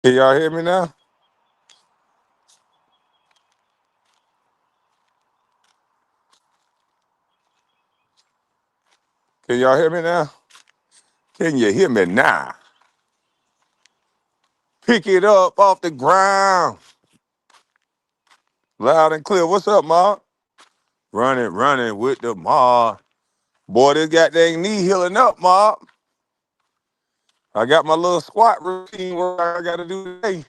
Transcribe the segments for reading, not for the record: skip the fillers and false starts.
Can y'all hear me now? Can y'all hear me now? Can you hear me now? Pick it up off the ground. Loud and clear. What's up, Mark? Running with the mob. Boy, this goddamn knee healing up, Mark. I got my little squat routine what I gotta do today.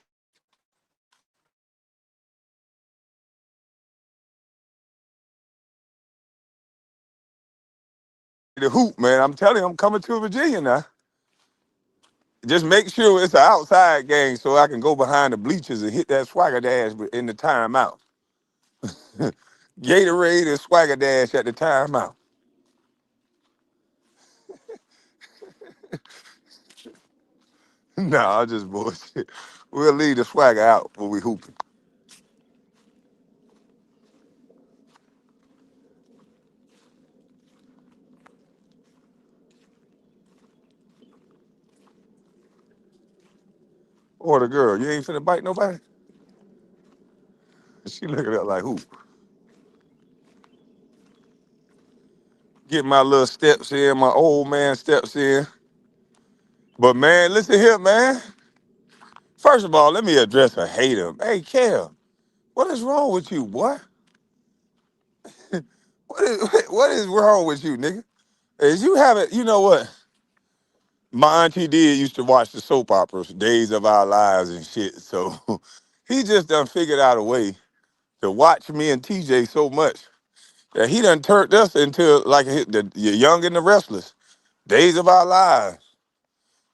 The hoop, man. I'm telling you, I'm coming to Virginia now. Just make sure it's an outside game so I can go behind the bleachers and hit that swagger dash in the timeout. Gatorade and swagger dash at the timeout. Nah, I just bullshit. We'll leave the swagger out when we hooping. Or the girl, you ain't finna bite nobody? She looking at like, who? Get my little steps in, my old man steps in. But man, listen here, man. First of all, let me address a hater. Hey, Kel, what is wrong with you, boy? What is wrong with you, nigga? Is you haven't, you know what? My auntie did used to watch the soap operas, Days of Our Lives and shit. So he just done figured out a way to watch me and TJ so much that he done turned us into like the Young and the Restless, Days of Our Lives.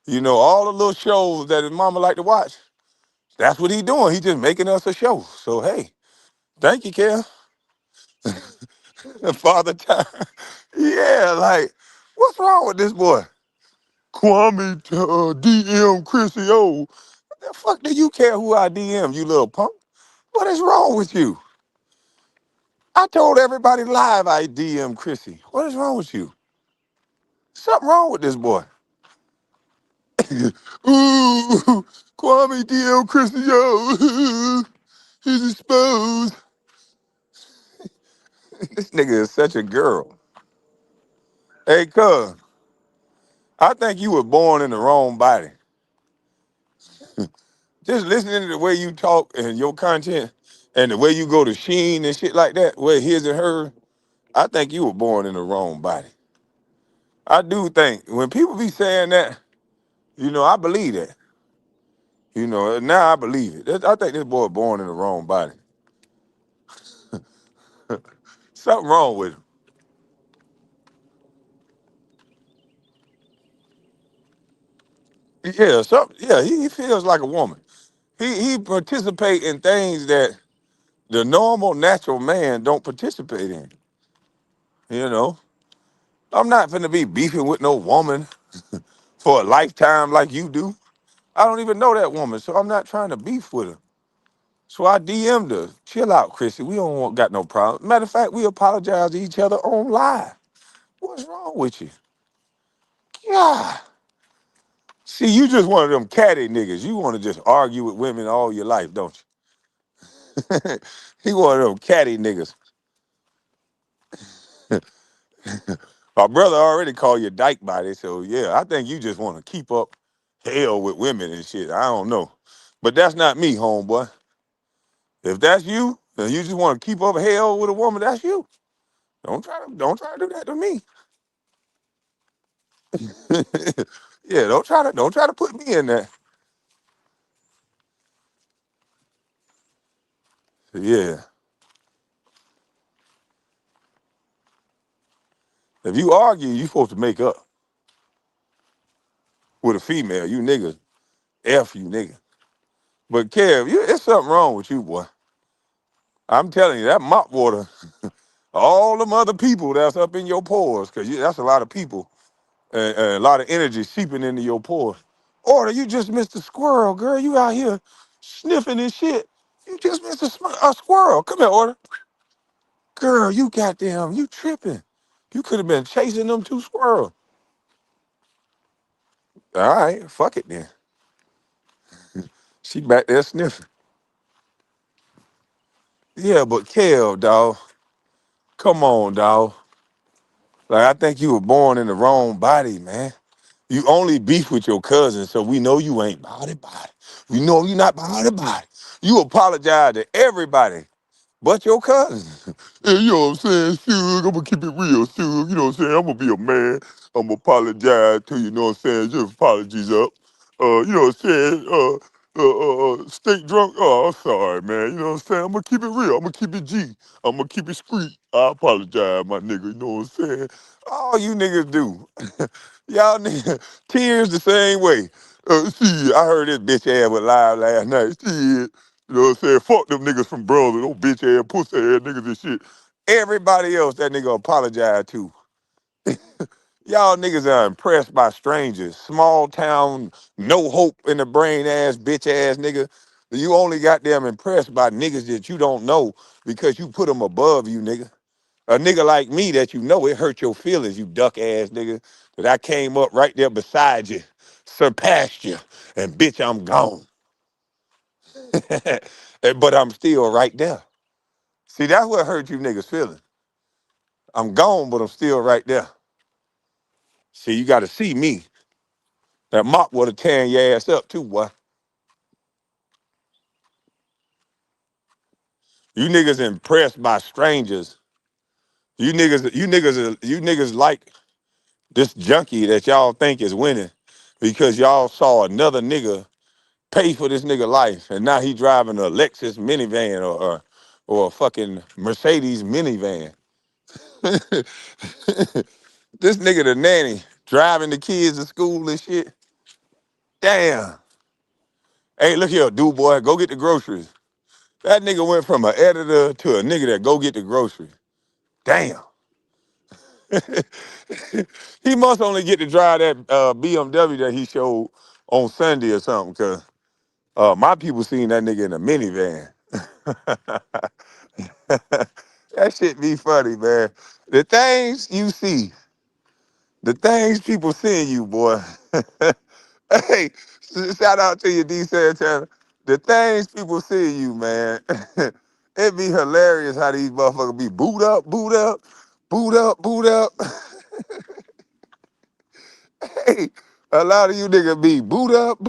You know, all the little shows that his mama like to watch. That's what he doing. He just making us a show. So hey, thank you, Kel. Father time. Yeah, like, what's wrong with this boy? Kwame DM Chrissy O. What the fuck do you care who I DM, you little punk? What is wrong with you? I told everybody live I DM Chrissy. What is wrong with you? Something wrong with this boy. Ooh, Kwame DM Chrissy O. He's exposed. This nigga is such a girl. Hey, cuz, I think you were born in the wrong body. Just listening to the way you talk and your content and the way you go to Sheen and shit like that, where his and her, I think you were born in the wrong body. I do think when people be saying that, I believe that. Now I believe it. I think this boy born in the wrong body. Something wrong with him. Yeah, he feels like a woman. He participate in things that the normal natural man don't participate in. You know, I'm not finna be beefing with no woman for a lifetime like you do. I don't even know that woman, so I'm not trying to beef with her. So I DM'd her. Chill out, Chrissy. We don't got no problem. Matter of fact, we apologize to each other on live. What's wrong with you? God. See, you just one of them catty niggas. You want to just argue with women all your life, don't you? He one of them catty niggas. My brother already called you dyke body, so yeah, I think you just want to keep up hell with women and shit. I don't know. But that's not me, homeboy. If that's you, and you just want to keep up hell with a woman, that's you. Don't try to do that to me. Yeah, don't try to put me in there. Yeah. If you argue, you supposed to make up with a female. You niggas, F you nigga. But Kev, it's something wrong with you, boy. I'm telling you, that mop water, all them other people that's up in your pores, because that's a lot of people and a lot of energy seeping into your pores. Or you just missed a squirrel, girl. You out here sniffing and shit. You just missed a squirrel. Come here, Order. Girl, you goddamn, you tripping. You could have been chasing them two squirrels. All right, fuck it then. She back there sniffing. Yeah, but Kel, dog, come on, dog. Like I think you were born in the wrong body, man. You only beef with your cousin, so we know you ain't body body. We know you not body body. You apologize to everybody but your cousin. Yeah, you know what I'm saying, Suge? I'm gonna keep it real, Suge. You know what I'm saying? I'm gonna be a man. I'm gonna apologize to you, you know what I'm saying? Just apologies up. You know what I'm saying? State drunk. Oh, I'm sorry, man. You know what I'm saying? I'm gonna keep it real. I'm gonna keep it G. I'm gonna keep it street. I apologize, my nigga. You know what I'm saying? All you niggas do. Y'all niggas, tears the same way. See, I heard this bitch ass was live last night. Shit. You know what I'm saying? Fuck them niggas from Brother, those bitch ass, pussy ass niggas and shit. Everybody else that nigga apologize to. Y'all niggas are impressed by strangers. Small town, no hope in the brain ass, bitch ass nigga. You only got them impressed by niggas that you don't know because you put them above you, nigga. A nigga like me that you know, it hurt your feelings, you duck ass nigga. That I came up right there beside you, surpassed you, and bitch, I'm gone. But I'm still right there. See, that's what hurt you niggas feeling. I'm gone, but I'm still right there. See, you got to see me. That mop would have tearing your ass up too, boy. You niggas impressed by strangers. You niggas like this junkie that y'all think is winning because y'all saw another nigga pay for this nigga life, and now he driving a Lexus minivan or a fucking Mercedes minivan. This nigga the nanny driving the kids to school and shit. Damn. Hey, look here, dude, boy, go get the groceries. That nigga went from an editor to a nigga that go get the groceries. Damn. He must only get to drive that BMW that he showed on Sunday or something, cause my people seen that nigga in a minivan. That shit be funny, man. The things you see, the things people seeing you, boy. Hey, shout out to you, D. Santana. The things people see you, man. It be hilarious how these motherfuckers be boot up, boot up, boot up, boot up. Hey, a lot of you niggas be boot up,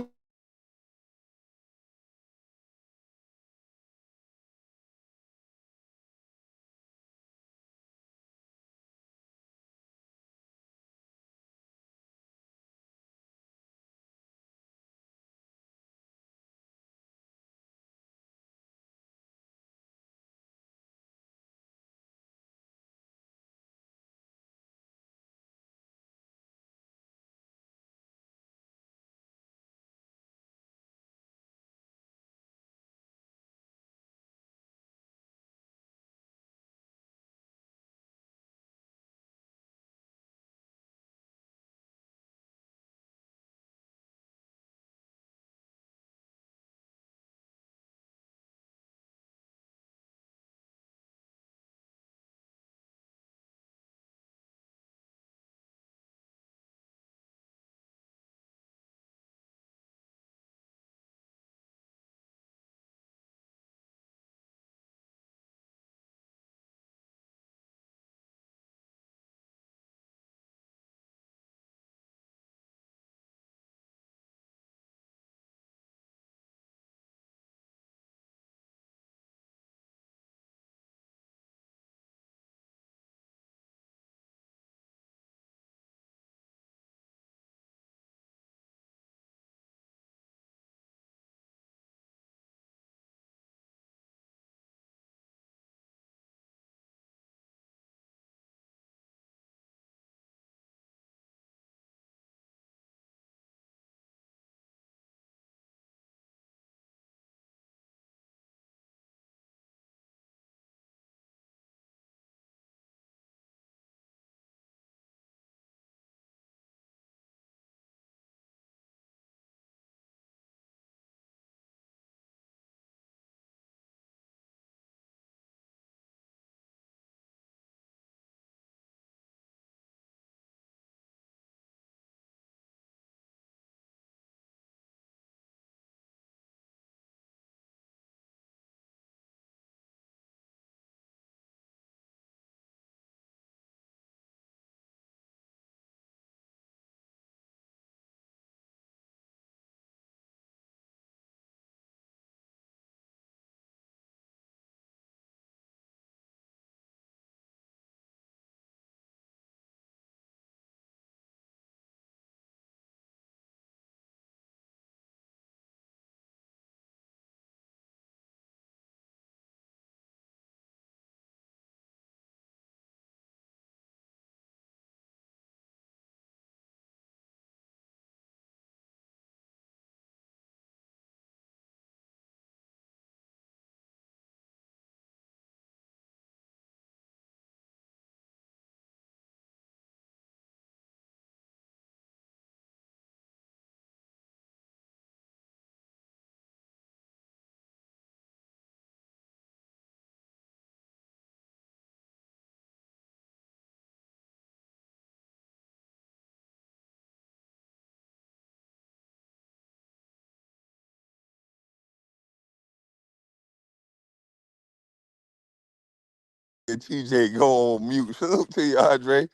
TJ go on mute. Salute to you, Andre.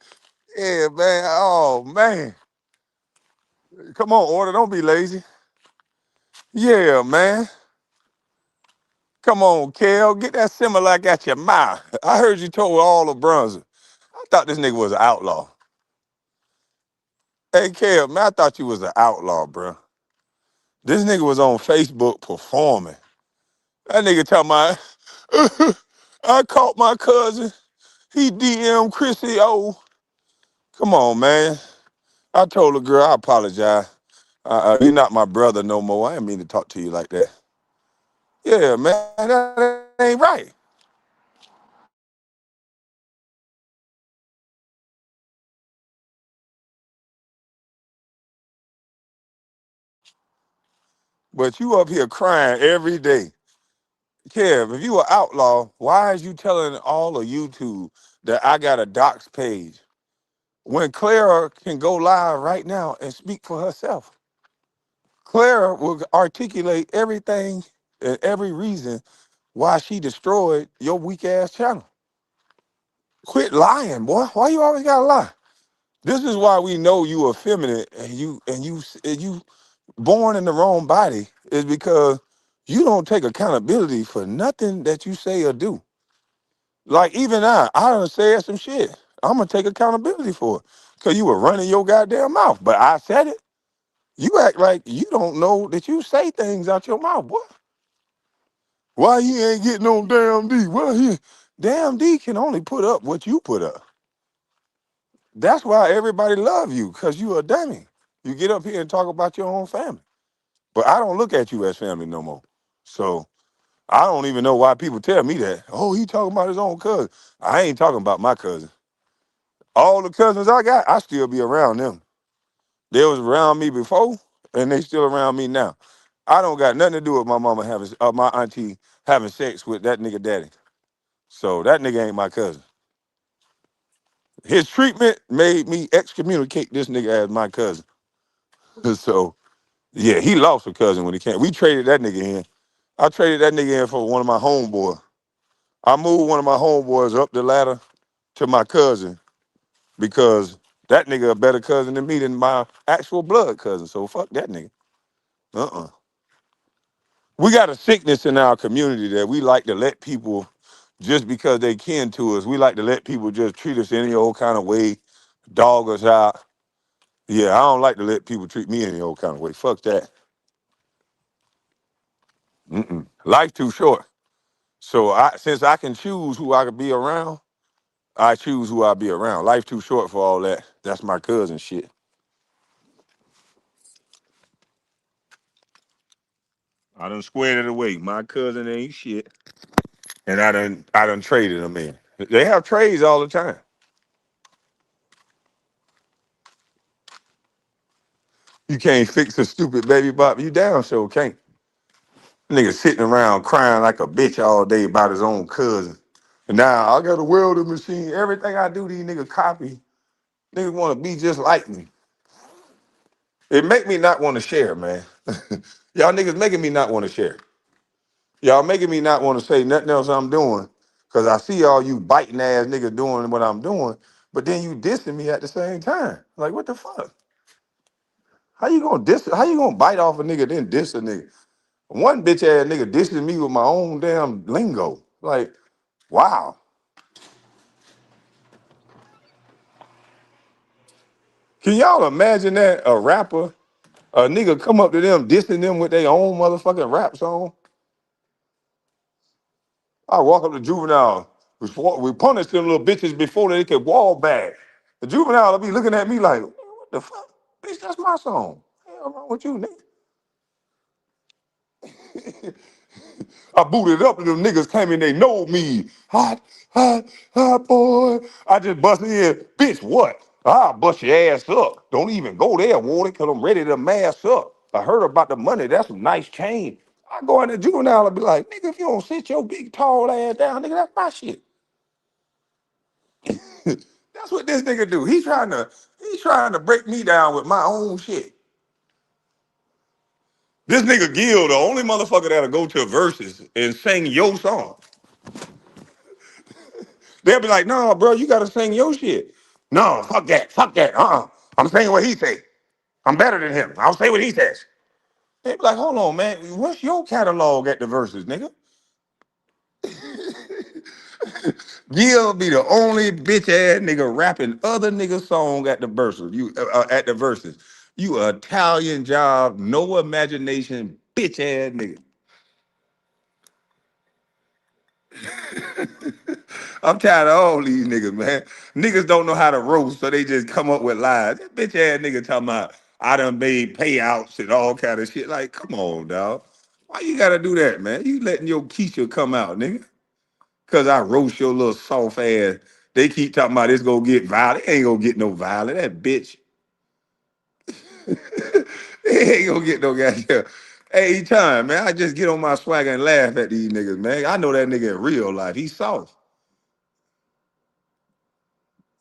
Yeah, man. Oh man. Come on, order. Don't be lazy. Yeah, man. Come on, Kel. Get that Similac out your mouth. I heard you told all the Brunswick. I thought this nigga was an outlaw. Hey, Kel, man, I thought you was an outlaw, bro. This nigga was on Facebook performing. That nigga talking about, I caught my cousin. He DM Chrissy O. Come on, man. I told the girl, I apologize. You're not my brother no more. I didn't mean to talk to you like that. Yeah, man, that ain't right. But you up here crying every day. Kev, if you an outlaw, why is you telling all of YouTube that I got a docs page when Clara can go live right now and speak for herself? Clara will articulate everything and every reason why she destroyed your weak ass channel. Quit lying, boy. Why you always gotta lie? This is why we know you effeminate and you born in the wrong body is because you don't take accountability for nothing that you say or do. Like even I done said some shit. I'm gonna take accountability for it. Cause you were running your goddamn mouth. But I said it. You act like you don't know that you say things out your mouth, boy. Why he ain't getting on damn D? Well, he damn D can only put up what you put up. That's why everybody love you, cause you a dummy. You get up here and talk about your own family. But I don't look at you as family no more. So I don't even know why people tell me that. Oh, he talking about his own cousin. I ain't talking about my cousin. All the cousins I got, I still be around them. They was around me before, and they still around me now. I don't got nothing to do with my mama having, my auntie having sex with that nigga daddy. So that nigga ain't my cousin. His treatment made me excommunicate this nigga as my cousin. So yeah, he lost a cousin when he came. We traded that nigga in. I traded that nigga in for one of my homeboys. I moved one of my homeboys up the ladder to my cousin because that nigga a better cousin than me than my actual blood cousin. So fuck that nigga. Uh-uh. We got a sickness in our community that we like to let people, just because they kin to us, we like to let people just treat us any old kind of way, dog us out. Yeah, I don't like to let people treat me any old kind of way. Fuck that. Mm-mm. Life too short. So since I can choose who I could be around, I choose who I be around. Life too short for all that. That's my cousin shit. I done squared it away. My cousin ain't shit. And I done traded them in. They have trades all the time. You can't fix a stupid baby bop. You down sure can't. Nigga sitting around crying like a bitch all day about his own cousin. And now I got a welding machine. Everything I do, these niggas copy. Niggas want to be just like me. It make me not want to share, man. Y'all niggas making me not want to share. Y'all making me not want to say nothing else I'm doing. Cause I see all you biting ass niggas doing what I'm doing, but then you dissing me at the same time. Like what the fuck? How you gonna diss? How you gonna bite off a nigga then diss a nigga? One bitch ass nigga dissing me with my own damn lingo. Like, wow. Can y'all imagine that a rapper, a nigga come up to them dissing them with their own motherfucking rap song? I walk up to juvenile. We punish them little bitches before they could wall back. The juvenile will be looking at me like, what the fuck? Bitch, that's my song. What the hell wrong with you, nigga? I booted up and them niggas came in, they know me. Hot, hot, hot boy. I just busted in. Bitch, what? I'll bust your ass up. Don't even go there, Wally, because I'm ready to mass up. I heard about the money. That's some nice change. I go in the juvenile and be like, nigga, if you don't sit your big tall ass down, nigga, that's my shit. That's what this nigga do. He's trying to break me down with my own shit. This nigga Gil, the only motherfucker that'll go to verses and sing your song. They'll be like, no, bro, you gotta sing your shit. No, fuck that, fuck that. I'm saying what he say. I'm better than him. I'll say what he says. They be like, hold on, man. What's your catalog at the verses, nigga? You'll be the only bitch ass nigga rapping other nigga song at the verses. At the verses. You a Italian job, no imagination, bitch ass nigga. I'm tired of all these niggas, man. Niggas don't know how to roast, so they just come up with lies. That bitch ass nigga talking about I done made payouts and all kind of shit. Like, come on, dog. Why you gotta do that, man? You letting your Keisha come out, nigga. Cause I roast your little soft ass. They keep talking about it's gonna get violent. It ain't gonna get no violent. That bitch. It ain't gonna get no goddamn. Hey, time, man. I just get on my swagger and laugh at these niggas, man. I know that nigga in real life. He's soft.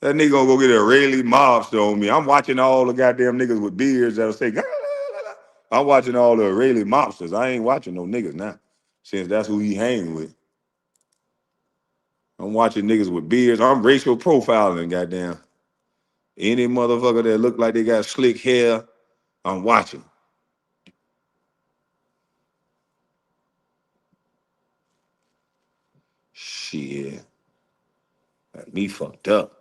That nigga gonna go get a Rayleigh mobster on me. I'm watching all the goddamn niggas with beards that'll say, "Gah, la, la, la." I'm watching all the Rayleigh mobsters. I ain't watching no niggas now, since that's who he hang with. I'm watching niggas with beards. I'm racial profiling, goddamn. Any motherfucker that look like they got slick hair, I'm watching. Shit, got me fucked up.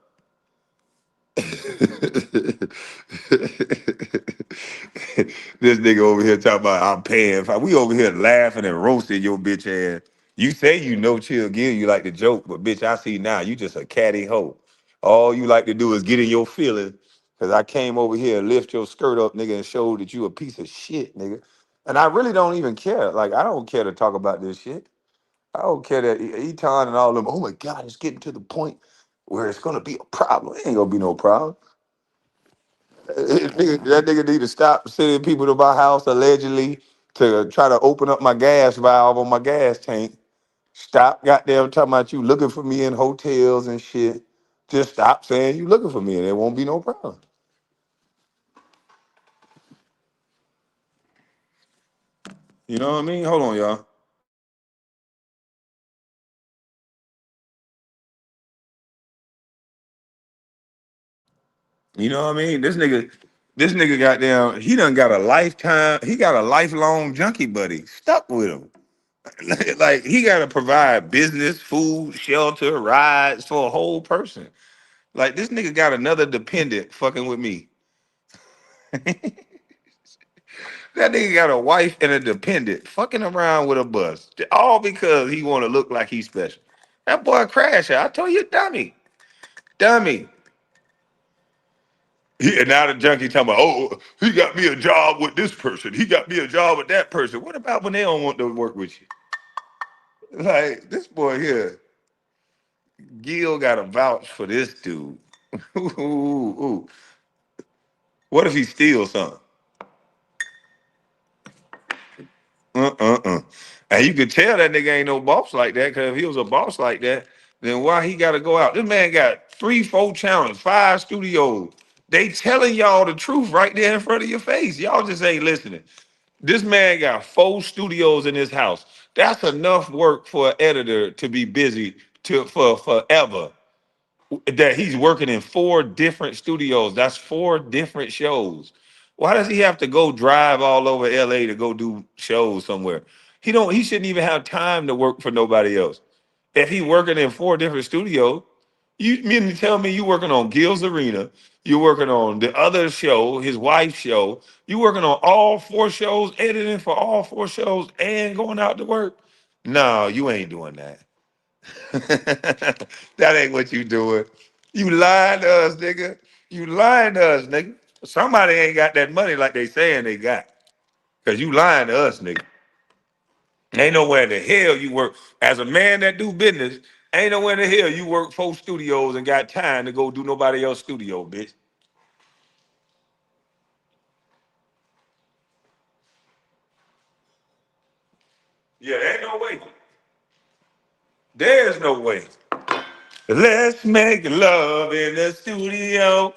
This nigga over here talking about I'm paying. We over here laughing and roasting your bitch ass. You say you know Chill Gill, you like to joke, but bitch, I see now you just a catty hoe. All you like to do is get in your feelings. Cause I came over here and lift your skirt up, nigga, and showed that you a piece of shit, nigga. And I really don't even care. Like, I don't care to talk about this shit. I don't care that Eton and all of them, oh my God, it's getting to the point where it's gonna be a problem. It ain't gonna be no problem. That nigga need to stop sending people to my house allegedly to try to open up my gas valve on my gas tank. Stop goddamn talking about you looking for me in hotels and shit. Just stop saying you looking for me and there won't be no problem. You know what I mean? Hold on, y'all. You know what I mean? This nigga goddamn, he done got a lifetime, he got a lifelong junkie buddy stuck with him. Like he gotta provide business, food, shelter, rides for a whole person. Like this nigga got another dependent fucking with me. That nigga got a wife and a dependent fucking around with a bus. All because he wanna look like he's special. That boy crash out. I told you, dummy. Dummy. And now the junkie talking about, oh, he got me a job with this person. He got me a job with that person. What about when they don't want to work with you? Like this boy here, Gil got a vouch for this dude. Ooh, ooh, ooh. What if he steals something? Uh. And you could tell that nigga ain't no boss like that, because if he was a boss like that, then why he got to go out? This man got 3, 4 channels, 5 studios. They telling y'all the truth right there in front of your face. Y'all just ain't listening. This man got 4 studios in his house. That's enough work for an editor to be busy for forever. That he's working in 4 different studios. That's 4 different shows. Why does he have to go drive all over LA to go do shows somewhere? He shouldn't even have time to work for nobody else. If he working in 4 different studios, you mean to tell me you working on Gil's Arena, you working on the other show, his wife's show, you working on all 4 shows, editing for all 4 shows, and going out to work? No, you ain't doing that. That ain't what you doing. You lying to us, nigga. You lying to us, nigga. Somebody ain't got that money like they saying they got. Cause you lying to us, nigga. Ain't nowhere in the hell you work as a man that do business. Ain't nowhere in the hell you work 4 studios and got time to go do nobody else studio, bitch. Yeah, ain't no way. There's no way. Let's make love in the studio.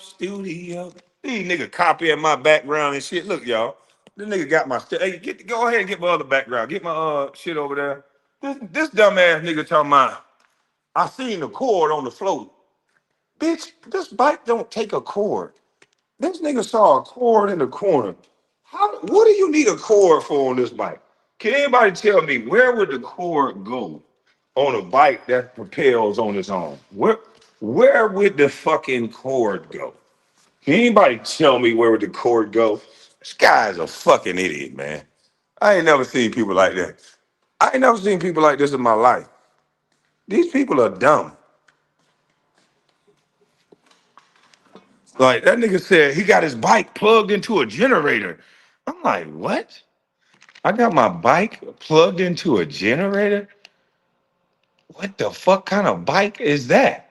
These nigga copying my background and shit. Look, y'all. This nigga got my hey, go ahead and get my other background. Get my shit over there. This dumbass nigga talking about I seen the cord on the float. Bitch, this bike don't take a cord. This nigga saw a cord in the corner. What do you need a cord for on this bike? Can anybody tell me where would the cord go on a bike that propels on its own? Where would the fucking cord go? Can anybody tell me where would the cord go? This guy's a fucking idiot, man. I ain't never seen people like that. I ain't never seen people like this in my life. These people are dumb. Like that nigga said he got his bike plugged into a generator. I'm like, what? I got my bike plugged into a generator? What the fuck kind of bike is that?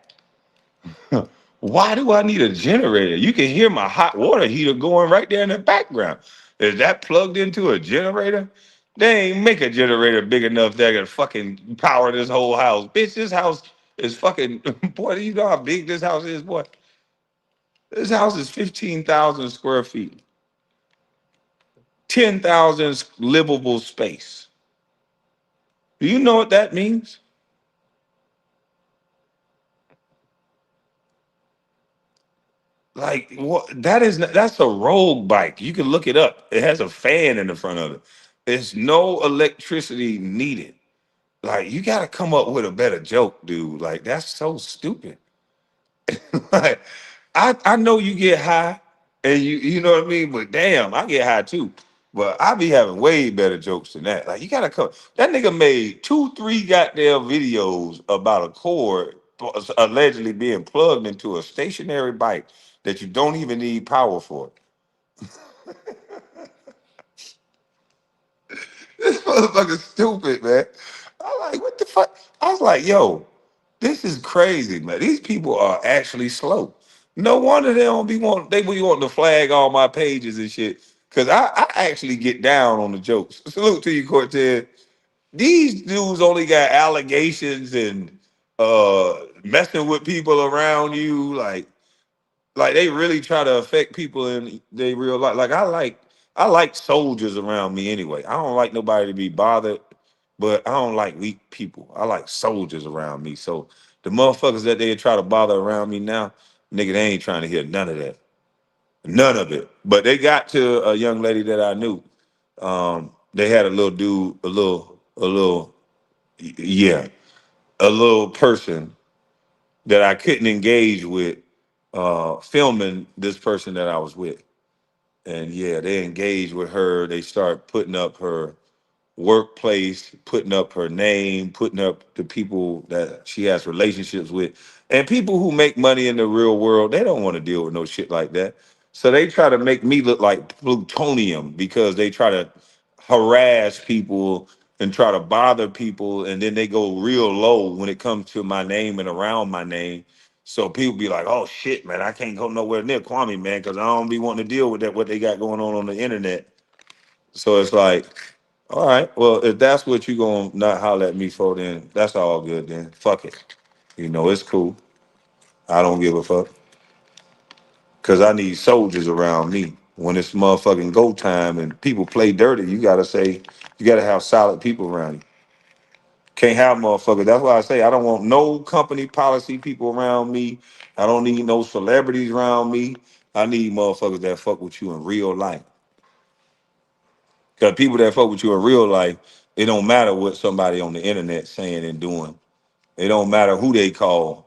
Why do I need a generator? You can hear my hot water heater going right there in the background. Is that plugged into a generator? They ain't make a generator big enough that can fucking power this whole house. Bitch, this house is fucking boy, do you know how big this house is, boy? This house is 15,000 square feet. 10,000 livable space. Do you know what that means? Like what? That's a road bike. You can look it up. It has a fan in the front of it. There's no electricity needed. Like you got to come up with a better joke, dude. Like that's so stupid. Like I know you get high and you know what I mean, but damn, I get high too. But I be having way better jokes than that. Like you gotta come. That nigga made 2, 3 goddamn videos about a cord allegedly being plugged into a stationary bike that you don't even need power for. This motherfucker's stupid, man. I'm like, what the fuck? I was like, yo, this is crazy, man. These people are actually slow. No wonder they don't be want they be wanting to flag all my pages and shit. Cause I actually get down on the jokes. Salute to you, Cortez. These dudes only got allegations and messing with people around you. Like they really try to affect people in their real life. Like I like soldiers around me anyway. I don't like nobody to be bothered, but I don't like weak people. I like soldiers around me. So the motherfuckers that they try to bother around me now, nigga, they ain't trying to hear none of that. None of it. But they got to a young lady that I knew. They had a little dude, yeah, a little person that I couldn't engage with, filming this person that I was with. And yeah, they engaged with her. They start putting up her workplace, putting up her name, putting up the people that she has relationships with. And people who make money in the real world, they don't want to deal with no shit like that. So they try to make me look like plutonium because they try to harass people and try to bother people. And then they go real low when it comes to my name and around my name. So people be like, oh shit, man, I can't go nowhere near Kwame, man, because I don't be wanting to deal with that, what they got going on the internet. So it's like, all right, well, if that's what you gonna not holler at me for, then that's all good. Then fuck it, it's cool. I don't give a fuck because I need soldiers around me. When it's motherfucking go time and people play dirty, you gotta have solid people around you. Can't have motherfuckers. That's why I say I don't want no company policy people around me. I don't need no celebrities around me. I need motherfuckers that fuck with you in real life. Because people that fuck with you in real life, it don't matter what somebody on the internet saying and doing. It don't matter who they call.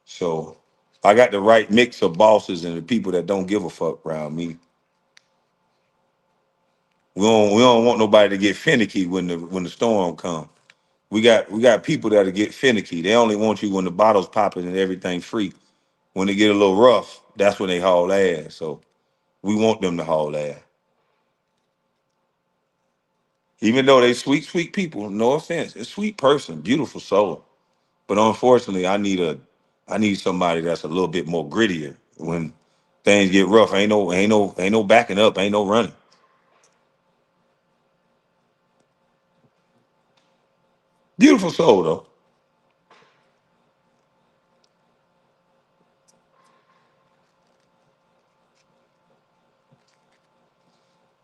So I got the right mix of bosses and the people that don't give a fuck around me. We don't want nobody to get finicky when the storm comes. We got people that'll get finicky. They only want you when the bottle's popping and everything free. When they get a little rough, that's when they haul ass. So we want them to haul ass. Even though they sweet, sweet people, no offense. A sweet person, beautiful soul. But unfortunately, I need somebody that's a little bit more grittier. When things get rough, ain't no backing up, ain't no running. Beautiful soul though.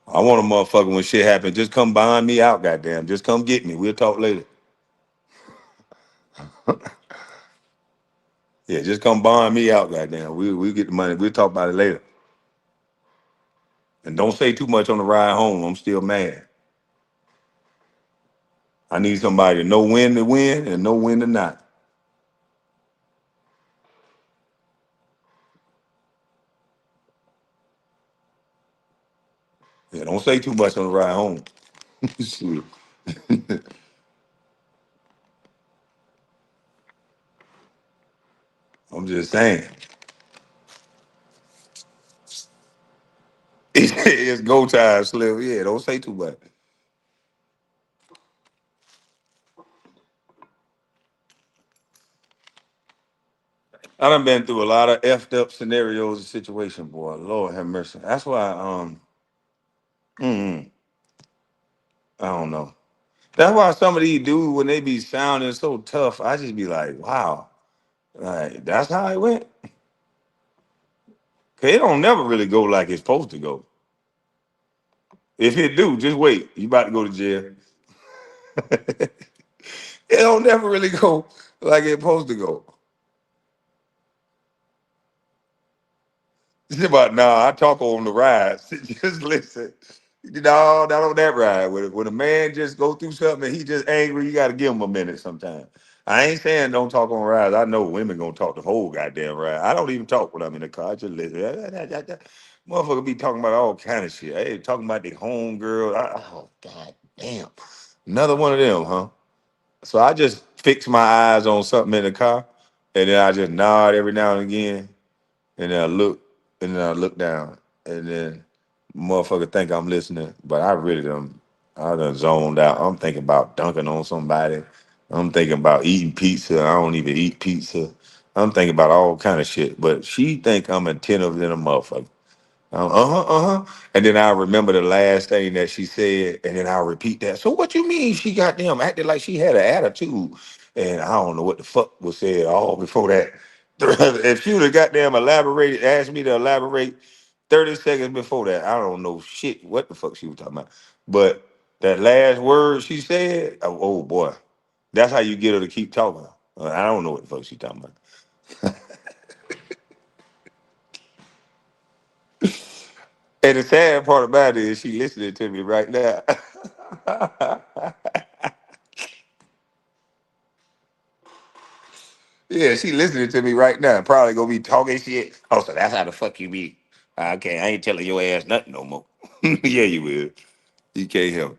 I want a motherfucker when shit happens, just come behind me out, goddamn. Just come get me. We'll talk later. Yeah, just come bond me out, goddamn. We get the money. We'll talk about it later. And don't say too much on the ride home. I'm still mad. I need somebody to know when to win and know when to not. Yeah, don't say too much on the ride home. Shit. I'm just saying. It's go time, Slim. Yeah, don't say too much. I done been through a lot of effed up scenarios and situations, boy. Lord have mercy. That's why mm, I don't know. That's why some of these dudes, when they be sounding so tough, I just be like, wow. Like, that's how it went. Cause it don't never really go like it's supposed to go. If it do, just wait. You about to go to jail. It don't never really go like it's supposed to go. It's about nah, I talk on the ride. Just listen. No, not on that ride. When a man just go through something and he just angry, you gotta give him a minute sometimes. I ain't saying don't talk on rides. I know women gonna talk the whole goddamn ride. I don't even talk when I'm in the car. I just listen. Motherfucker be talking about all kind of shit. Hey, talking about the home girl. Oh god damn. Another one of them, huh? So I just fix my eyes on something in the car, and then I just nod every now and again, and then I look, and then I look down, and then motherfucker think I'm listening, but I done zoned out. I'm thinking about dunking on somebody. I'm thinking about eating pizza. I don't even eat pizza. I'm thinking about all kind of shit, but she think I'm attentive than a motherfucker. Uh-huh. And then I remember the last thing that she said, and then I'll repeat that. So what you mean she got them acted like she had an attitude? And I don't know what the fuck was said all before that. If she would have goddamn elaborated, asked me to elaborate 30 seconds before that, I don't know shit what the fuck she was talking about. But that last word she said, oh boy, that's how you get her to keep talking. I don't know what the fuck she talking about. And the sad part about it is she listening to me right now. Yeah, she listening to me right now. Probably gonna be talking shit. Oh, so that's how the fuck you be. Okay, I ain't telling your ass nothing no more. Yeah, you will. You can't help it.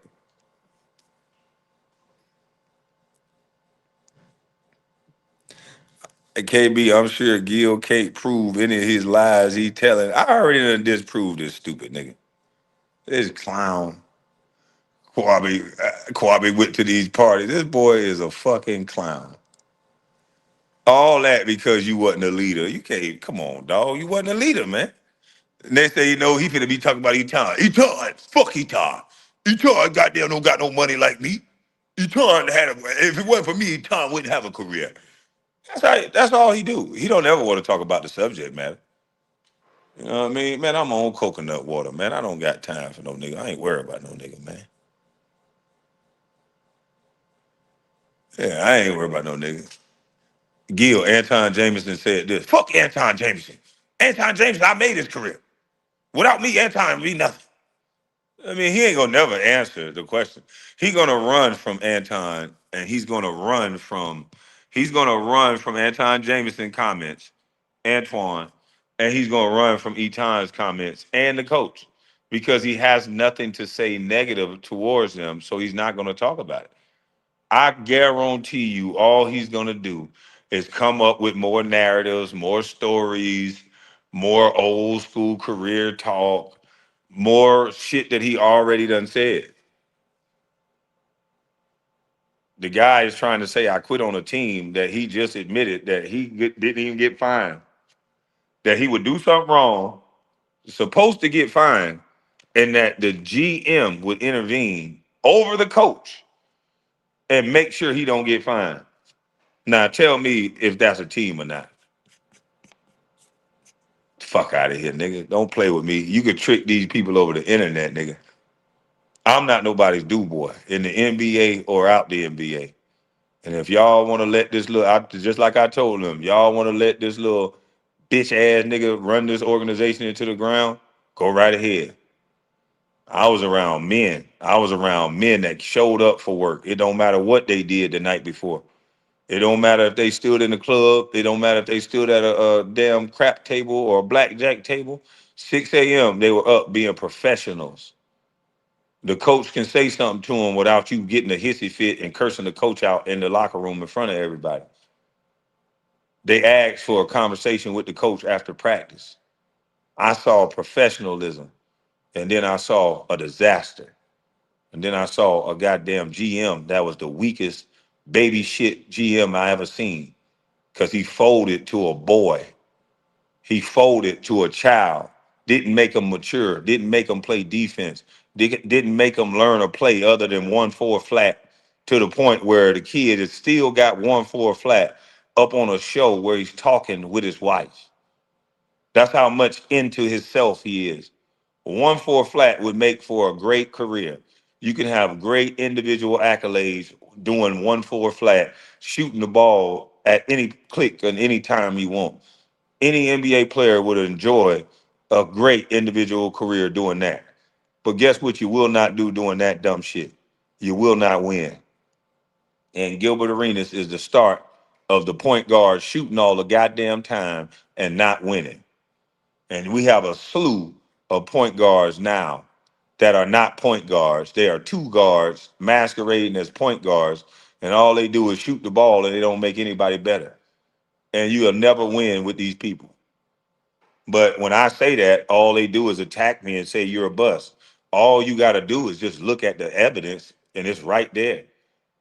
It can't be. I'm sure Gil can't prove any of his lies he telling. I already done disproved this stupid nigga. This clown. Kwame went to these parties. This boy is a fucking clown. All that because you wasn't a leader. You can't. Come on, dog. You wasn't a leader, man. Next thing you know, he finna be talking about Eton. Eton, fuck Eton. Eton, goddamn, don't got no money like me. Eton had a, if it wasn't for me, Eton wouldn't have a career. That's right. That's all he do. He don't ever want to talk about the subject matter. You know what I mean? Man, I'm on coconut water, man. I don't got time for no nigga. I ain't worried about no nigga, man. Yeah, I ain't worried about no nigga. Gil, Anton Jameson said this. Fuck Anton Jameson. Anton Jameson, I made his career. Without me, Anton would be nothing. I mean, he ain't gonna never answer the question. He's gonna run from Anton, and he's gonna run from Anton Jameson comments, Antoine, and he's gonna run from Eton's comments and the coach because he has nothing to say negative towards them, so he's not gonna talk about it. I guarantee you, all he's gonna do is come up with more narratives, more stories, more old school career talk, more shit that he already done said. The guy is trying to say I quit on a team that he just admitted that didn't even get fined, that he would do something wrong, supposed to get fined, and that the GM would intervene over the coach and make sure he don't get fined. Now tell me if that's a team or not. Fuck out of here, nigga. Don't play with me. You could trick these people over the internet, nigga. I'm not nobody's do boy in the NBA or out the NBA. And if y'all want to let this little, just like I told them, y'all want to let this little bitch ass nigga run this organization into the ground, go right ahead. I was around men. I was around men that showed up for work. It don't matter what they did the night before. It don't matter if they stood in the club. It don't matter if they stood at a damn crap table or a blackjack table. 6 a.m. they were up being professionals. The coach can say something to them without you getting a hissy fit and cursing the coach out in the locker room in front of everybody. They asked for a conversation with the coach after practice. I saw professionalism, and then I saw a disaster. And then I saw a goddamn GM that was the weakest baby shit GM I ever seen because he folded to a boy. He folded to a child. Didn't make him mature. Didn't make him play defense. Didn't make him learn a play other than 1-4 flat to the point where the kid has still got 1-4 flat up on a show where he's talking with his wife. That's how much into himself he is. 1-4 flat would make for a great career. You can have great individual accolades doing 1-4 flat, shooting the ball at any click and any time you want. Any NBA player would enjoy a great individual career doing that. But guess what you will not do doing that dumb shit? You will not win. And Gilbert Arenas is the start of the point guard shooting all the goddamn time and not winning. And we have a slew of point guards now that are not point guards. They are two guards masquerading as point guards, and all they do is shoot the ball and they don't make anybody better. And you'll never win with these people. But when I say that, all they do is attack me and say you're a bust. All you got to do is just look at the evidence, and it's right there.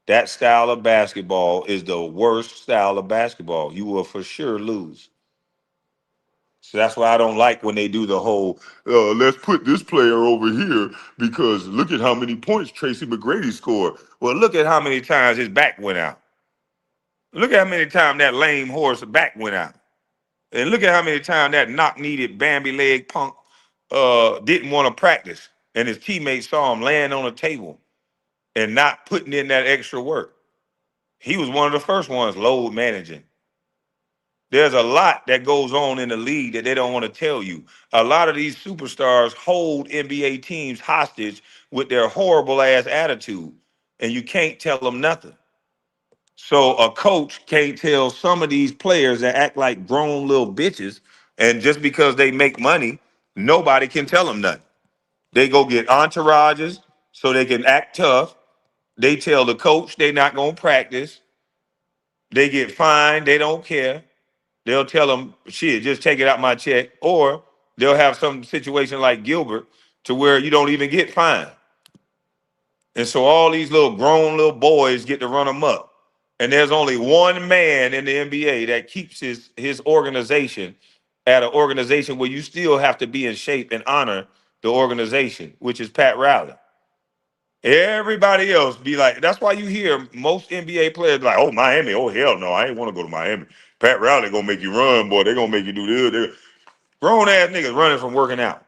That style of basketball is the worst style of basketball. You will for sure lose. So that's why I don't like when they do the whole, let's put this player over here because look at how many points Tracy McGrady scored. Well, look at how many times his back went out. Look at how many times that lame horse back went out. And look at how many times that knock-needed Bambi leg punk didn't want to practice. And his teammates saw him laying on a table and not putting in that extra work. He was one of the first ones load managing. There's a lot that goes on in the league that they don't want to tell you. A lot of these superstars hold NBA teams hostage with their horrible ass attitude, and you can't tell them nothing. So a coach can't tell some of these players that act like grown little bitches, and just because they make money, nobody can tell them nothing. They go get entourages so they can act tough. They tell the coach they not gonna practice. They get fined. They don't care. They'll tell them, shit, just take it out my check. Or they'll have some situation like Gilbert to where you don't even get fined. And so all these little grown little boys get to run amok. And there's only one man in the NBA that keeps his organization at an organization where you still have to be in shape and honor the organization, which is Pat Riley. Everybody else be like, that's why you hear most NBA players like, oh, Miami, oh, hell no, I ain't want to go to Miami. Pat Riley gonna make you run, boy. They gonna make you do this. Grown ass niggas running from working out.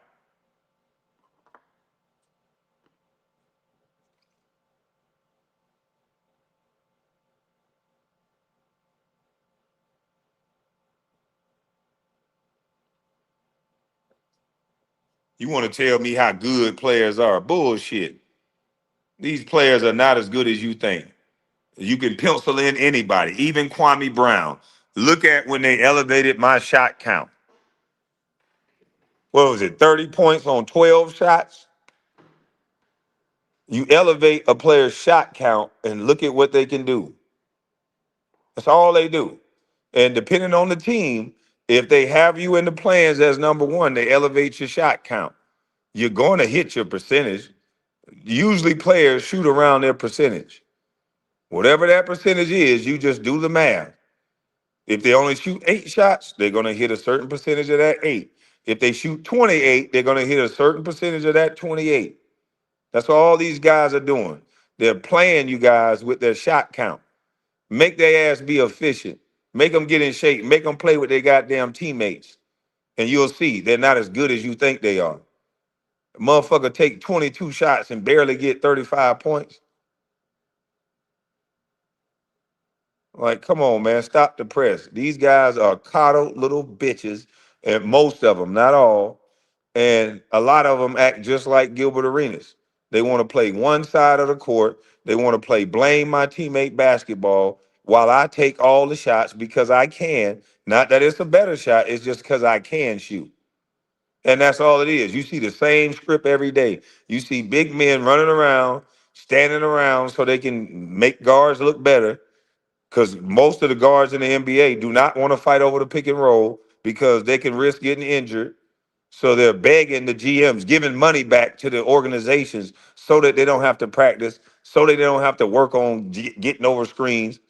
You want to tell me how good players are? Bullshit. These players are not as good as you think. You can pencil in anybody, even Kwame Brown. Look at when they elevated my shot count. What was it, 30 points on 12 shots? You elevate a player's shot count and look at what they can do. That's all they do. And depending on the team, if they have you in the plans as number one, they elevate your shot count. You're going to hit your percentage. Usually players shoot around their percentage. Whatever that percentage is, you just do the math. If they only shoot 8 shots, they're going to hit a certain percentage of that 8. If they shoot 28, they're going to hit a certain percentage of that 28. That's what all these guys are doing. They're playing you guys with their shot count. Make their ass be efficient. Make them get in shape. Make them play with their goddamn teammates. And you'll see they're not as good as you think they are. A motherfucker take 22 shots and barely get 35 points. Like, come on, man, stop the press. These guys are coddled little bitches, and most of them, not all, and a lot of them act just like Gilbert Arenas. They want to play one side of the court. They want to play blame my teammate basketball while I take all the shots because I can. Not that it's a better shot, it's just because I can shoot. And that's all it is. You see the same script every day. You see big men running around, standing around so they can make guards look better because most of the guards in the NBA do not want to fight over the pick and roll because they can risk getting injured. So they're begging the GMs, giving money back to the organizations so that they don't have to practice, so that they don't have to work on getting over screens.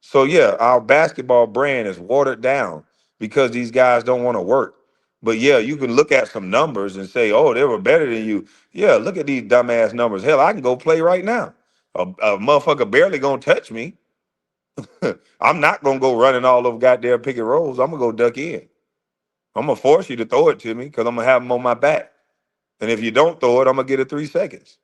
So yeah, our basketball brand is watered down because these guys don't want to work. But yeah, you can look at some numbers and say, "Oh, they were better than you." Yeah, look at these dumbass numbers. Hell, I can go play right now. A motherfucker barely gonna touch me. I'm not gonna go running all over goddamn pick and rolls. I'm gonna go duck in. I'm gonna force you to throw it to me because I'm gonna have them on my back. And if you don't throw it, I'm gonna get it 3 seconds.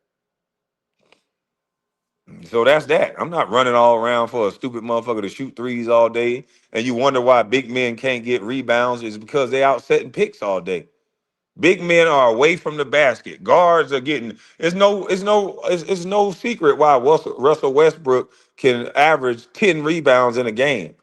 So that's that. I'm not running all around for a stupid motherfucker to shoot threes all day. And you wonder why big men can't get rebounds is because they out setting picks all day. Big men are away from the basket. Guards are getting. It's no secret why Russell Westbrook can average 10 rebounds in a game.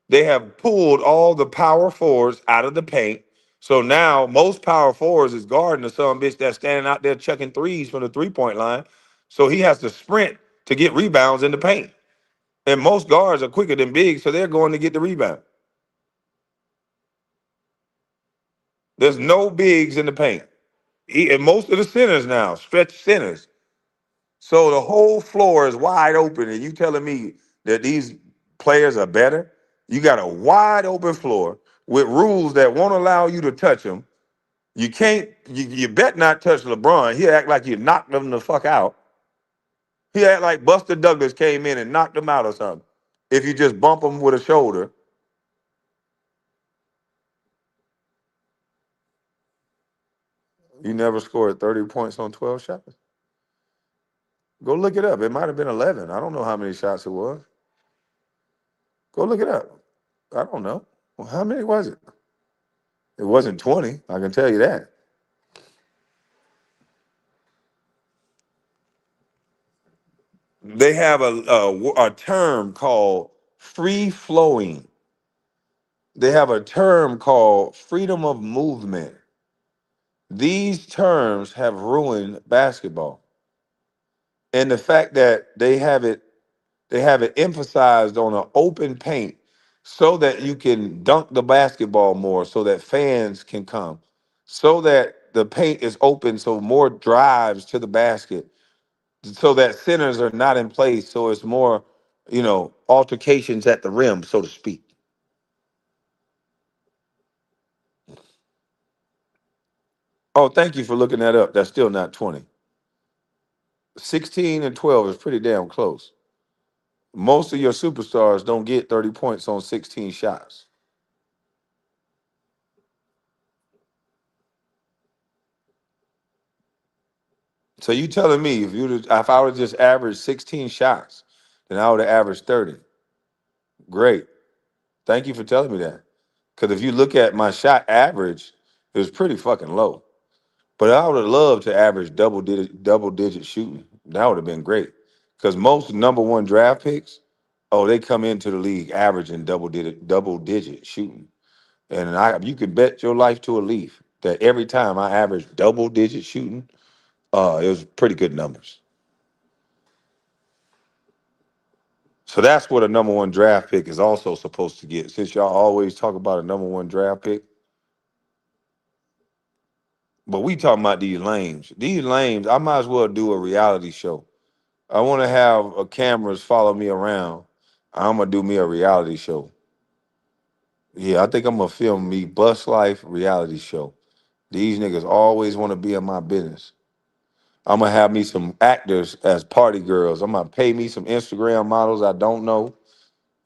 They have pulled all the power forwards out of the paint. So now most power forwards is guarding the son bitch that's standing out there chucking threes from the 3 point line. So he has to sprint to get rebounds in the paint. And most guards are quicker than big, so they're going to get the rebound. There's no bigs in the paint. And most of the centers now, stretch centers. So the whole floor is wide open, and you telling me that these players are better? You got a wide open floor with rules that won't allow you to touch them. You can't. You bet not touch LeBron. He act like you knocked him the fuck out. He act like Buster Douglas came in and knocked him out or something. If you just bump him with a shoulder, you never scored 30 points on 12 shots. Go look it up. It might have been 11. I don't know how many shots it was. Go look it up. I don't know. Well, how many was it? It wasn't 20. I can tell you that. They have a term called free flowing. They have a term called freedom of movement. These terms have ruined basketball. And the fact that they have it emphasized on an open paint so that you can dunk the basketball more so that fans can come. So that the paint is open so more drives to the basket so that centers are not in place so it's more altercations at the rim so to speak. Oh, thank you for looking that up. That's still not 20. 16 and 12 is pretty damn close. Most of your superstars don't get 30 points on 16 shots. So you telling me if I would have just averaged 16 shots, then I would have averaged 30. Great. Thank you for telling me that. Because if you look at my shot average, it was pretty fucking low. But I would have loved to average double digit shooting. That would have been great. Because most number one draft picks, oh, they come into the league averaging double digit shooting. And you could bet your life to a leaf that every time I averaged double digit shooting, it was pretty good numbers. So that's what a number one draft pick is also supposed to get. Since y'all always talk about a number one draft pick, but we talking about these lames. These lames, I might as well do a reality show. I want to have cameras follow me around. I'm gonna do me a reality show. Yeah, I think I'm gonna film me Bustlife reality show. These niggas always want to be in my business. I'm gonna have me some actors as party girls. I'm gonna pay me some Instagram models I don't know.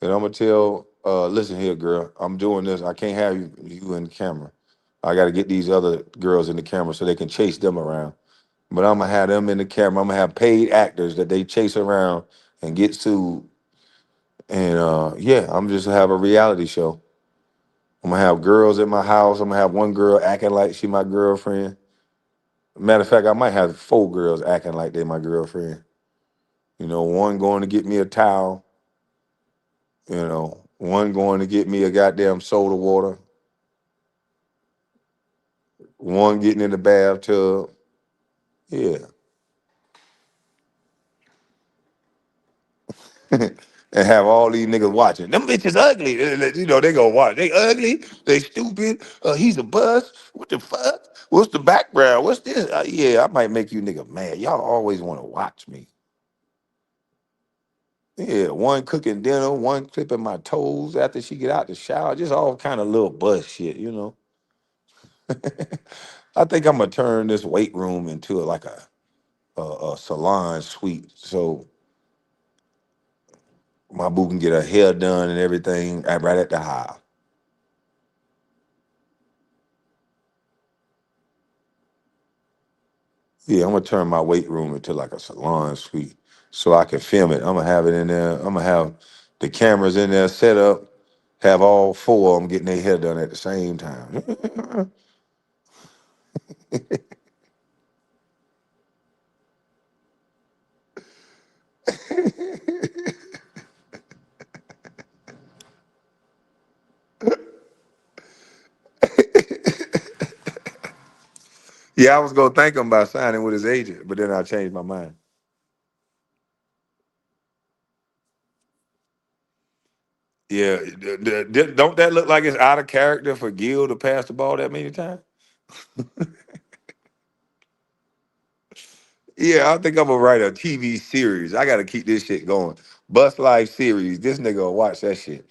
And I'm gonna tell, listen here, girl, I'm doing this. I can't have you in the camera. I gotta get these other girls in the camera so they can chase them around. But I'm gonna have them in the camera. I'm gonna have paid actors that they chase around and get sued. And yeah, I'm just gonna have a reality show. I'm gonna have girls at my house. I'm gonna have one girl acting like she my girlfriend. Matter of fact, I might have four girls acting like they my girlfriend. One going to get me a towel. One going to get me a goddamn soda water. One getting in the bathtub. Yeah. And have all these niggas watching. Them bitches ugly. They gonna watch. They ugly. They stupid. He's a bust. What the fuck? What's the background? What's this? Yeah, I might make you niggas mad. Y'all always want to watch me. Yeah, one cooking dinner, one clipping my toes after she get out the shower. Just all kind of little bust shit. I think I'm gonna turn this weight room into like a salon suite, so my boo can get her hair done and everything right at the house. Yeah, I'm gonna turn my weight room into like a salon suite so I can film it. I'm gonna have it in there. I'm gonna have the cameras in there set up. Have all four of them getting their hair done at the same time. Yeah, I was gonna thank him by signing with his agent, but then I changed my mind. Yeah, don't that look like it's out of character for Gil to pass the ball that many times? Yeah, I think I'm gonna write a TV series. I gotta keep this shit going. Bustlife series. This nigga will watch that shit.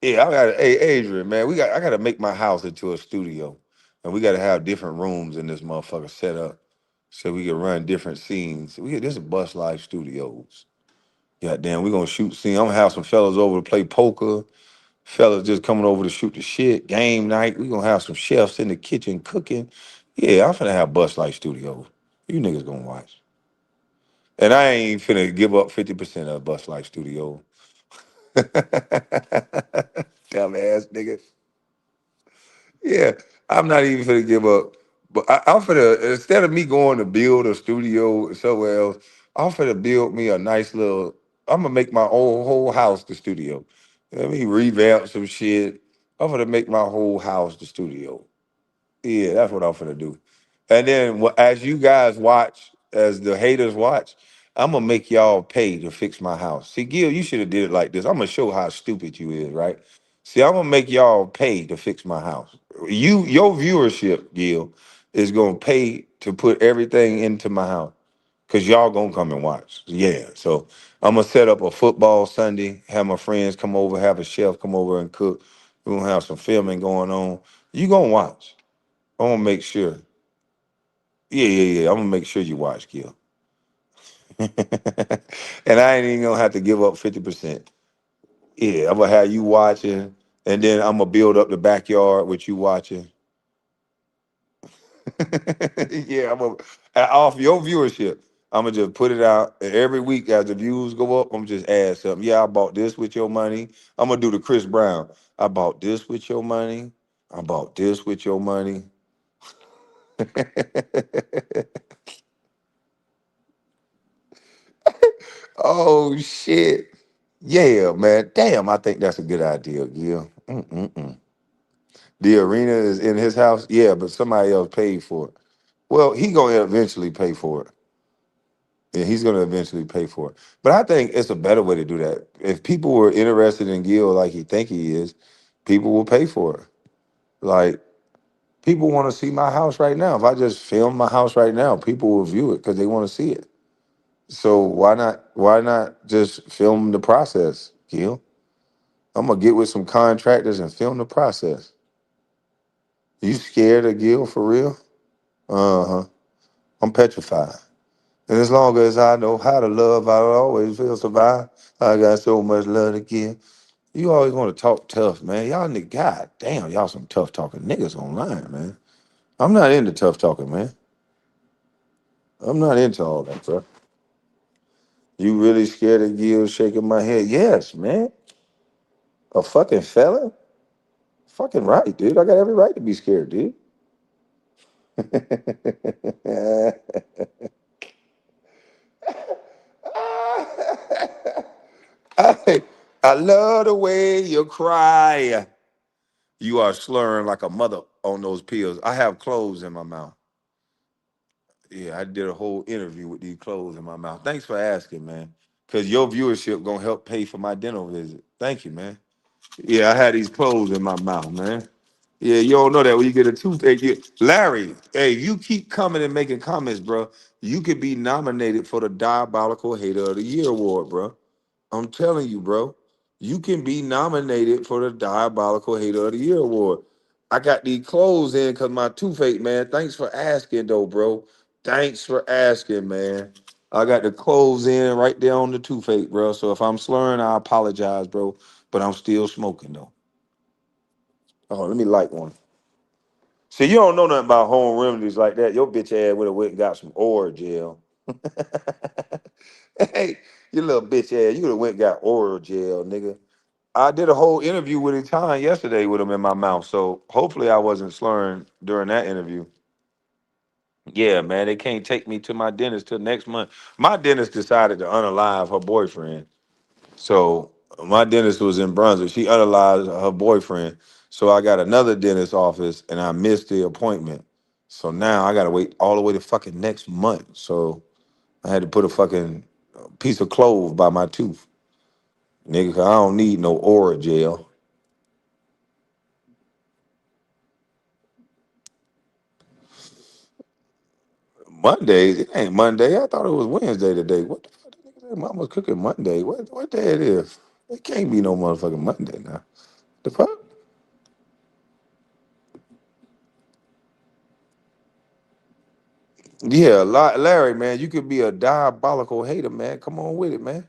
Yeah, I got. Hey, Adrian, man, I gotta make my house into a studio, and we gotta have different rooms in this motherfucker set up so we can run different scenes. This is Bustlife Studios. Goddamn, we gonna shoot scene. I'm gonna have some fellas over to play poker. Fellas just coming over to shoot the shit. Game night. We gonna have some chefs in the kitchen cooking. Yeah, I'm finna have Bustlife Studios. You niggas gonna watch. And I ain't finna give up 50% of Bust Life Studio. Dumbass nigga. Yeah, I'm not even finna give up. But I'm finna, instead of me going to build a studio somewhere else, I'm finna build me a nice little, I'm gonna make my whole house the studio. Let me revamp some shit. I'm gonna make my whole house the studio. Yeah, that's what I'm finna do. And then as you guys watch, as the haters watch, I'm gonna make y'all pay to fix my house. See, Gil, you should have did it like this. I'm gonna show how stupid you is, right? See, I'm gonna make y'all pay to fix my house. Your viewership, Gil, is gonna pay to put everything into my house because y'all gonna come and watch. Yeah, so I'm gonna set up a football Sunday, have my friends come over, have a chef come over and cook. We're gonna have some filming going on. You gonna watch. I'm gonna make sure. Yeah. I'm gonna make sure you watch, Gil. And I ain't even gonna have to give up 50%. Yeah, I'm gonna have you watching, and then I'm gonna build up the backyard with you watching. Yeah, I'm gonna off your viewership. I'm gonna just put it out and every week as the views go up. I'm just add something. Yeah, I bought this with your money. I'm gonna do the Chris Brown. I bought this with your money. I bought this with your money. Oh shit. Yeah, man. Damn, I think that's a good idea, Gil. Mm-mm-mm. The arena is in his house. Yeah, but somebody else paid for it. Well, he gonna eventually pay for it. Yeah, he's gonna eventually pay for it. But I think it's a better way to do that. If people were interested in Gil like he think he is, people will pay for it. Like people want to see my house right now. If I just film my house right now, people will view it because they want to see it. So why not? Why not just film the process, Gil? I'm gonna get with some contractors and film the process. You scared of Gil for real? Uh-huh. I'm petrified. And as long as I know how to love, I always feel survive. I got so much love to give. You always want to talk tough, man. Y'all nigga, god damn, y'all some tough talking niggas online, man. I'm not into tough talking, man. I'm not into all that, bro. You really scared of Gil shaking my head? Yes, man. A fucking felon? Fucking right, dude. I got every right to be scared, dude. I, I love the way you cry. You are slurring like a mother on those pills. I have cloves in my mouth. Yeah, I did a whole interview with these clothes in my mouth. Thanks for asking, man. Because your viewership gonna help pay for my dental visit. Thank you, man. Yeah, I had these clothes in my mouth, man. Yeah, you don't know that when you get a toothache. Larry, hey, you keep coming and making comments, bro. You could be nominated for the Diabolical Hater of the Year award, bro. I'm telling you, bro. You can be nominated for the Diabolical Hater of the Year award. I got these clothes in because my toothache, man. Thanks for asking, though, bro. Thanks for asking, man. I got the clothes in right there on the toothache, bro. So if I'm slurring, I apologize, bro. But I'm still smoking, though. Oh, let me light one. See, you don't know nothing about home remedies like that. Your bitch ass would have went and got some oral gel. Hey, you little bitch ass, you would have went and got oral gel, nigga. I did a whole interview with Italian yesterday with him in my mouth, so hopefully I wasn't slurring during that interview. Yeah, man, they can't take me to my dentist till next month. My dentist decided to unalive her boyfriend. So my dentist was in Brunswick. She unalived her boyfriend. So I got another dentist office and I missed the appointment. So now I gotta wait all the way to fucking next month. So I had to put a fucking piece of clove by my tooth. Nigga, 'cause I don't need no oral gel. Mondays, it ain't Monday. I thought it was Wednesday today. What the fuck? Mama's cooking Monday. What day it is? It can't be no motherfucking Monday now. The fuck? Yeah, Larry, man, you could be a diabolical hater, man. Come on with it, man.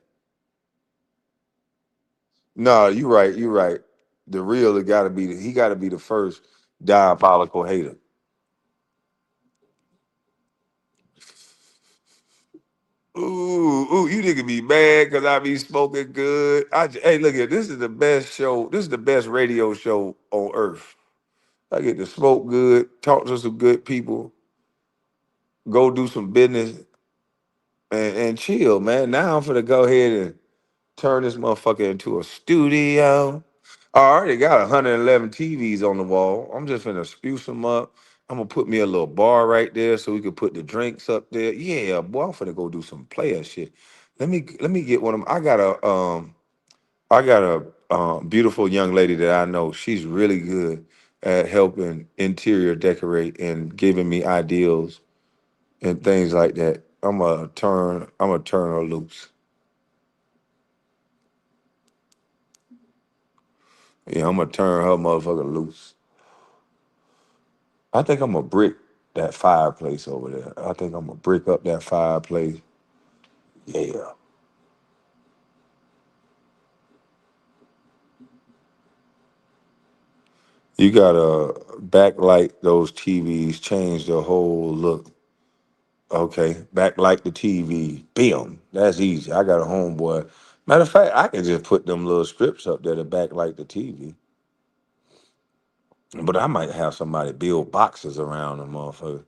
No, you right. You right. The real, it gotta be. He gotta be the first diabolical hater. Ooh, you nigga be mad because I be smoking good. Hey, look at this is the best show. This is the best radio show on earth. I get to smoke good, talk to some good people, go do some business, and chill, man. Now I'm gonna go ahead and turn this motherfucker into a studio. I already got 111 TVs on the wall. I'm just gonna spruce them up. I'm gonna put me a little bar right there so we can put the drinks up there. Yeah, boy, I'm finna go do some player shit. Let me get one of them. I got a beautiful young lady that I know. She's really good at helping interior decorate and giving me ideals and things like that. I'm gonna turn her loose. Yeah, I'm gonna turn her motherfucker loose. I think I'm gonna brick that fireplace over there. I think I'm gonna brick up that fireplace. Yeah. You gotta backlight those TVs, change the whole look. Okay, backlight the TV. Bam. That's easy. I got a homeboy. Matter of fact, I can just put them little strips up there to backlight the TV. But I might have somebody build boxes around them motherfucker.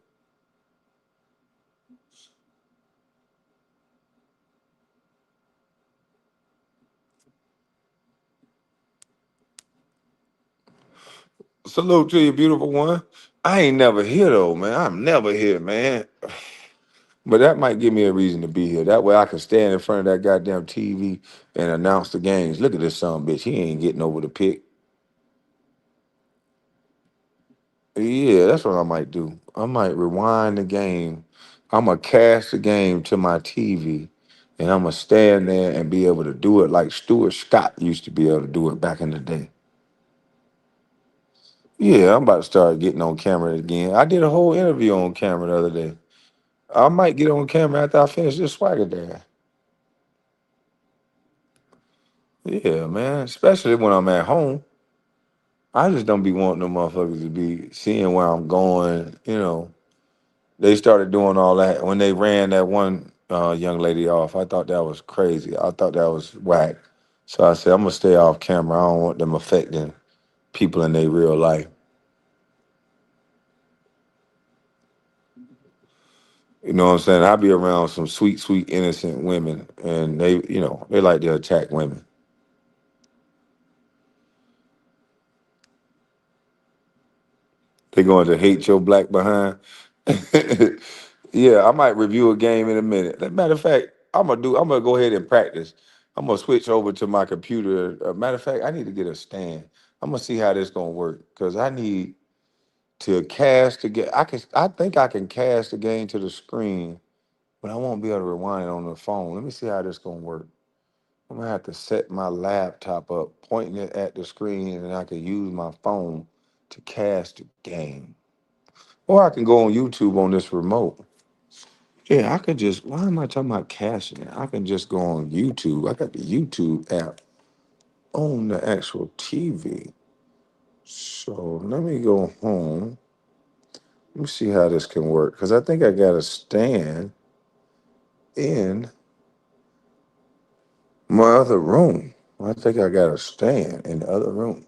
Salute to you, beautiful one. I ain't never here though, man. I'm never here, man. But that might give me a reason to be here. That way I can stand in front of that goddamn TV and announce the games. Look at this son bitch. He ain't getting over the pick. Yeah, that's what I might do. I might rewind the game. I'm gonna cast the game to my TV, and I'm gonna stand there and be able to do it like Stuart Scott used to be able to do it back in the day. Yeah, I'm about to start getting on camera again. I did a whole interview on camera the other day. I might get on camera after I finish this swagger dance. Yeah, man. Especially when I'm at home. I just don't be wanting them motherfuckers to be seeing where I'm going. They started doing all that when they ran that one. young lady off. I thought that was crazy. I thought that was whack. So I said, I'm gonna stay off camera. I don't want them affecting people in their real life. You know what I'm saying? I be around some sweet, sweet, innocent women, and they like to attack women. They going to hate your black behind. Yeah, I might review a game in a minute. As a matter of fact, I'm gonna go ahead and practice. I'm gonna switch over to my computer. Matter of fact, I need to get a stand. I'm gonna see how this gonna work because I need to cast the game. I think I can cast the game to the screen, but I won't be able to rewind it on the phone. Let me see how this gonna work. I'm gonna have to set my laptop up, pointing it at the screen, and I can use my phone to cast the game. Or I can go on YouTube on this remote. Yeah, I could just, why am I talking about casting it? I can just go on YouTube. I got the YouTube app on the actual TV. So let me go home. Let me see how this can work. Because I think I got to stand in my other room. I think I got to stand in the other room.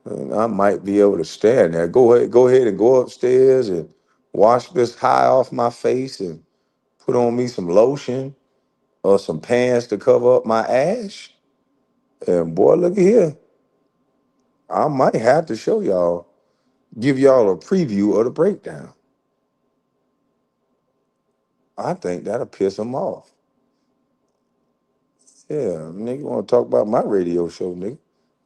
And I might be able to stand there. Go ahead and go upstairs and wash this high off my face and put on me some lotion or some pants to cover up my ash. And boy, look at here. I might have to show y'all, give y'all a preview of the breakdown. I think that'll piss them off. Yeah, nigga want to talk about my radio show, nigga.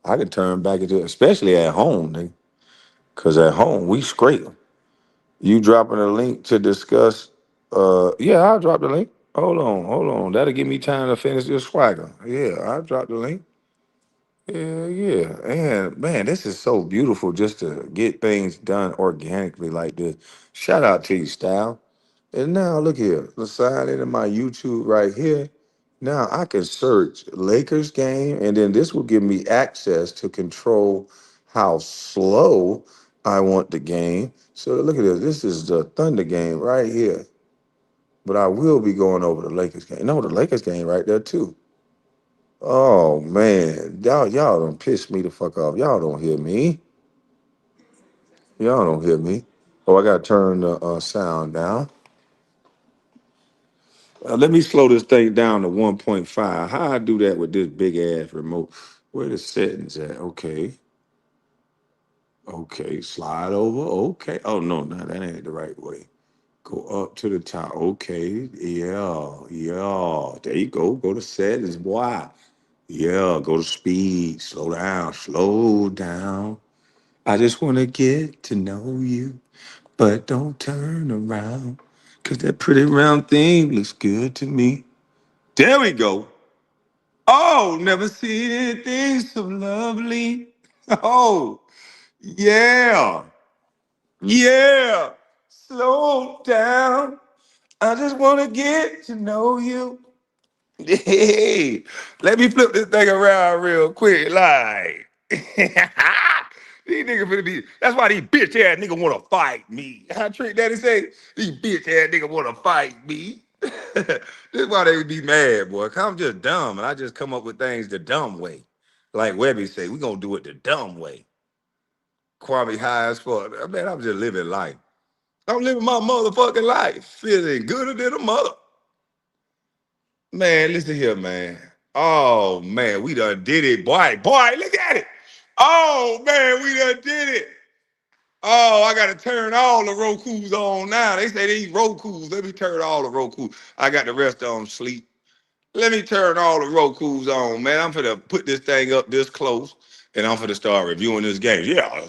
I can turn back into, especially at home, nigga. Cause at home we scrape. You dropping a link to discuss? Yeah, I'll drop the link. Hold on. That'll give me time to finish this swagger. Yeah, I'll drop the link. Yeah. And man, this is so beautiful just to get things done organically like this. Shout out to you, Style. And now look here. Let's sign into my YouTube right here. Now I can search Lakers game, and then this will give me access to control how slow I want the game. So look at this. This is the Thunder game right here. But I will be going over the Lakers game. No, the Lakers game right there too. Oh man, y'all don't piss me the fuck off. Y'all don't hear me. Y'all don't hear me. Oh, I gotta turn the sound down. Let me slow this thing down to 1.5. How I do that with this big ass remote? Where the settings at? Okay, slide over. Okay. Oh no, that ain't the right way. Go up to the top. Okay, yeah. There you go. Go to settings, boy. Yeah, go to speed. Slow down. I just want to get to know you, but don't turn around, 'cause that pretty round thing looks good to me. There we go. Oh, never seen anything so lovely. Oh, yeah. Yeah. Slow down. I just want to get to know you. Hey, let me flip this thing around real quick. Like, these niggas finna be, that's why these bitch ass niggas wanna fight me. How Trick Daddy say? These bitch ass niggas wanna fight me. This is why they be mad, boy. 'Cause I'm just dumb and I just come up with things the dumb way. Like Webby say, we gonna do it the dumb way. Kwame high as fuck. Man, I'm just living life. I'm living my motherfucking life. Feeling gooder than a mother. Man, listen here, man. Oh man, we done did it, boy, look at it. Oh man, we done did it. Oh, I gotta turn all the Roku's on now. They say these Roku's. Let me turn all the Roku's. I got the rest of them sleep. Let me turn all the Roku's on, man. I'm finna put this thing up this close, and I'm finna start reviewing this game. Yeah.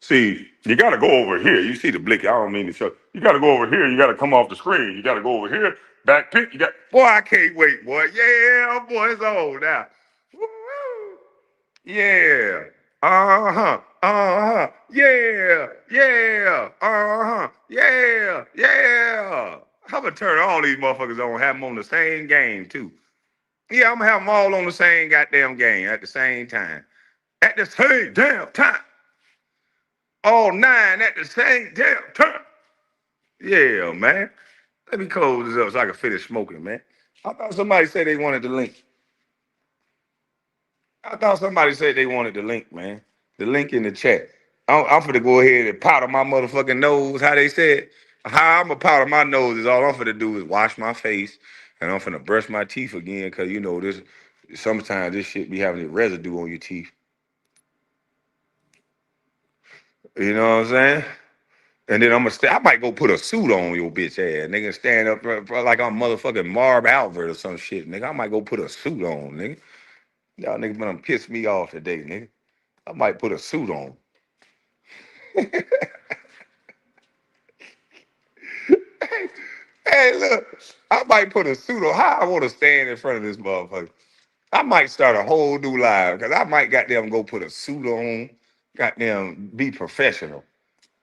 See, you gotta go over here. You see the blick. I don't mean to show. You gotta go over here. You gotta come off the screen. You gotta go over here. Back pick. You got. Boy, I can't wait, boy. Yeah, boy, it's on now. Woo-hoo. Yeah. Yeah. Yeah. I'm gonna turn all these motherfuckers on, have them on the same game too. Yeah, I'm gonna have them all on the same goddamn game at the same time. At the same damn time. All nine at the same damn time. Yeah, man. Let me close this up so I can finish smoking, man. I thought somebody said they wanted the link. I thought somebody said they wanted the link, man. The link in the chat. I'm finna go ahead and powder my motherfucking nose. How they said, how I'm gonna powder my nose is all I'm finna do is wash my face and I'm finna brush my teeth again, cause you know this. Sometimes this shit be having a residue on your teeth. You know what I'm saying? And then I'm gonna stay. I might go put a suit on your bitch ass, nigga. Stand up like I'm motherfucking Marv Albert or some shit, nigga. I might go put a suit on, nigga. Y'all niggas gonna piss me off today, nigga. I might put a suit on. Hey, look, I might put a suit on. How I want to stand in front of this motherfucker. I might start a whole new live because I might goddamn go put a suit on. Goddamn, be professional.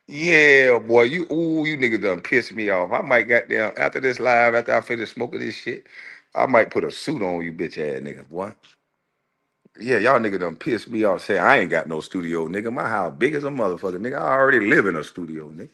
Yeah, boy, you niggas done pissed me off. I might goddamn after this live, after I finish smoking this shit, I might put a suit on you, bitch ass niggas, boy. Yeah, y'all nigga done pissed me off. Say I ain't got no studio, nigga. My house big as a motherfucker, nigga. I already live in a studio, nigga.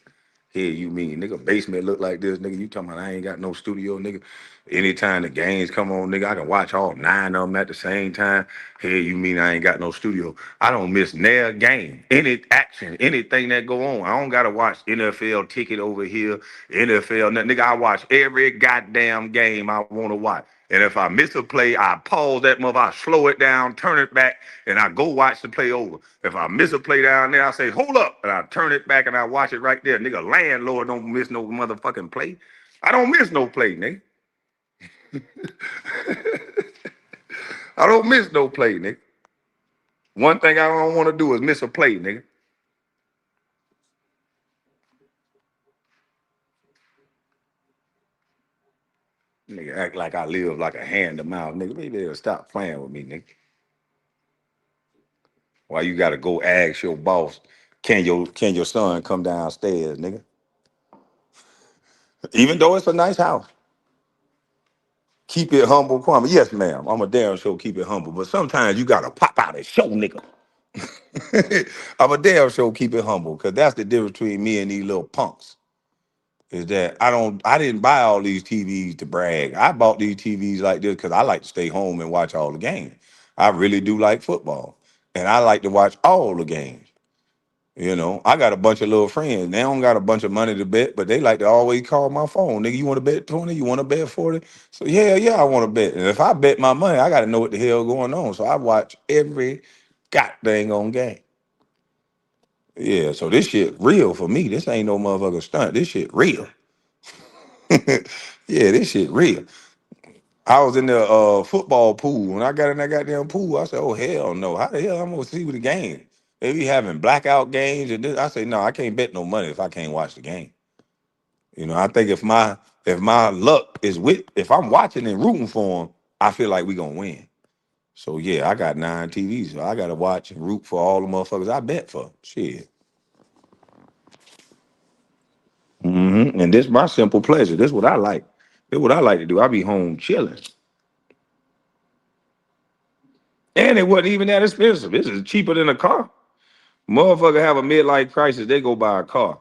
Here you mean, nigga, basement look like this, nigga. You talking about I ain't got no studio, nigga. Anytime the games come on, nigga, I can watch all 9 of them at the same time. Here you mean I ain't got no studio. I don't miss nair game, any action, anything that go on. I don't gotta watch NFL ticket over here, NFL, nothing. Nigga, I watch every goddamn game I wanna watch. And if I miss a play, I pause that mother, I slow it down, turn it back, and I go watch the play over. If I miss a play down there, I say, hold up, and I turn it back and I watch it right there. Nigga, landlord don't miss no motherfucking play. I don't miss no play, nigga. I don't miss no play, nigga. One thing I don't want to do is miss a play, nigga. Nigga act like I live like a hand to mouth, nigga. Maybe they'll stop playing with me, nigga. Why you gotta go ask your boss, can your son come downstairs, nigga? Even though it's a nice house. Keep it humble, Kwame. Yes, ma'am. I'm a damn sure keep it humble. But sometimes you gotta pop out and show nigga. I'm a damn sure keep it humble. Cause that's the difference between me and these little punks. Is that I didn't buy all these TVs to brag. I bought these TVs like this because I like to stay home and watch all the games. I really do like football. And I like to watch all the games. You know, I got a bunch of little friends. They don't got a bunch of money to bet, but they like to always call my phone. Nigga, you want to bet 20? You want to bet 40? So yeah, I want to bet. And if I bet my money, I got to know what the hell going on. So I watch every goddamn on game. Yeah, so this shit real for me. This ain't no motherfucker stunt. This shit real. Yeah, this shit real. I was in the football pool. When I got in that goddamn pool, I said, "Oh hell no! How the hell I'm gonna see the game? They be having blackout games." And this. I say, "No, I can't bet no money if I can't watch the game." You know, I think if my luck is with if I'm watching and rooting for them, I feel like we gonna win. So yeah, I got 9 TVs. So I gotta watch and root for all the motherfuckers I bet for. Shit. And this my simple pleasure. This what I like. This what I like to do. I be home chilling. And it wasn't even that expensive. This is cheaper than a car. Motherfucker have a midlife crisis, they go buy a car.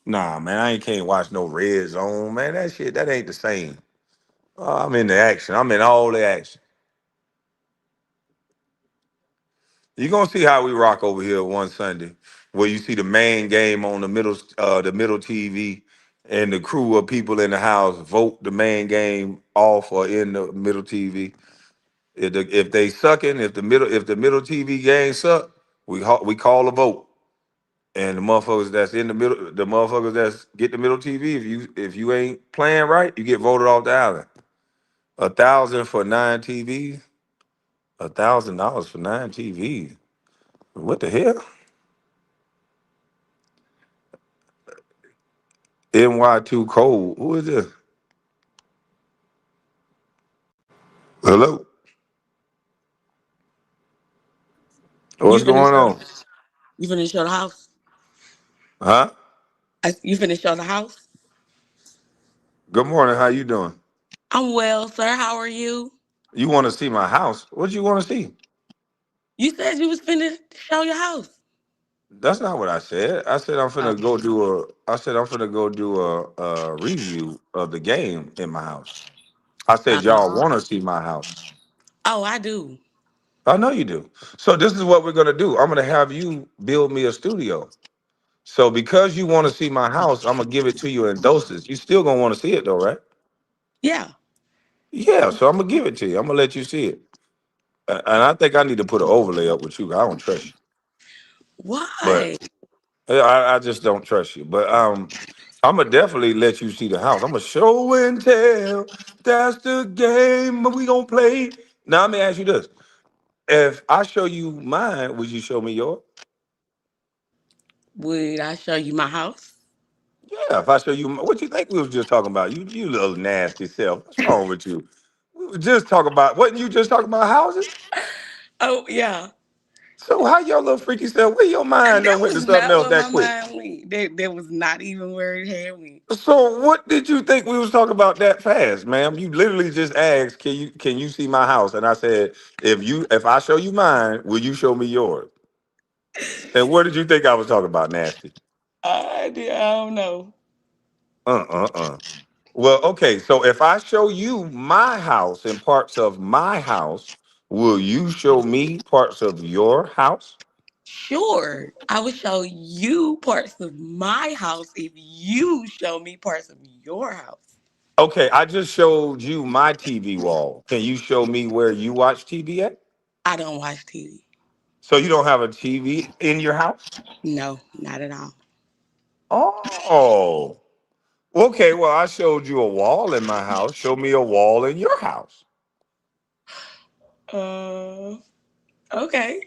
Nah, man, I ain't can't watch no red zone, man. That shit, that ain't the same. I'm in the action. I'm in all the action. You gonna see how we rock over here one Sunday, where you see the main game on the middle TV, and the crew of people in the house vote the main game off or in the middle TV. If they sucking, if the middle TV game suck, we call a vote. And the motherfuckers that's in the middle, the motherfuckers that's get the middle TV, if you ain't playing right, you get voted off the island. 1,000 for 9 TVs, $1,000 for 9 TVs. What the hell? NY2 Cold. Who is this? Hello? You What's finished going your on? you finished your house? Huh? You finished your house? Good morning. How you doing? I'm well, sir. How are you? You want to see my house? What you want to see? You said you was finished show your house. That's not what I said. I said I'm Oh, finna go do a. I said I'm finna go do a review of the game in my house. I said y'all uh, want to see my house. oh, I do. I know you do. So this is what we're gonna do. I'm gonna have you build me a studio. So because you want to see my house, I'm gonna give it to you in doses. You still gonna want to see it though, right? Yeah. Yeah. So I'm gonna give it to you. I'm gonna let you see it. And I think I need to put an overlay up with you. I don't trust you, but Why? I just don't trust you. But I'm gonna definitely let you see the house. I'm gonna show and tell. That's the game we gonna play. Now let me ask you this: if I show you mine, would you show me yours? Would I show you my house? Yeah, if I show you, what you think we was just talking about? You little nasty self. What's wrong with you? We were just talking about, wasn't you just talking about houses? Oh, yeah. So how your little freaky self, where your mind That done went to was something not else where that my quick? mind went. That was not even where it had me. So what did you think we was talking about that fast, ma'am? You literally just asked, can you see my house? And I said, if I show you mine, will you show me yours? And what did you think I was talking about, nasty? I don't know. Uh. Well, okay. So if I show you my house and parts of my house, will you show me parts of your house? Sure, I would show you parts of my house if you show me parts of your house. Okay, I just showed you my TV wall. Can you show me where you watch TV at? I don't watch TV. So you don't have a TV in your house? No, not at all. Oh. Okay, well, I showed you a wall in my house. Show me a wall in your house. Uh, okay.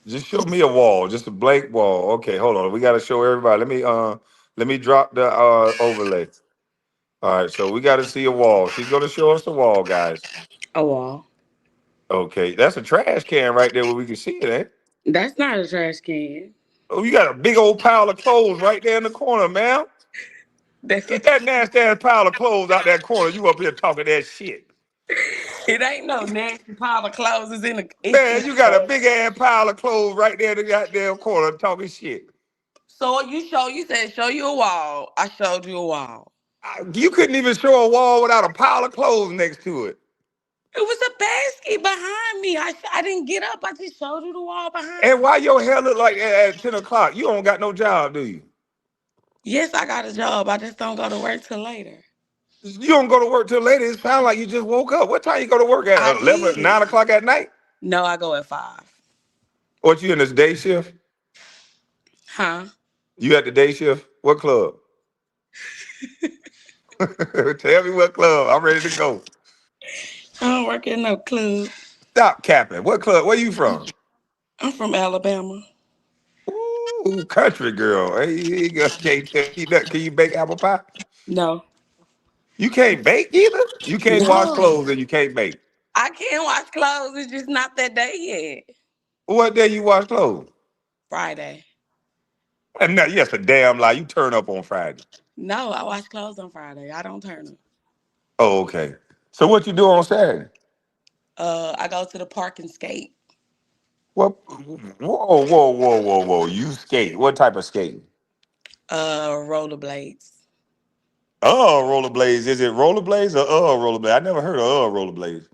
Just show me a wall, just a blank wall. Okay, hold on. We got to show everybody. Let me drop the overlay. All right, so we got to see a wall. She's going to show us the wall, guys. A wall. Okay, that's a trash can right there where we can see it, eh? That's not a trash can. Oh, you got a big old pile of clothes right there in the corner, man. That's a. Get that nasty ass pile of clothes out that corner. You up here talking that shit. It ain't no nasty pile of clothes. It's in the. It's in Man, you got a the. big ass pile of clothes right there in the goddamn corner talking shit. So you show. You said show you a wall. I showed you a wall. You couldn't even show a wall without a pile of clothes next to it. It was a basket behind me. I didn't get up. I just showed you the wall behind And me. why your hair look like that at 10 o'clock? You don't got no job, do you? Yes, I got a job. I just don't go to work till later. You don't go to work till later. It sounds like you just woke up. What time you go to work at? I 11, did. 9 o'clock at night? No, I go at 5. What, you in this day shift? Huh? You at the day shift? What club? Tell me what club. I'm ready to go. I don't work at no club. Stop capping. What club? Where you from? I'm from Alabama. Ooh, country girl. Hey, can't tell me nothing. Can you bake apple pie? No. You can't bake either. You can't wash No. clothes and you can't bake. I can't wash clothes. It's just not that day yet. What day you wash clothes? Friday. And no, yes, a damn lie. You turn up on Friday. No, I wash clothes on Friday. I don't turn them. Oh, okay. So what you do on Saturday? I go to the park and skate. What? Whoa. You skate. What type of skating? Rollerblades. Rollerblades. Is it rollerblades or rollerblades? I never heard of rollerblades.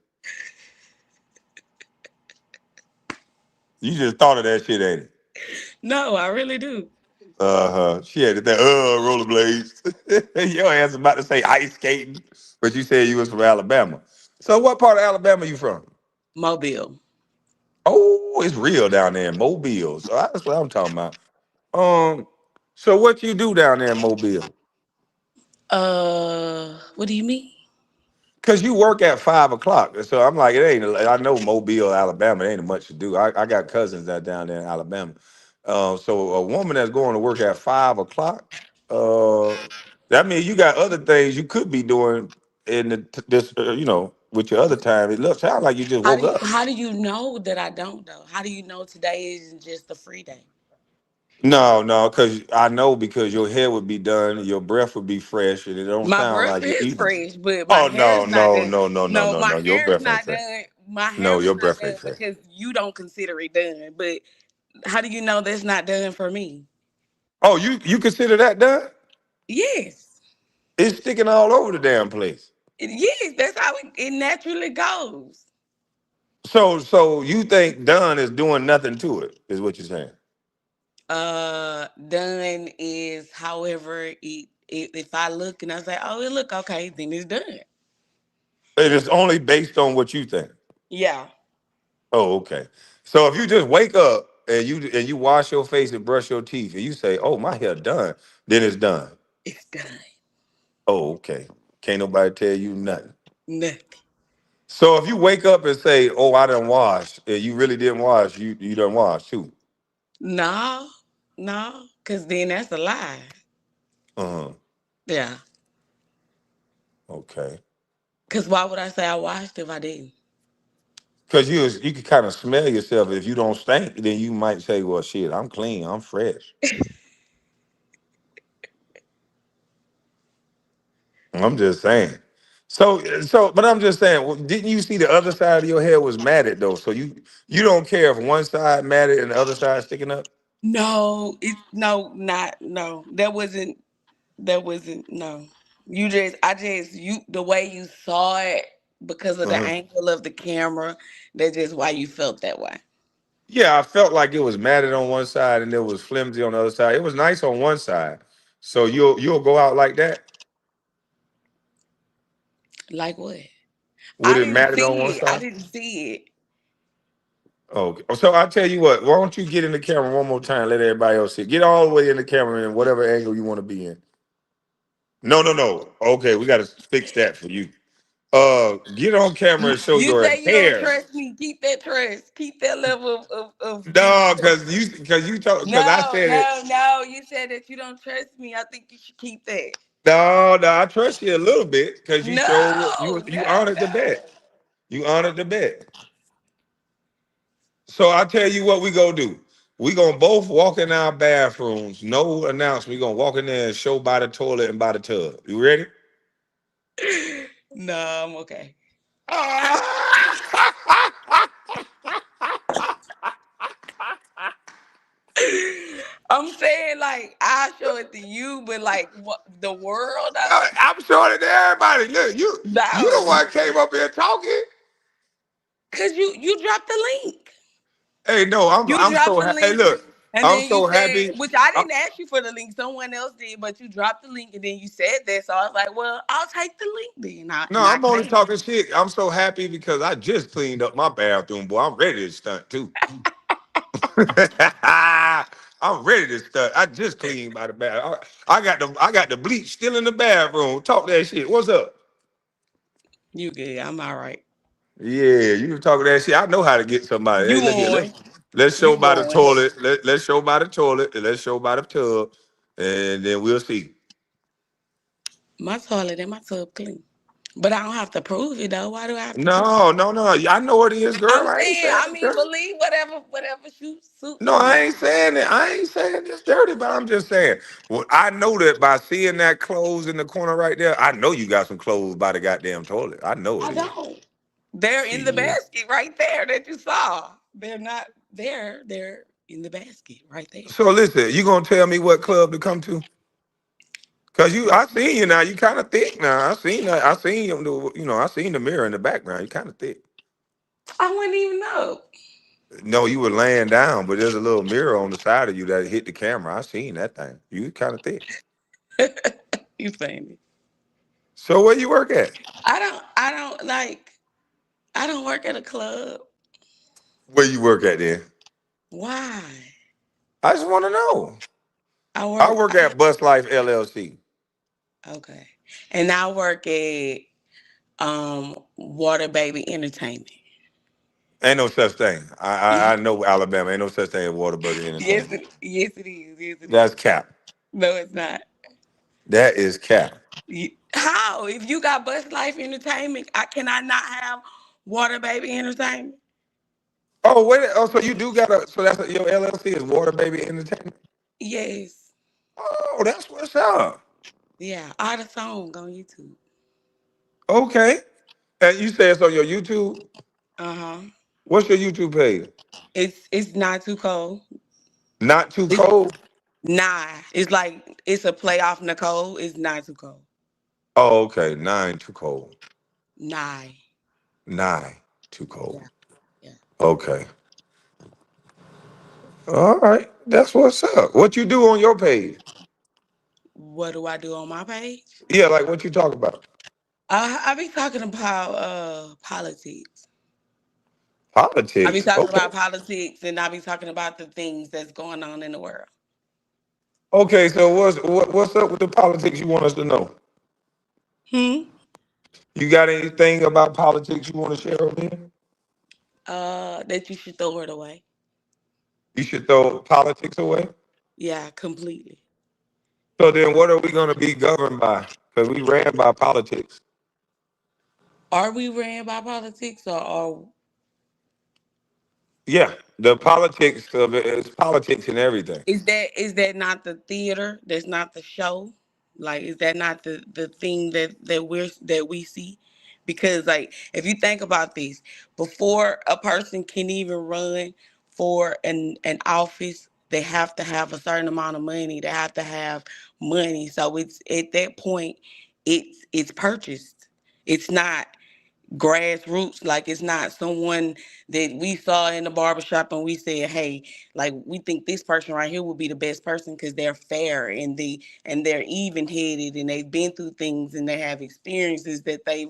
You just thought of that shit, ain't it? No, I really do. Uh-huh. She had that rollerblades. Your ass about to say ice skating, but you said you was from Alabama. So what part of Alabama you from? Mobile. Oh, it's real down there in Mobile. So that's what I'm talking about. Um, so what you do down there in Mobile? What do you mean? Cause you work at 5 o'clock. So I'm like, it ain't. I know Mobile, Alabama, it ain't much to do. I got cousins that down there in Alabama. So a woman that's going to work at 5 o'clock, uh, that means you got other things you could be doing in this, with your other time. It looks sound like you just woke up. How do you know that I don't though? How do you know today isn't just a free day? No, because I know because your hair would be done, your breath would be fresh, and it don't My sound breath like you is eating. fresh, but my Oh hair's no, not no, done. no, no, no, No, no, my no. Your hair's breath ain't not fresh. done. my No, hair's your not breath done ain't fresh. because you don't consider it done. But how do you know that's not done for me? Oh, you consider that done? Yes. It's sticking all over the damn place. Yes, that's how it naturally goes. So you think done is doing nothing to it? Is what you're saying? Done is however if I look and I say, oh, it look okay, then it's done. It is only based on what you think. Yeah, Oh, okay. So if you just wake up and you wash your face and brush your teeth and you say, "Oh, my hair done," then it's done. it's done. Oh, okay. Can't nobody tell you nothing. Nothing. So if you wake up and say, "Oh, I done wash," and you really didn't wash, you done wash too. No, no, because then that's a lie. Uh-huh. Yeah. Okay. Because why would I say I washed if I didn't? Because you can kind of smell yourself. If you don't stink, then you might say, "Well, shit, I'm clean, I'm fresh." I'm just saying. But I'm just saying. Well, didn't you see the other side of your hair was matted though? So you don't care if one side matted and the other side sticking up. No, it's no, not no. That wasn't no. You the way you saw it because of the Uh-huh. angle of the camera, that's just why you felt that way. Yeah, I felt like it was matted on one side and it was flimsy on the other side. It was nice on one side. So you'll go out like that Like what? with I it didn't matted on see one it. I side. didn't see it. Okay. So I tell you what. Why don't you get in the camera one more time? Let everybody else see. Get all the way in the camera in whatever angle you want to be in. No, no, no. Okay, we got to fix that for you. Get on camera and show You your say you don't hair. trust me. Keep that trust. Keep that level of No, because I no, said no, no. You said that you don't trust me. I think you should keep that. no. I trust you a little bit because you showed No, you no, honored the no. bet. You honored the bet. So I tell you what we gonna do. We gonna both walk in our bathrooms. No announcement. We gonna walk in there and show by the toilet and by the tub. You ready? No, I'm okay. I'm saying like I show it to you, but like what the world though? I'm showing it to everybody. Look, you the No, one came up here talking. cause you dropped the link. Hey, no, You I'm dropped so the hey, link, look, and I'm then you so said, happy. which I didn't ask you for the link. Someone else did, but you dropped the link, and then you said that. So I was like, well, I'll take the link then. No, And I I'm only came. talking shit. I'm so happy because I just cleaned up my bathroom, boy. I'm ready to stunt too. I'm ready to stunt. I just cleaned by the bath. I got the bleach still in the bathroom. Talk that shit. What's up? You good? I'm all right. Yeah, you was talking that shit. I know how to get somebody. Hey, You look here. won. Let's show You by the won. toilet. Let's show by the toilet and let's show by the tub, and then we'll see. My toilet and my tub clean, but I don't have to prove it though. Why do I have to prove? No, no, no. I know what it is, girl. I'm I ain't saying, saying I it's mean, dirty. believe whatever suits No, I you. ain't saying it. I ain't saying it's dirty, but I'm just saying. Well, I know that by seeing that clothes in the corner right there, I know you got some clothes by the goddamn toilet. I know I it is. don't. They're in the Shit. basket right there that you saw. They're not there. They're in the basket right there. So listen, you gonna tell me what club to come to? Cause I seen you now. You kind of thick now. I seen that. I seen you. You know, I seen the mirror in the background. You kind of thick. I wouldn't even know. No, you were laying down, but there's a little mirror on the side of you that hit the camera. I seen that thing. You kind of thick. You funny. So where you work at? I don't work at a club. Where you work at then? Why? I just want to know. I I work work at Bustlife LLC. okay. And I work at Water Baby Entertainment. Ain't no such thing. I know Alabama. Ain't no such thing as Waterburger Entertainment. Yes it is. Yes it That's is. cap. No, it's not. That is cap. How? If you got Bust Life Entertainment, can I not have Water Baby Entertainment? Oh wait. Oh, so you do got a. So that's your LLC is Water Baby Entertainment. Yes. Oh, that's what's up. Yeah. All the song on YouTube. Okay. And you say it's on your YouTube. Uh-huh. What's your YouTube page? It's not too cold. Not too It's cold. nah. It's like it's a playoff Nicole. It's not too cold. Oh, okay. Nine too cold. Nah. Nine too Yeah. cold. Yeah. Okay. All right. That's what's up. What you do on your page? What do I do on my page? Yeah, like what you talk about? I be talking about politics. I be Politics. talking Okay. about politics, and I be talking about the things that's going on in the world. Okay. So what's up with the politics you want us to know? Hmm. You got anything about politics you want to share with me? That you should throw it away. You should throw politics away. Yeah, completely. So then, what are we going to be governed by? Because we ran by politics. Are we ran by politics, or are Yeah, the politics of it is politics and everything. is that not the theater? That's not the show. Like, is that not the thing that we see? Because, like, if you think about this, before a person can even run for an office, they have to have a certain amount of money. They have to have money. So it's at that point, it's purchased. It's not grassroots. Like, it's not someone that we saw in the barbershop and we said, hey, like, we think this person right here would be the best person because they're fair and they're even-headed and they've been through things and they have experiences that they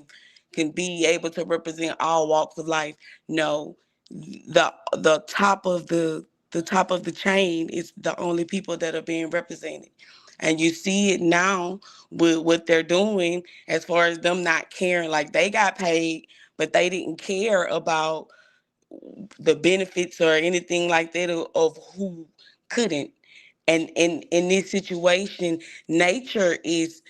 can be able to represent all walks of life. No, the top of the chain is the only people that are being represented. And you see it now with what they're doing, as far as them not caring. Like, they got paid, but they didn't care about the benefits or anything like that of who couldn't. And in this situation, nature is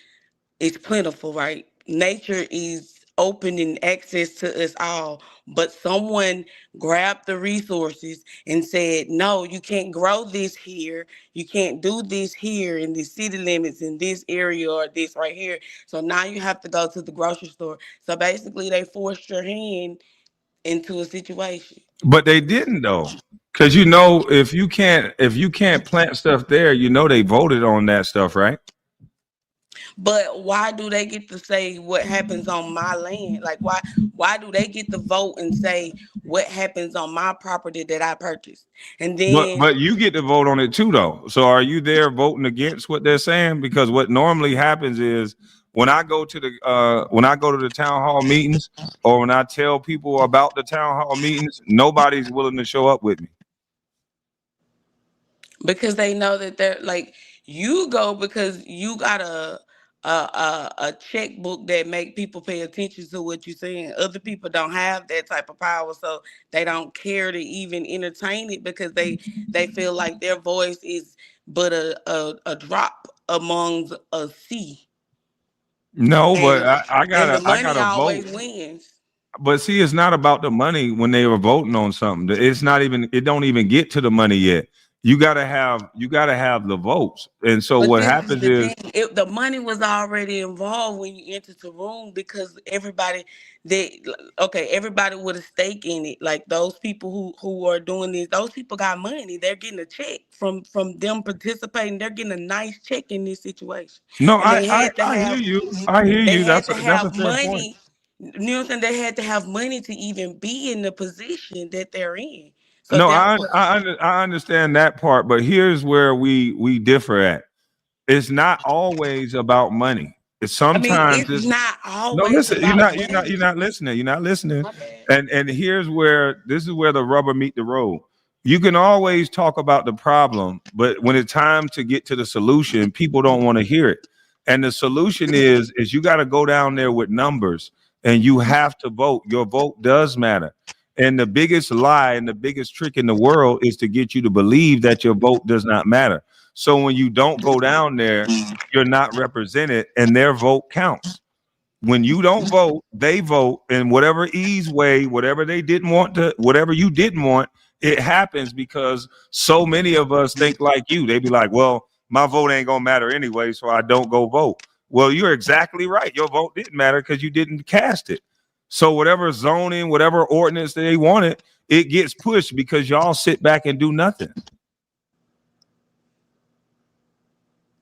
plentiful, right? Nature is open and access to us all. But someone grabbed the resources and said, no, you can't grow this here. You can't do this here in the city limits in this area or this right here. So now you have to go to the grocery store. So basically, they forced your hand into a situation. But they didn't though, because if you can't plant stuff there, they voted on that stuff, right? But why do they get to say what happens on my land? Like, why do they get to vote and say what happens on my property that I purchased? And But then but you get to vote on it too, though. So are you there voting against what they're saying? Because what normally happens is when I go to the town hall meetings or when I tell people about the town hall meetings, nobody's willing to show up with me. because they know that they're like, you go because you got a checkbook that make people pay attention to what you're saying. Other people don't have that type of power, so they don't care to even entertain it because they feel like their voice is but a drop among a sea. No, but and I and the I money gotta always vote. wins. But see, it's not about the money when they were voting on something. It's not even. It don't even get to the money yet. You gotta have the votes. And so But what this is happens the is thing: the money was already involved when you entered the room because they everybody with a stake in it. Like, those people who are doing this, those people got money. They're getting a check from them participating. They're getting a nice check in this situation, no. and I hear you. I hear they you. had to That's a have fair point. money. You know what I'm saying? They had to have money to even be in the position that they're in. So No, therefore, I understand that part, but here's where we differ at. It's not always about money. It's I mean, sometimes it's it's not no, always listen, about you're money. not listening. You're not listening. My bad. And here's where this is where the rubber meet the road. You can always talk about the problem, but when it's time to get to the solution, people don't want to hear it. And the solution is you got to go down there with numbers and you have to vote. Your vote does matter. And the biggest lie and the biggest trick in the world is to get you to believe that your vote does not matter. So when you don't go down there, you're not represented and their vote counts. When you don't vote, they vote, and whatever ease way, whatever you didn't want, it happens because so many of us think like you. They be like, well, my vote ain't gonna matter anyway, so I don't go vote. Well, you're exactly right. Your vote didn't matter because you didn't cast it. So whatever zoning, whatever ordinance they wanted, it gets pushed because y'all sit back and do nothing.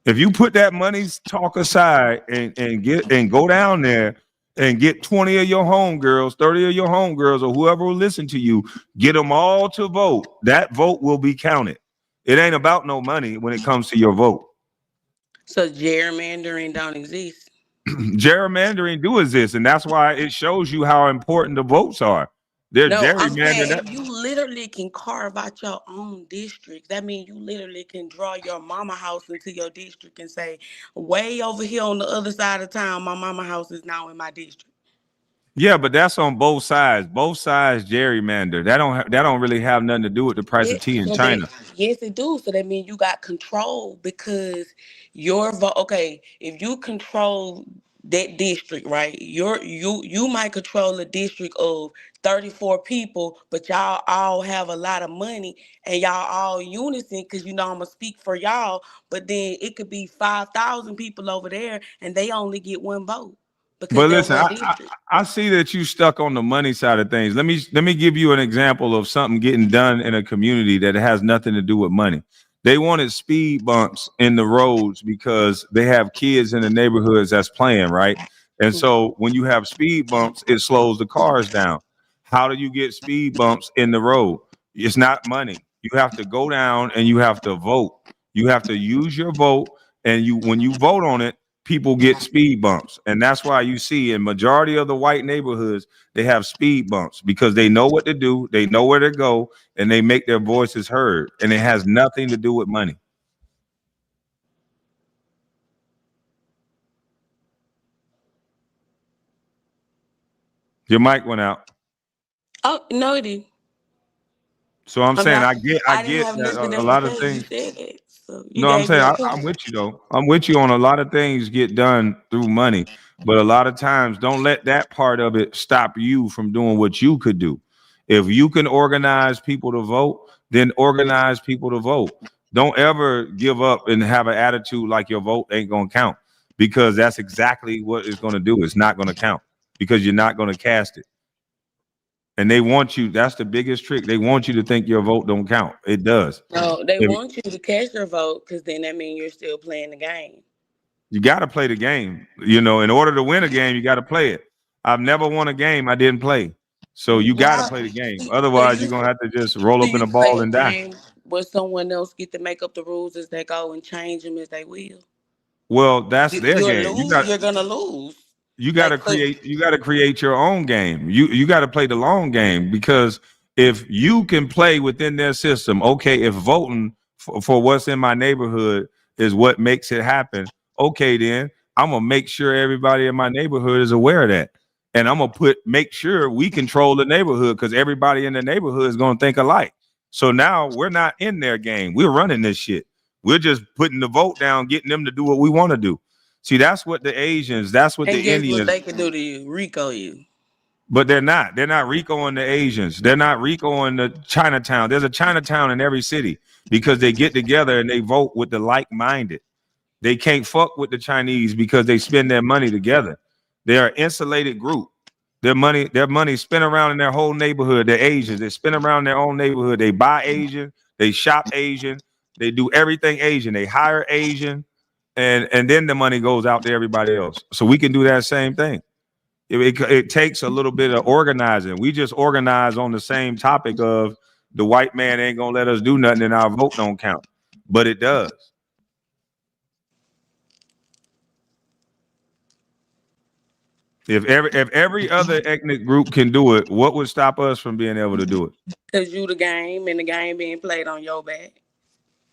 If you put that money talk aside and get and go down there and get 20 of your homegirls, 30 of your homegirls, or whoever will listen to you, get them all to vote. That vote will be counted. It ain't about no money when it comes to your vote. So gerrymandering don't exist. Gerrymandering do exist, and that's why it shows you how important the votes are. They're No, I'm gerrymandering. saying if you literally can carve out your own district, that means you literally can draw your mama house into your district and say, way over here on the other side of town, my mama house is now in my district. Yeah, but that's on both sides. Both sides gerrymander. That don't really have nothing to do with the price Yeah, of tea in so that China. yes, it do. So that means you got control because your vote. Okay, if you control that district, right? You might control a district of 34 people, but y'all all have a lot of money and y'all all unison because you know I'm gonna speak for y'all. But then it could be 5,000 people over there and they only get one vote because But they're listen, one I, district. I see that you stuck on the money side of things. Let me give you an example of something getting done in a community that has nothing to do with money. They wanted speed bumps in the roads because they have kids in the neighborhoods that's playing, right? And so when you have speed bumps, it slows the cars down. How do you get speed bumps in the road? It's not money. You have to go down and you have to vote. You have to use your vote, and you when you vote on it, people get speed bumps. And that's why you see in majority of the white neighborhoods, they have speed bumps because they know what to do, they know where to go, and they make their voices heard. And it has nothing to do with money. Your mic went out. Oh no, it is. So I'm I'm saying not. I I didn't get have that nothing a else to lot of say. You things. said that, so you No, I'm gave saying me a I'm point. with you though. I'm with you on a lot of things get done through money, but a lot of times don't let that part of it stop you from doing what you could do. If you can organize people to vote, then organize people to vote. Don't ever give up and have an attitude like your vote ain't gonna count because that's exactly what it's gonna do. It's not gonna count because you're not gonna cast it. And they want you, that's the biggest trick. They want you to think your vote don't count. It does. No, they If, want you to cast your vote because then that means you're still playing the game. You got to play the game. You know, in order to win a game, you got to play it. I've never won a game I didn't play. So you got to Wow. play the game. So Otherwise, you're you gonna have to just roll so up in a you play ball a and die. game where someone else get to make up the rules as they go and change them as they will. Well, that's their You'll game. lose. You're gonna lose. Like so, You got to create your own game. You got to play the long game because if you can play within their system, okay, if voting for what's in my neighborhood is what makes it happen, okay, then I'm gonna make sure everybody in my neighborhood is aware of that. And I'm gonna make sure we control the neighborhood because everybody in the neighborhood is gonna think alike. So now we're not in their game. We're running this shit. We're just putting the vote down, getting them to do what we want to do. See, that's what the Asians, that's what and the guess what Indians, they can do to you? Rico you. but they're not. They're not Rico and the Asians. They're not Rico and the Chinatown. There's a Chinatown in every city because they get together and they vote with the like-minded. They can't fuck with the Chinese because they spend their money together. They're an insulated group. Their money spin around in their whole neighborhood. They're Asians. They spin around their own neighborhood. They buy Asian. They shop Asian. They do everything Asian. They hire Asian, and then the money goes out to everybody else. So we can do that same thing. It takes a little bit of organizing. We just organize on the same topic of the white man ain't gonna let us do nothing and our vote don't count, but it does. If every other ethnic group can do it, what would stop us from being able to do it? Cause you the game and the game being played on your back.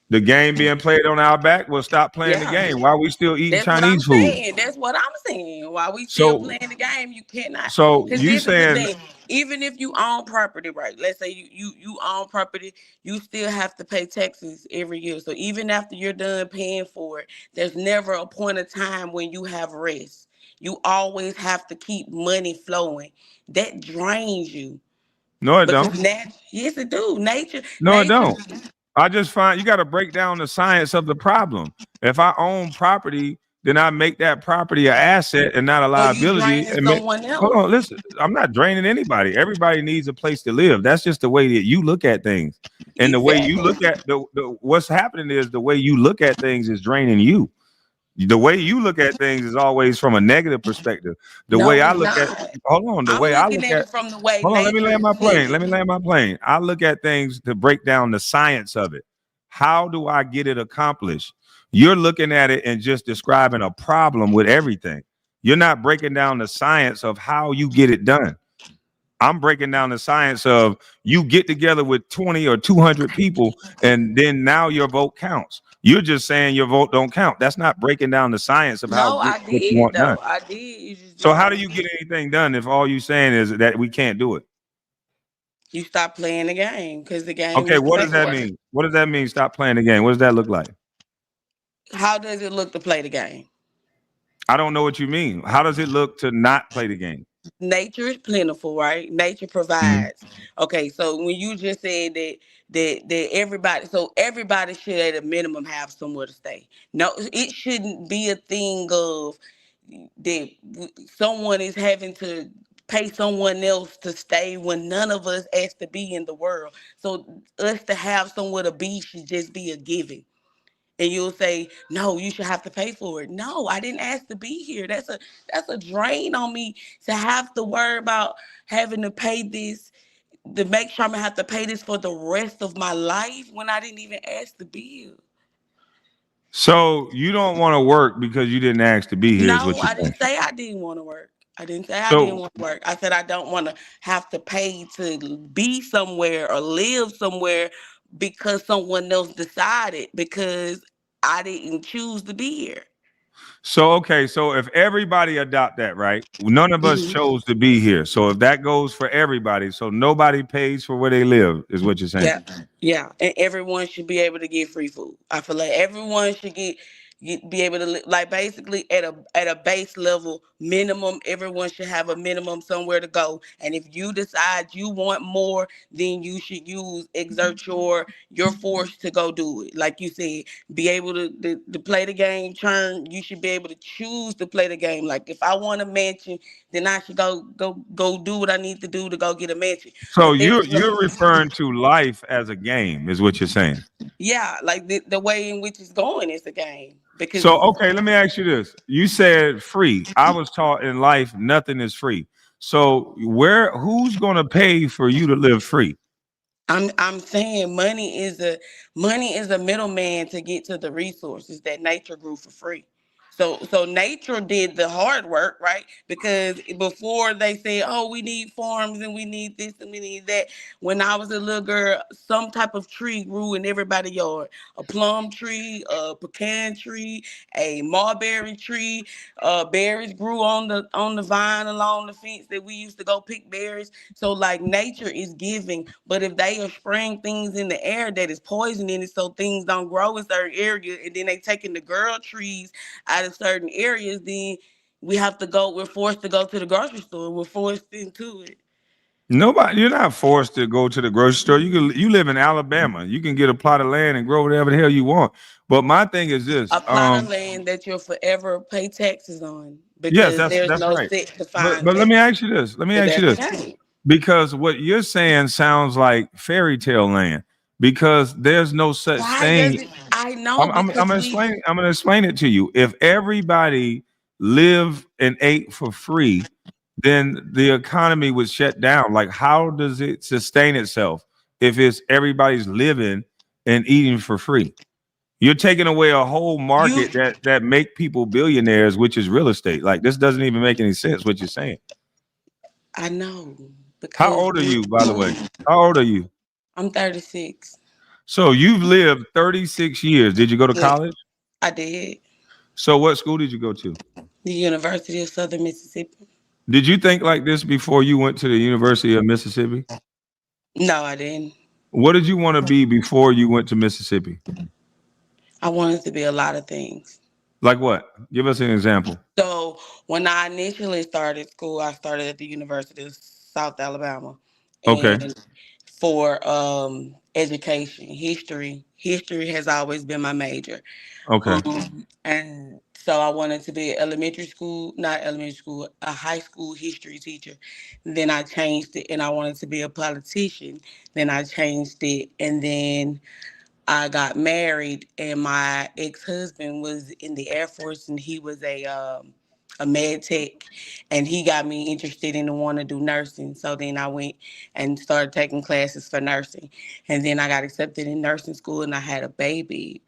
The game being played on our back will stop playing the Yeah. game. Why are we still eating That's what I'm Chinese food? saying. That's what I'm saying. While we still So playing the game, you cannot. so Because you this is the saying thing. Even if you own property, right? Let's say you own property, you still have to pay taxes every year. So even after you're done paying for it, there's never a point of time when you have rest. You always have to keep money flowing. That drains you no, it don't. because yes, it do. No, it don't. I just find you got to break down the science of the problem. If I own property, then I make that property an asset and not a So you liability. draining And make, someone hold else. on, listen, I'm not draining anybody. Everybody needs a place to live. That's just the way that you look at things. And the way you Exactly. look at the what's happening is the way you look at things is draining you. The way you look at things is always from a negative perspective. The way No, I it's look at not. hold on, the I'm way I looking look at at it from the way hold on, let me nature land my is plane. Let me living. land my plane. I look at things to break down the science of it. How do I get it accomplished? You're looking at it and just describing a problem with everything. You're not breaking down the science of how you get it done. I'm breaking down the science of you get together with 20 or 200 people, and then now your vote counts. You're just saying your vote don't count. That's not breaking down the science of how to No, get I what you did want done. though. I did. You just So how didn't. do you get anything done if all you saying is that we can't do it? You stop playing the game because the game Okay, is the what does that paperwork. mean? What does that mean? Stop playing the game. What does that look like? How does it look to play the game? I don't know what you mean. How does it look to not play the game? Nature is plentiful, right? Nature Mhm. provides. Okay, so when you just said that everybody, so everybody should at a minimum have somewhere to stay. No, it shouldn't be a thing of that someone is having to pay someone else to stay when none of us has to be in the world. So us to have somewhere to be should just be a given. And you'll say, no, you should have to pay for it. No, I didn't ask to be here. That's a drain on me to have to worry about having to pay this, to make sure I'm gonna have to pay this for the rest of my life when I didn't even ask to be here. So you don't want to work because you didn't ask to be here, is No, what you're I saying. didn't say I didn't want to work. I didn't say I didn't So want to work. I said I don't want to have to pay to be somewhere or live somewhere because someone else decided because I didn't choose to be here. okay, so if everybody adopt that, right? None of us Mhm. chose to be here. So if that goes for everybody, so nobody pays for where they live, is what you're saying. Yeah, yeah, and everyone should be able to get free food. I feel like everyone should be able to like basically at a base level minimum. Everyone should have a minimum somewhere to go. And if you decide you want more, then you should exert your force to go do it. Like you said, be able to play the game. Turn. You should be able to choose to play the game. Like if I want a mansion, then I should go do what I need to do to go get a mansion. So But you're referring to life as a game, is what you're saying. yeah, like the way in which it's going is the game So, because okay, let me ask you this. You said free. I was taught in life nothing is free. So, who's going to pay for you to live free? I'm saying money is a middleman to get to the resources that nature grew for free. So nature did the hard work, right? Because before they said, "Oh, we need farms and we need this and we need that." When I was a little girl, some type of tree grew in everybody's yard: a plum tree, a pecan tree, a mulberry tree. Berries grew on the vine along the fence that we used to go pick berries. So like nature is giving, but if they are spraying things in the air that is poisoning it so things don't grow in certain areas, and then they taking the girl trees out of certain areas, then we're forced to go to the grocery store. We're forced into it. Nobody, you're not forced to go to the grocery store. You live in Alabama. You can get a plot of land and grow whatever the hell you want. But my thing is this. A plot of land that you'll forever pay taxes on Yes, because that's there's that's no right. set But defined but let me tax. ask you this. Let me But ask you that's the this. game. Because what you're saying sounds like fairy tale land. Because there's no such Why does thing. it? I know I'm because gonna we. explain. I'm gonna explain it to you. If everybody lived and ate for free, then the economy would shut down. Like, how does it sustain itself if it's everybody's living and eating for free? You're taking away a whole You, market that make people billionaires, which is real estate. Like, this doesn't even make any sense. What you're saying. I know How because old are you, by the way? How old are you? I'm 36. So you've lived 36 years. Did you go to Yeah, college? I did. So what school did you go to? The University of Southern Mississippi. Did you think like this before you went to the University of Mississippi? No, I didn't. What did you want to be before you went to Mississippi? I wanted to be a lot of things. Like what? Give us an example. So when I initially started school, I started at the University of South Alabama, Okay. and for education, history. History has always been my major. Okay. And so I wanted to be elementary school, not elementary school, a high school history teacher. Then I changed it and I wanted to be a politician. Then I changed it and then I got married and my ex-husband was in the Air Force and he was a med tech and he got me interested in the want to do nursing. So then I went and started taking classes for nursing. And then I got accepted in nursing school and I had a baby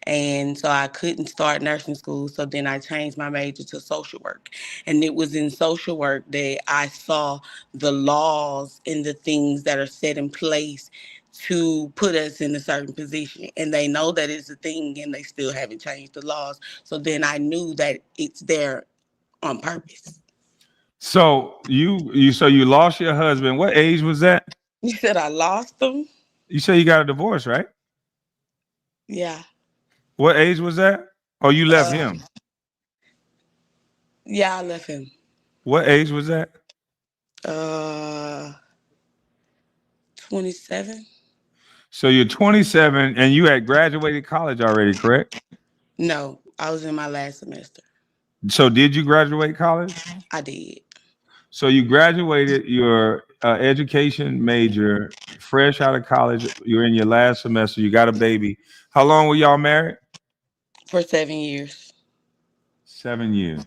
and so I couldn't start nursing school. So then I changed my major to social work. And it was in social work that I saw the laws and the things that are set in place to put us in a certain position. And they know that it's a thing and they still haven't changed the laws. So then I knew that it's there on purpose. So you lost your husband. What age was that? You said I lost them? You say you got a divorce, right? Yeah. What age was that? Oh, you left Uh, him. yeah, I left him. What age was that? Uh, 27? So you're 27 and you had graduated college already, correct? No, I was in my last semester. So did you graduate college? I did. So you graduated your education major, fresh out of college. You're in your last semester. You got a baby. How long were y'all married? For 7 years. 7 years.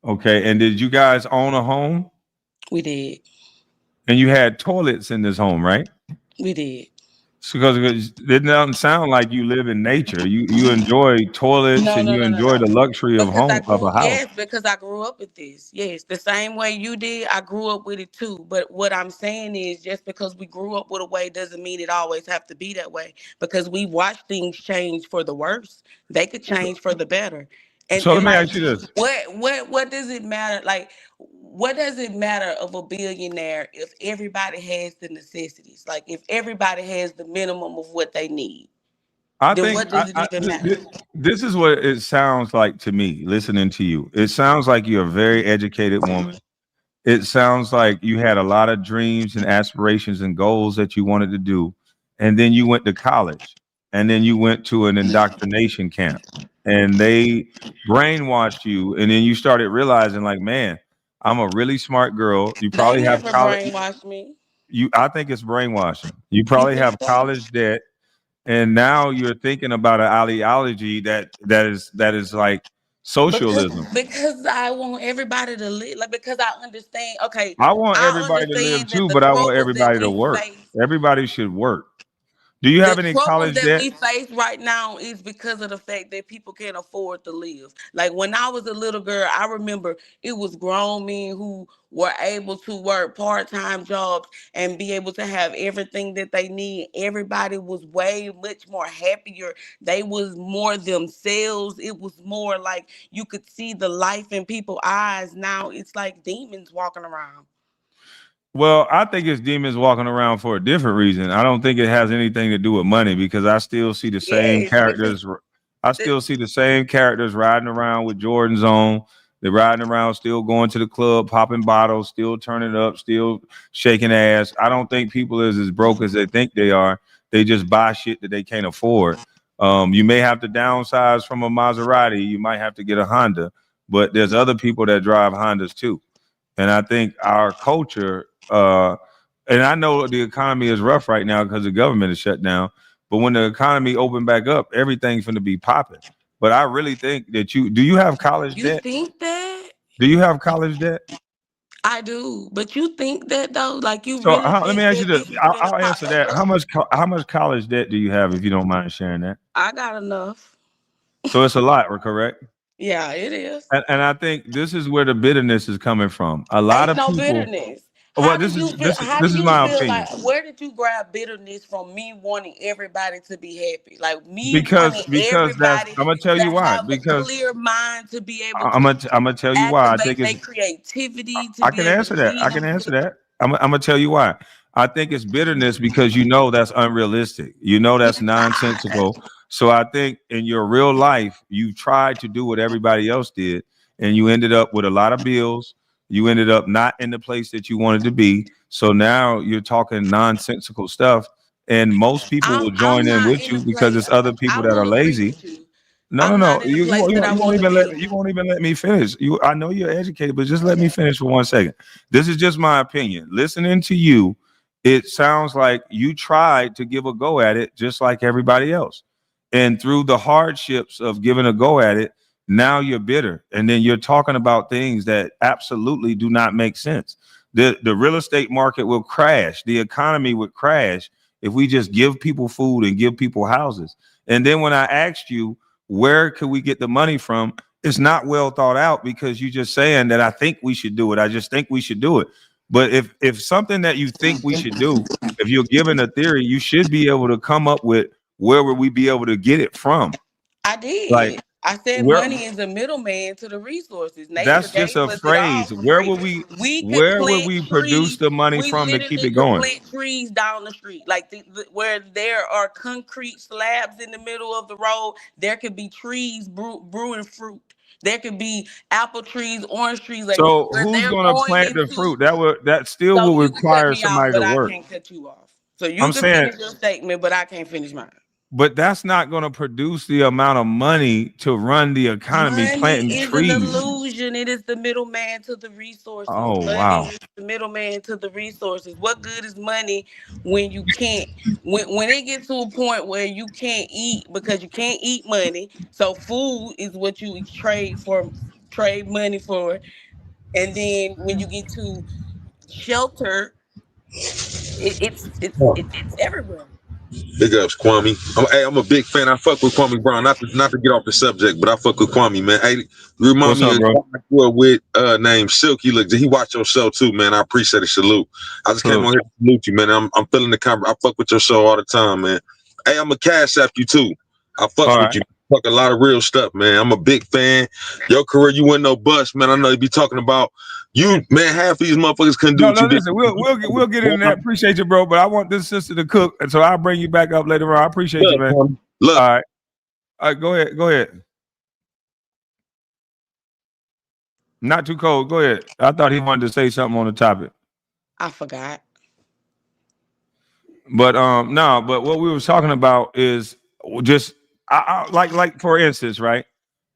Okay. And did you guys own a home? We did. And you had toilets in this home, right? We did. So because it doesn't sound like you live in nature. You enjoy toilets No, and no, you no, no, enjoy no. the luxury of Because I home of grew, a house. yes, because I grew up with this. Yes, the same way you did, I grew up with it too. But what I'm saying is just because we grew up with a way doesn't mean it always have to be that way. Because we watch things change for the worse. They could change for the better. So let And me like ask you this. what does it matter? Like what does it matter of a billionaire if everybody has the necessities? Like if everybody has the minimum of what they need, I then think what does it even matter? this is what it sounds like to me, listening to you. It sounds like you're a very educated woman. It sounds like you had a lot of dreams and aspirations and goals that you wanted to do. And then you went to college and then you went to an indoctrination camp and they brainwashed you. And then you started realizing, like, man, I'm a really smart girl. You They probably have never college. brainwashed me. I think it's brainwashing. You You probably think have so? college debt and now you're thinking about an ideology that is like Because socialism. because I want everybody to live. Like because I understand. Okay, I want I everybody to live understand that too, the but I want troubles that everybody to we work. face, Everybody should work. Do you the have any troubles college that debt? we face right now is because of the fact that people can't afford to live. Like when I was a little girl, I remember it was grown men who were able to work part-time jobs and be able to have everything that they need. Everybody was way much more happier. They was more themselves. It was more like you could see the life in people's eyes. Now it's like demons walking around. Well, I think it's demons walking around for a different reason. I don't think it has anything to do with money because I still see the same Yes, because characters. I still see the same characters riding around with Jordans on. They're riding around, still going to the club, popping bottles, still turning up, still shaking ass. I don't think people is as broke as they think they are. They just buy shit that they can't afford. You may have to downsize from a Maserati. You might have to get a Honda, but there's other people that drive Hondas too. And I think our culture, and I know the economy is rough right now because the government is shut down. But when the economy open back up, everything's going to be popping. But I really think that do you have college you debt? think that. Do you have college debt? I do, but you think that though? Like you So really let me think ask you that this. this is gonna I'll pop answer back that. up? How much college debt do you have if you don't mind sharing that? I got enough. So it's a lot, correct? Yeah, it is. And I think this is where the bitterness is coming from. A lot Ain't of no people. bitterness. Well, How do you feel? How do this is you my feel opinion. like? Where did you grab bitterness from? Me wanting everybody to be happy, like me Because wanting that's everybody I'm gonna tell to you why. have a Because clear mind, to be able I'm to gonna tell you why. I think activate their it's creativity, to I be can able to answer that. I lead can answer themselves. that. I'm gonna tell you why. I think it's bitterness because you know that's unrealistic. You know that's It's not. nonsensical. So I think in your real life, you tried to do what everybody else did, and you ended up with a lot of bills. You ended up not in the place that you wanted to be. So now you're talking nonsensical stuff, and most people will I'm join in not with in a you because place. it's other I people that are will agree lazy. with you. No, no, I'm no. not in a place that I You want won't to even be. let me finish. I know you're educated, but just let me finish for 1 second. This is just my opinion. Listening to you, it sounds like you tried to give a go at it just like everybody else. And through the hardships of giving a go at it, now you're bitter. And then you're talking about things that absolutely do not make sense. The real estate market will crash, the economy would crash if we just give people food and give people houses. And then when I asked you, where could we get the money from? It's not well thought out because you're just saying that I think we should do it. I just think we should do it. But if something that you think we should do, if you're given a theory, you should be able to come up with where would we be able to get it from? I Like did. I said where money is a middleman to the resources. Nature that's just gave a us it all phrase. for free. We could Where would plant we produce trees. the money We from to keep literally it could going? plant trees down the street. Like where there are concrete slabs in the middle of the road, there could be trees brewing fruit. There could be apple trees, orange trees, like So where who's they're gonna going plant the into. fruit? That still So will you can cut require me off, somebody but to I work. can't cut you off. So you I'm can saying, finish your statement, but I can't finish mine. but that's not going to produce the amount of money to run the economy Money planting is an trees. illusion. It is the middleman to the resources. Oh Money wow. is the middleman to the resources. What good is money when you can't when it gets to a point where you can't eat because you can't eat money. So food is what you trade money for. And then when you get to shelter, it's everywhere. Big ups, Kwame. I'm a big fan. I fuck with Kwame Brown. Not to get off the subject, but I fuck with Kwame, man. Hey, you remind What's me up, of a bro? guy I grew up with named Silky. Look, he watch your show too, man. I appreciate it. Salute. I just came Salute. on here to salute you, man. I'm feeling the I fuck with your show all the time, man. Hey, I'm a cash app you too. I fucks All with right. you. Fuck a lot of real stuff, man. I'm a big fan. Your career, you went no bust, man. I know you be talking about you, man. Half of these motherfuckers couldn't do No, what no, you did. listen, we'll get into that. Appreciate you, bro. But I want this sister to cook, and so I'll bring you back up later on. I appreciate you, Look, man. Kwame. Look. All right. All right, go ahead. Go ahead. Not too cold. Go ahead. I thought he wanted to say something on the topic. I forgot. But no, but what we was talking about is just like for instance, right?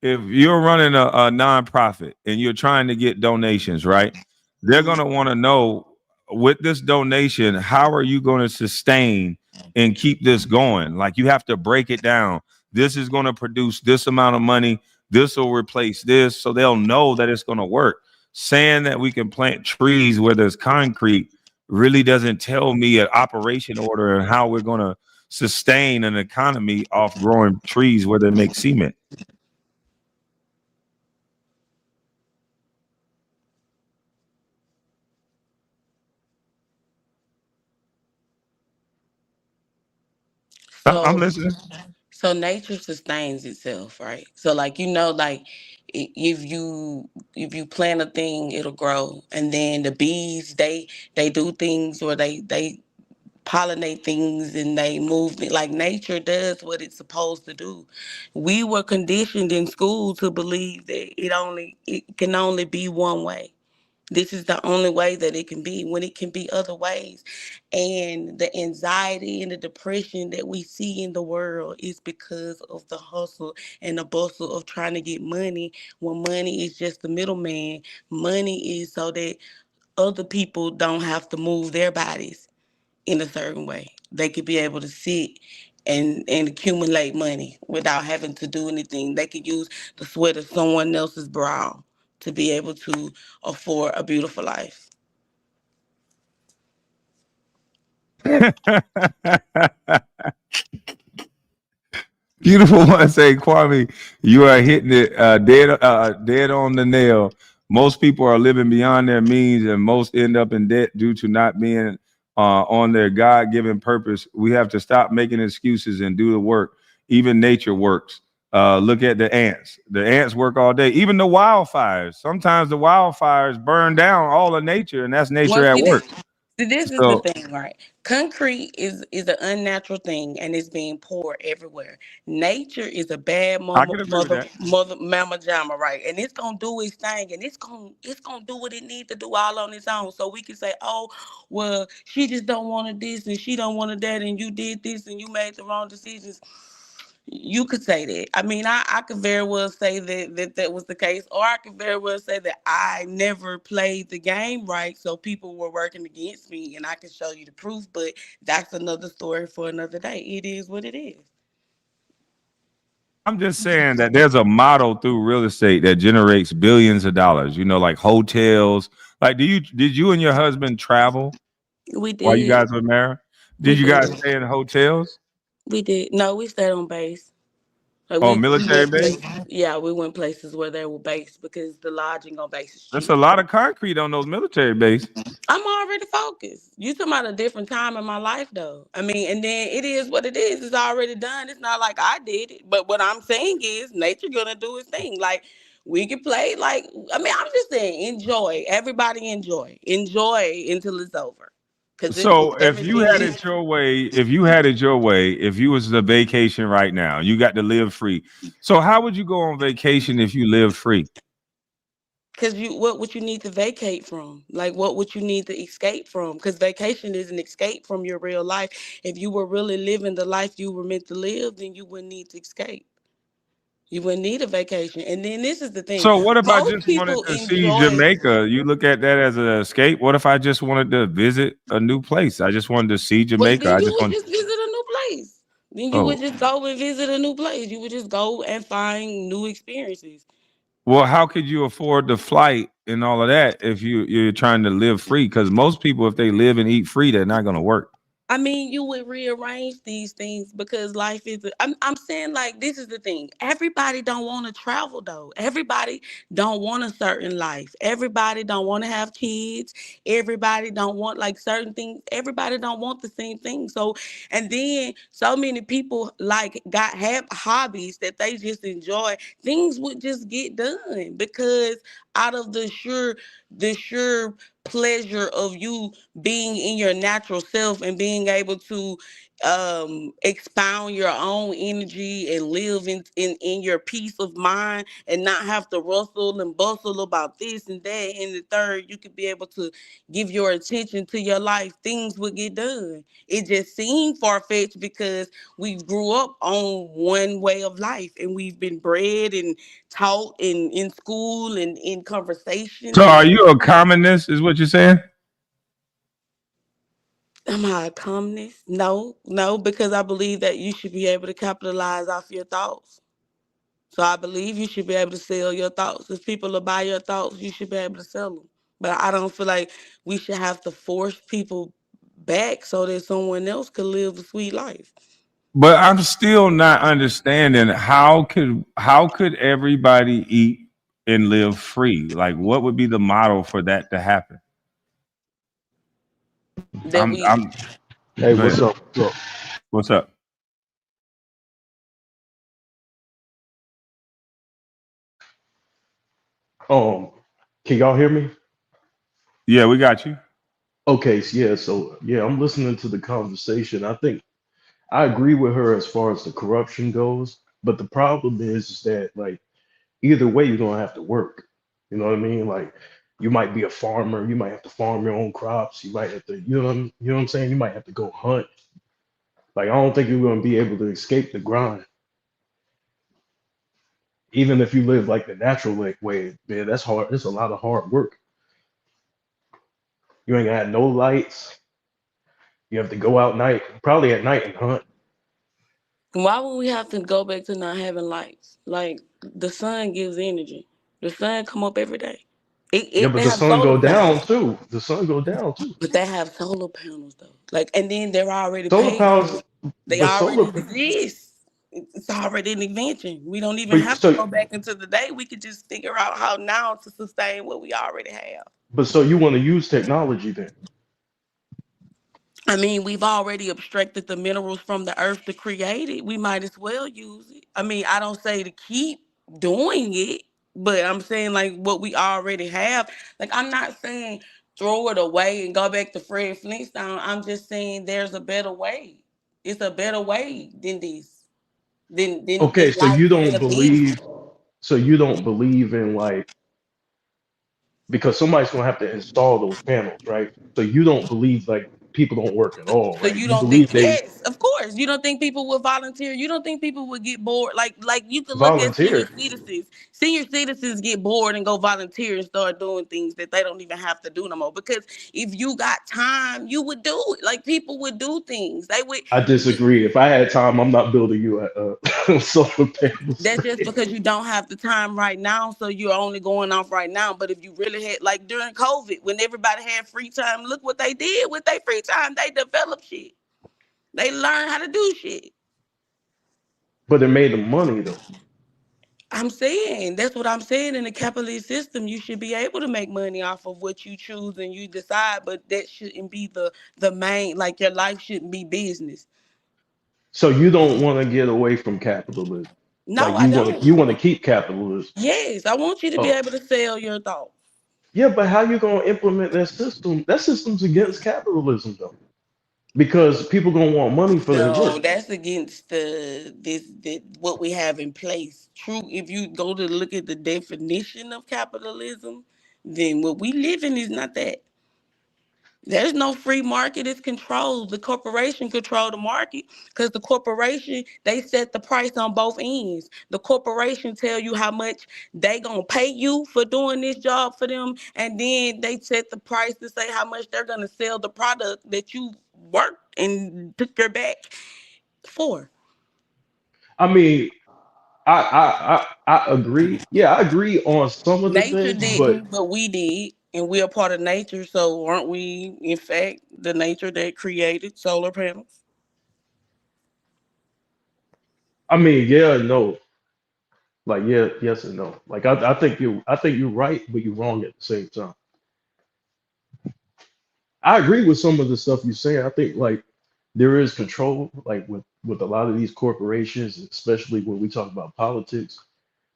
If you're running a nonprofit and you're trying to get donations, right? They're Mhm. gonna want to know with this donation, how are you going to sustain and keep this going? Like you have to break it down. This is going to produce this amount of money. This will replace this, so they'll know that it's going to work. Saying that we can plant trees where there's concrete really doesn't tell me an operation order and how we're going to sustain an economy off growing trees where they make cement. I'm So listening. So nature sustains itself, right? So like like if you plant a thing, it'll grow, and then the bees they do things where they pollinate things and they move like nature does what it's supposed to do. We were conditioned in school to believe that it can only be one way. This is the only way that it can be when it can be other ways. And the anxiety and the depression that we see in the world is because of the hustle and the bustle of trying to get money when money is just the middleman. Money is so that other people don't have to move their bodies in a certain way. They could be able to sit and accumulate money without having to do anything. They could use the sweat of someone else's brow to be able to afford a beautiful life. Beautiful one say, Kwame, you are hitting it dead on the nail. Most people are living beyond their means, and most end up in debt due to not being on their God-given purpose. We have to stop making excuses and do the work. Even nature works. Look at the ants. The ants work all day. Even the wildfires. Sometimes the wildfires burn down all of nature, and that's nature Well, at see work. See, this is the So thing, right? Concrete is an unnatural thing, and it's being poured everywhere. Nature is a bad I mama, can agree with mother, that. mother, mama, jama, right? And it's gonna do its thing, and it's gonna do what it needs to do all on its own. So we can say, oh, well, she just don't want this, and she don't want that, and you did this, and you made the wrong decisions. You could say that. I mean, I could very well say that was the case, or I could very well say that I never played the game right, so people were working against me, and I can show you the proof. But that's another story for another day. It is what it is. I'm just saying that there's a model through real estate that generates billions of dollars. You know, like hotels. Like, did you and your husband travel We while you did. guys were married? We Did you guys did. stay in hotels We did. No, we stayed on base. Like or we military went base? places. Yeah, we went places where they were based because the lodging on base is That's cheap. a lot of concrete on those military bases. I'm already focused. You talking about a different time in my life though. I mean, and then it is what it is. It's already done. It's not like I did it. But what I'm saying is nature gonna do its thing. Like we can play like I mean, I'm just saying enjoy. Everybody enjoy. Enjoy until it's over. Cause So if you everything had it your way, if you was the vacation right now, you got to live free. So how would you go on vacation if you live free? Cause what would you need to vacate from? Like what would you need to escape from? Cause vacation is an escape from your real life. If you were really living the life you were meant to live, then you wouldn't need to escape. You wouldn't need a vacation. And then this is the thing. So what if I Most just wanted people to see enjoy, Jamaica? You look at that as an escape. What if I just wanted to visit a new place? I just wanted to see well, Jamaica. then I you just would want. just visit a new place. Then you would Oh, just go and visit a new place. You would just go and find new experiences. well, how could you afford the flight and all of that if you're trying to live free? Because most people, if they live and eat free, they're not going to work. I mean, you would rearrange these things because life is. I'm saying like this is the thing. Everybody don't want to travel though. Everybody don't want a certain life. Everybody don't want to have kids. Everybody don't want like certain things. Everybody don't want the same thing. So, and then so many people like got have hobbies that they just enjoy. Things would just get done because out of the sure pleasure of you being in your natural self and being able to expound your own energy and live in your peace of mind and not have to rustle and bustle about this and that and the third. You could be able to give your attention to your life. Things would get done. It just seemed far-fetched because we grew up on one way of life and we've been bred and taught in school and in conversation. So And are you a communist? Is what you're saying? am I a communist? No, no, because I believe that you should be able to capitalize off your thoughts. So I believe you should be able to sell your thoughts. If people will buy your thoughts, you should be able to sell them. But I don't feel like we should have to force people back so that someone else could live a sweet life. But I'm still not understanding how could everybody eat and live free? Like, what would be the model for that to happen? That we I'm. Hey, Go what's ahead. up? What's up? What's up? Um, can y'all hear me? Yeah, we got you. Okay, yeah, I'm listening to the conversation. I think I agree with her as far as the corruption goes, but the problem is that like either way you're gonna have to work. You know what I mean? Like you might be a farmer, you might have to farm your own crops, you might have to, you know what I'm saying? You might have to go hunt. Like I don't think you're gonna be able to escape the grind. Even if you live like the natural way, man, that's hard. It's a lot of hard work. You ain't gonna have no lights. You have to go out night, probably at night and hunt. why would we have to go back to not having lights? Like the sun gives energy. The sun come up every day. Yeah, They but the have sun solar go down panels. too. The sun go down too. But they have solar panels though. Like, and then they're already Solar paid panels, for. They but already solar, exist. It's already an invention. We don't even but have to so, go back into the day. We could just figure out how now to sustain what we already have. but so you want to use technology then? I mean, we've already abstracted the minerals from the earth to create it. We might as well use it. I mean, I don't say to keep doing it, but I'm saying like what we already have. Like I'm not saying throw it away and go back to Fred Flintstone. I'm just saying there's a better way. It's a better way than this. Than Okay, this so life you being don't a business. believe, so you don't believe in like, because somebody's gonna have to install those panels, right? So you don't believe like people don't work at all, So right? you You don't think? believe they Yes, of course. You don't think people would volunteer? You don't think people would get bored? Like you could look at senior volunteer. citizens. Senior citizens get bored and go volunteer and start doing things that they don't even have to do no more. Because if you got time, you would do it. Like people would do things. They would. I disagree. If I had time, I'm not building you a solar panels. That's just because you don't have the time right now, so you're only going off right now. But if you really had, like during COVID, when everybody had free time, look what they did with their free time. They developed shit. They learned how to do shit. But it made them money though. I'm saying that's what I'm saying. In the capitalist system, you should be able to make money off of what you choose and you decide, but that shouldn't be the main. Like your life shouldn't be business. So you don't want to get away from capitalism. No, Like I you don't. want to keep capitalism. Yes, I want you to be Oh, able to sell your thoughts. yeah, but how you gonna implement that system? That system's against capitalism though, because people gonna want money for their No, work. that's against the what we have in place. True, if you go to look at the definition of capitalism, then what we live in is not that. There's no free market. It's controlled. The corporation control the market because the corporation they set the price on both ends. The corporation tell you how much they gonna pay you for doing this job for them, and then they set the price to say how much they're gonna sell the product that you worked and took your back for. I mean, I agree. Yeah, I agree on some of the Nature things, but didn't, but we did, and we're a part of nature. So aren't we, in fact, the nature that created solar panels? I mean, yeah, no, like yeah, yes and no. Like I think you're right, but you're wrong at the same time. I agree with some of the stuff you're saying. I think like there is control, like with a lot of these corporations, especially when we talk about politics.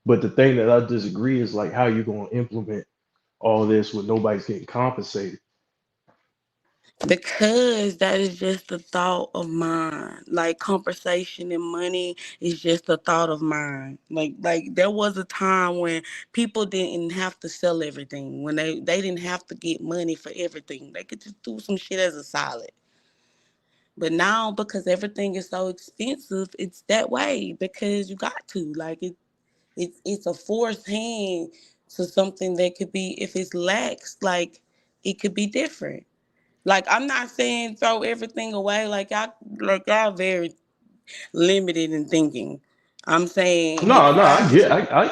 But the thing that I disagree is like how you gonna implement all this when nobody's getting compensated. Because that is just a thought of mine. Like conversation and money is just a thought of mine. Like there was a time when people didn't have to sell everything. When they didn't have to get money for everything. They could just do some shit as a solid. But now because everything is so expensive, it's that way because you got to. Like it's a forced hand to something that could be if it's lax, like it could be different. Like I'm not saying throw everything away. Y'all very limited in thinking. I'm saying if No, you no, have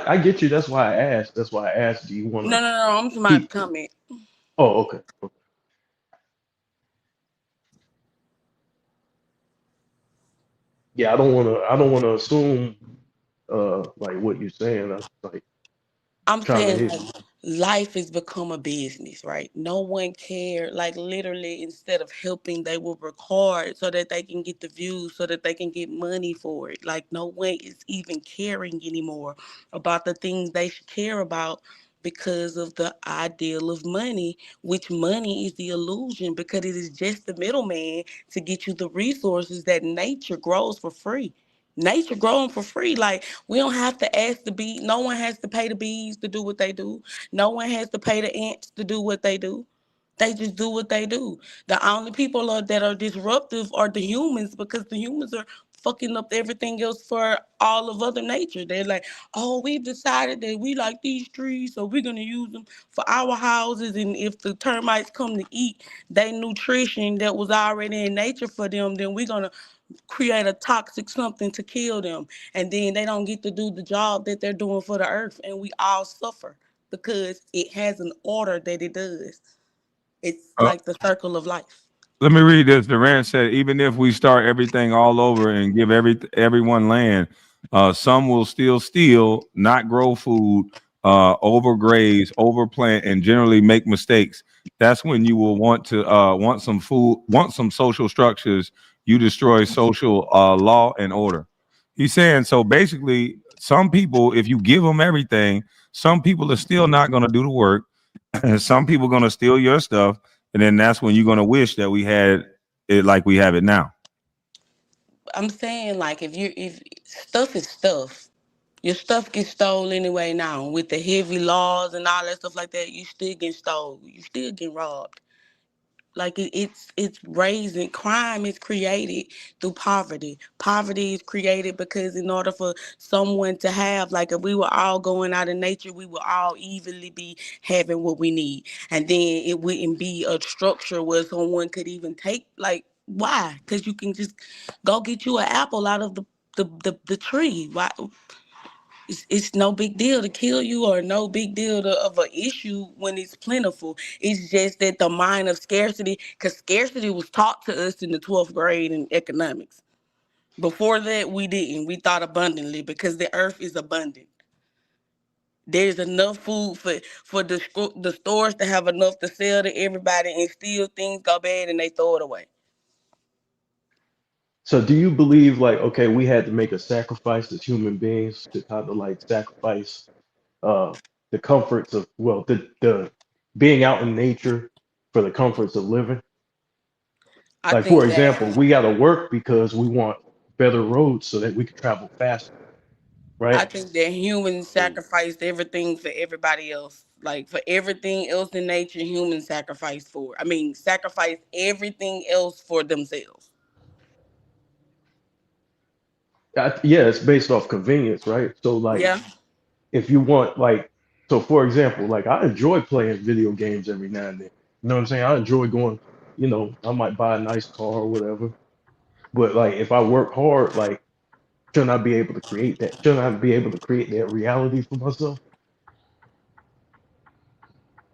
I get you. That's why I asked. That's why I asked. Do you want to no, I'm talking about keep? comment. Oh, okay. Yeah, I don't want to. I don't want to assume like what you're saying. I'm like I'm trying to saying hit. like life has become a business, right? No one cared. Like literally, instead of helping, they will record so that they can get the views, so that they can get money for it. Like no one is even caring anymore about the things they should care about because of the ideal of money, which money is the illusion because it is just the middleman to get you the resources that nature grows for free. Nature growing for free. Like we don't have to ask the bee. No one has to pay the bees to do what they do. No one has to pay the ants to do what they do. They just do what they do. The only people that are disruptive are the humans because the humans are fucking up everything else for all of other nature. They're like, oh, we've decided that we like these trees, so we're gonna use them for our houses. And if the termites come to eat their nutrition that was already in nature for them, then we're gonna create a toxic something to kill them, and then they don't get to do the job that they're doing for the earth, and we all suffer because it has an order that it does. It's Uh, like the circle of life. Let me read this. Durant said, even if we start everything all over and give everyone land, some will still steal, not grow food, overgraze, overplant, and generally make mistakes. That's when you will want some food, want some social structures. You destroy social law and order. He's saying so. Basically, some people, if you give them everything, some people are still not going to do the work. And some people gonna steal your stuff, and then that's when you're gonna wish that we had it like we have it now. I'm saying like if stuff is stuff. Your stuff gets stolen anyway now. With the heavy laws and all that stuff like that, you still get stolen. You still get robbed. Like it's raising crime is created through poverty. Poverty is created because in order for someone to have, like, if we were all going out in nature, we would all evenly be having what we need, and then it wouldn't be a structure where someone could even take, like, why? Because you can just go get you an apple out of the tree. Why? It's no big deal to kill you, or no big deal of an issue when it's plentiful. It's just that the mind of scarcity, because scarcity was taught to us in the 12th grade in economics. Before that, we didn't. We thought abundantly because the earth is abundant. There's enough food for the stores to have enough to sell to everybody, and still things go bad and they throw it away. So do you believe like, okay, we had to make a sacrifice as human beings to kind of like sacrifice uh the comforts of, well, the being out in nature for the comforts of living? I Like for think example, that we got to work because we want better roads so that we can travel faster, I right? think that humans Mm. sacrificed everything for everybody else. Like, for everything else in nature, humans sacrificed for. I mean, sacrifice everything else for themselves. Yeah, it's based off convenience, right? So like Yeah. if you want like, so for example, like I enjoy playing video games every now and then. You know what I'm saying? I enjoy going, I might buy a nice car or whatever. But like if I work hard, like shouldn't I be able to create that? Shouldn't I be able to create that reality for myself?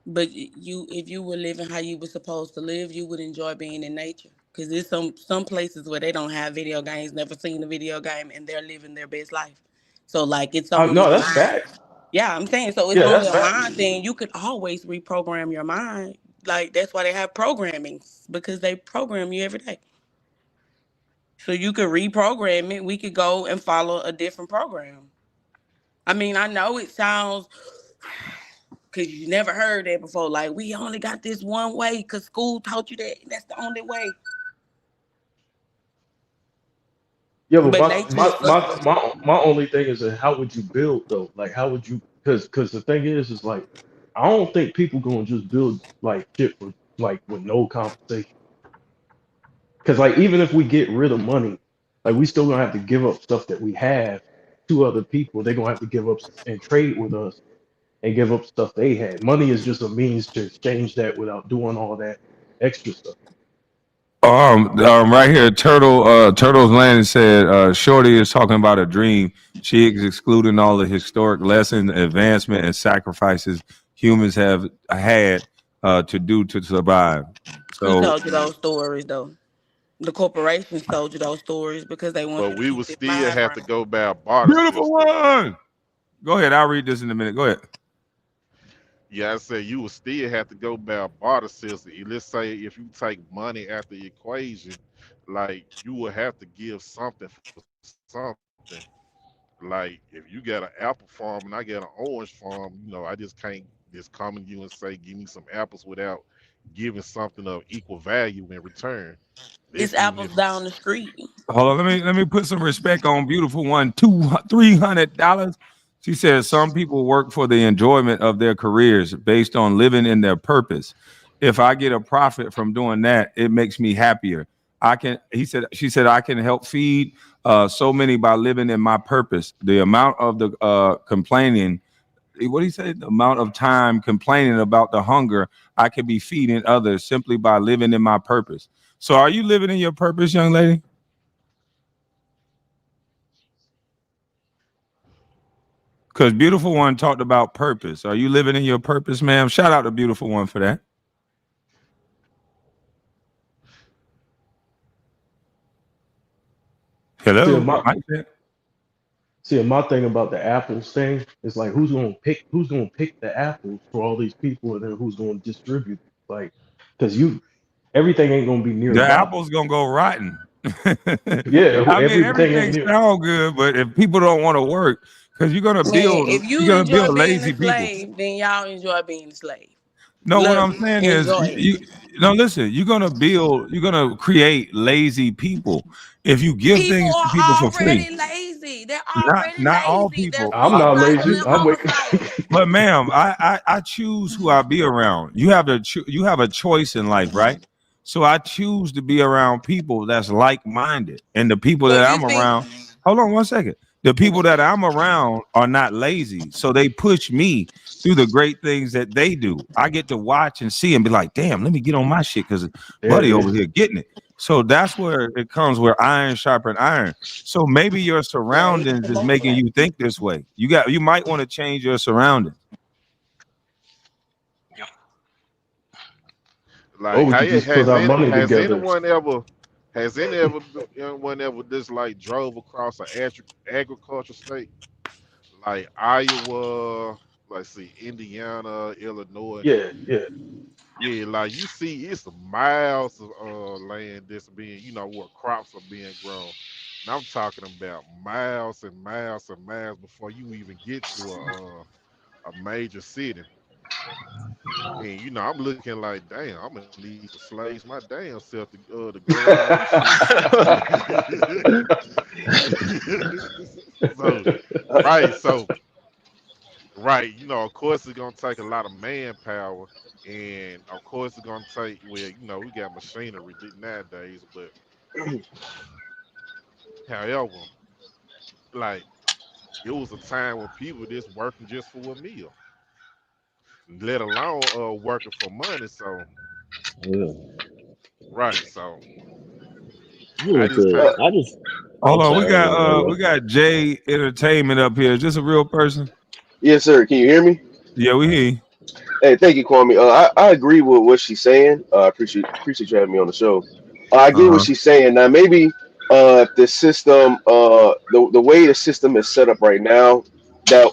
But if you were living how you were supposed to live, you would enjoy being in nature. Cause there's some places where they don't have video games, never seen a video game, and they're living their best life. So like it's only No, a that's mind. facts. Yeah, I'm saying, so it's Yeah, only that's a facts. mind thing. You could always reprogram your mind. Like, that's why they have programming, because they program you every day. So you could reprogram it. We could go and follow a different program. I mean, I know it sounds, because you never heard that before. Like, we only got this one way because school taught you that. And that's the only way. Yeah, but But my nature is my for. my my only thing is that how would you build though? Like how would you? Because the thing is like I don't think people gonna just build like shit for like with no compensation. Because like even if we get rid of money, like we still gonna have to give up stuff that we have to other people. They're gonna have to give up and trade with us and give up stuff they had. Money is just a means to exchange that without doing all that extra stuff. Right here, Turtle's Landing said, Shorty is talking about a dream. She is excluding all the historic lessons, advancement, and sacrifices humans have had to do to survive. Who So, told you those stories, though? The corporations told you those stories because they want But you to we keep would this still mind have to frame. go by a barter beautiful system. one. Go ahead. I'll read this in a minute. Go ahead. Yeah, I said you would still have to go by a barter system. Let's say if you take money out the equation, like you would have to give something for something. Like if you got an apple farm and I got an orange farm, I just can't just come to you and say, give me some apples without giving something of equal value in return. This It's even apples if down the street. Hold on. Let me put some respect on beautiful one. $300. She says some people work for the enjoyment of their careers based on living in their purpose. If I get a profit from doing that, it makes me happier. I can. She said I can help feed so many by living in my purpose. The amount of the complaining. What do you say? The amount of time complaining about the hunger I could be feeding others simply by living in my purpose. So, are you living in your purpose, young lady? Because Beautiful One talked about purpose. Are you living in your purpose, ma'am? Shout out to Beautiful One for that. See, Hello. my Mike said. See, my thing about the apples thing is like who's gonna pick the apples for all these people, and then who's gonna distribute it? Like, because everything ain't gonna be The nearby. apple's gonna go rotten. Yeah, I mean, everything ain't everything near. sounds good, but if people don't want to work, because Man, if you're you gonna enjoy build being a lazy people. slave, then y'all enjoy being a slave. No, what Love I'm it. saying is, Enjoy it. no, listen, you're gonna create lazy people if you give People things to are people for free. already lazy. They're Not already not all lazy. They're people. I'm not suicidal lazy. and I wake. homicidal. But ma'am, I choose who I be around. You have a choice in life, right? So I choose to be around people that's like minded, and the people So that you I'm think around. Hold on one second. The people okay. that I'm around are not lazy, so they push me through the great things that they do. I get to watch and see and be like, "Damn, let me get on my shit because There it Buddy over is. here getting it." So that's where it comes, where iron sharpen iron. So maybe your Yeah, he surroundings can is both making way. you think this way. You might want to change your surroundings. Like, Or we how could it just put our money together. has anyone ever just like drove across an agriculture state like Iowa, let's see, Indiana, Illinois? Yeah, yeah. Yeah, like you see, it's miles of land that's being, where crops are being grown. And I'm talking about miles and miles and miles before you even get to a major city. And I'm looking like, damn, I'm gonna need some slaves my damn self to grow all this shit. so right, so right, of course it's gonna take a lot of manpower, and of course it's gonna take well, we got machinery nowadays, but however, like it was a time when people just working just for a meal, let alone working for money. So Yeah. right, so I I want just to. can't. I just. Hold I'm on, sorry. I didn't know that we was. got Jay Entertainment up here. Is this a real person? Yes, sir. Can you hear me? Yeah, we hear you. Hey, thank you, Kwame. I agree with what she's saying. I appreciate you having me on the show. I get what Uh-huh. she's saying. Now, maybe if the system, the way the system is set up right now,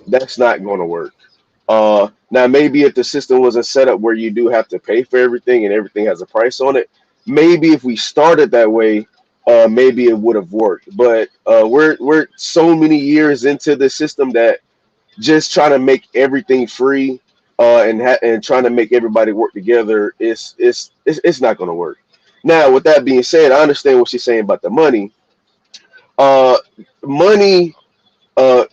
that's not going to work. Now, maybe if the system wasn't set up where you do have to pay for everything and everything has a price on it, maybe if we started that way, maybe it would have worked. But we're so many years into the system that just trying to make everything free and trying to make everybody work together it's not going to work. Now, with that being said, I understand what she's saying about the money. Uh, money, uh,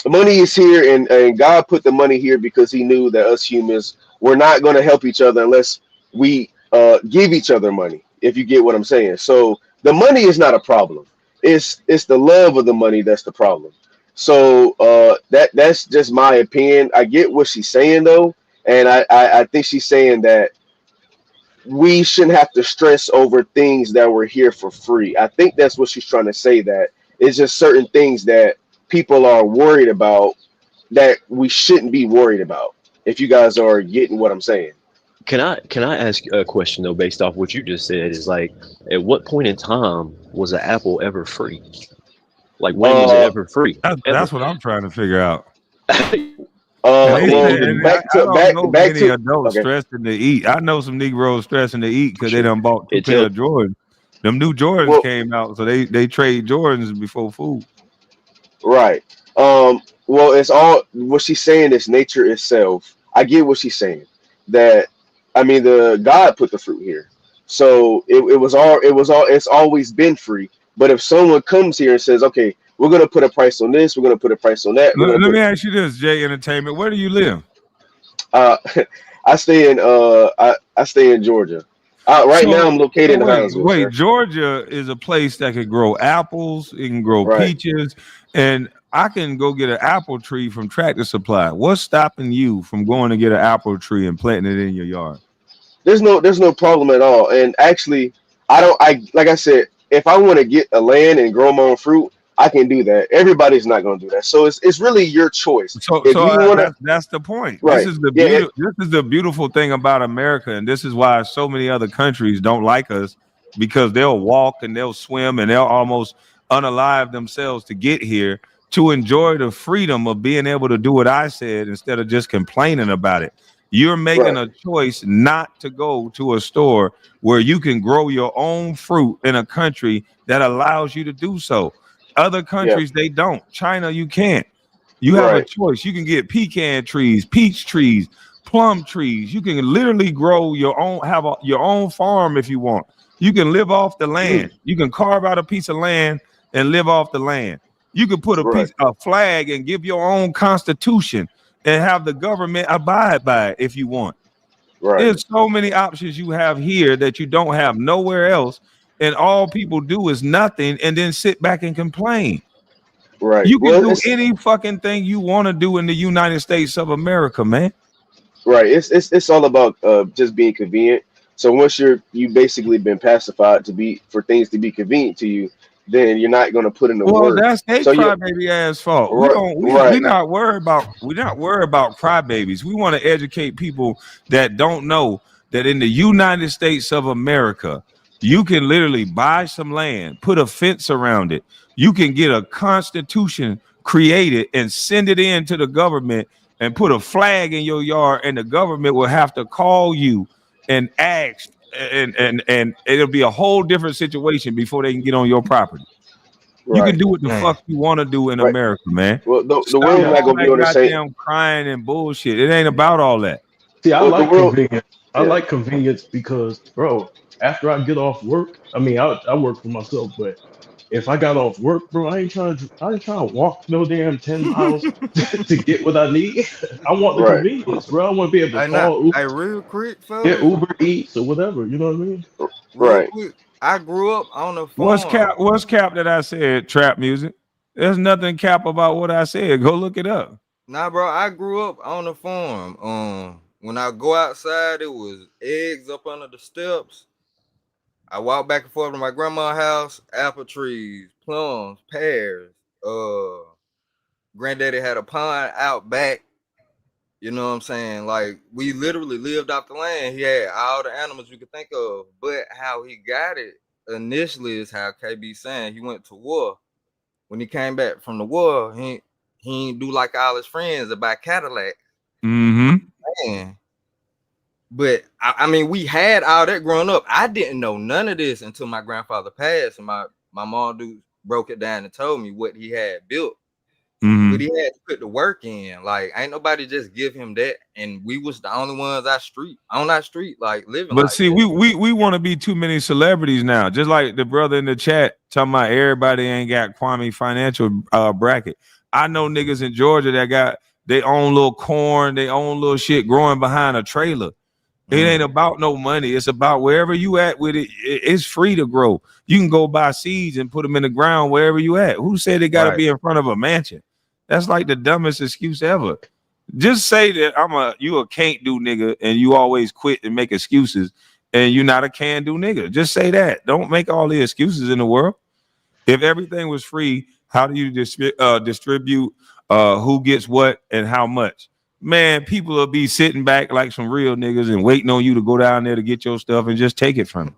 money is here, and God put the money here because He knew that us humans were not going to help each other unless we give each other money. If you get what I'm saying, so the money is not a problem. It's the love of the money that's the problem. So that's just my opinion. I get what she's saying though, and I think she's saying that we shouldn't have to stress over things that were here for free. I think that's what she's trying to say. That it's just certain things that people are worried about that we shouldn't be worried about. If you guys are getting what I'm saying. Can I ask a question though, based off what you just said? Is like, at what point in time was an apple ever free? Like, when was it Uh, ever free? Ever? That's what I'm trying to figure out. And I they mean, say, well, and even back I to don't back know back many to adults okay, stressing to eat. I know some Negroes stressing to eat because they shit. done bought two It pair tells. of Jordans. Them new Jordans well, came out, so they trade Jordans before food. right. Well, it's all what she's saying is nature itself. I get what she's saying. That I mean, the God put the fruit here, so it was all it's always been free. But if someone comes here and says, "Okay, we're gonna put a price on this, we're gonna put a price on that, we're gonna Let me put," ask you this, Jay Entertainment. Where do you live? uh, I stay in Georgia. Right now, I'm located So in Hinesville, wait. sir. Georgia is a place that could grow apples. It can grow Right. peaches, and I can go get an apple tree from Tractor Supply. What's stopping you from going to get an apple tree and planting it in your yard? There's no problem at all. And actually, I like I said, if I want to get a land and grow my own fruit, I can do that. Everybody's not going to do that. So it's really your choice. If you want to, That's the point. right? Yeah, This is the beautiful thing about America, and this is why so many other countries don't like us because they'll walk and they'll swim and they'll almost unalive themselves to get here to enjoy the freedom of being able to do what I said instead of just complaining about it. You're making right. a choice not to go to a store where you can grow your own fruit in a country that allows you to do so. Other Yeah, countries, they don't. China, you can't. You have a right. choice. You can get pecan trees, peach trees, plum trees. You can literally grow your own, your own farm if you want. You can live off the Mm, land. You can carve out a piece of land and live off the land. You can put right, a flag and give your own constitution and have the government abide by it if you want. right, There's so many options you have here that you don't have nowhere else, and all people do is nothing and then sit back and complain. right. You can Well, do it's any fucking thing you want to do in the United States of America, man. right. It's all about just being convenient. So once you basically been pacified to be for things to be convenient to you, then you're not going to put in the Well, work. that's they So you crybaby ass fault. We right, don't we right, not worried about crybabies. We want to educate people that don't know that in the United States of America, you can literally buy some land, put a fence around it. You can get a constitution created and send it in to the government and put a flag in your yard, and the government will have to call you and ask, and it'll be a whole different situation before they can get on your property. You can right, do what the Damn. fuck you want to do in right. America, man. Well, the Stop world's Yeah. not all going to be that on the same. goddamn crying and bullshit. It ain't about all that. See, I Well, the like world, convenience. I yeah, like convenience because, bro, after I get off work, I mean, I work for myself, but if I got off work, bro, I ain't trying to walk no damn 10 miles to get what I need. I want the right, convenience, bro. I want to be able to Hey, now, call Uber, hey, real quick, get fellas, Uber Eats or whatever. You know what I mean? real right. quick. I grew up on a What's farm. cap? What's cap that I said? Trap music. There's nothing cap about what I said. Go look it up. Nah, bro, I grew up on a farm. When I go outside, it was eggs up under the steps. I walk back and forth to my grandma's house, apple trees, plums, pears. Granddaddy had a pond out back. You know what I'm saying? Like we literally lived off the land. He had all the animals you could think of. But how he got it initially is how KB saying he went to war. When he came back from the war, he ain't do like all his friends that buy Cadillac. Mm-hmm. Man. But I mean, we had all that growing up. I didn't know none of this until my grandfather passed, and my mom dude broke it down and told me what he had built. But Mm-hmm. he had to put the work in. Like, ain't nobody just give him that. And we was the only ones on our street, like living But like see, that. we want to be too many celebrities now. Just like the brother in the chat talking about everybody ain't got Kwame financial bracket. I know niggas in Georgia that got they own little corn, they own little shit growing behind a trailer. It ain't about no money. It's about wherever you at with it. It's free to grow. You can go buy seeds and put them in the ground wherever you at. Who said they got to Right. be in front of a mansion? That's like the dumbest excuse ever. Just say that you a can't do nigga and you always quit and make excuses and you're not a can do nigga. Just say that. Don't make all the excuses in the world. If everything was free, how do you distribute who gets what and how much? Man, people will be sitting back like some real niggas and waiting on you to go down there to get your stuff and just take it from them.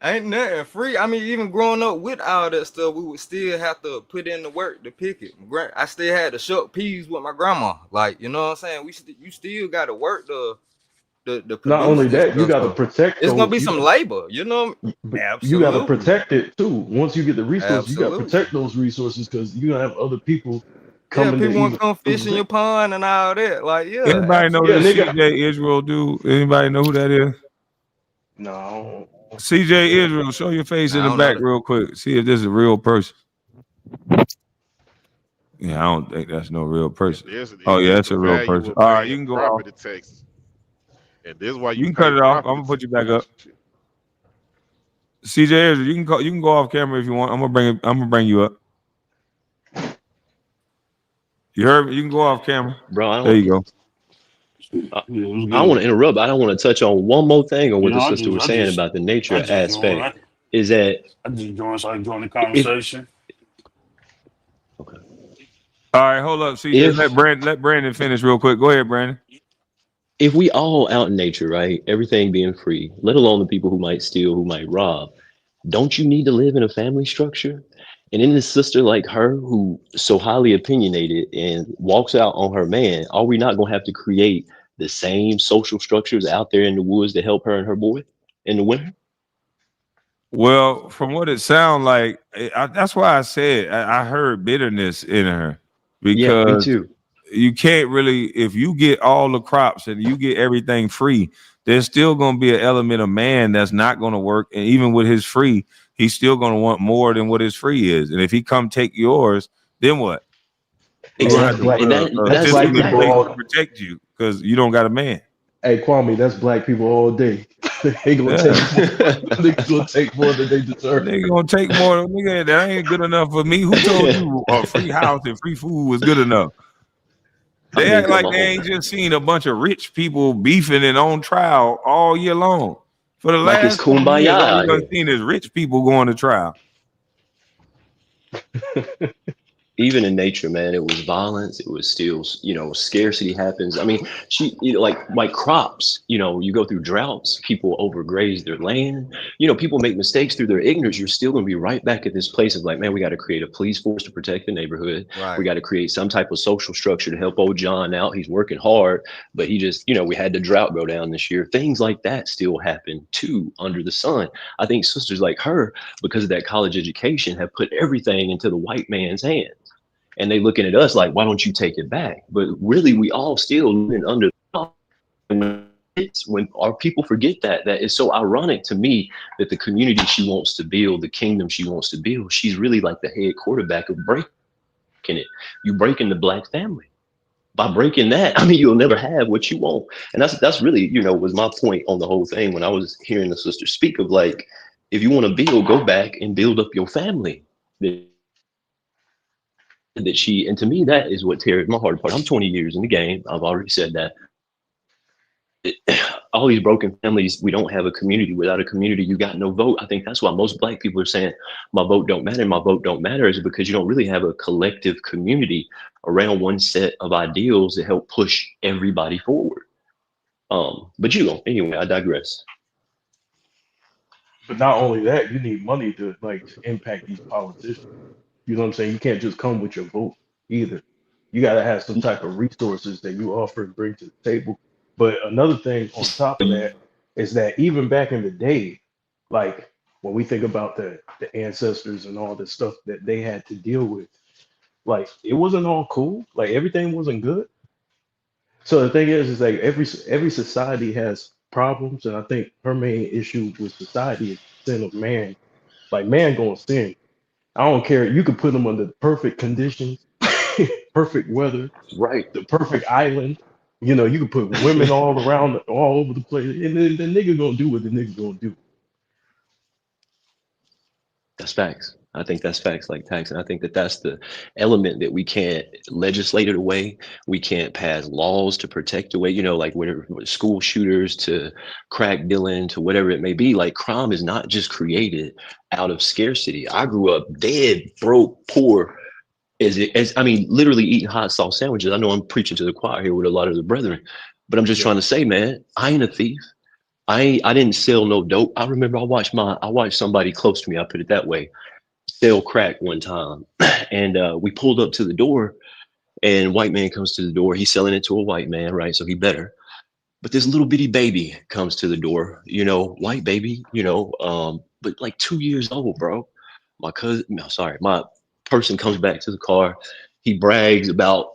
Ain't nothing free. I mean, even growing up with all that stuff, we would still have to put in the work to pick it. I still had to shuck peas with my grandma. Like, you know what I'm saying? You still got to work the Not produce only this that, you stuff. got to So protect it's gonna those. be some labor, you know? But you got to Absolutely. protect it too. Once you get the resources, you got to Absolutely. protect those resources because you're gonna have other people Yeah, coming to people want either to come fish in represent. your pond and all that. Like, yeah, Anybody know Yeah, this absolutely. nigga. CJ Israel dude? Anybody know who that is? No. CJ Israel, show your face in Nah, I the don't know back that. real quick. See if this is a real person. Yeah, I don't think that's no real And person. this Oh and yeah, this that's the a real value person. of All right, paying you can go off. property taxes. And this is why You you can cut pay it off. I'm property gonna put you back up. taxes. CJ Israel, you can go off camera if you want. I'm gonna bring you up. You heard me? You can go off camera. Bro, There you go. Yeah, it was I don't want good. to interrupt. I don't want to touch on one more thing on what You the know, sister was saying about the I nature just joined. aspect. Is that I just joined, so I can join the if conversation. okay, All right, hold up, CJ. if Let Brandon finish real quick. Go ahead, Brandon. if we all out in nature, right? Everything being free, let alone the people who might steal, who might rob, don't you need to live in a family structure? And in this sister like her who so highly opinionated and walks out on her man, are we not gonna have to create the same social structures out there in the woods to help her and her boy in the winter? Well, from what it sounds like, that's why I said I heard bitterness in her Yeah, me because too. you can't really, if you get all the crops and you get everything free, there's still going to be an element of man that's not going to work. And even with his free, he's still going to want more than what his free is. And if he come take yours, then what? We're Hey, gonna have that's to Exactly. black. put And that a That's that's black system in people place exactly. to all. protect you because you don't got a man. Hey, Kwame, that's black people all day. They gonna Yeah, take more. They gonna take more than they deserve. nigga gonna take more. Nigga, that ain't good enough for me. Who told you a free house and free food was good enough? I They mean, act come like they on. ain't just seen a bunch of rich people beefing and on trial all year long. For the Like it's last 2 years, kumbaya all we out done here. seen is rich people going to trial. Even in nature, man, it was violence. It was still, scarcity happens. I mean, like crops. You go through droughts. People overgraze their land. People make mistakes through their ignorance. You're still going to be right back at this place of like, man, we got to create a police force to protect the neighborhood. We Right. got to create some type of social structure to help old John out. He's working hard, but he just, we had the drought go down this year. Things like that still happen too under the sun. I think sisters like her, because of that college education, have put everything into the white man's hands, and they looking at us like, why don't you take it back? But really, we all still living under when our people forget that it's so ironic to me that the community she wants to build, the kingdom she wants to build, she's really like the head quarterback of breaking it. You breaking the black family. By breaking that, I mean, you'll never have what you want. And that's really, was my point on the whole thing when I was hearing the sister speak of like, if you want to build, go back and build up your family. That she, and to me that is what tears my heart apart. I'm 20 years in the game, I've already said that. All these broken families, we don't have a community. Without a community, you got no vote. I think that's why most black people are saying my vote don't matter, my vote don't matter, is because you don't really have a collective community around one set of ideals that help push everybody forward. But anyway, I digress. But not only that, you need money to like impact these politicians. You know what I'm saying? You can't just come with your vote either. You got to have some type of resources that you offer and bring to the table. But another thing on top of that is that even back in the day, like when we think about the ancestors and all this stuff that they had to deal with, like it wasn't all cool. Like everything wasn't good. So the thing is like every society has problems, and I think her main issue with society is the sin of man. Like man gonna sin. I don't care. You could put them under the perfect conditions, perfect weather, Right. the perfect island. You could put women all around, all over the place, and then the nigga gonna do what the nigga gonna do. That's facts. I think that's facts like tax. And I think that that's the element that we can't legislate it away. We can't pass laws to protect away, like whatever school shooters to crack dealing to whatever it may be. Like crime is not just created out of scarcity. I grew up dead, broke, poor. I mean, literally eating hot sauce sandwiches. I know I'm preaching to the choir here with a lot of the brethren, but I'm just Yeah. trying to say, man, I ain't a thief. I didn't sell no dope. I remember I watched somebody close to me, I put it that way, sell crack one time. And we pulled up to the door, and white man comes to the door. He's selling it to a white man, right? So he better. But this little bitty baby comes to the door, white baby, but like 2 years old, bro. My cousin, no, sorry, my person comes back to the car. He brags about,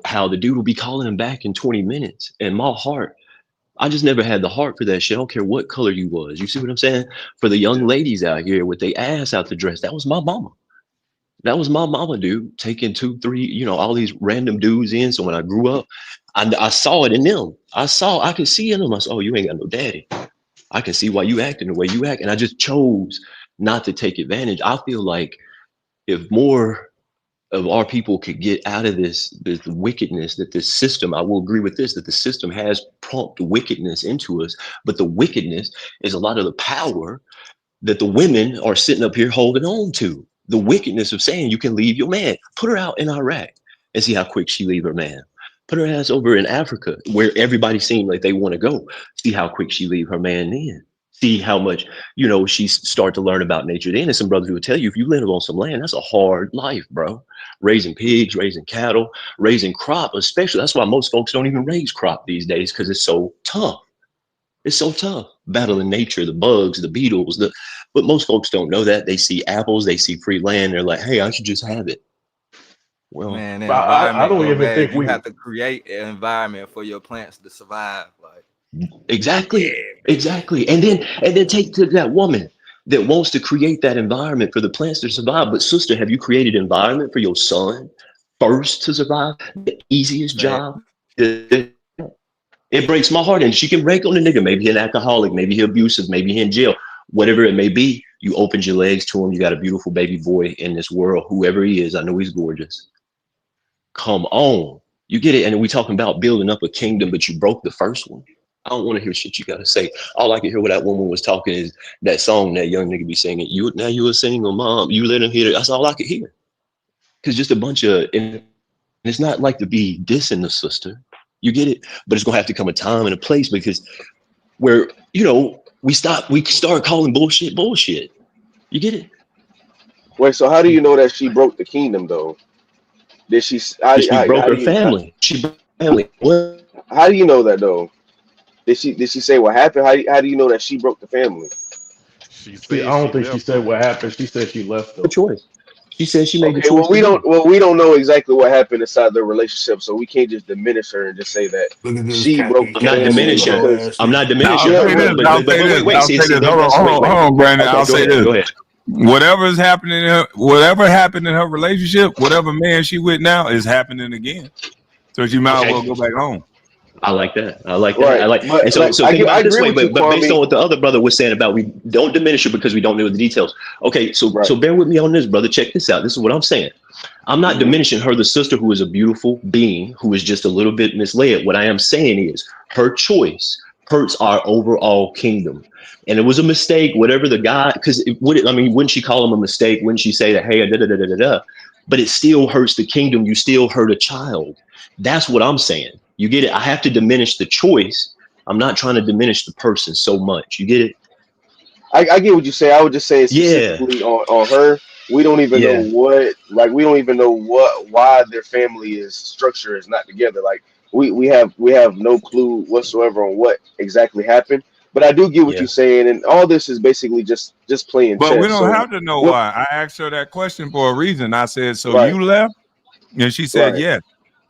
how the dude will be calling him back in 20 minutes. And my heart, I just never had the heart for that shit. I don't care what color you was. You see what I'm saying? For the young Yeah. ladies out here with their ass out the dress, that was my mama. That was my mama, dude, taking two, three, all these random dudes in. So when I grew up, I saw it in them. I could see in them. I said, oh, you ain't got no daddy. I can see why you acting the way you act. And I just chose not to take advantage. I feel like if more of our people could get out of this wickedness that this system, I will agree with this, that the system has pumped wickedness into us, but the wickedness is a lot of the power that the women are sitting up here holding on to. The wickedness of saying you can leave your man. Put her out in Iraq and see how quick she leave her man. Put her ass over in Africa where everybody seemed like they want to go. See how quick she leave her man then. See how much, she start to learn about nature then. And some brothers who would tell you, if you live on some land, that's a hard life, bro. Raising pigs, raising cattle, raising crop, especially. That's why most folks don't even raise crop these days, because it's so tough. It's so tough battling nature, the bugs, the beetles, but most folks don't know that. They see apples, they see free land. They're like, hey, I should just have it. Well, Man, the I environment don't go even bad. think You we. have to create an environment for your plants to survive. Like, exactly, yeah, exactly. And then take to that woman that wants to create that environment for the plants to survive. But sister, have you created an environment for your son first to survive? The easiest fact. job. It breaks my heart. And she can break on the nigga. Maybe he an alcoholic, maybe he abusive, maybe he in jail, whatever it may be. You opened your legs to him. You got a beautiful baby boy in this world, whoever he is. I know he's gorgeous. Come on. You get it. And we talking about building up a kingdom, but you broke the first one. I don't want to hear shit you got to say. All I can hear when that woman was talking is that song that young nigga be singing. You a single mom. You let him hear it. That's all I could hear. Because just a bunch of, and it's not like to be dissing the sister. You get it? But it's going to have to come a time and a place because where, we start calling bullshit bullshit. You get it? Wait, so how do you know that she broke the kingdom though? Did she? She broke her family. She broke her family. What? How do you know that though? Did she say what happened? How do you know that she broke the family? She I said don't she think she left said them. what happened. She said she left A them. choice. She said she made the Okay, choice to leave. well we don't know exactly what happened inside their relationship, so we can't just diminish her and just say that Look at this she broke capping, the I'm not capping family single diminishing. hoe because ass I'm not nigga. Now diminishing I'll yeah, her, say well, this. I'll say but this. wait, I'll see, say see, this. Hold on, that's hold on, hold on, Brandon. okay. I'll Go say ahead, this. go ahead. Whatever's happening, whatever happened in her relationship, whatever man she with now is happening again. So she might as well Okay, go back home. I like that. I like that. right. And But so like so think I about it this agree way. with you, But based on Kwame. what the other brother was saying about we don't diminish it because we don't know the details. Okay, Right. so bear with me on this, brother. Check this out. This is what I'm saying. I'm not Hmm. diminishing her, the sister who is a beautiful being who is just a little bit misled. What I am saying is her choice hurts our overall kingdom. And it was a mistake, whatever the guy, because I mean, wouldn't she call him a mistake? Wouldn't she say that, hey, da da da da da da? But it still hurts the kingdom. You still hurt a child. That's what I'm saying. You get it? I have to diminish the choice. I'm not trying to diminish the person so much. You get it? I get what you say. I would just say Yeah. specifically on her. We don't even know Yeah. what like we don't even know what why their family is structure is not together. Like we have no clue whatsoever on what exactly happened. But I do get what Yeah. you're saying, and all this is basically just playing But we chess. don't So have to know what? why. I asked her that question for a reason. I said, "So Right, you left?" And she said, right. "Yes."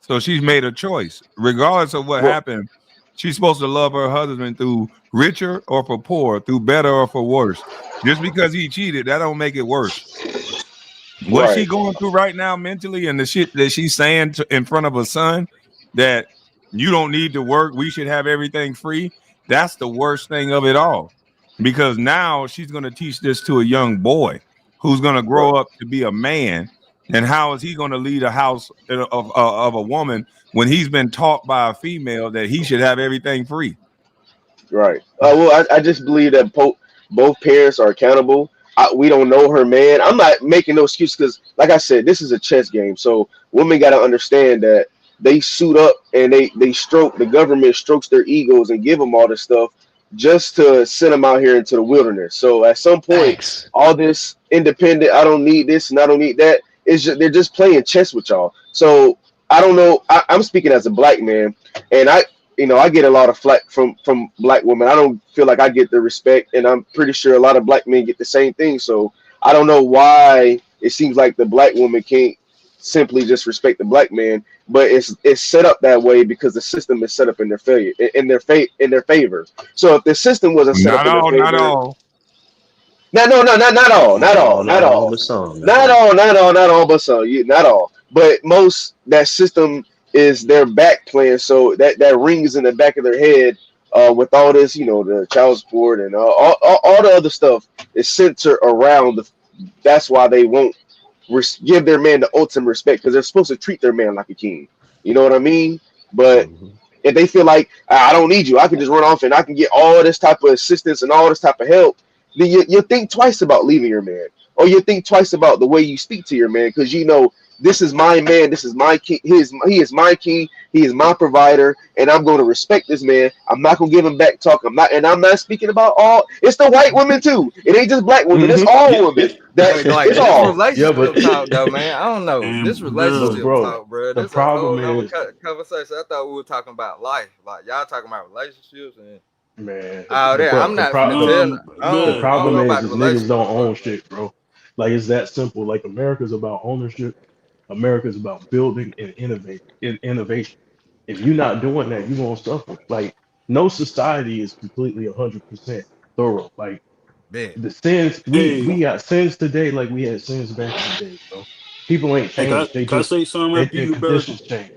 So she's made a choice, regardless of what Well, happened. She's supposed to love her husband through richer or for poor, through better or for worse. Just because he cheated, that don't make it worse. What she right, going through right now mentally, and the shit that she's saying in front of her son, that you don't need to work, we should have everything free. That's the worst thing of it all, because now she's going to teach this to a young boy who's going to grow right, up to be a man. And how is he going to lead a house of a woman when he's been taught by a female that he should have everything free? right. Well, I just believe that both parents are accountable. We don't know her man. I'm not making no excuse because, like I said, this is a chess game. So women got to understand that they suit up and they stroke the government strokes their egos and give them all this stuff just to send them out here into the wilderness. So at some point, Thanks. all this independent, I don't need this and I don't need that. It's just they're just playing chess with y'all. So I don't know. I'm speaking as a black man, and I get a lot of flack from black women. I don't feel like I get the respect, and I'm pretty sure a lot of black men get the same thing. So I don't know why it seems like the black woman can't simply just respect the black man, but it's set up that way because the system is set up in their failure in their favor. So if the system wasn't set up Not in their all, not favor, all. no, not all, not Not all, all, not not all, all, but some. That's not right. all, not all, not all, but some. Not all, but most. That system is their back plan, so that rings in the back of their head. With all this, the child support and all the other stuff is centered around that's why they won't give their man the ultimate respect because they're supposed to treat their man like a king. You know what I mean? But Mhm. if they feel like I don't need you, I can just run off and I can get all this type of assistance and all this type of help, then you think twice about leaving your man, or you think twice about the way you speak to your man because this is my man, this is my king, he is my king, he is my provider, and I'm going to respect this man. I'm not going to give him back talk. I'm not speaking about all. It's the white women too. It ain't just black women. It's all Yep, women. yep. That Hey, like it's this all. Yeah, relationship but talk though, man. I don't know. This And but bruh, relationship bro, talk, bro. the This a whole problem nother is, conversation. I thought we were talking about life. Like y'all talking about relationships and man, all that. I'm not finna tell. no, the I don't problem know bruh. about the is niggas don't relationship own part, but shit, bro. Like it's that simple. Like America's about ownership. America is about building and innovation. If you're not doing that, you're gonna suffer. Like no society is completely 100% thorough. Like Bet. the sins we Hey, got sins today, like we had sins back in the day, bro. People ain't hey, changed. They can I just say something after their you, bro? conditions change.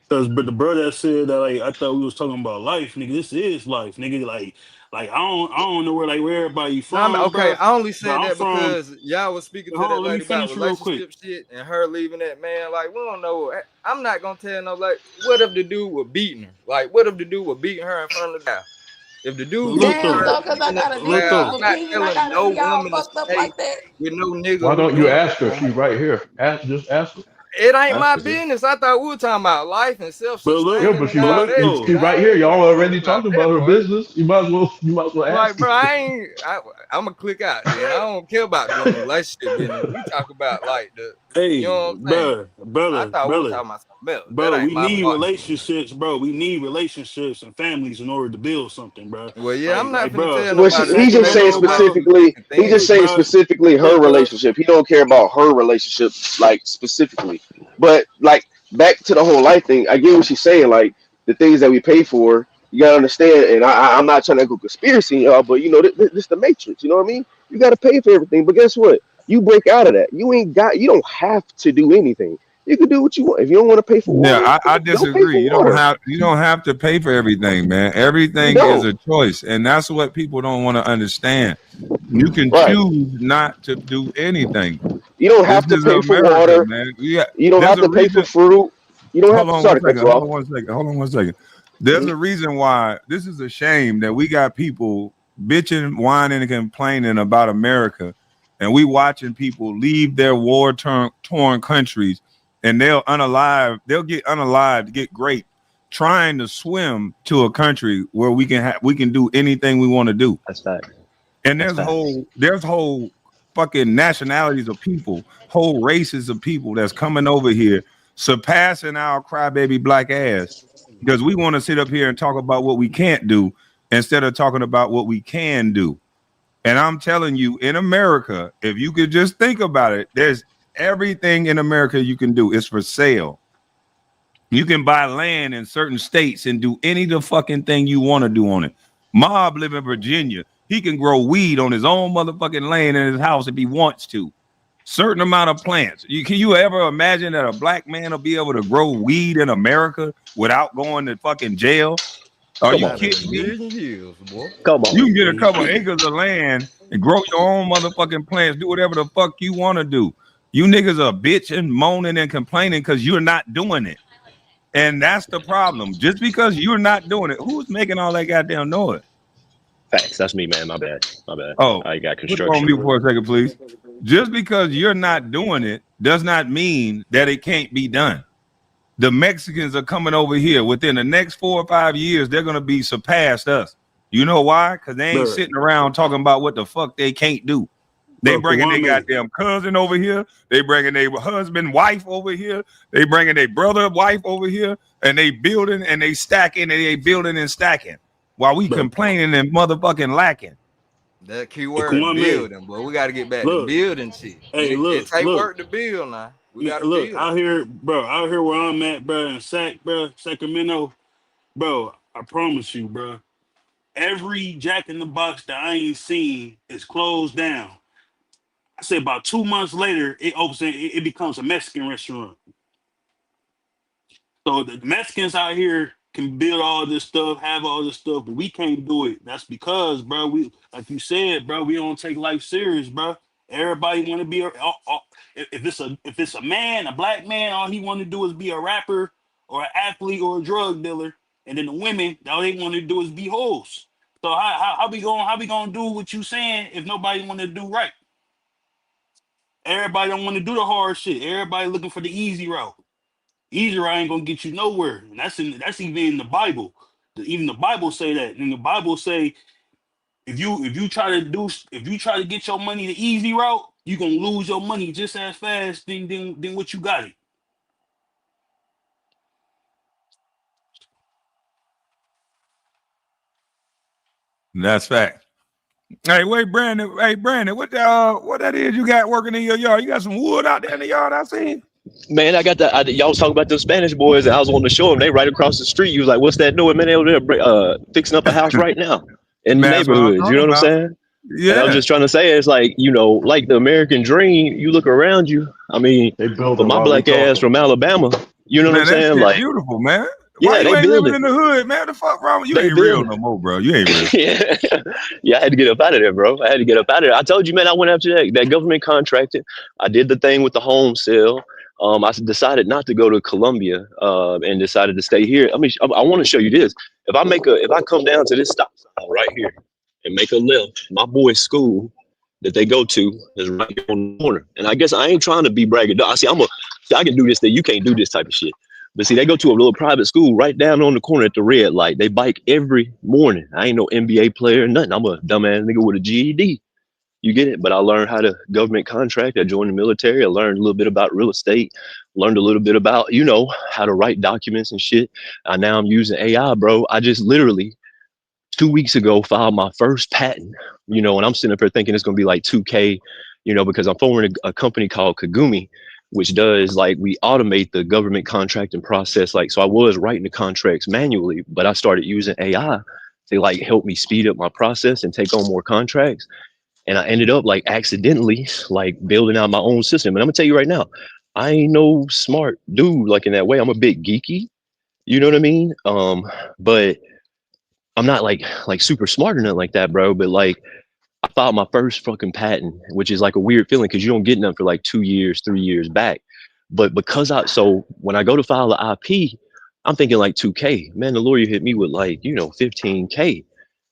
Cause but the brother that said that like I thought we was talking about life, nigga. This is life, nigga. Like I don't know where everybody No, I'm from, okay. bro. I only But said I'm that from. because y'all was speaking to Hold that on, let me lady about finish real quick. relationship shit and her leaving that man. Like, we don't know. I'm not gonna tell no, like, what if the dude was beating her? Like, what if the dude was beating her in front of the house? If the But dude was look beating Damn, though, her, so because I leaving it got a look difference loud, of though. I'm not opinion, I telling gotta no be all woman to fucked up stay like that. with no nigga Why who don't you doing ask her? it. She right here. Just ask her. It ain't That's my it. business. I thought we were talking about life and But Yeah, self-sustaining but and she but all right. look that She though. shit. I right here. ain't Y'all tripping already about talking that about her part. business. You might as well ask Like, her. bro, I'm gonna click out then. I don't care about them relationship business. We talk about like you Hey, know what I'm saying? brother, I brother, thought we were brother, talking about something else. That bro. ain't We my need part. relationships, bro. We need relationships and families in order to build something, bro. Well, yeah, I'm not finna Bro, tell Well, nobody that he's you just because don't saying they know, not bro. do specifically. different He's just things. saying Bro, specifically her look, bro. relationship. He don't care about her relationship, like specifically. But like back to the whole life thing. I get what she's saying. Like the things that we pay for, you gotta understand. And I'm not trying to go conspiracy, y'all, but you know, this the matrix. You know what I mean? You gotta pay for everything. But guess what? You break out of that. You ain't got. You don't have to do anything. You can do what you want. If you don't want to pay for Yeah, water, I don't pay disagree. for water. You don't have to pay for everything, man. You Everything is don't. a choice, and that's what people don't want to understand. You can Right. choose not to do anything. You don't This have to is pay for America, water. man. Yeah, You don't there's have a to pay for reason. fruit. You don't have Hold to. on one Sorry to cut second. you Hold off. on one second. Hold on one second. There's Mhm. a reason why this is a shame that we got people bitching, whining, and complaining about America, and we watching people leave their war torn countries, and they'll get unalived, get great, trying to swim to a country where we can do anything we want to do. That's facts. And That's facts. there's whole fucking nationalities of people, whole races of people that's coming over here, surpassing our crybaby black ass because we want to sit up here and talk about what we can't do instead of talking about what we can do. And I'm telling you, in America, if you could just think about it, there's everything in America you can do. It's for sale. You can buy land in certain states and do any of the fucking thing you want to do on it. Mob live in Virginia. He can grow weed on his own motherfucking land in his house if he wants to. Certain amount of plants. Can you ever imagine that a black man will be able to grow weed in America without going to fucking jail? Are Come you Not on. in a kidding me? million years, boy. Come You can on. get a couple acres of land and grow your own motherfucking plants, do whatever the fuck you want to do. You niggas are bitching, moaning, and complaining because you're not doing it. And that's the problem. Just because you're not doing it, who's making all that goddamn noise? Facts. That's me, man. My bad. My bad. Oh, I got put it on construction. mute for a second, please. Just because you're not doing it does not mean that it can't be done. The Mexicans are coming over here within the next 4 or 5 years. They're gonna be surpassed us. You know why? Because they ain't bro, sitting around talking about what the fuck they can't do. They bro, bringing their Kwame, goddamn cousin over here. They bringing their husband, wife over here. They bringing their brother, wife over here, and they building and they stacking and they building and stacking while we bro, complaining and motherfucking lacking. That key hey, word Kwame, building, boy. We gotta get back to look, building shit. hey, It take look, work to build now. We man, gotta look, build. out here, bro, out here where I'm at, bro, in Sacramento, bro. I promise you, bro. Every Jack in the Box that I ain't seen is closed down. I say about 2 months later, it opens. It becomes a Mexican restaurant. So the Mexicans out here can build all this stuff, have all this stuff, but we can't do it. That's because, bro, we like you said, bro, we don't take life serious, bro. Everybody want to be if it's a man, a black man, all he want to do is be a rapper or an athlete or a drug dealer, and then the women, all they want to do is be hoes. So how we gonna do what you saying if nobody want to do right? Everybody don't want to do the hard shit. Everybody looking for the easy route. Easy route ain't gonna get you nowhere, and that's even in the Bible. Even the Bible say that. And the Bible say if you try to get your money the easy route, you gonna lose your money just as fast than what you got it. And that's fact. Hey, wait, Brandon. Hey, Brandon, what that is you got working in your yard? You got some wood out there in the yard? I see. Man, I got that. Y'all was talking about those Spanish boys, and I was on the show, and they right across the street. You was like, "What's that doing, man? They over there fixing up a house right now in the That's what I'm neighborhoods." You know talking what I'm about. saying? And I was Yeah. just trying to say, it's like, like the American dream. You look around you. I mean, They for building my while we black ass talking. from Alabama, you know what I'm Man, that saying? shit Like, beautiful, man. Why yeah, you they ain't living building. in the hood, man? The fuck wrong with you? They Ain't real building. no more, bro. You ain't real. Yeah, yeah. I had to get up out of there, bro. I had to get up out of there. I told you, man. I went after that government contracted. I did the thing with the home sale. Decided not to go to Columbia, and decided to stay here. I mean, I want to show you this. If I come down to this stop sign right here and make a left, my boy's school that they go to is right here on the corner. And I guess I ain't trying to be bragging. I see. I can do this thing. You can't do this type of shit. But see, they go to a little private school right down on the corner at the red light. They bike every morning. I ain't no NBA player, nothing. I'm a dumbass nigga with a GED. You get it? But I learned how to government contract. I joined the military. I learned a little bit about real estate. Learned a little bit about, how to write documents and shit. Now I'm using AI, bro. I just literally 2 weeks ago filed my first patent, and I'm sitting up here thinking it's going to be like 2K, because I'm forming a company called Kagumi, which does like we automate the government contracting process. Like, so I was writing the contracts manually, but I started using AI to like help me speed up my process and take on more contracts. And I ended up like accidentally like building out my own system. And I'm gonna tell you right now, I ain't no smart dude like in that way. I'm a bit geeky, you know what I mean? But I'm not like super smart or nothing like that, bro. But like I filed my first fucking patent, which is like a weird feeling because you don't get none for like 2 years, 3 years back. But so when I go to file the IP, I'm thinking like 2K. Man, the lawyer hit me with like, 15K.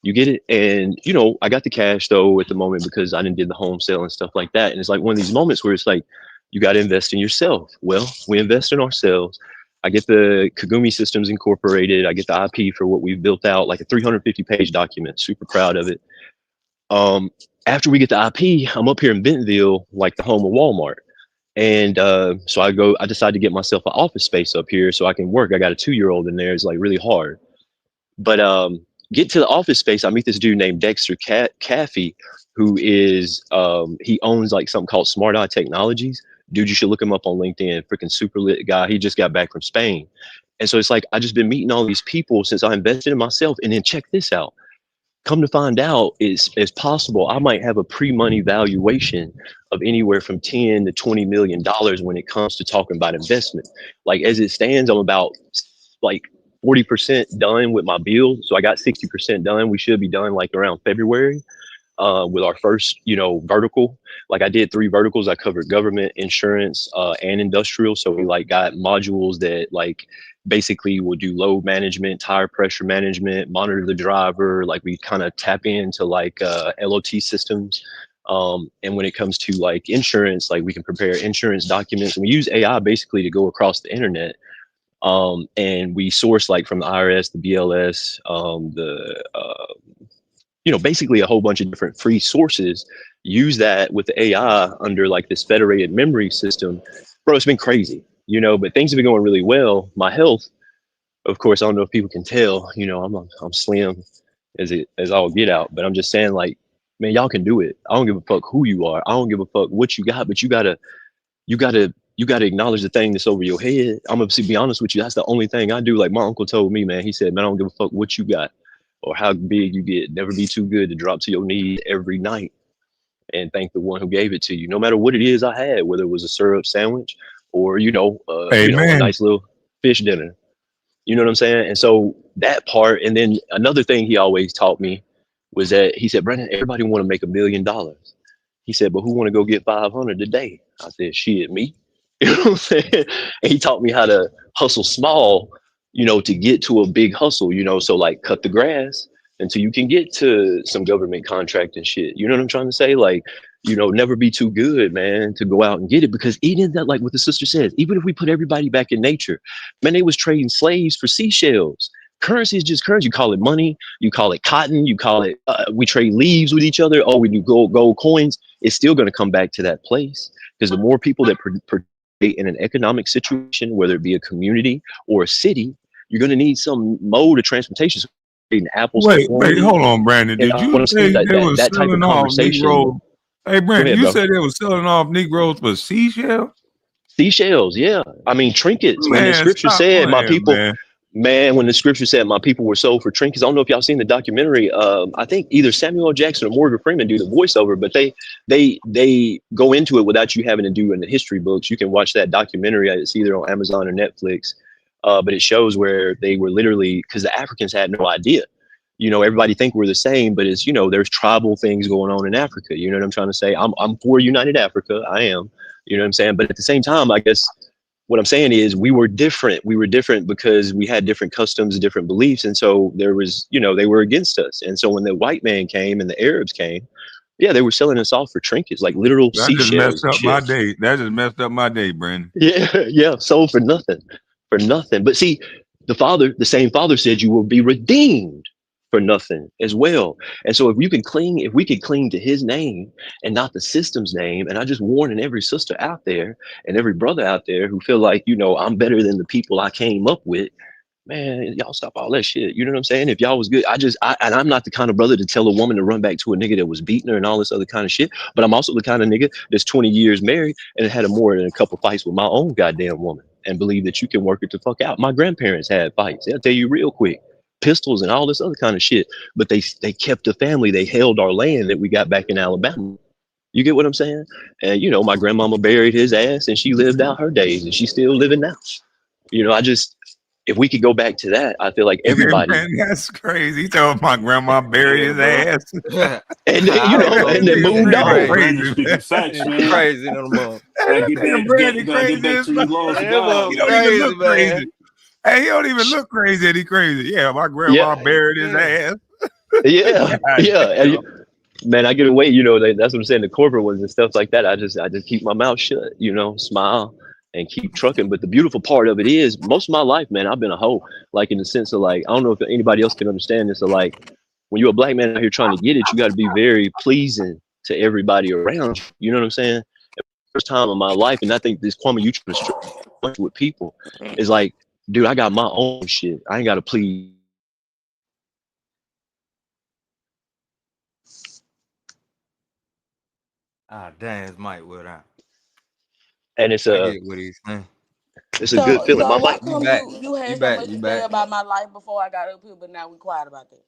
You get it? And I got the cash though at the moment because I didn't did the home sale and stuff like that. And it's like one of these moments where it's like, you got to invest in yourself. Well, we invest in ourselves. I get the Kagumi Systems Incorporated. I get the IP for what we've built out, like a 350-page document. Super proud of it. um, After we get the IP, I'm up here in Bentonville, like the home of Walmart. And so I decided to get myself an office space up here so I can work. I got a 2-year-old in there. It's like really hard. But get to the office space, I meet this dude named Dexter Caffey, who is, he owns like something called Smart Eye Technologies. Dude, you should look him up on LinkedIn. Freaking super lit guy. He just got back from Spain. And so it's like, I just been meeting all these people since I invested in myself. And then check this out. Come to find out, it's possible I might have a pre-money valuation of anywhere from 10 to 20 million dollars when it comes to talking about investment. Like as it stands, I'm about like 40% done with my build. So I got 60% done. We should be done like around February with our first, vertical. Like I did 3 verticals. I covered government, insurance, and industrial. So we like got modules that like basically will do load management, tire pressure management, monitor the driver. Like we kind of tap into like LOT systems. And when it comes to like insurance, like we can prepare insurance documents. And we use AI basically to go across the internet. And we source like from the IRS, the BLS, basically a whole bunch of different free sources. Use that with the AI under like this federated memory system. Bro, it's been crazy, but things have been going really well. My health, of course, I don't know if people can tell, I'm slim as all get out, but I'm just saying like, man, y'all can do it. I don't give a fuck who you are. I don't give a fuck what you got, but you gotta acknowledge the thing that's over your head. I'm gonna be honest with you. That's the only thing I do. Like my uncle told me, man, he said, man, I don't give a fuck what you got or how big you get. Never be too good to drop to your knees every night and thank the one who gave it to you. No matter what it is I had, whether it was a syrup sandwich or, a Amen. nice little fish dinner. You know what I'm saying? And so that part, and then another thing he always taught me was that he said, Brandon, everybody want to make $1 million. He said, but who want to go get 500 today? I said, shit, me. You know what I'm saying? And he taught me how to hustle small, to get to a big hustle, so like cut the grass until you can get to some government contract and shit. You know what I'm trying to say? Like, never be too good, man, to go out and get it. Because even that, like what the sister says, even if we put everybody back in nature, man, they was trading slaves for seashells. Currency is just currency. You call it money, you call it cotton, you call it, we trade leaves with each other. Oh, we do gold coins. It's still going to come back to that place because the more people that participate in an economic situation, whether it be a community or a city, you're going to need some mode of transportation. trading apples for Wait, hold oranges. on, Brandon. And Did what you I'm saying is say that they were that type of selling off conversation. Negroes? Hey, Go Brandon, ahead, you bro. said they were selling off Negroes for seashell? Seashells, yeah. I mean trinkets. When the Man, scripture stop said my playing, people, man. man, when the scripture said my people were sold for trinkets, I don't know if y'all seen the documentary. I think either Samuel L. Jackson or Morgan Freeman do the voiceover, but they go into it without you having to do in the history books. You can watch that documentary. It's either on Amazon or Netflix. But it shows where they were literally, because the Africans had no idea. Everybody think we're the same, but it's, there's tribal things going on in Africa. You know what I'm trying to say? I'm for United Africa. I am. You know what I'm saying? But at the same time, I guess what I'm saying is we were different. We were different because we had different customs, different beliefs. And so there was, they were against us. And so when the white man came and the Arabs came, yeah, they were selling us off for trinkets, like literal That just messed seashells and up my shit. day. That just messed up my day, Brandon. Yeah, yeah, sold for nothing, for nothing. But see, the same father said you will be redeemed for nothing as well. And so if we could cling to his name and not the system's name, and I just warning every sister out there and every brother out there who feel like, I'm better than the people I came up with. Man, y'all stop all that shit. You know what I'm saying? If y'all was good, and I'm not the kind of brother to tell a woman to run back to a nigga that was beating her and all this other kind of shit. But I'm also the kind of nigga that's 20 years married and had more than a couple fights with my own goddamn woman and believe that you can work it the fuck out. My grandparents had fights. They'll tell you real quick, pistols and all this other kind of shit. But they kept the family. They held our land that we got back in Alabama. You get what I'm saying? And my grandmama buried his ass and she lived out her days and she's still living now. I just, if we could go back to that, I feel like everybody, Man, that's crazy. He told my grandma buried Yeah, his bro. ass. and I don't know, and then Nigga man. moved That Brandon on. crazy. Brandon crazy, speaking man. facts, It's man. crazy in the month. Hey, that nigga Brandon You gotta get crazy back as to you fuck. lost to That God, month He was don't man. even crazy, look crazy. man. Hey, he don't even look crazy and he crazy. Yeah, my Yeah, grandma buried his Yeah. ass. yeah, God yeah. And damn. man, I get away. That's what I'm saying. The corporate ones and stuff like that. I just keep my mouth shut. Smile and keep trucking. But the beautiful part of it is, most of my life, man, I've been a hoe. Like in the sense of like, I don't know if anybody else can understand this. Or like, when you're a black man out here trying to get it, you got to be very pleasing to everybody around you. You know what I'm saying? First time in my life, and I think this Kwame, you trying to struggle with people is like, dude, I got my own shit. I ain't got to please. Ah, damn, his mic went out. And it's I a get what he's saying. it's a good So feeling. so My why life. You come back. you You had so back. much You to say back. about my life before I got up here, but now we quiet about that?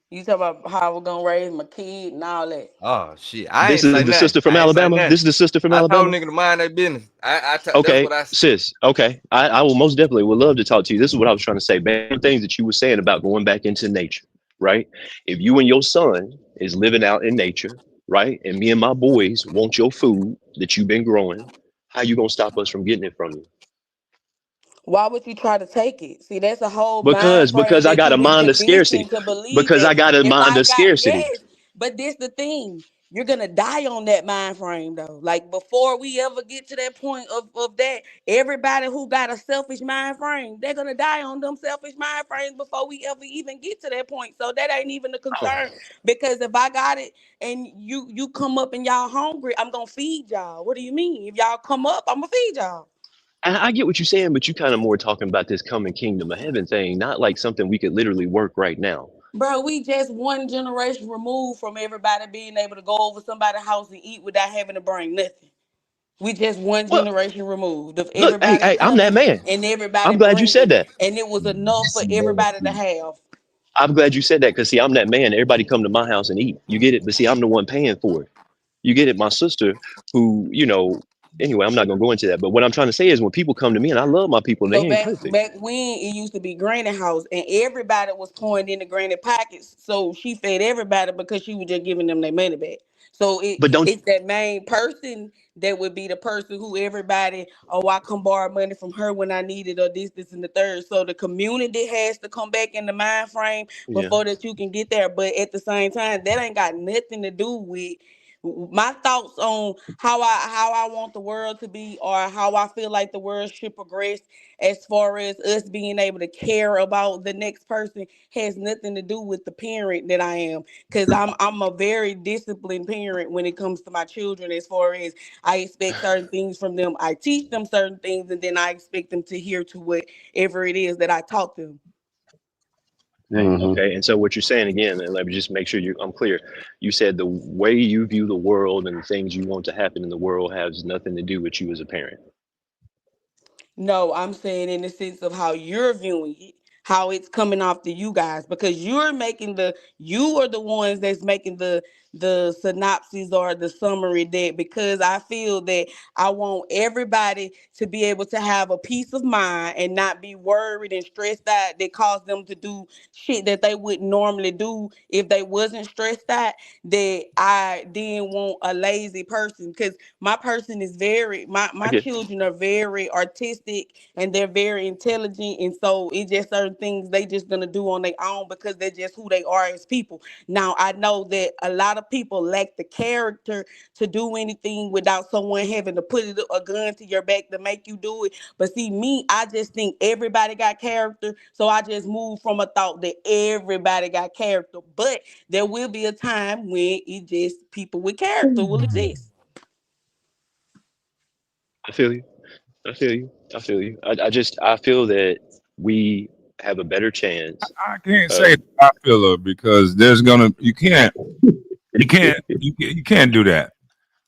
You talk about how we're gonna raise my kid and all that. Oh shit. I This ain't is say the nothing. sister from I ain't say Alabama. nothing. This is the sister from I told Alabama. nigga to mind their business. That's Okay, what I said. sis. Okay, I will most definitely would love to talk to you. This is what I was trying to say. Man, things that you were saying about going back into nature, right? If you and your son is living out in nature, right, and me and my boys want your food that you've been growing, how you gonna stop us from getting it from you? Why would you try to take it? See, that's a whole mind frame Because I that got you've a been mind of scarcity. conditioned to believe Because that I got a if mind I of got, scarcity. yes, but this the thing. You're gonna die on that mind frame though. Like before we ever get to that point of that, everybody who got a selfish mind frame, they're gonna die on them selfish mind frames before we ever even get to that point. So that ain't even a concern. Because if I got it and you come up and y'all hungry, I'm gonna feed y'all. What do you mean? If y'all come up, I'm gonna feed y'all. I get what you're saying, but you kind of more talking about this coming kingdom of heaven thing, not like something we could literally work right now. Bro, we just one generation removed from everybody being able to go over somebody's house and eat without having to bring nothing. We just one Well, generation removed of look, hey, everybody hey, I'm that coming man. and everybody I'm glad you said bringing, that. and it was enough for everybody to have. I'm glad you said that because see, I'm that man. Everybody come to my house and eat. You get it? But see, I'm the one paying for it. You get it? My sister, who, anyway, I'm not gonna go into that. But what I'm trying to say is when people come to me, and I love my people, and they So ain't back perfect. back when it used to be granny house and everybody was pouring into granny pockets. So she fed everybody because she was just giving them their money back. So But don't it's that main person that would be the person who everybody, oh, I come borrow money from her when I need it or this, and the third. So the community has to come back in the mind frame yeah. before that you can get there. But at the same time, that ain't got nothing to do with my thoughts on how I want the world to be or how I feel like the world should progress as far as us being able to care about the next person has nothing to do with the parent that I am. Cause I'm a very disciplined parent when it comes to my children as far as I expect certain things from them. I teach them certain things and then I expect them to hear to whatever it is that I taught them. Hmm. Okay, and so what you're saying again, and let me just make sure I'm clear. You said the way you view the world and the things you want to happen in the world has nothing to do with you as a parent. No, I'm saying in the sense of how you're viewing it, how it's coming off to you guys, because you are the ones that's making the synopsis or the summary, that because I feel that I want everybody to be able to have a peace of mind and not be worried and stressed out that cause them to do shit that they wouldn't normally do if they wasn't stressed out, that I then want a lazy person. Because my I get. children are very artistic and they're very intelligent, and so it's just certain things they just gonna do on their own because they're just who they are as people. Now I know that a lot of people lack the character to do anything without someone having to put a gun to your back to make you do it. But see, me, I just think everybody got character, so I just move from a thought that everybody got character. But there will be a time when it just people with character will exist. I feel you. I feel you. I feel you. I feel that we have a better chance I can't say of. it's popular because there's gonna you can't do that.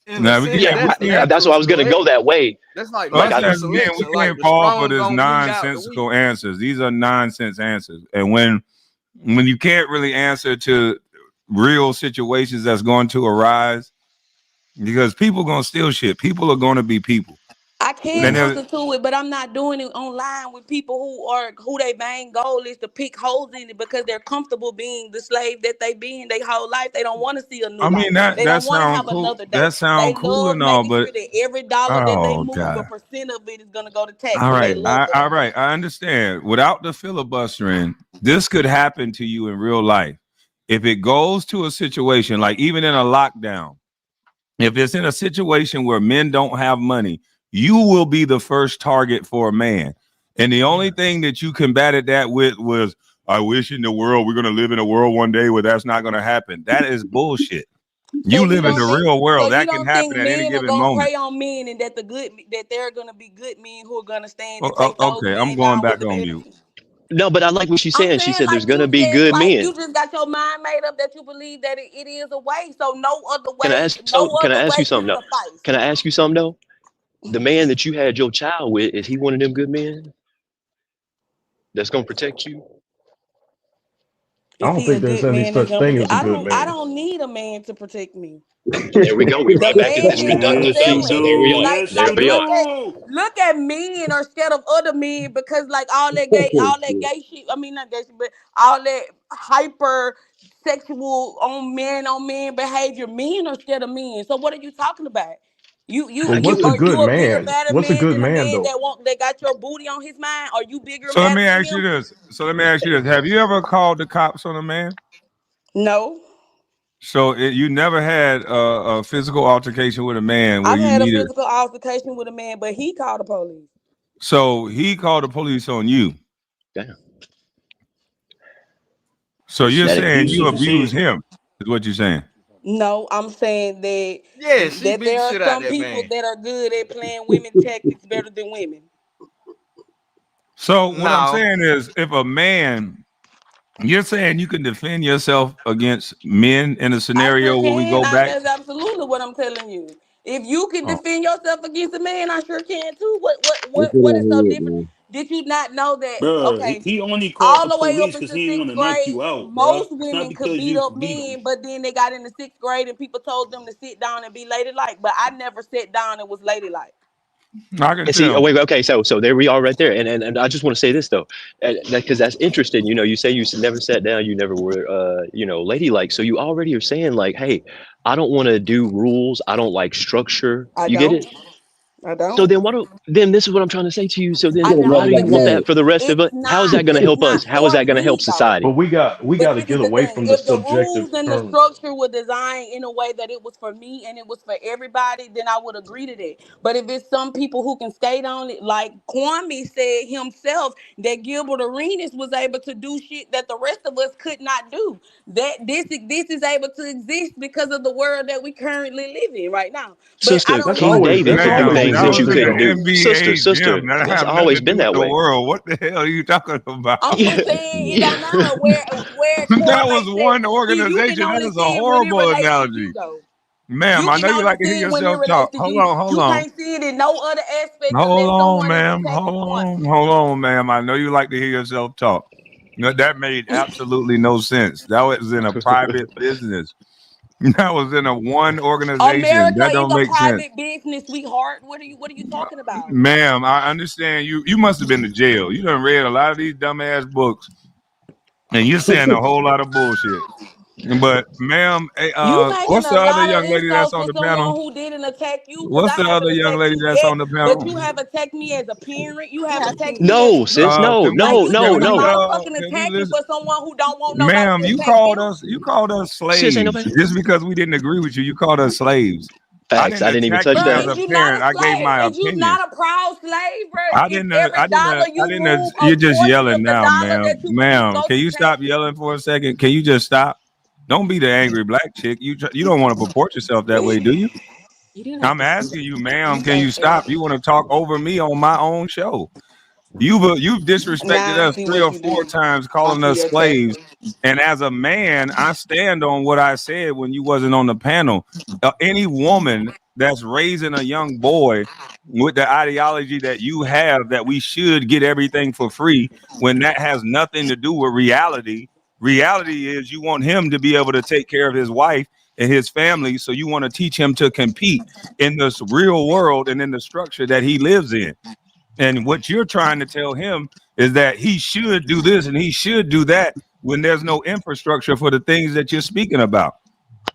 In a Now we sense, Yeah, can't we that's can't. that's natural why I was gonna go selection. that way. That's like Us Like I natural as men, we selection. Like can't the fall for strong this gonna weed out the weak. nonsensical answers. These are nonsense answers, and when you can't really answer to real situations that's going to arise, because people gonna steal shit. People are gonna be people. I And can answer to it, but I'm not doing it online with people who their main goal is to pick holes in it because they're comfortable being the slave that they been their whole life. They don't want to see a new I life. mean that They don't that want to sound have cool. another day. That sound They cool love and all, making but sure that every dollar that they oh move, a god. percent of it is gonna go to All taxes. They right, love that. all right. I understand. Without the filibustering, this could happen to you in real life. If it goes to a situation like even in a lockdown, if it's in a situation where men don't have money, you will be the first target for a man. And the only thing that you combated that with was, I wish in the world we're going to live in a world one day where that's not going to happen. That is bullshit. So You you live in the don't think real so world. you That can don't think happen at any men are given gonna moment. prey on men and that they're gonna be good men who are gonna stand and take those Okay, I'm men going down with back the on bad mute. men? No, but I like what she's I'm saying. She saying said there's like gonna you be just good like men. you just got your mind made up that you believe that it is a way. So Can I ask you something? no Can I other ask you way something can though? suffice. Can I ask you something though? The man that you had your child with, is he one of them good men that's gonna protect you? I Is don't he a think there's good any man that's such gonna thing protect? as a good I man. don't need a man to protect me. There we go. We The right back into man is strict the Yes, you selling. selling. There we do. are. Like Yes, There you like we are. do. look at men are scared of other men because like all that gay shit. I mean not gay shit, but all that hyper sexual on men behavior. Men are scared of men. So what are you talking about? I get What's what a Are you're good you a saying. bigger man? better What's a man good than a man man though? that got your booty on his mind? Are you bigger So let me better than ask you him? this. Have you ever called the cops on a man? No. So you never had a physical altercation with a man where I've you had a needed. physical altercation with a man, but he called the police. So he called the police on you. Damn. So you're That saying you Abusive as abuse hell. him, is what you're saying. No, I'm saying Yeah, she that beat the there are shit out some that people man. that are good at playing women tactics better than women. So what I'm No, saying is, if a man, you're saying you can defend yourself against men in a I sure scenario where we can. go back. That's absolutely what I'm telling you. If you can Oh, defend yourself against a man, I sure can too. Look at What is so that head, different? man. Did you not know that? Bruh, Okay, he only called all the the way up police because into he didn't want sixth to knock grade, you out, bruh. most It's not women could because beat you up beat him. men, but then they got into sixth grade and people told them to sit down and be ladylike. But I never sat down and was ladylike. I can And see, oh tell. wait, okay, so there we are right there, and I just want to say this though, because that's interesting. You know, you say you never sat down, you never were, ladylike. So you already are saying like, hey, I don't want to do rules. I don't like structure. I You get don't. it? I So don't. then what? Then this is what I'm trying to say to you. So You then I gotta why run do don't that you want because that man. for the rest of it? How is that going to it's help not us? How is for that going to help me though. society? We But got to this is get the away thing: from the if the subjective rules and the terms. structure were designed in a way that it was for me and it was for everybody, then I would agree to that. But if it's some people who can skate on it, like Kwame said himself, that Gilbert Arenas was able to do shit that the rest of us could not do. That this is able to exist because of the world that we currently live in right now. But I Sister don't That's want King to always David that's deny couldn't do always those things That that was you in couldn't the do. NBA Sister, gym. That it's have nothing always to do been with that the way. world. What the hell are you talking about? I'm just Yeah, saying it don't yeah. matter where it That was correlates at. one See, you can organization. That only is a see it when it horrible relates to you analogy. though. Ma'am, You I can know you only like to hear see it when it yourself relates talk. to Hold you. on, hold You on. can't see it in no other aspect Hold unless on, someone is ma'am. attacking one. Hold on, ma'am. I know you like to hear yourself talk. No, that made absolutely no sense. That was in a private business. That was in a one organization. America That is don't a make sense. private business, sweetheart. What are you talking about? Ma'am, I understand you. You must have been to jail. You done read a lot of these dumbass books, and you're saying a whole lot of bullshit. But, ma'am, hey, You making what's a the other lot of young lady that's insults on for the someone panel? who didn't attack you because What's I the haven't other young attacked lady you that's yet. on the But panel? you have attacked me as a parent. You have attacked me as No, a sis, woman. no, Like no, you no, doing a no. motherfucking Can we attacking listen? for someone who don't want nobody Ma'am, to attack them. you called us Sis, ain't slaves. nobody. Just because we didn't agree with you, you called us slaves. I Facts. didn't I didn't even attack touch you Bro, that as is a one. you not parent. a I gave slave? my Is you opinion. not a proud slave, bro? I If didn't. every dollar I you didn't. move, a You're just portion yelling of the now, dollar ma'am. that you move Ma'am, go can to you stop taxes. yelling for a second? Can you just stop? Don't be the angry black chick. You don't want to purport yourself that way, do you? You didn't have I'm to say asking you, ma'am. Can you that. stop? You want to talk over me on my own show? You've disrespected Now I us see three what or you four did. times, I calling see us your slaves. tactics. And as a man, I stand on what I said when you wasn't on the panel. Any woman that's raising a young boy with the ideology that you have, that we should get everything for free, when that has nothing to do with reality. Reality is you want him to be able to take care of his wife and his family. So you want to teach him to compete in this real world and in the structure that he lives in. And what you're trying to tell him is that he should do this and he should do that when there's no infrastructure for the things that you're speaking about.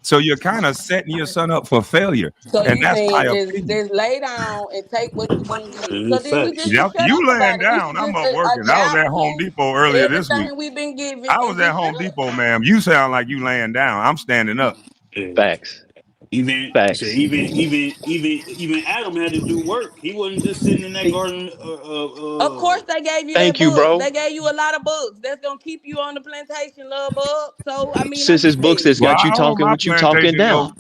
So you're kind of setting your son up for failure. So And you that's my saying opinion. just lay down and take what you want to get. So It's then we facts. just should Yep. shut You up laying about it. We down. should I'm just up working. I was adapt at Home to Depot earlier this week. everything we've been given I and was at just shut Home up. Depot, ma'am. You sound like you laying down. I'm standing up. Yeah. Facts. Even so, Facts. even Adam had to do work. He wasn't just sitting in that garden. Of course they gave you that Thank you, books. bro. They gave you a lot of books. That's gonna keep you on the plantation, love bug. So I mean, I'm Sis, just it's books saying. that's Well, got I you hold talking my what you talking plantation down. goat.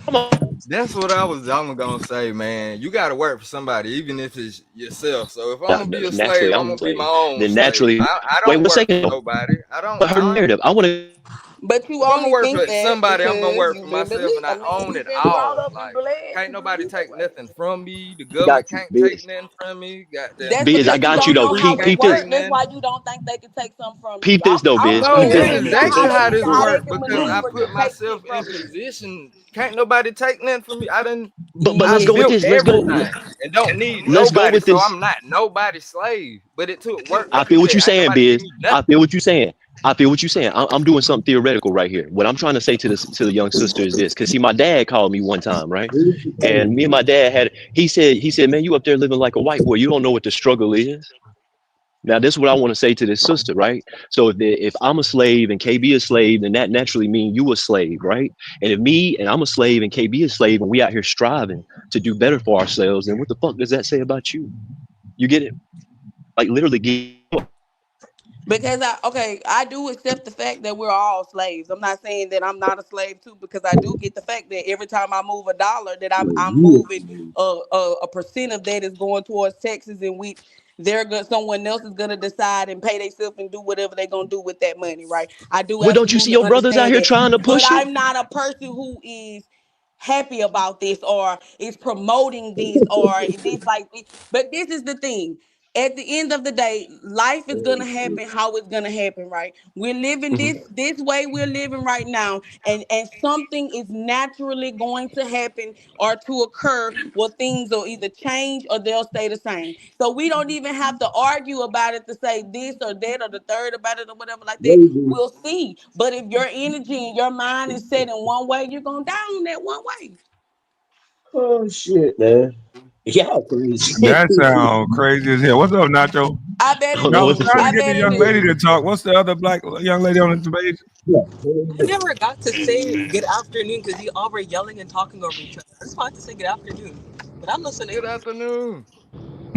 Come on. That's what I'm gonna say, man. You gotta work for somebody, even if it's yourself. So if I'm Now, gonna be a naturally, slave, I'm I'm a gonna be my slave. own Then slave. naturally, I wait don't one work for second. nobody. But her I narrative, I want to. But you If I'm gonna only work think for that somebody, I'm gonna because work for you've been myself, and believe. I I mean, own you've it been brought all. up and Like, bled can't to nobody believe that take way. nothing from me. The I government got you, can't take Biz. nothing from me. Goddamn, That's Biz, I because you got Being you don't though. know free how Peep, it can't peep works. take this. That's nothing. why you don't think they can take something from you. Peep this though, I Biz. want to No, Peep it's this. man, hear man, exactly how take they how something this from how they work can because I maneuver you. to put take myself shit in from you. position. Can't nobody take nothing from me. But I let's go with built this. everything and don't need Let's go nobody, with so this. I'm not nobody's slave. But it took work to I do feel what that. you're Ain't saying, nobody give Biz. me I nothing. feel what you're saying. I feel what you're saying. I'm doing something theoretical right here. What I'm trying to say to this to the young sister is this, because see, my dad called me one time, right? And me and my dad had. He said, man, you up there living like a white boy. You don't know what the struggle is. Now, this is what I want to say to this sister, right? So if I'm a slave and KB is a slave, then that naturally means you a slave, right? And if me and I'm a slave and KB is a slave and we out here striving to do better for ourselves, then what the fuck does that say about you? You get it? Like literally get. Because I do accept the fact that we're all slaves. I'm not saying that I'm not a slave too, because I do get the fact that every time I move a dollar, that I'm moving a percent of that is going towards taxes, in which someone else is gonna decide and pay themselves and do whatever they're gonna do with that money, right? I do Well, don't you see absolutely your brothers out understand here that, trying to but push it? I'm not a person who is happy about this or is promoting this or this like but this is the thing, at the end of the day, life is gonna happen how it's gonna happen, right? We're living Mhm. this way we're living right now, and something is naturally going to happen or to occur where things will either change or they'll stay the same. So we don't even have to argue about it to say this or that or the third about it or whatever like that. We'll see. But if your energy and your mind is set in one way, you're gonna die on that one way. Oh shit, man. Yeah, crazy. That sounds crazy as hell. What's up, Nacho? I bet I it don't know I was what to do. trying say. to I get the bet it young lady do. to talk. What's the other black young lady on the page? Yeah. I never got to say good afternoon because you all were yelling and talking over each other. I just wanted to say good afternoon, but I'm listening. Good afternoon.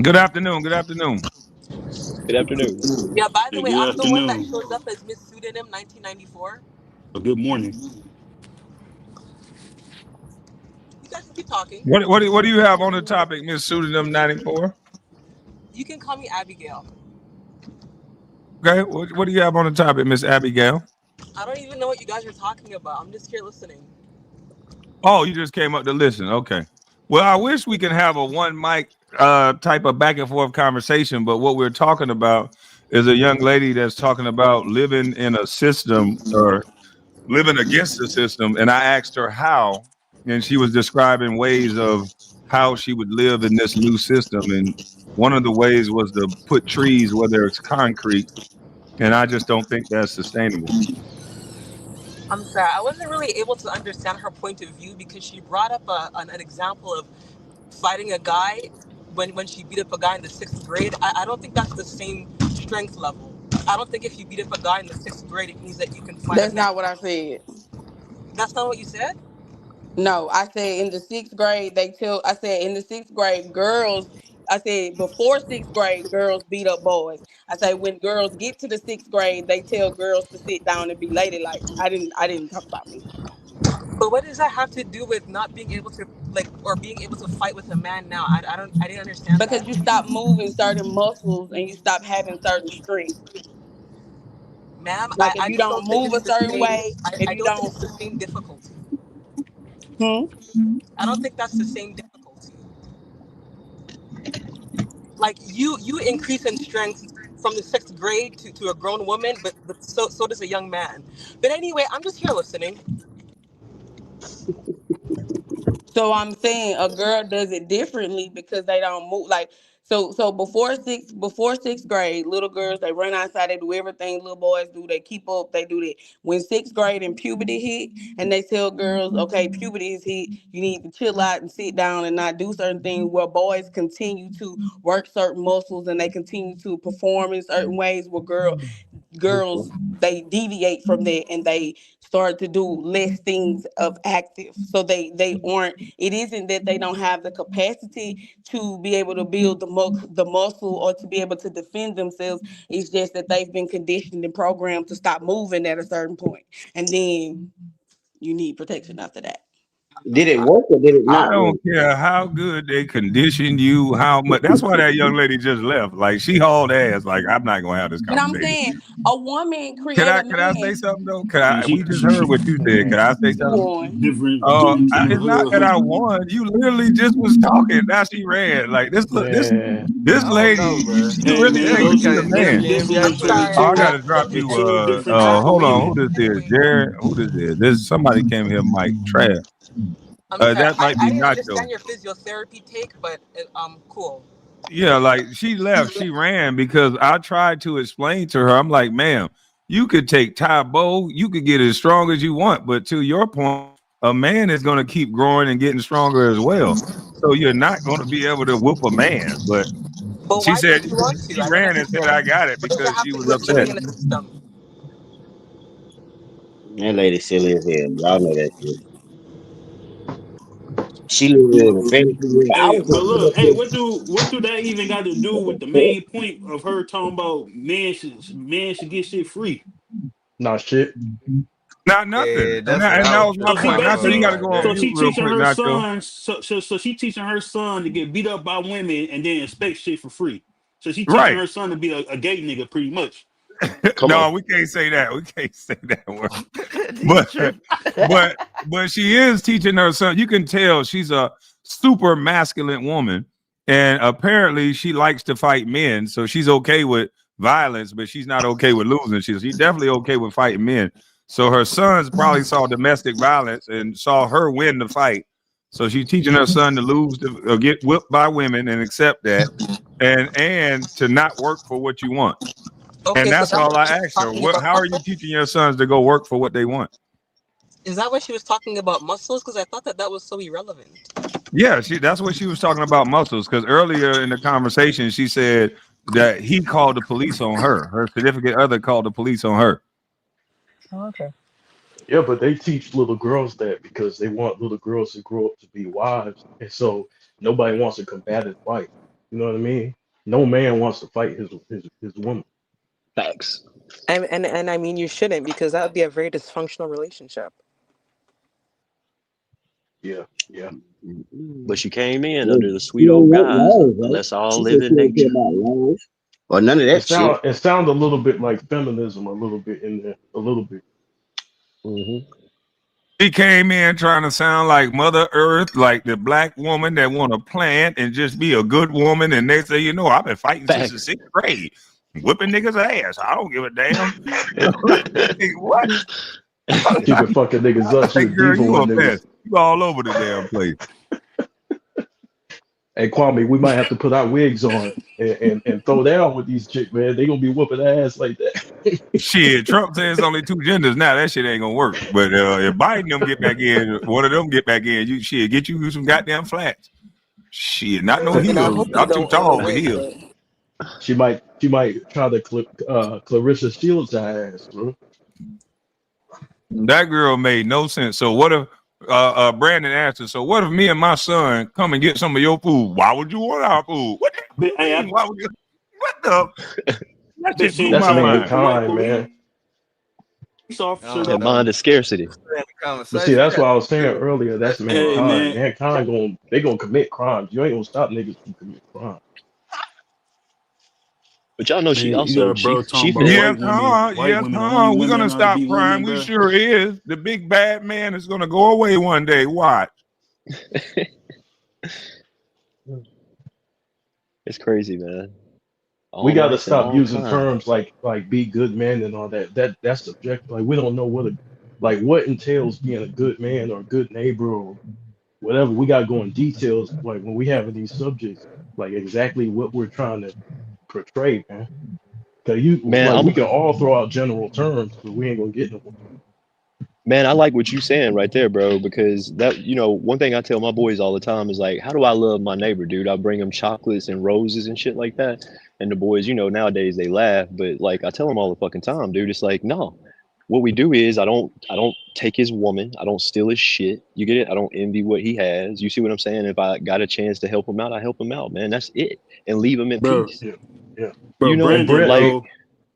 Good afternoon. Good afternoon. Good afternoon. Yeah, by the Yeah, way, good I'm the one that afternoon. shows up as Miss Pseudonym 1994. Good morning. You guys can keep talking. What do you have on the topic, Miss Pseudonym 94? You can call me Abigail. Okay, what do you have on the topic, Miss Abigail? I don't even know what you guys are talking about. I'm just here listening. Oh, you just came up to listen. Okay. Well, I wish we could have a one mic type of back and forth conversation, but what we're talking about is a young lady that's talking about living in a system or living against the system. And I asked her how, and she was describing ways of how she would live in this new system. And one of the ways was to put trees where there's concrete. And I just don't think that's sustainable. I'm sorry, I wasn't really able to understand her point of view because she brought up an example of fighting a guy when she beat up a guy in the sixth grade. I don't think that's the same strength level. I don't think if you beat up a guy in the sixth grade, it means that you can fight a That's man. not what I said. That's not what you said? No, I said in the sixth grade I said in the sixth grade girls. I said before sixth grade girls beat up boys. I say when girls get to the sixth grade they tell girls to sit down and be ladylike. I didn't talk about me. But what does that have to do with not being able to like or being able to fight with a man now? I didn't understand Because that. you stop moving certain muscles and you stop having certain strength. Ma'am, Like if I you just don't don't think move it's a the certain same. way, if I you don't think don't, it's the same difficulty. hmm? I don't think that's the same difficulty. Like you increase in strength from the sixth grade to a grown woman, but so does a young man. But anyway, I'm just here listening. So I'm saying a girl does it differently because they don't move like so before sixth grade, little girls they run outside, they do everything little boys do, they keep up, they do that. When sixth grade and puberty hit and they tell girls, okay, puberty is hit, you need to chill out and sit down and not do certain things where boys continue to work certain muscles and they continue to perform in certain ways where girls they deviate from that and they start to do less things of active, so they aren't, it isn't that they don't have the capacity to be able to build the muscle or to be able to defend themselves. It's just that they've been conditioned and programmed to stop moving at a certain point, and then you need protection after that. Did it work or did it I not work? don't care how good they condition you, how much. That's why that young lady just left. Like she hauled ass. Like I'm not gonna have this And I'm conversation. saying a woman Can create I a can I say man. something though? Can Yeah, I? We just heard what you said. Can I say You something? won. It's not that I won. You literally just was talking. Now she ran. Like Man, this I don't know, lady. bro. You Hey really man, think We us she's a can't man? WNBA I'm players sorry. Oh, I too. gotta drop Let me you. say this. different I type of Hold on. women. Who this is? anyway. Jared. Who this is? This somebody came here. Mike Trash. I'm sorry. That might I be didn't Nacho. understand your physiotherapy take, but cool. Yeah, like she left, she ran because I tried to explain to her. I'm like, ma'am, you could take Tybo, you could get as strong as you want, but to your point, a man is going to keep growing and getting stronger as well. So you're not going to be able to whoop a man. But But she why said don't you want to? she I don't ran and said I understand. got it What does it because have she to do was with upset. living in a system? That lady silly as hell. Y'all know that shit. She live in a fantasy world. I Hey, was but just sitting look, up hey, here. what do that even got to do with the main point of her talking about man should get shit free? not shit. Not nothing. Yeah, that's what And I that was was my So she tripping point. off Nacho, you of basically, got to right go on so there. mute she real teaching quick, her Nacho. son, so she teaching her son to get beat up by women and then expect shit for free. So she teaching Right. her son to be a gay nigga, pretty much. Come on. No, we can't say that. We can't say that word. He But tripping. but but she is teaching her son. You can tell she's a super masculine woman, and apparently she likes to fight men. So she's okay with violence, but she's not okay with losing. She's definitely okay with fighting men. So her sons probably saw domestic violence and saw her win the fight. So she's teaching her son to lose, or get whipped by women, and accept that, and to not work for what you want. And Okay, so that's that's all what I she was asked her. talking about How are you muscles. teaching your sons to go work for what they want? Is that what she was talking about muscles? Because I thought that that was so irrelevant. Yeah, that's what she was talking about muscles. Because earlier in the conversation, she said that he called the police on her. Her significant other called the police on her. Oh, okay. Yeah, but they teach little girls that because they want little girls to grow up to be wives, and so nobody wants a combative wife. You know what I mean? No man wants to fight his woman. Facts. And I mean you shouldn't because that would be a very dysfunctional relationship. Yeah, yeah. But she came in Look, under the she sweet don't old want guise of laws, right? let's all She live said in she don't care nature. about laws or none of It that shit. sound a little bit like feminism, a little bit in there, a little bit. Hmm. He came in trying to sound like Mother Earth, like the black woman that want to plant and just be a good woman. And they say, I've been fighting since the Facts. sixth grade, whipping niggas' ass. I don't give a damn. Like, what? She been fucking niggas up. She Like, was girl, you devoing a mess. niggas. You all over the damn place. Hey Kwame, we might have to put our wigs on and throw down with these chicks, man. They gonna be whooping ass like that. Shit, Trump says only two genders now. That shit ain't gonna work. But if Biden them get back in, one of them get back in, you shit, get you some goddamn flats. Shit, not no And I heels. hope they I'm too don't tall for wet heels. that. She might try to Clarissa Shields her ass, bro. That girl made no sense. So what if Brandon asked her, so what if me and my son come and get some of your food? Why would you want our food? What the But, you hey, mean? Why would you what the I've that been shit blew seeing That's my a mind. white mankind, police man. I officer don't That though. know. mind of scarcity. In the But see, conversation, we that's got what I was saying to earlier. That's let the Hey mankind. man, Mankind they gonna commit crimes. You ain't gonna stop niggas from commit crimes. But y'all know man, she you got also a bro she talking about finna white women, the only We're women gonna allowed to stop be crime. women, We bro. sure is. The big bad man is gonna go away one day. Watch. it's crazy, man. We All gotta life and stop all using kind. terms like be good men and all that. That's subjective. Like we don't know what entails being a good man or a good neighbor or whatever. We gotta go in details like when we having these subjects, like exactly what we're trying to portray, man. Cause Man, we can all throw out general terms, but we ain't gonna get nowhere. I like what you saying right there, bro, because that, one thing I tell my boys all the time is like, how do I love my neighbor, dude? I bring them chocolates and roses and shit like that. And the boys, nowadays they laugh, but like I tell them all the fucking time, dude, it's like, no. What we do is I don't take his woman. I don't steal his shit. You get it? I don't envy what he has. You see what I'm saying? If I got a chance to help him out, I help him out, man. That's it. And leave him in Bro, peace. Yeah, yeah. bro, And Brandon, Brett, Like, hey, bro,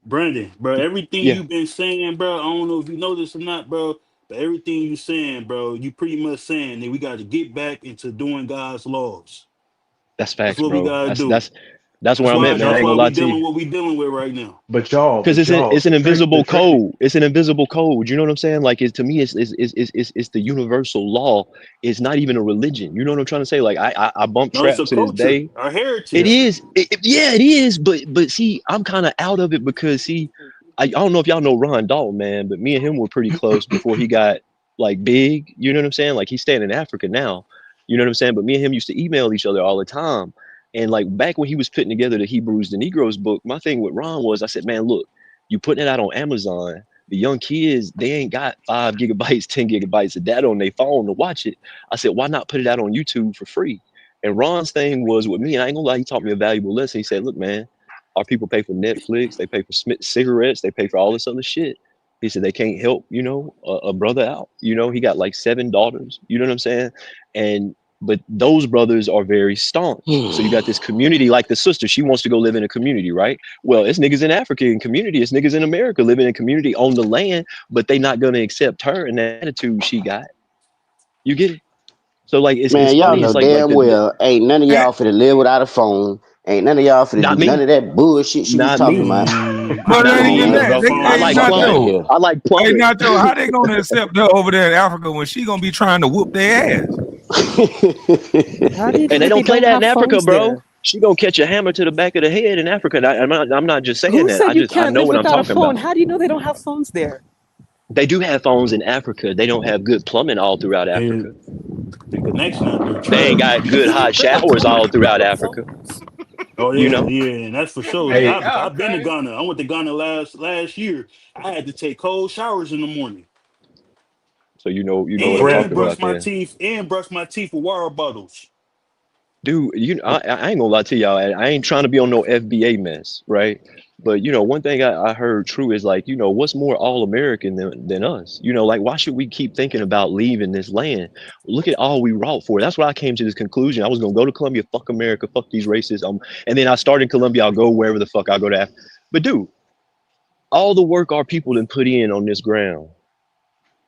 Brandon, bro, everything yeah, you've been saying, bro, I don't know if you know this or not, bro, but everything you saying, bro, you pretty much saying that we got to get back into doing God's laws. that's That's facts, what we bro. gotta That's do. that's that's where That's I'm but at, why man. I that's ain't why gonna y'all, we lie to you. dealing what we dealing with right now. Because it's an invisible the trick. code. It's an invisible code. You know what I'm saying? Like to me, it's the universal law. It's not even a religion. You know what I'm trying to say? Like I bump No, it's trap a to this culture, day. our It heritage. is. Yeah, it is. But see, I'm kind of out of it because see, I don't know if y'all know Ron Dalton, man, but me and him were pretty close before he got like big. You know what I'm saying? Like he's staying in Africa now. You know what I'm saying? But me and him used to email each other all the time. And like back when he was putting together the Hebrews the Negroes book, my thing with Ron was I said, man, look, you putting it out on Amazon. The young kids, they ain't got 5 gigabytes, 10 gigabytes of data on their phone to watch it. I said, why not put it out on YouTube for free? And Ron's thing was with me, and I ain't gonna lie, he taught me a valuable lesson. He said, look, man, our people pay for Netflix, they pay for cigarettes, they pay for all this other shit. He said they can't help, a brother out. He got like 7 daughters. You know what I'm saying? And but those brothers are very staunch. So you got this community like the sister. She wants to go live in a community, right? Well, it's niggas in Africa in community. It's niggas in America living in community on the land, but they not gonna accept her and the attitude she got. You get it? So like it's Man, y'all funny. It's know like damn the well ain't none of And, y'all finna live without a phone. Ain't none of y'all finna do not none me, of that bullshit she was not talking me, about. I but it Come not ain't on, do even me, have man. that. a bro. phone I in Hey, like Fuck out of plumbing. Nacho. here. I like Hey, plumbing. Nacho, how they gonna accept her over there in Africa when she gonna be trying to whoop their ass? How do you know And they that they don't play don't that in have Africa, phones bro. there? She gonna catch a hammer to the back of the head in Africa. And I'm not just saying Who that. said you I can't know live what I'm without a talking phone? about. How do you know they don't have phones there? They do have phones in Africa. They don't have good plumbing all throughout and Africa. the connection out there They ain't trash. got good hot But showers all throughout but Africa. phones. Oh You yeah, know, yeah, and that's for sure. Hey, y'all I've been to crazy. Ghana. I went to Ghana last year. I had to take cold showers in the morning so you know what and I'm Brett, and talking brush about my then. teeth and brush my teeth with water bottles. Dude, I ain't gonna lie to y'all. I ain't trying to be on no FBA mess, right? But one thing I heard true is like, what's more all American than us? Like why should we keep thinking about leaving this land? Look at all we wrought for. That's why I came to this conclusion. I was gonna go to Colombia, fuck America, fuck these racists. And then I started in Colombia, I'll go wherever the fuck I'll go to Africa. But dude, all the work our people done put in on this ground.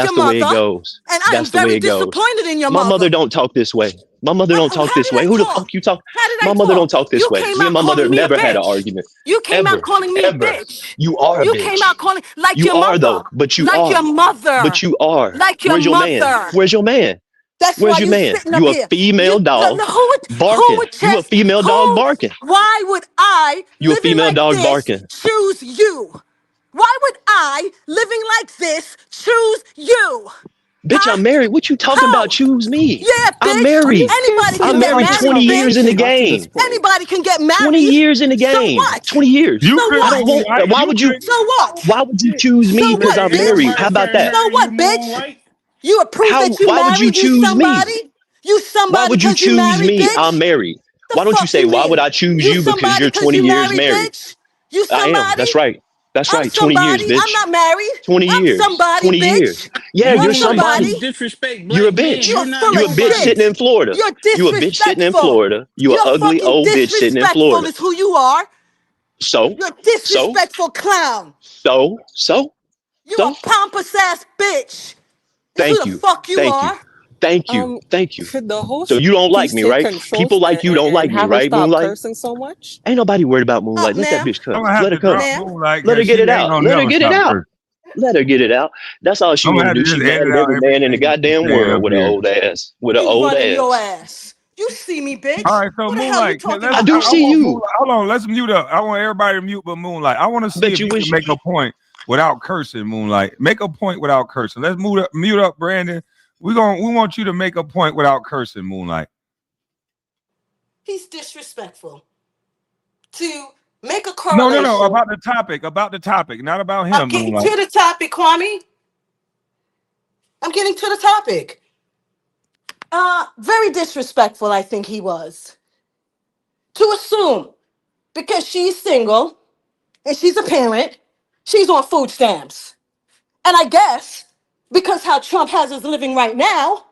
like That's your the way it mother, goes. and I am That's the way very it goes. disappointed in your My mother. mother don't talk this way. My mother don't talk How this did way. I Who the talk? fuck you talk? How did I My mother don't talk? talk this You way. came Me and out my mother calling have me a never had an bitch. argument. You came out Ever. calling me a Ever. bitch. You are a You came bitch. out calling like You your are mother, though. But you like your are. mother, But you are. like your Where's your man? mother. Where's your man? That's Where's why your you man? sitting up You a here. You female no, dog no, who barking. would You a test female dog who? barking. Why would I You a living female like dog this barking. choose you? Why would I living like this choose you? Bitch, Huh? I'm married. What you talking about? How? Choose me. Yeah, I'm bitch. Are you married. scared Anybody to can I'm even get married like married, 20 talk years in the bitch. talk to this game. point? Anybody can get 20 married. years in the So game. what? 20 years. You So couldn't I what? don't move want right. why You would you couldn't. So what? why would you choose So me because what, Man, I'm bitch? married? everybody How about saying that? So marry you what, move bitch? right. You approve How that you why would you married? You choose me? somebody? You Why somebody would you because you choose married, me? I'm bitch? married. The Why don't you fuck say you why would mean? I choose You you because somebody you're because 20 you years married, married? bitch? You I am. somebody? That's right. That's I'm right. 20 years, somebody. I'm bitch. not married. 20 I'm years. somebody, 20 years. bitch. Yeah, You I'm you're the one somebody. who somebody. disrespect You're a black men. bitch. You're You're not full of You a bitch sitting nobody. shit. in Florida. You're You a bitch sitting in disrespectful. Florida. You a You're ugly fucking old bitch sitting in disrespectful, Florida. is who you are. So, You're a so, disrespectful clown. so, so, You a so. pompous ass bitch. Is who Thank the you. fuck you Thank you. are. Thank you. Thank you. Could the So host you don't like please me, take right? control People like you don't and like me, have her right, stop Moonlight? cursing so much? Ain't nobody worried about Up, Moonlight. Let that ma'am. bitch I'm cuss. gonna have Let her to drop curse. Ma'am. Moonlight Let her because get she it ain't out. gonna Let her never get it stop out. cursing. Let her get it out. That's all she I'm gonna want have to to do. She just mad edit at out every man in the everything she's goddamn saying world up with an here. old ass. With an He's old running your ass. ass. You see me, All bitch. right, so Who the hell you Moonlight, talking I let's. do about, I see bitch? want you. Moonlight. Hold on, let's mute up. I want everybody to mute, but Moonlight. I want to I see bet if you you can wish. make a point without cursing. Moonlight, make a point without cursing. Let's mute up, Brandon. We want you to make a point without cursing, Moonlight. He's disrespectful. To make a No. correlation, About the topic, not about I'm him, getting Moonlight. to the topic, Kwame. I'm getting to the topic. Very disrespectful, I think he was. To assume because she's single and she's a parent, she's on food stamps. And I guess because how Trump has us living right now,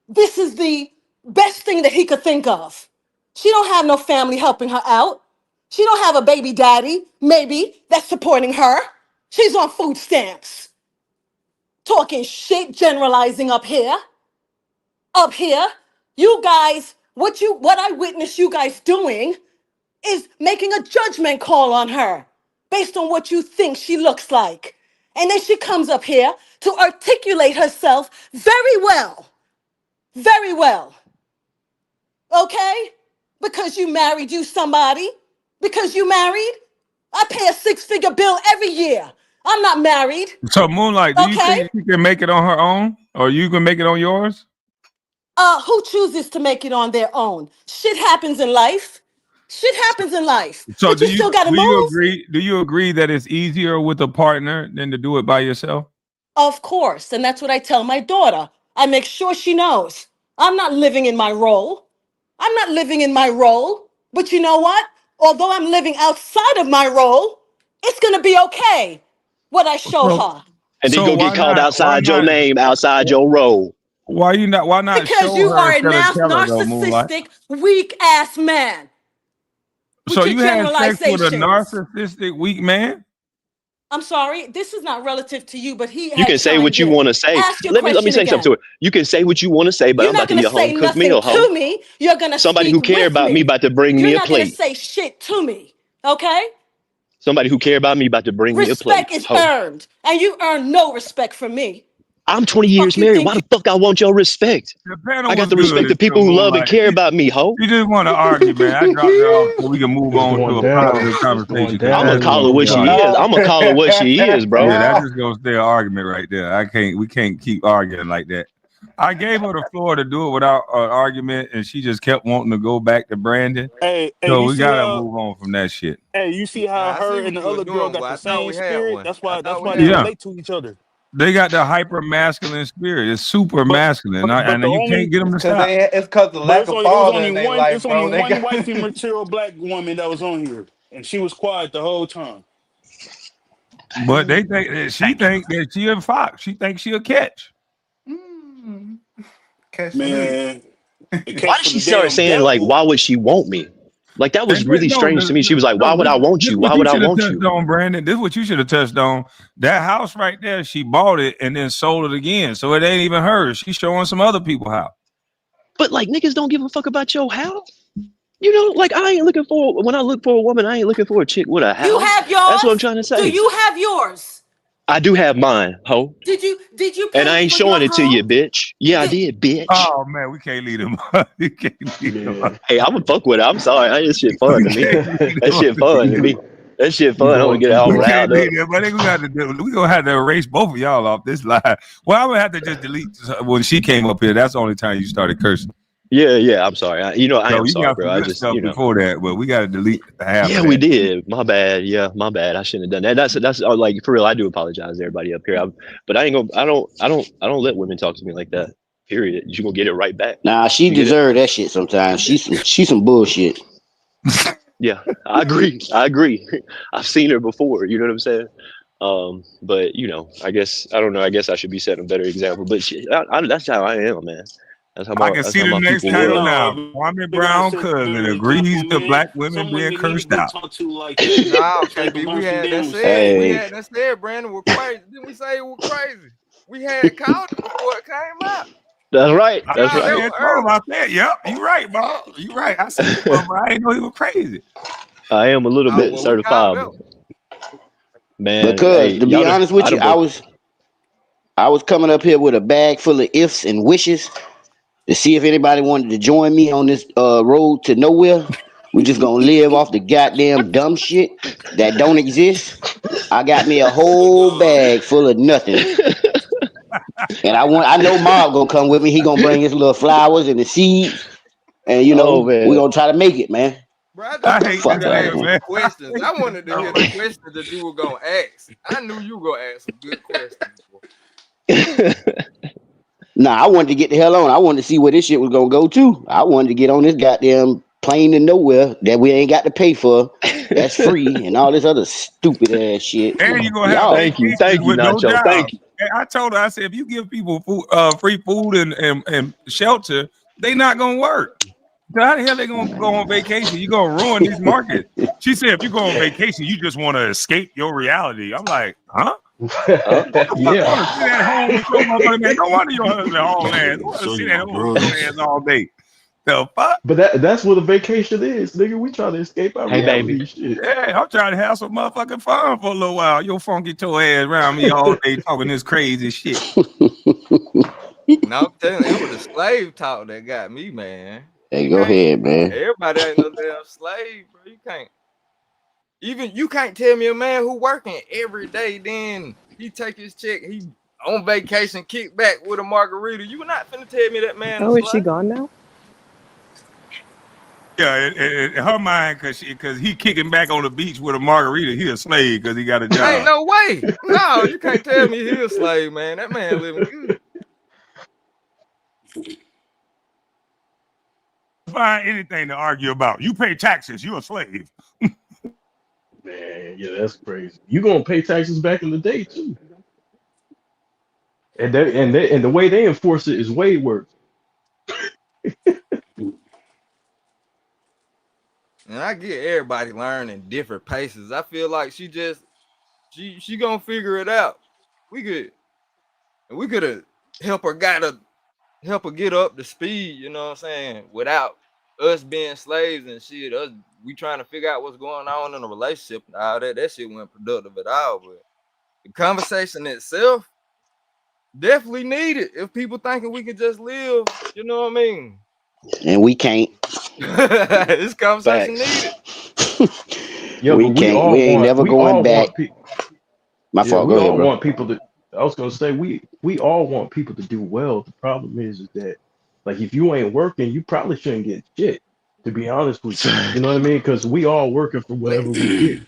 this is the best thing that he could think of. She don't have no family helping her out. She don't have a baby daddy, maybe, that's supporting her. She's on food stamps. Talking shit, generalizing up here. Up here. You guys, what I witnessed you guys doing is making a judgment call on her based on what you think she looks like. And then she comes up here to articulate herself very well. Very well. Okay? Because you married you somebody. Because you married. I pay a six-figure bill every year. I'm not married. So, Moonlight, do you Okay? think she can make it on her own, or you can make it on yours? Who chooses to make it on their own? Shit happens in life. Shit happens in life. So, But do you you still gotta do you move. agree? Do you agree that it's easier with a partner than to do it by yourself? Of course. And that's what I tell my daughter. I make sure she knows. I'm not living in my role. I'm not living in my role. But you know what? Although I'm living outside of my role, it's going to be okay what I show So, her. And then you so go get why called not? Why outside your not? name, outside your role. Why you not? Why not Because show you her are a instead of tell her though, Moonlight? narcissistic, weak ass man So with your you had sex with a generalizations. narcissistic weak man? I'm sorry, this is not relative to you, but he You had can say chimed what you in. want to say. Ask your Let me question say something to again. her. You can say what you want to say, but I'm You're not about to going eat to a home say cooked nothing meal, ho. to me. You're going to Somebody who speak care with about me me. about to bring You're me a not going to plate. say shit to me. Okay? Somebody who care about me about to bring me a plate, Respect is ho. earned, and you earn no respect from me. I'm 20 Fuck years you married. Why think the fuck I want your respect? The panel I got was to respect good, the people who love and Moonlight. care about me, ho. You just want to argue, man. I dropped her off so we can move It's on to going a down. positive It's going conversation because I'm that gonna just down. call gonna her what stay she argument. is. I'm gonna call her what she is, Yeah, bro. that's just gonna stay an argument right there. We can't keep arguing like that. I gave her the floor to do it without an argument, and she just kept wanting to go back to Brandon. Hey, So you we see gotta how? move on from that shit. Hey, you see how Nah, I see her and what the you was other girl doing, boy. got the I thought same we had spirit? one. That's I why. That's thought we why they had Yeah, one. relate to each other. they got the hyper masculine spirit. It's super But masculine, but and the you can't only get them It's to cause stop. they it's cause the but lack of father in their life, it's only bro. They one got wifey material black woman that was on here, and she was quiet the whole time. But they think that she Thank you. think that she a fox. She thinks she a catch. mm, catch me. Man, a Why catch did for she the start damn saying like, devil. why would she want me? Like that was And then, really no, strange to me. She was like, why would I want this you? what Why you would I should have want touched you? on, Brandon. This is what you should have touched on. That house right there, she bought it and then sold it again. So it ain't even hers. She's showing some other people how. But like niggas don't give a fuck about your house. You know, like I ain't looking for when I look for a woman, I ain't looking for a chick with a You house. have That's what I'm yours? trying to Do say. you have yours? I do have mine, ho. Did you And pay I ain't for your showing it to you, home? bitch. Yeah, I Did, did, bitch. Oh man, we can't leave them. We can't leave them. Yeah. Hey, I'm gonna fuck with it. I'm sorry. This shit fun We to me. can't leave That shit fun You to do me. That shit you fun. I want to doing get it too all We much. can't riled up. leave them, but we gonna have to erase both of y'all off this line. Well, I'm gonna have to just delete when she came up here. That's the only time you started cursing. Yeah. I'm sorry. I So am you sorry, got bro. some I good just, stuff before that, but we got to delete half yeah, of we that. did. My bad. Yeah, my bad. I shouldn't have done that. That's like for real. I do apologize to everybody up here. But I ain't gonna. I don't let women talk to me like that. Period. You gonna get it right back. Nah, she You get it? deserved that shit sometimes. She's some bullshit. Yeah, I agree. I agree. I've seen her before. You know what I'm saying? But I guess I don't know. I guess I should be setting a better example. But that's how I am, man. That's how I my can that's see how the my next people title was. now. No, Kwame we gotta Brown set a cousin better agrees example, to man. black women Some being women need to cursed be out. talked to like that, Nah, so they can KB, learn we some had that damn said. respect. We Hey, had that said. Brandon was crazy. Didn't we say it was crazy? We had called it before it came out. That's right. That's Nah, I that right. had was told him, early. I said, yep, you right, Bob. You right. I seen it, but I didn't know he was crazy. I am a little Oh bit well, we called that certifiable, one. man. because Hey, to be honest with I you, done broke. I was coming up here with a bag full of ifs and wishes to see if anybody wanted to join me on this road to nowhere. We just gonna live off the goddamn dumb shit that don't exist. I got me a Oh whole God. bag full of nothing. And I know Mob gonna come with me. He gonna bring his little flowers and the seeds. And Oh we man. gonna try to make it, man. Bro, I just I Get the wanted hate you this fuck to out of nigga, ask here. some man. I questions. hate I this wanted to hear the nigga. questions that you were gonna ask. I knew you were gonna ask some good questions, boy. Nah, I wanted to get the hell on. I wanted to see where this shit was gonna go to. I wanted to get on this goddamn plane to nowhere that we ain't got to pay for. That's free and all this other stupid ass shit. And you gonna have Y'all, vacations Thank you, with no Nacho. job. Thank you. And I told her, I said, if you give people food, free food and shelter, they not gonna work. So how the hell they gonna go on vacation? You gonna ruin these markets. She said, if you go on vacation, you just want to escape your reality. I'm like, huh? Huh? What the fuck? You Yeah. want to sit at home with your motherfucking man? No wonder your husband home man. You Man, want to show sit you at my home with your brothers. ass all day. The fuck? But that's what a vacation is, nigga. We try to escape our Hey, baby. reality shit. Yeah, I'm trying to have some motherfucking fun for a little while. Your funky toe ass around me all day talking this crazy shit. No, I'm telling you, it was the slave talk that got me, man. hey, You go can't. ahead, man. Everybody ain't no damn slave, bro. You can't tell me a man who working every day, then he take his check, he on vacation, kick back with a margarita. You not finna tell me that man a Oh, is she slave? gone now? Yeah, in her mind, cause he kicking back on the beach with a margarita, he a slave because he got a Ain't job. no way. No, you can't tell me he a slave, man. That man living good. Find anything to argue about. You pay taxes, you a slave. Man, yeah, that's crazy. You gonna pay taxes back in the day too. And the way they enforce it is way worse. And I get everybody learning different paces. I feel like she gonna figure it out. We could have help her help her get up to speed, you know what I'm saying, without us being slaves and shit. We trying to figure out what's going on in a relationship and all that shit wasn't productive at all. But the conversation itself definitely needed if people thinking we can just live, you know what I mean? And we can't. This conversation Facts. needed. Yeah, We but can't. We ain't never we going all back. want people. My Yeah, fault. we Go ahead, all bro. want people to. I was gonna say we all want people to do well. The problem is that like if you ain't working, you probably shouldn't get shit. To be honest with you, you know what I mean? Because we all working for whatever we get,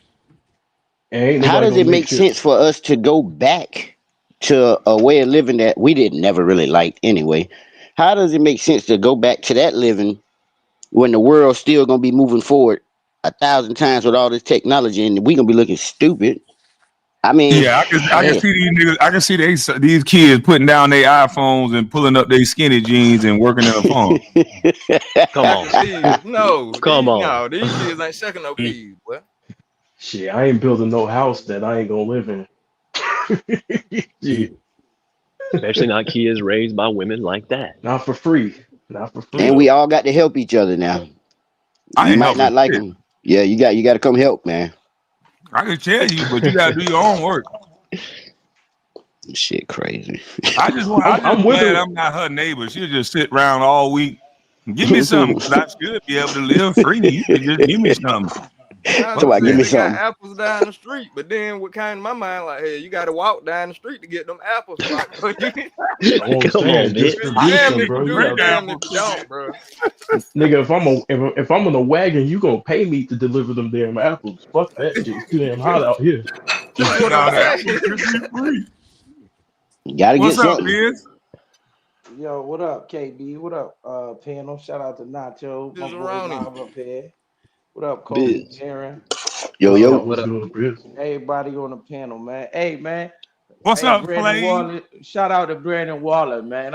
and ain't How nobody does gonna it make make shit. sense for us to go back to a way of living that we didn't never really like anyway? How does it make sense to go back to that living when the world's still gonna be moving forward 1,000 times with all this technology and we gonna be looking stupid? I mean, Yeah, I can damn. see these niggas. I can see these kids putting down their iPhones and pulling up their skinny jeans and working in a farm. Come on. Shucking peas. Come on. No, these kids ain't shucking no peas, boy. Shit, I ain't building no house that I ain't gonna live in. Shit, Especially not kids raised by women like that. not for free. Not for free And we though. all got to help each other now. I You ain't might helping not like shit. them. Yeah, you got to come help, man. I can tell you, but you gotta do your own work. Shit, crazy. I'm just I'm with glad her. I'm not her neighbor. She'll just sit around all week. Give me something, because I should be able to live free. You can just give me something. I Fuck Somebody give said me that. they got something. apples down the street, but then what came to my mind like, hey, you got to walk down the street to get them apples, right? But you That's what I'm Come on, saying. man. you I damn Distribution, get if you bro. some You do, great you got damn if apples you too. don't, bro. nigga. If I'm on a wagon, you gonna pay me to deliver them damn apples. Fuck that shit. It's too damn hot out here. That's Right what I'm now, the saying. apples should be free. You got to get What's up, something. Biz? Yo, what up, KB? What up, panel? Shout out to Nacho, my boy Pizaroni. Live up here. What up, Kobe, Biz. Aaron? Yo, What's up? yo. What What's up? good, Chris? Everybody on the panel, man. Hey, man. What's Hey, up, Brandon Slade? Waller. Shout out to Brandon Waller, man.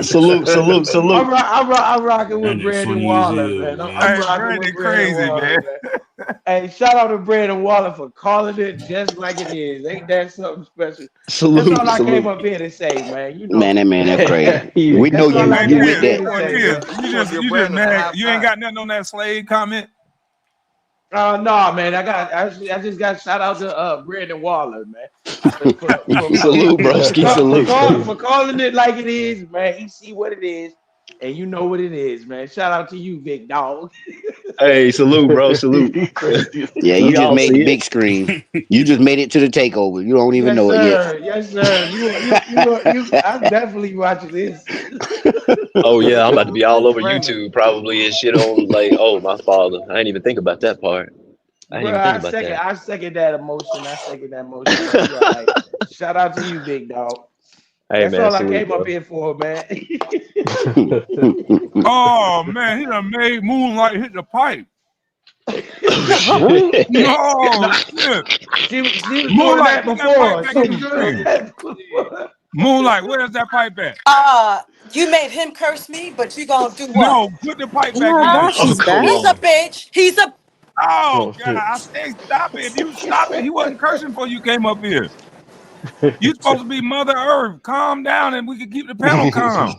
Salute, salute, salute. I'm rocking That with nigga Brandon funny as Waller, hell, man. I'm man. Hey, rocking with Brandon, Brandon crazy Waller, man. man. Hey, shout out to Brandon Waller for calling it just like it is. Ain't that something special? That's all Salute, I came salute. up here to say, man. You Man, know, that man, that's crazy. Yeah. We know that's all you. I Hey, You came with up Tiz, here that. to boy, say, Tiz, man. you just Brandon a mad. high You ain't five. got nothing on that Slade comment. No, man. I just got shout out to Brandon Waller, man. Salute, broski, salute. For calling it like it is, man. He see what it is, and you know what it is, man. Shout out to you, big dog. Hey, salute, bro, salute. He crazy. Yeah, you We just all made the see it. big screen. You just made it to the takeover. You don't even Yes, know it yet. sir. Yes, sir. You. I'm definitely watching this, Oh yeah, I'm about to be all over Brandon, YouTube probably and shit on like, oh my father. I didn't even think about that part. I didn't bro. even think about that. I second that emotion. I second that emotion, man. You all right? Shout out to you, big dog. Hey That's man, all I salute, came up bro. here for, man. Oh man, he done made Moonlight hit the pipe. What? No No, shit. she was doing Moonlight, that put that pipe before. back She in was the doing stream. that before. Moonlight, where's that pipe at? You made him curse me, but you gonna do what? No, put the pipe back Oh, in now there. Oh, she's come back. He's a on. bitch. He's a Oh Oh God, shit. I said stop it. If you stop it, he wasn't cursing before you came up here. You supposed to be Mother Earth. Calm down and we can keep the panel calm.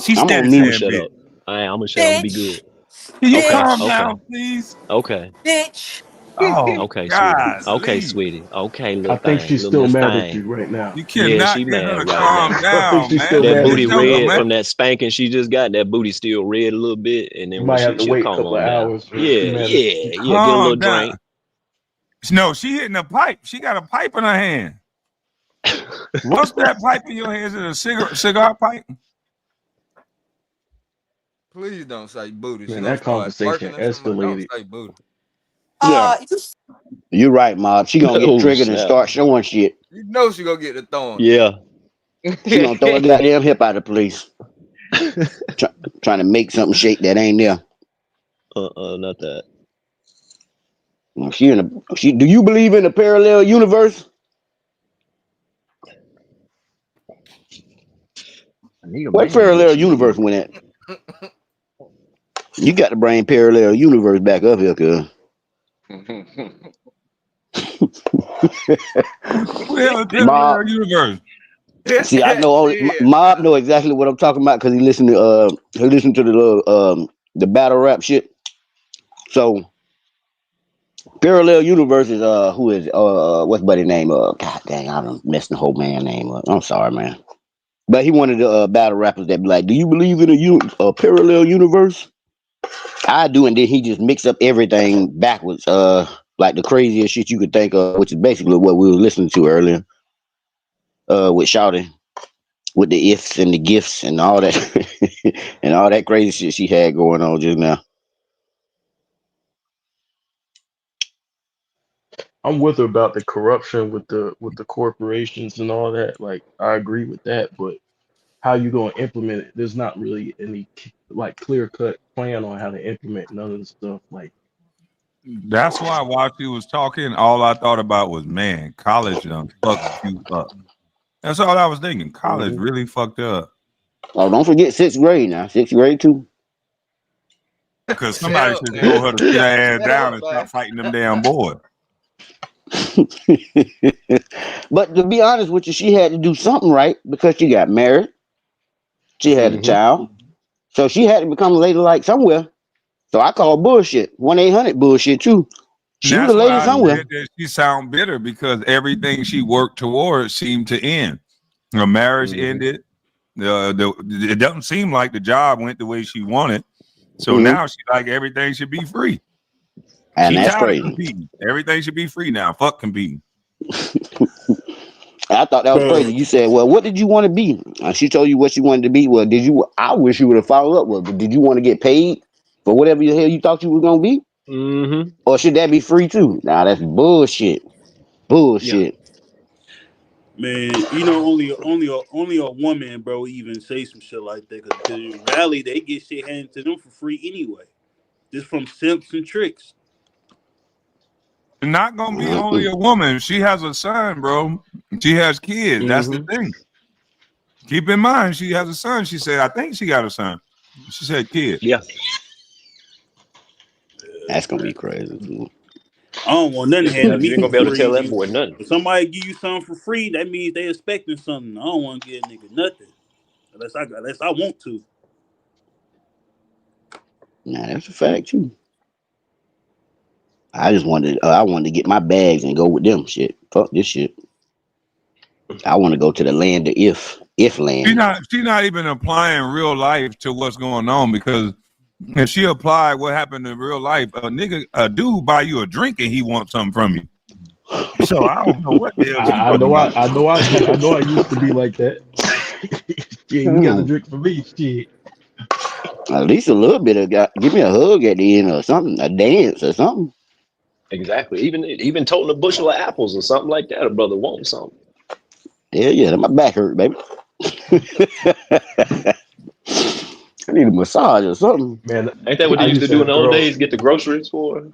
She I'm on steady I'm gonna mute. saying shut bitch. up. I'm gonna shut up. I'm gonna be good. bitch, Can you Okay, calm bitch, okay, down, please? okay, bitch. Oh okay, sweetie. God, Okay, Lee. sweetie. Okay, I little think thing, she's little still Miss mad at Thing. you right now. You Yeah, cannot she get her to mad right calm now. I think down, she's still man. That Let mad me booty at you, tell her, red Bob. man. from that spanking she just got. That booty still red a little bit, and You then when might have to she'll wait a calm couple of on down. hours. She Yeah, mad at yeah, you. yeah. Get a little Calm down. drink. No, she hitting a pipe. She got a pipe in her hand. What's that pipe in your hand? Is it a cigar pipe? please don't say booty. She Man, gonna that start conversation twerking and something. Don't escalated. say booty. Yeah, You you're right, Mob. She gonna get Oh triggered and snap! start showing shit. You know she gonna get the throwing. Yeah. She gonna throw a goddamn hip out of the place. Try, trying to make something shake that ain't there. Not that. She in a she. Do you believe in a parallel universe? I need a What man. parallel What you universe mean? went at? You got to bring parallel universe back up here, cuz. Who the hell is Mob. parallel universe? See, I know all Yeah. Mob know exactly what I'm talking about because he listened to the battle rap shit. So parallel universe is who is what's buddy name? God dang, I done messed the whole man name up. I'm sorry, man. But he wanted the battle rappers that be like, "Do you believe in a parallel universe?" I do, and then he just mix up everything backwards, like the craziest shit you could think of, which is basically what we were listening to earlier, with Shouty, with the ifs and the gifts and all that, and all that crazy shit she had going on just now. I'm with her about the corruption with the corporations and all that. Like, I agree with that, but how you gonna implement it? There's not really any like clear cut plan on how to implement none of the stuff. Like, That's why while she was talking, all I thought about was, man, college done fucked you up. That's all I was thinking. College mhm. really fucked her up. Oh, don't forget sixth grade now. Sixth grade too. Because Shut somebody up, should have told man. her to sit her ass Shut down up, and man. stop fighting them damn boys. But to be honest with you, she had to do something right because she got married. She had a Mhm. child. So she had to become a lady like somewhere. So I call bullshit. 1-800 bullshit too. And She was a that's why lady I somewhere. said that she sound bitter because everything she worked towards seemed to end. Her marriage Mhm. ended. It doesn't seem like the job went the way she wanted. So Hmm. now she like everything should be free. And She that's tired of crazy. competing. Everything should be free now. Fuck competing. I thought that was Bro, crazy. You said, "Well, what did you want to be?" She told you what she wanted to be. Well, did you? I wish you would have followed up with. But did you want to get paid for whatever the hell you thought you were gonna be, Mm-hmm. or should that be free too? Nah, that's bullshit. Yeah. Bullshit. Man, only a woman, bro, even say some shit like that. Cause in rally, they get shit handed to them for free anyway, just from simps and tricks. Not gonna be only Mm-mm. a woman. She has a son, bro. She has kids. That's the Hmm. thing. Keep in mind, she has a son. She said, I think she got a son. She said kid. Yeah. That's gonna be crazy too. I don't want nothing You handed me ain't for gonna be able to tell that free. boy nothing. If somebody give you something for free, that means they expecting something. I don't want to give a nigga nothing unless I want to. Nah, that's a fact too. I wanted to get my bags and go with them. Shit, fuck this shit. I want to go to the land of if land. She not even applying real life to what's going on because if she applied what happened in real life, a dude buy you a drink and he wants something from you. So I don't know what the hell she I talking know about. I know I used to be like that. Yeah, you got to Hmm. drink for me, shit. At least a little bit of give me a hug at the end or something, a dance or something. Exactly. Even toting a bushel of apples or something like that. A brother wants something. Hell yeah, my back hurt, baby. I need a massage or something. Man, Ain't that what they I used to used to do in have the old girls. days? Get the groceries for?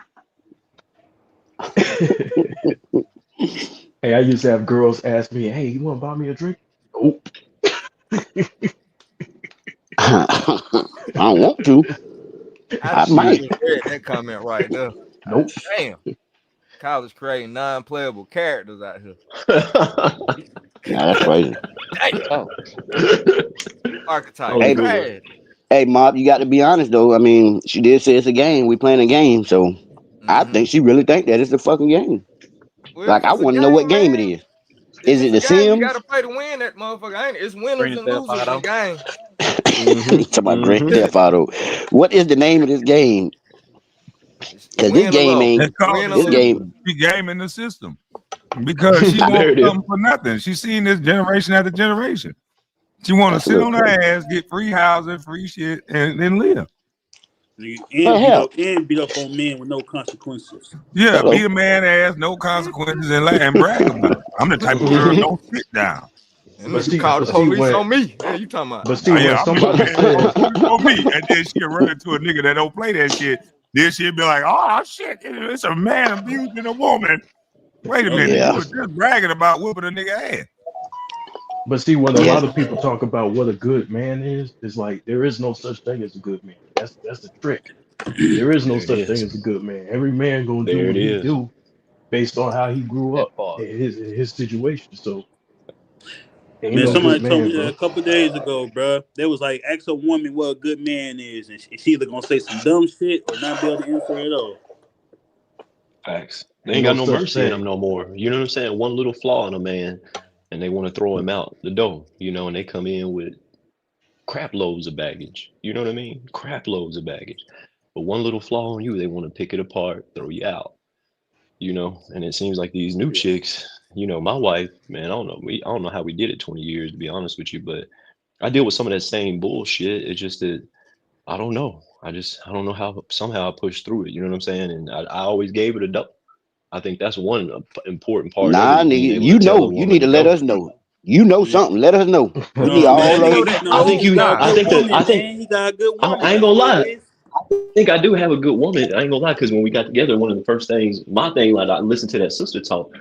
Hey, I used to have girls ask me, "Hey, you want to buy me a drink?" Nope. I don't want to. I I I might. just read that comment right there. Nope. Damn, college creating non-playable characters out here. Nah, that's crazy. Damn, Oh, that archetype was a Hey, good one. trash. hey, Mob, you got to be honest though. I mean, she did say it's a game. We playing a game, so I Mm-hmm. think she really think that it's a fucking game. Well, if Like, I it's a want to know what game, game it man, is. if Is it's it a The game, you Sims? gotta play to win that motherfucker. Ain't it? It's winners Green and Theft losers in Auto. game. Mm-hmm. Talking about Grand Mm-hmm. Theft Auto. What is the name of this game? It's Because this win or game lose. ain't. It's called Win the or This lose. game. system. She gaming the system because she There wants it is. something for nothing. She's seen this generation after generation. She want to That's a sit little on her crazy. ass, get free housing, free shit, and then live. But hell, And beat up on men with no consequences. Yeah, beat hello. a man ass, no consequences, and brag about it. I'm the type of girl Hmm. don't sit down. And But nigga call the but see police when on me. Yeah, you talking about? but see when Yeah, I'm the somebody man. Call the says, police on me, and then she'll run into a nigga that don't play that shit. Then she'll be like, "Oh shit, it's a man abusing a woman." Wait a Yep. minute, you Yeah, were just bragging about whooping a nigga ass. but see when a yeah, lot of people talk about what a good man is, it's like there is no such thing as a good man. That's the trick. There is no There it such thing is. as a good man. Every man gonna do There it what he is. do based on how he grew That up part. in his situation. So ain't Man, no Mm-hmm. good somebody told man, me that bro. a couple days ago, bro. They was like, ask a woman what a good man is, and she either gonna say some dumb shit or not be able to answer at all. Facts. They Ain't ain't no got no such mercy in thing. them no more. You know what I'm saying? One little flaw in a man, and they want to throw him out the door. You know, and they come in with crap loads of baggage. You know what I mean? Crap loads of baggage. But one little flaw in you, they want to pick it apart, throw you out. You know, and it seems like these new Yeah. chicks. You know, my wife, man, I don't know. I don't know how we did it 20 years to be honest with you, but I deal with some of that same bullshit. It's just that I don't know. I don't know how somehow I pushed through it. You know what I'm saying? And I always gave it a double. I think that's one important part of it nah, is being nigga. able to You tell a know, you woman need to to let go. us know. You know Yeah. something. Let us know. We need No, all man, You of know it. that I think he old got a I nah. good think that I woman, think man. He got a good woman. I ain't That's gonna what it lie. is. I think I do have a good woman. I ain't gonna lie, because when we got together, one of the first things, my thing, like I listened to that sister talk.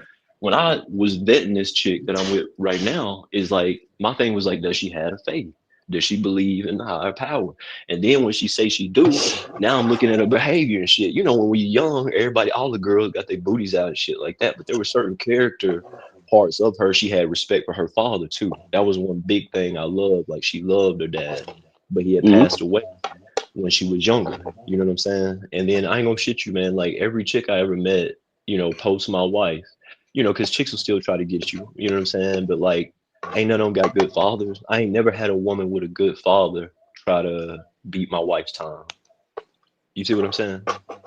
When I was vetting this chick that I'm with right now, is like my thing was like, does she have a faith? Does she believe in the higher power? And then when she say she do, now I'm looking at her behavior and shit. You know, when we young, everybody, all the girls got their booties out and shit like that. But there were certain character parts of her. She had respect for her father too. That was one big thing I loved. Like she loved her dad, but he had Hmm. passed away when she was younger. You know what I'm saying? And then I ain't gonna shit you, man. Like every chick I ever met, you know, post my wife, you know, because chicks will still try to get you. You know what I'm saying? But like, ain't none of them got good fathers. I ain't never had a woman with a good father try to beat my wife's time. You see what I'm saying?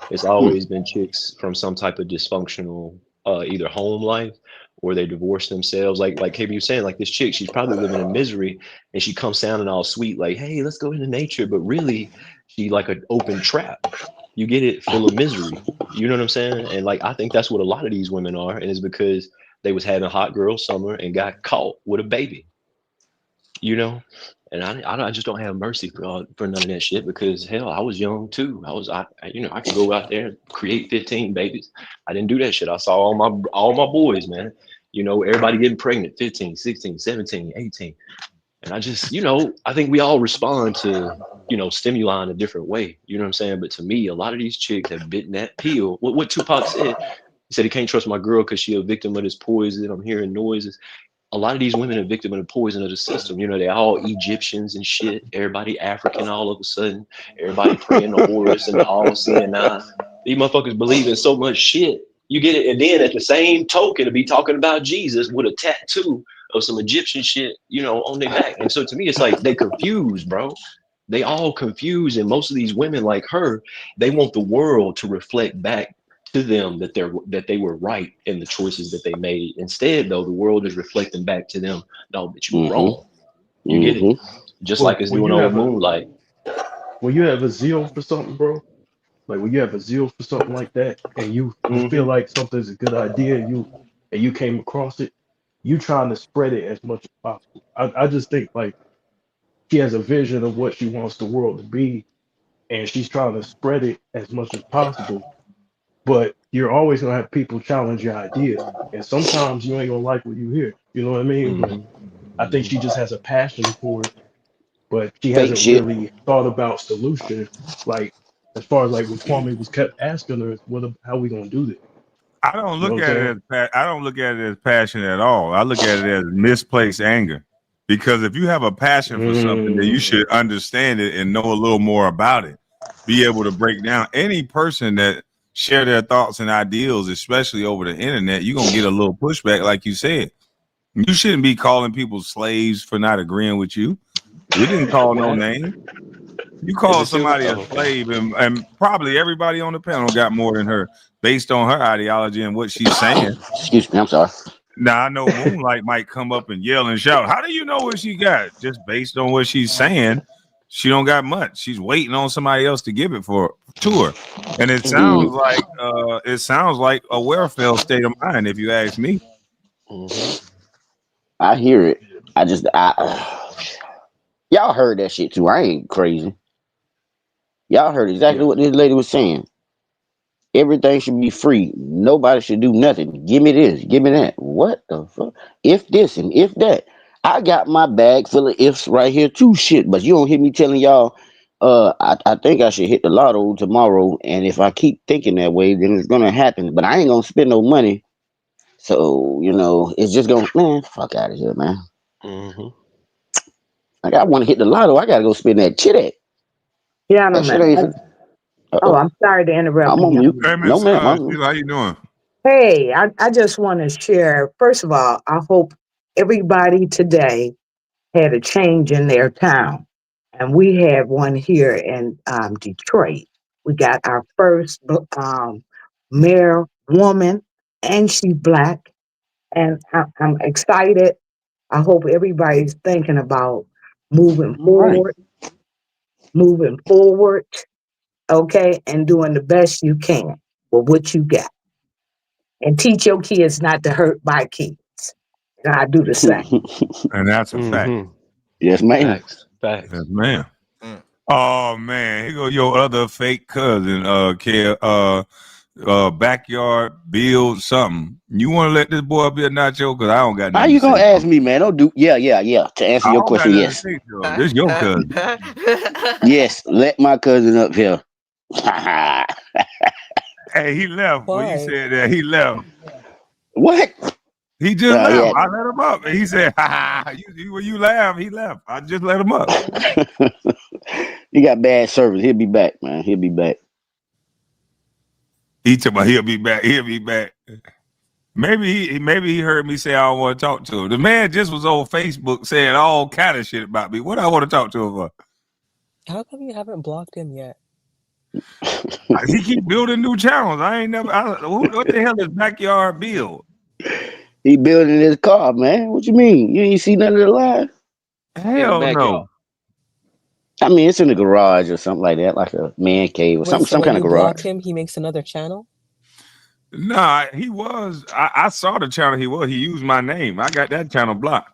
It's always been chicks from some type of dysfunctional, either home life or they divorced themselves. Like KB was saying, like this chick, she's probably living in misery, and she comes sounding all sweet, like, "Hey, let's go into nature," but really, she like an open trap. You get it, full of misery. You know what I'm saying? And like, I think that's what a lot of these women are, and it's because They was having hot girl summer and got caught with a baby, you know. And I just don't have mercy for none of that shit because hell, I was young too. I could go out there and create 15 babies. I didn't do that shit. I saw all my boys, man. You know, everybody getting pregnant, 15, 16, 17, 18. And I just, I think we all respond to, stimuli in a different way. You know what I'm saying? But to me, a lot of these chicks have bitten that pill. What Tupac said, he said he can't trust my girl because she a victim of this poison. I'm hearing noises. A lot of these women are victim of the poison of the system. You know, they're all Egyptians and shit. Everybody African all of a sudden. Everybody praying to Horus and the all seeing eye. These motherfuckers believe in so much shit. You get it, and then at the same token, to be talking about Jesus with a tattoo of some Egyptian shit, on their back. And so to me, it's like they confused, bro. They all confused, and most of these women like her, they want the world to reflect back to them that they were right in the choices that they made. Instead, though, the world is reflecting back to them, no, that you were wrong. You get it? Just like Well, it's doing on Moonlight. when you have a zeal for something, bro, like when you have a zeal for something like that, and you feel Mm-hmm. like something's a good idea, and you came across it, you trying to spread it as much as possible. I just think like she has a vision of what she wants the world to be, and she's trying to spread it as much as possible. But you're always gonna have people challenge your ideas, and sometimes you ain't gonna like what you hear. You know what I mean? But I think Mm-hmm. she just has a passion for it, but she Fake hasn't shit. really thought about solutions. Like as far as like what Kwame was kept asking her, is how we gonna do this? I don't You know look what I'm at saying? it I don't look at it as passion at all. I look at it as misplaced anger. Because if you have a passion for something, then you Mm, should understand it and know a little more about it. Be able to break down any person that share their thoughts and ideals, especially over the internet, you're gonna get a little pushback, like you said. You shouldn't be calling people slaves for not agreeing with you. We didn't call What no happened? name. You Is call it still going? somebody a Oh, okay. slave, and probably everybody on the panel got more than her based on her ideology and what she's saying. Excuse me, I'm sorry. Now I know Moonlight might come up and yell and shout. How do you know what she got? Just based on what she's saying, she don't got much. She's waiting on somebody else to give it to her. And Mm, it sounds like a welfare state of mind, if you ask me. Mm-hmm. I hear it. Y'all heard that shit too. I ain't crazy. Y'all heard exactly Yeah. what this lady was saying. Everything should be free. Nobody should do nothing. Give me this. Give me that. What the fuck? If this and if that. I got my bag full of ifs right here too. Shit, but you don't hear me telling y'all. I think I should hit the lotto tomorrow, and if I keep thinking that way, then it's gonna happen. But I ain't gonna spend no money. So it's just gonna man, fuck out of here, man. Mm-hmm. Like I want to hit the lotto. I gotta go spend that chit at. That shit Gentlemen, ain't. Uh oh, oh. I'm sorry to interrupt I'm you, on mute. gentlemen. Hey, No, Miss ma'am. Sheila, how you doing? Hey, I just want to share. First of all, I hope everybody today had a change in their town. And we had one here in Detroit. We got our first mayor woman, and she's black. And I'm excited. I hope everybody's thinking about moving All right. forward, moving forward, okay, and doing the best you can with what you got. And teach your kids not to hurt my kids. And I do the same. And that's a fact. Mm-hmm. Yes, ma'am. Facts. Facts. Yes, man. Mm. Oh man, here go your other fake cousin, backyard build something. You want to let this boy be a nacho? Cause I don't got How nothing to you gonna say to ask him. me, man? Don't do. Yeah, yeah, yeah. To answer I your don't got question, nothing to yes, say to him. This your cousin. yes. Let my cousin up here. Hey, he left. When you Why? said that, he left. What? He just left. Yeah. I let him up. And he said, "Ha ha." When you laugh, he left. I just let him up. He got bad service. He'll be back, man. He'll be back. He told me he'll be back. He'll be back. Maybe he heard me say I don't want to talk to him. The man just was on Facebook saying all kind of shit about me. What I want to talk to him for? How come you haven't blocked him yet? He keep building new channels. I ain't never. What the hell is backyard build? He building his car, man. What you mean? You ain't see none of the line? In the Hell backyard. no. I mean, it's in the garage or something like that, like a man cave or Wait, something, so some when kind of you block garage. him, he makes another channel? Nah, he was. I saw the channel he was. He used my name. I got that channel blocked.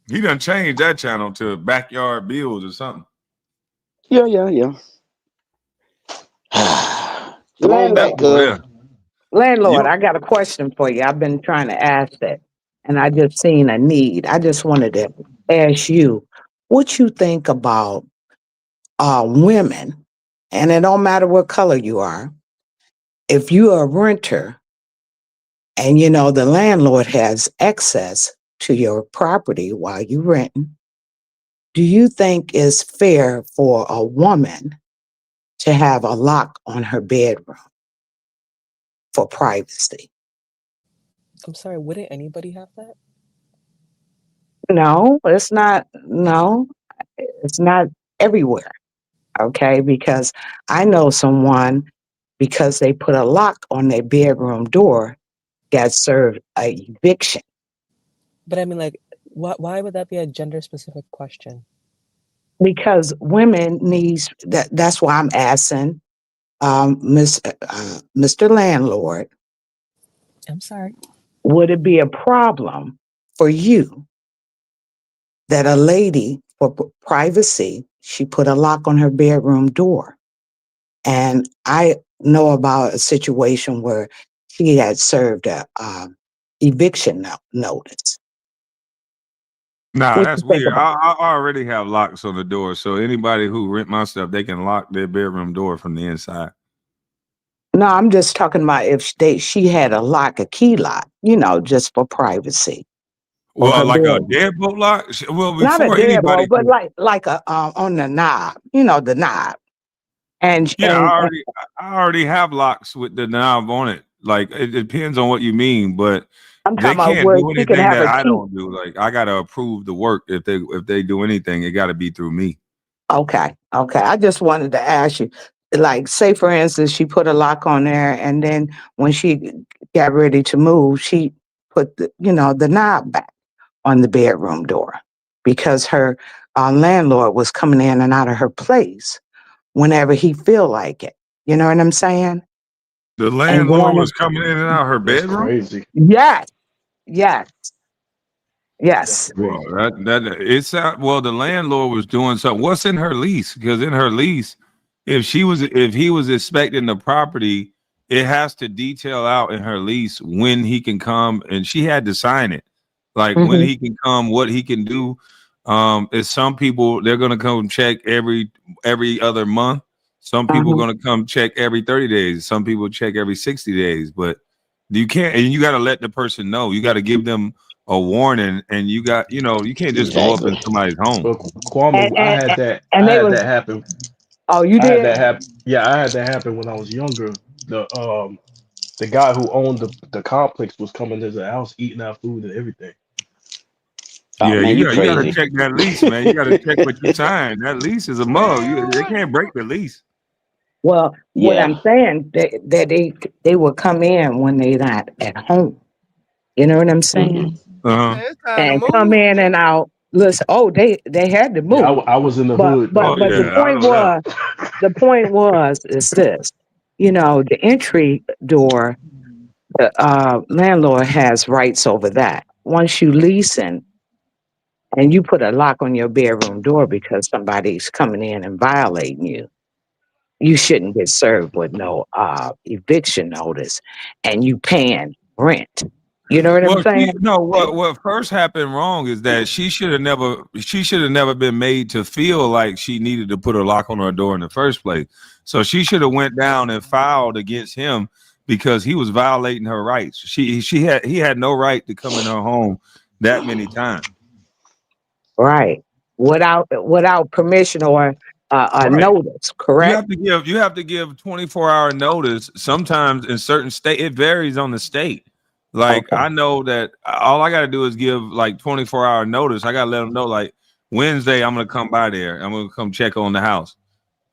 He done changed that channel to Backyard Bills or something. Yeah, yeah, yeah. Come on That back, Landlord, boy cuz. there. landlord, You I got a question for you. I've been trying to ask that, and I just seen a need. I just wanted to ask you what you think about women, and it don't matter what color you are. If you're a renter and you know the landlord has access to your property while you renting, do you think it's fair for a woman to have a lock on her bedroom for privacy? I'm sorry, wouldn't anybody have that? No, it's not. No, it's not everywhere. Okay, because I know someone because they put a lock on their bedroom door got served a eviction But I mean, like, why would that be a gender specific question? because women needs that. That's why I'm asking, Mr. Landlord, I'm sorry. would it be a problem for you that a lady for privacy she put a lock on her bedroom door? And I know about a situation where she had served a eviction notice. Nah, What you that's think weird. about? I already have locks on the door, so anybody who rent my stuff, they can lock their bedroom door from the inside. No, I'm just talking about if she had a lock, a key lock, just for privacy for Well, her like a bedroom. deadbolt lock. Well, Not a before anybody deadbolt, but can. like a on the knob, the knob, and Yeah, and, and I already have locks with the knob on it. Like it depends on what you mean, but I'm they talking about can't where do she can anything have that a I key. don't do. Like I gotta approve the work if they do anything, it gotta be through me. Okay, okay. I just wanted to ask you, like, say for instance, she put a lock on there, and then when she got ready to move, she put the knob back on the bedroom door because her landlord was coming in and out of her place whenever he feel like it. You know what I'm saying? The And landlord going, was coming in and out her That's bedroom. crazy. yes, yes, That's yes. Well, crazy. well, the landlord was doing something. What's in her lease? Because in her lease, if he was inspecting the property, it has to detail out in her lease when he can come, and she had to sign it, like when Hmm. he can come, what he can do. Is some people they're gonna come check every other month. Some people Uh-huh. gonna come check every 30 days. Some people check every 60 days, but you can't, and you got to let the person know. You got to give them a warning, and you can't just go up in Exactly. somebody's home. Well, Kwame, And, I and had that. and I they had was, that happen. oh, you I had did? that happen. Yeah, I had that happen when I was younger. The guy who owned the complex was coming to the house, eating our food and everything. Oh Yeah, man, you you got to crazy. check that lease, man. You got to check what you signed. That lease is a mug. They can't break the lease. Well, what Yeah. I'm saying that they will come in when they're not at home. You know what I'm saying? Hmm. Uh-huh. Man, it's time to And come move. in and out. Listen, oh, they had to Yeah, move, I was in the but hood but Oh though. but yeah, I know that. the point was is this, the entry door, the landlord has rights over that. Once you leasing and you put a lock on your bedroom door because somebody's coming in and violating you, you shouldn't get served with no eviction notice and you paying rent. You know what I'm Well, saying? what first happened wrong is that she should have never been made to feel like she needed to put a lock on her door in the first place. So she should have went down and filed against him because he was violating her rights. He had no right to come in her home that many times. Right. Without permission or a Right. notice, correct? You have to give 24-hour notice. Sometimes in certain state it varies on the state. Like Okay. I know that all I got to do is give like 24-hour notice. I got to let them know like Wednesday I'm going to come by there. I'm going to come check on the house.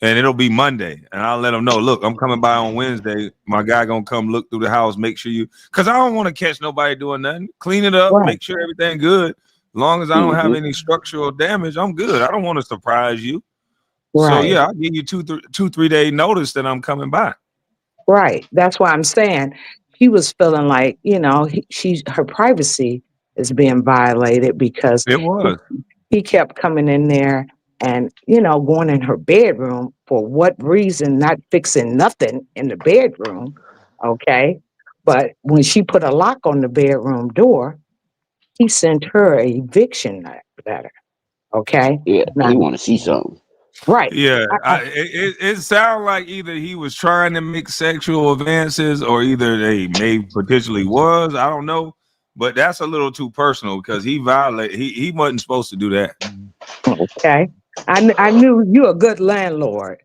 And it'll be Monday. And I'll let them know, look, I'm coming by on Wednesday. My guy going to come look through the house, make sure cuz I don't want to catch nobody doing nothing. Clean it up, Right. make sure everything good. As long as I don't have Hmm. any structural damage, I'm good. I don't want to surprise you. So Right. yeah, I'll give you 3 day notice that I'm coming by. Right. That's why I'm saying he was feeling like, her privacy is being violated because It he, was. he kept coming in there and, going in her bedroom for what reason, not fixing nothing in the bedroom. Okay. But when she put a lock on the bedroom door, he sent her a eviction letter. Okay. Yeah, Now, he want to see something. right. Yeah, I, it sounds like either he was trying to make sexual advances, or either they may potentially was. I don't know, but that's a little too personal because he violated. He wasn't supposed to do that. okay. I knew you a good landlord.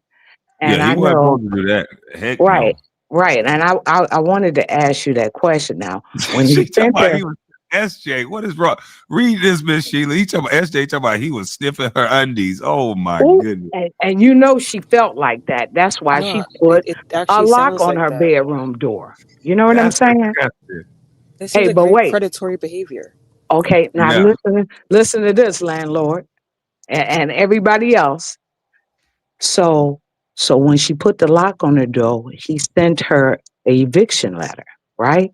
Yeah, And he I wasn't know. supposed to do that. Heck Right, no. right. And I wanted to ask you that question now. When he She talking sent about her, he was SJ. What is wrong? Read this, Miss Sheila. He talking about SJ. Talking about he was sniffing her undies. Oh my ooh, goodness, and she felt like that. That's why No, she put it a actually lock sounds on like her that. bedroom door. You know what I'm that's saying? disgusting. It seems Hey, like but very wait. predatory behavior. Okay, now Yeah. listen to this, landlord, and everybody else. So, so when she put the lock on her door, he sent her a eviction letter, right?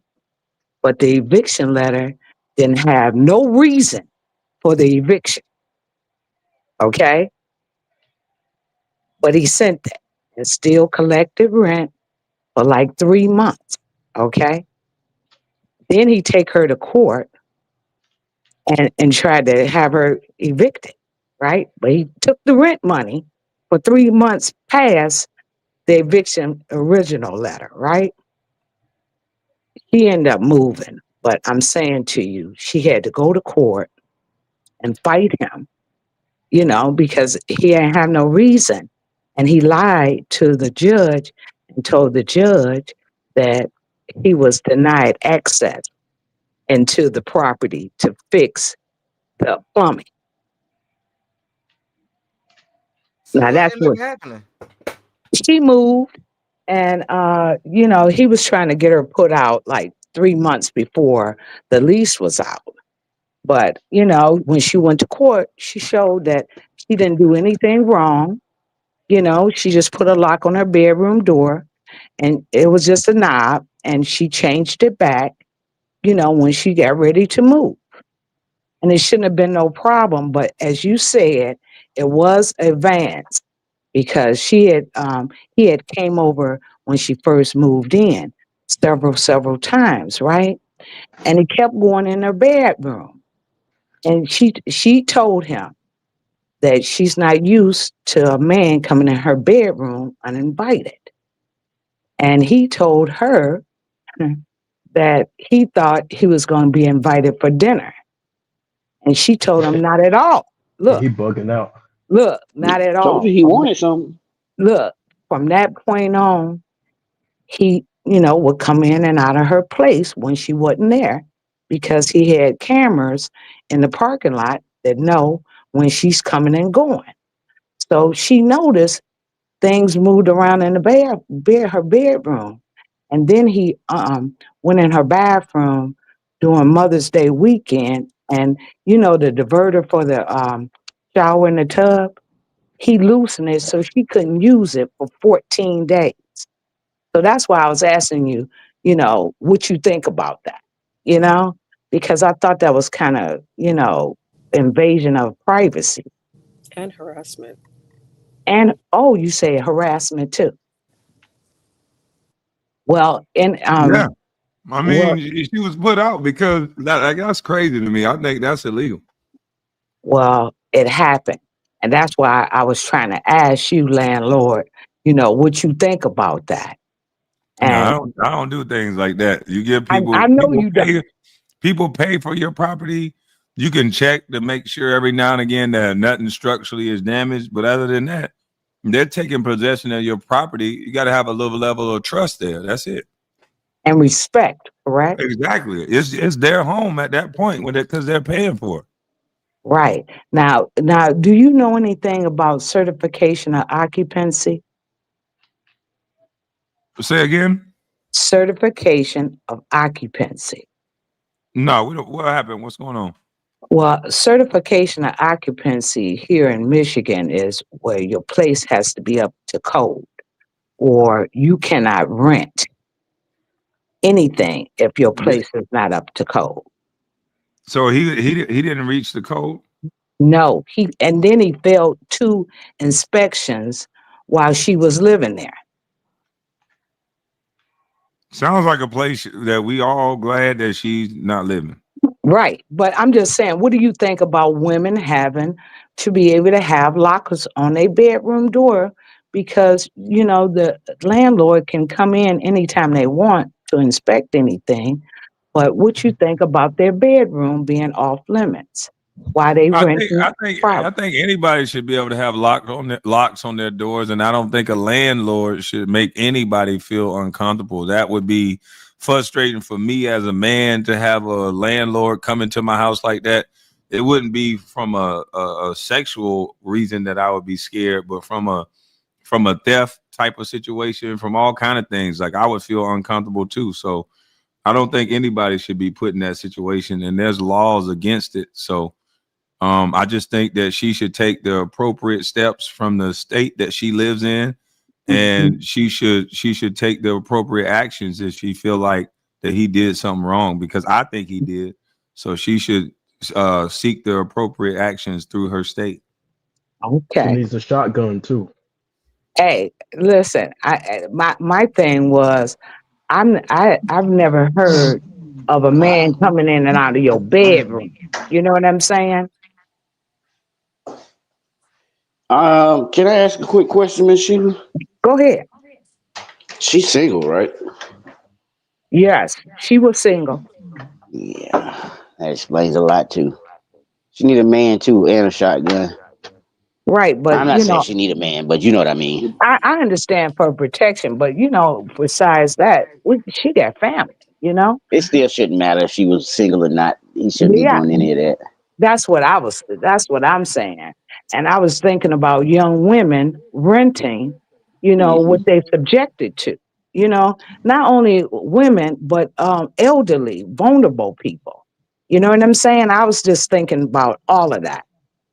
But the eviction letter didn't have no reason for the eviction. Okay, but he sent that and still collected rent for like 3 months. Okay. Then he take her to court and tried to have her evicted, right? But he took the rent money for 3 months past the eviction original letter, right? He ended up moving. But I'm saying to you, she had to go to court and fight him, because he ain't have no reason. And he lied to the judge and told the judge that he was denied access into the property to fix the plumbing. So Now what that's ended up what happening? she moved, and he was trying to get her put out like 3 months before the lease was out. But when she went to court, she showed that she didn't do anything wrong. She just put a lock on her bedroom door, and it was just a knob, and she changed it back. When she got ready to move. And it shouldn't have been no problem. But as you said, it was advanced because he had came over when she first moved in several times, right? And he kept going in her bedroom. And she told him that she's not used to a man coming in her bedroom uninvited. And he told her that he thought he was going to be invited for dinner. And she told him not at all. Yeah, Look, he bugging out. look, not at Told you all. he wanted something. Look, from that point on, he, would come in and out of her place when she wasn't there because he had cameras in the parking lot that know when she's coming and going. So she noticed things moved around in the her bedroom. And then he went in her bathroom during Mother's Day weekend. And, the diverter for the shower in the tub, he loosened it so she couldn't use it for 14 days. So that's why I was asking you, what you think about that, you know, because I thought that was kind of, invasion of privacy. And harassment. And oh, you say harassment too. Well, and Yeah. I well, mean, she was put out because that's crazy to me. I think that's illegal. it happened, and that's why I was trying to ask you, landlord, what you think about that. No, And I don't do things like that. You give I know people you don't. pay people pay for your property. You can check to make sure every now and again that nothing structurally is damaged. But other than that, they're taking possession of your property. You got to have a little level of trust there. That's it. And respect, correct? Exactly. It's their home at that point when because they're paying for it. Right. Now, do you know anything about certification of occupancy? Say again? Certification of occupancy. No, we don't. What happened? What's going on? Well, certification of occupancy here in Michigan is where your place has to be up to code. or you cannot rent anything if your Yeah. place is not up to code. So he didn't reach the code. No, and then he failed two inspections while she was living there. Sounds like a place that we all glad that she's not living. Right. But I'm just saying, what do you think about women having to be able to have lockers on their bedroom door? Because, the landlord can come in anytime they want to inspect anything. But what you think about their bedroom being off limits? Why they I think renting I think I private? think anybody should be able to have locks on their doors, and I don't think a landlord should make anybody feel uncomfortable. That would be frustrating for me as a man to have a landlord come into my house like that. It wouldn't be from a sexual reason that I would be scared, but from a theft type of situation, from all kind of things, like I would feel uncomfortable too. So I don't think anybody should be put in that situation, and there's laws against it. So I just think that she should take the appropriate steps from the state that she lives in, Mhm. and she should take the appropriate actions if she feel like that he did something wrong, because I think he did. So she should seek the appropriate actions through her state. She Okay. needs a shotgun too. Hey, listen, my thing was I've never heard of a man coming in and out of your bedroom. You know what I'm saying? Can I ask a quick question, Miss Sheila? Go ahead. She's single, right? Yes, she was single. Yeah, that explains a lot too. She need a man too and a shotgun. Right, but I'm not saying she need a man, but you know what I mean. I understand for protection, but besides that, she got family. It still shouldn't matter if she was single or not. He shouldn't be Yeah, doing any of that. that's what I'm saying. And I was thinking about young women renting, what Hmm. they subjected to, not only women, but elderly, vulnerable people. You know what I'm saying? I was just thinking about all of that.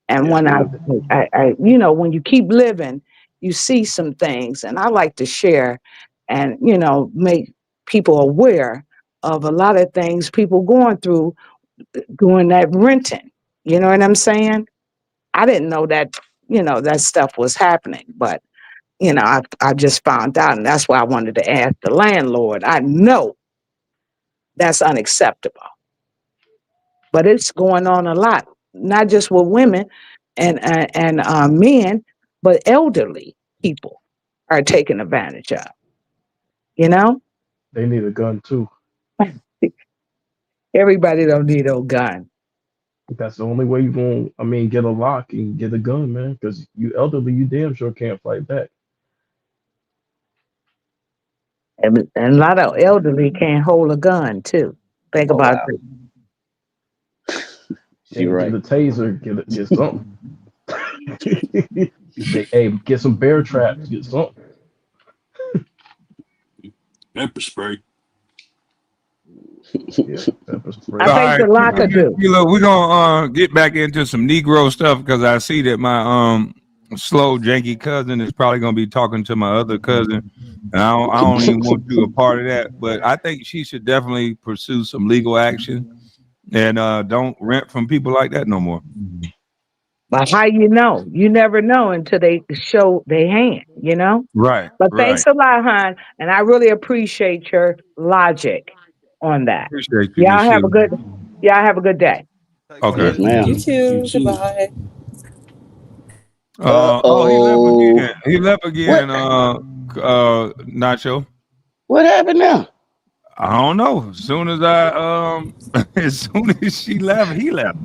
And Yeah, when they when you keep living, you see some things, and I like to share and, make people aware of a lot of things people going through doing that renting. You know what I'm saying? I didn't know that, that stuff was happening, but I just found out, and that's why I wanted to ask the landlord. I know that's unacceptable, but it's going on a lot, not just with women and men, but elderly people are taken advantage of. You know, they need a gun too. everybody don't need a gun, That's the only way you gonna, I mean, get a lock and get a gun, man. Because you elderly, you damn sure can't fight back. and a lot of elderly can't hold a gun too. Think Oh about wow, it. she Hey, get right. a taser, get something. Hey, get some bear traps, get something. Pepper spray. Yeah, pepper I spray. All think right, the locker do. Sheila, we're gonna get back into some Negro stuff because I see that my slow janky cousin is probably gonna be talking to my other cousin, and I don't even want you a part of that. But I think she should definitely pursue some legal action and don't rent from people like that no more. But how you know? You never know until they show their hand. Right, But right. thanks a lot, hon. And I really appreciate your logic on that. Appreciate you, Miss Y'all have a Sheila. good y'all have a good day. Take care, Okay. Yes, Miss You ma'am. Sheila. too. You too. Goodbye. Oh, he left again. Uh-oh. He left What again. Nacho. what happened now? I don't know. As soon as I as soon as she left, he left.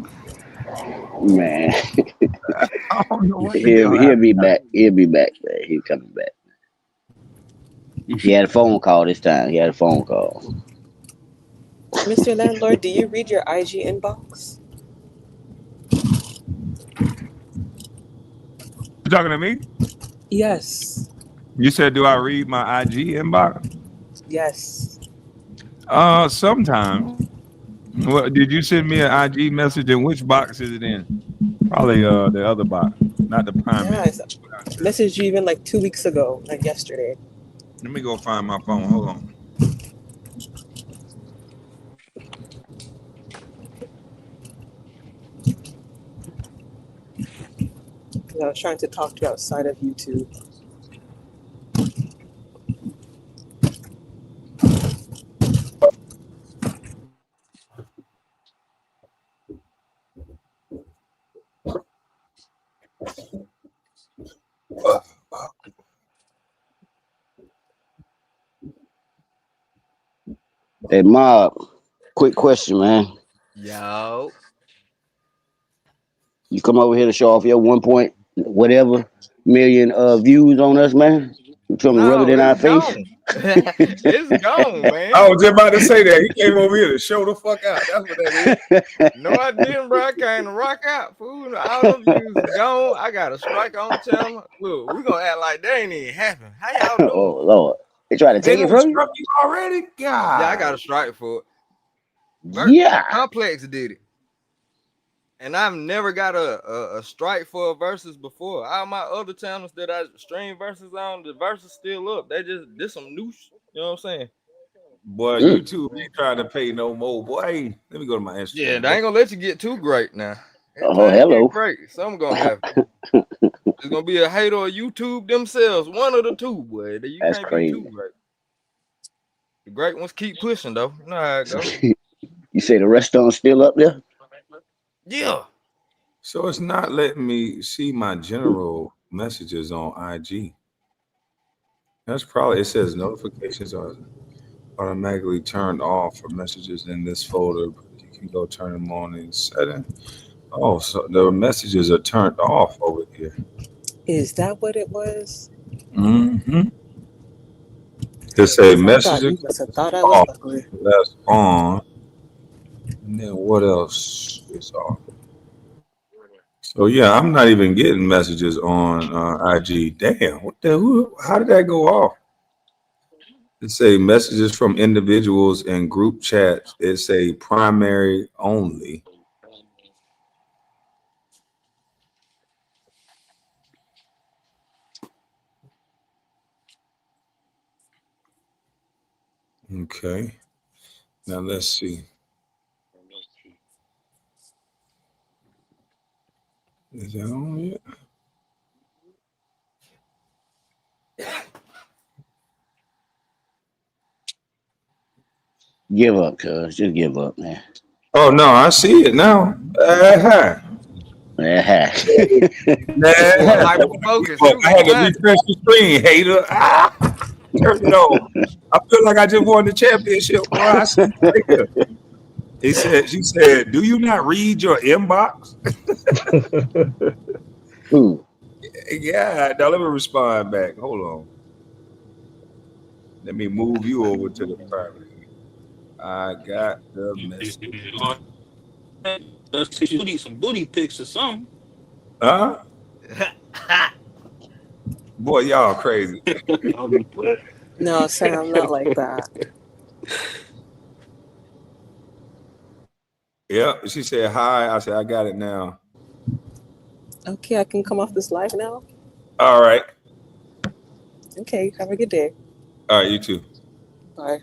Man, I don't know what the he'll hell he'll be happened. back. He'll be back, man. He's coming back. He had a phone call this time. He had a phone call. Mr. Landlord, do you read your IG inbox? You talking to me? Yes. You said, do I read my IG inbox? Yes. Sometimes. What did you send me an IG message, and which box is it in? Probably the other box, not the Yeah, primary. I messaged you even like 2 weeks ago, like yesterday. Let me go find my phone. Hold on. I was trying to talk to you outside of YouTube. Hey, Mob, quick question, man. Yo. You come over here to show off your 1 point whatever million views on us, man? You trying to rub it No, in it's our face? gone. It's gone, I man. was just about to say that. He came over here to show the fuck out. That's what that is. No, I didn't, bro. I came to rock out, fool. All them views is gone. I got a strike on the channel. Look, we gonna act like that ain't even happen. How y'all doing? Oh Lord, they try to They take it done from you? struck you already? Yeah, I got God. a strike for it. Yeah. Complex did it. And I've never got a strike for a versus before. All my other channels that I stream versus on, the versus still up. They just did some new you know what I'm saying? Boy, Mm. YouTube ain't trying to pay no more. Boy, let me go to my Yeah, Instagram. they ain't gonna let you get too great now. Every Oh, time you get hello. great, something gonna happen. There's gonna be a hater of YouTube themselves. One of the two, boy. You That's can't be too crazy. great. The great ones keep pushing though. You know how it So, go. you say the restaurant's still up there? Yeah. So it's not letting me see my general messages on IG. That's probably, it says notifications are automatically turned off for messages in this folder, but you can go turn them on in settings. Oh, so the messages are turned off over here. Is that what it was? Mm-hmm. It say Because I thought you messages must have thought I was off. ugly. That's on. And then what else is off? So yeah, I'm not even getting messages on IG. Damn, what the who? How did that go off? It say messages from individuals and group chats. It say primary only. Okay, now let's see. Is that on yet? Give up, cuz. Just give up, man. Oh no, I see it now. Yeah. Nah, That boy I hyper focus. He was had to trying. refresh the screen, hater. Turn it on. I feel like I just won the championship, boy. I see you right here. She said, do you not read your inbox? Who? Yeah, now let me respond back. Hold on. Let me move you over to the private. I got the message. Let's see some booty pics or something. Huh? Boy, y'all crazy. I'll be playing. No, Sam, not like that. Yeah, she said hi. I said, I got it now. Okay, I can come off this live now? All right. Okay, have a good day. All right, you too. Bye.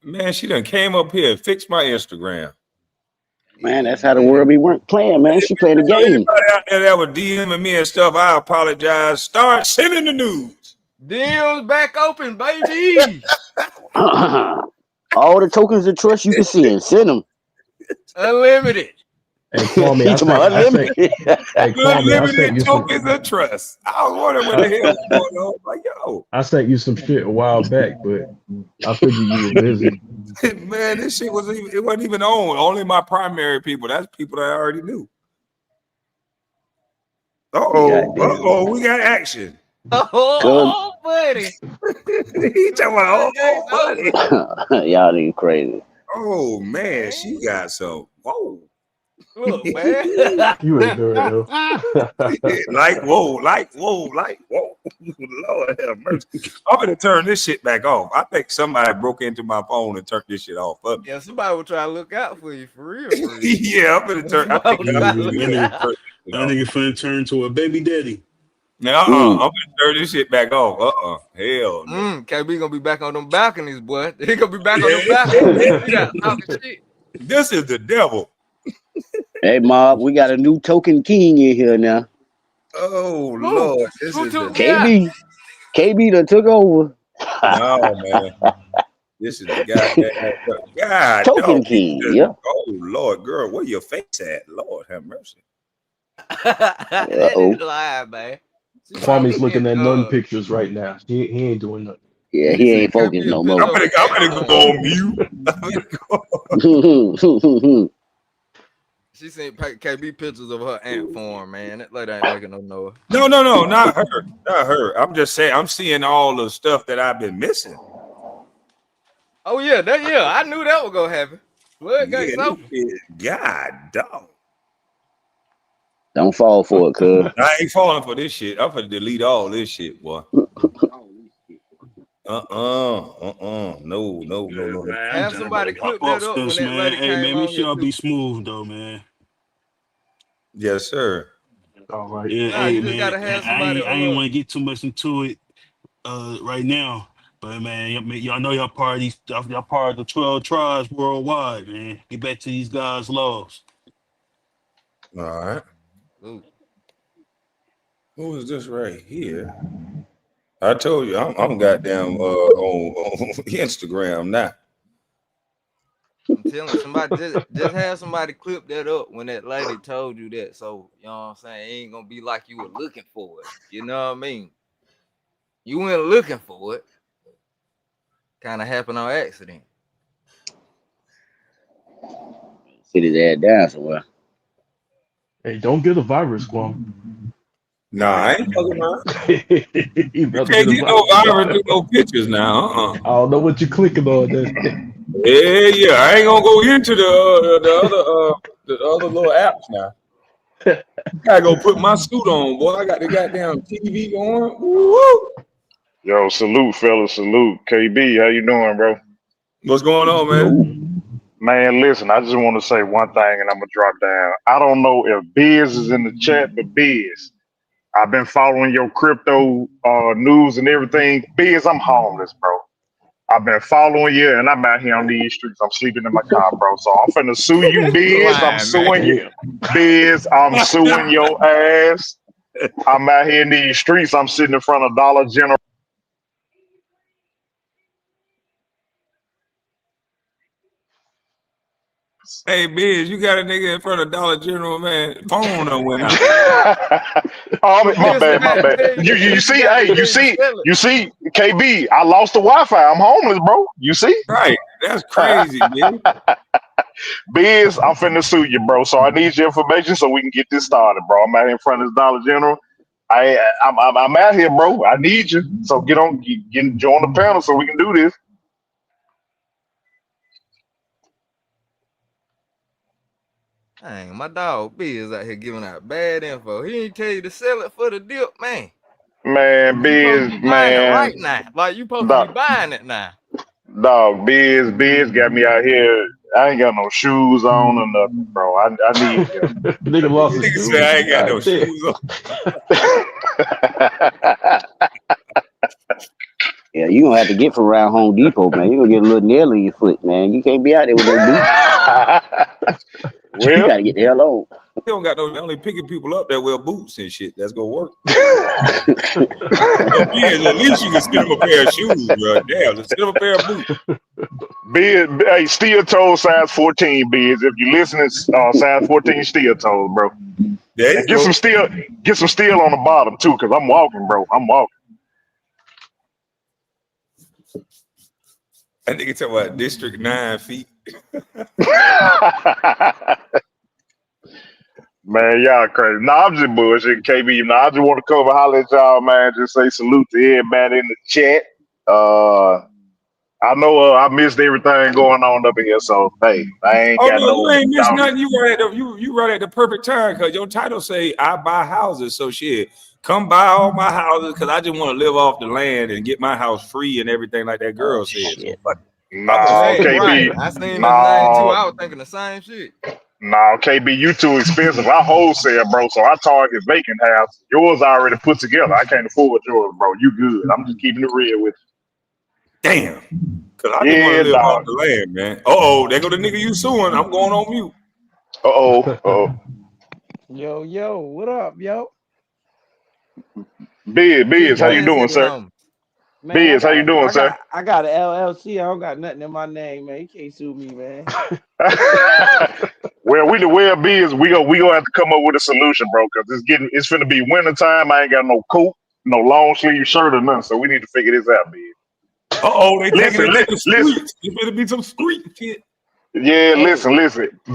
Man, she done came up here and fixed my Instagram. Man, that's how the Man. world be playing, man. She playing the game. Anybody out there that was DMing me and stuff, I apologize. Start sending the news. DM's back open, baby. All the tokens of trust you can send them. Unlimited. Hey Kwame, You talking about unlimited? hey Kwame, Unlimited tokens of trust. I was wondering what the hell was going on. Like, yo, I sent you some shit a while back, but I figured you were busy. man, this shit wasn't even, it wasn't even on. Only my primary people. That's people that I already knew. God damn. We got action. Cause Oh, buddy. He talking about, Floodgates buddy. open. y'all niggas crazy. Oh man, Man. she got some. Whoa. Look, man. You ain't doing it, Whoa. Lord have mercy. I'm gonna turn this shit back off. I think somebody broke into my phone and turned this shit off. Yeah, somebody will try to look out for you for real, for real. Yeah, I'm gonna turn. I Somebody think will That I try to need nigga, look to that nigga, out. turn this shit that off. nigga finna turn to a baby daddy. Now, I'm Mm. gonna turn this shit back off. Hell no. KB gonna be back on them balconies, boy. He gonna be back on them balconies with his Yeah. feet out talking shit. This is the devil. Hey, Mob, we got a new token king in here now. Oh Who? Lord, this Who is the took me out? KB done took over. no man. This is the goddamn God dog. Token king, yeah. Oh Lord, girl, where your face at? Lord have mercy. That is Uh-oh. lying, man. She Kwame's probably looking in at nun pictures right now. He ain't doing nothing. Yeah, she he sent ain't focused KB a no picture more. of her I'm ant gonna go farm. on mute. She sent KB pictures of her ant farm, man. That lady ain't making no noise. No, not her. Not her. I'm just saying I'm seeing all the stuff that I've been missing. Oh yeah, I knew that was gonna happen. Yeah, Floodgates this open. is God dog. Don't fall for it, cuz. I ain't falling for this shit. I'm gonna delete all this shit, boy. No, no, no, Yeah, no. man. I'm Have just about to somebody hop clip off that up when this, that man. lady Hey, came man, make on sure here y'all be too. smooth, though, man. Yes, sir. All right. Yeah, Nah, hey, you just man. gotta have I somebody. ain't want to get too much into it right now. But man, y'all know y'all part of y'all part of the 12 tribes worldwide, man. Get back to these guys' laws. All right. Ooh. Who is this right here? I told you I'm goddamn on Instagram now. I'm telling you, somebody just have somebody clip that up when that lady told you that. So you know what I'm saying? It ain't gonna be like you were looking for it. You know what I mean? You weren't looking for it. Kind of happened on accident. Sit his ass down somewhere. Hey, don't get a virus, Kwame. Nah, I ain't fucking around. You You about to can't get a get no virus. virus through no pictures now. I don't know what you're clicking on. That Yeah. I ain't gonna go into the other little apps now. I gotta go put my suit on, boy. I got the goddamn TV going. Woo! Yo, salute, fellas, salute. KB, how you doing, bro? What's going on, man? Oh, Man, listen, I just want to say one thing and I'm gonna drop down. I don't know if Biz is in the chat, but Biz, I've been following your crypto news and everything. Biz, I'm homeless, bro. I've been following you and I'm out here on these streets. I'm sleeping in my car, bro. So I'm finna sue you, Biz. I'm Lying, man. suing you. damn. Biz, I'm suing your ass. I'm out here in these streets. I'm sitting in front of Dollar General. Hey, Biz, you got a nigga in front of Dollar General, man. Phone done went out. Oh, So my Busy bad, my had to bad. tell you. You Busy see, had to hey, tell you to sell it. you see, KB, I lost the Wi-Fi. I'm homeless, bro. You see? Right. That's crazy, man. Biz, I'm finna sue you, bro. So I need your information so we can get this started, bro. I'm out here in front of this Dollar General. I'm out here, bro. I need you. So join the panel so we can do this. Dang, my dog B is out here giving out bad info. He ain't tell you to sell it for the dip, man. Man, You supposed to Biz, be buying it man. right now. Like you supposed to be Dog, buying it now. Biz got me out here. I ain't got no shoes on or nothing, bro. I need you. Nigga lost his Nigga say shoes. I ain't got no God damn. shoes on. yeah, you gonna have to get from around Home Depot, man. You gonna get a little nail in your foot, man. You can't be out there with no boots. You Well, gotta get the hell on. They don't got no. They only picking people up that wear boots and shit. That's gonna work. So, Biz, at least you can send him a pair of shoes, bro. Damn, just send him a pair of boots. Biz, hey, steel toes size 14, Biz. If you listening, size 14 steel toes, bro. There And you go. get some steel on the bottom too, cause I'm walking, bro. I'm walking. That nigga talking about District 9 feet. Man, y'all crazy. Nah, I'm just bullshitting, KB. Nah, I just want to cover, holler at y'all, man. Just say salute to everybody in the chat. I know I missed everything going on up in here, so hey, I ain't Oh got no, you no ain't missed doubt. nothing. You right at the perfect time because your title say I buy houses. So shit, come buy all my houses because I just want to live off the land and get my house free and everything like that Oh girl said. So shit. fuck it. I'm gonna No, say Dang, right. KB. I seen this name too. No, I was thinking the same shit. Nah, KB, you too expensive. I wholesale, bro, so I target vacant house. Yours already put together. I can't afford yours, bro. You good. I'm just keeping it real with Damn. Cause I you. just want to Yeah, live off dog. the land, man. There go the nigga you suing. I'm going on mute. Uh-oh. Uh-oh. Yo, what up, yo? Biz, Just how you Man doing, said sir? something. man, Biz, how you doing, sir? I got an LLC. I don't got nothing in my name, man. You can't sue me, man. Well, Biz, we gonna have to come up with a solution, bro, because it's finna be winter time. I ain't got no coat, no long sleeve shirt or nothing, so we need to figure this out, Biz. They taking Listen, it to the listen. streets. It better be some street shit. Yeah, Hey, listen.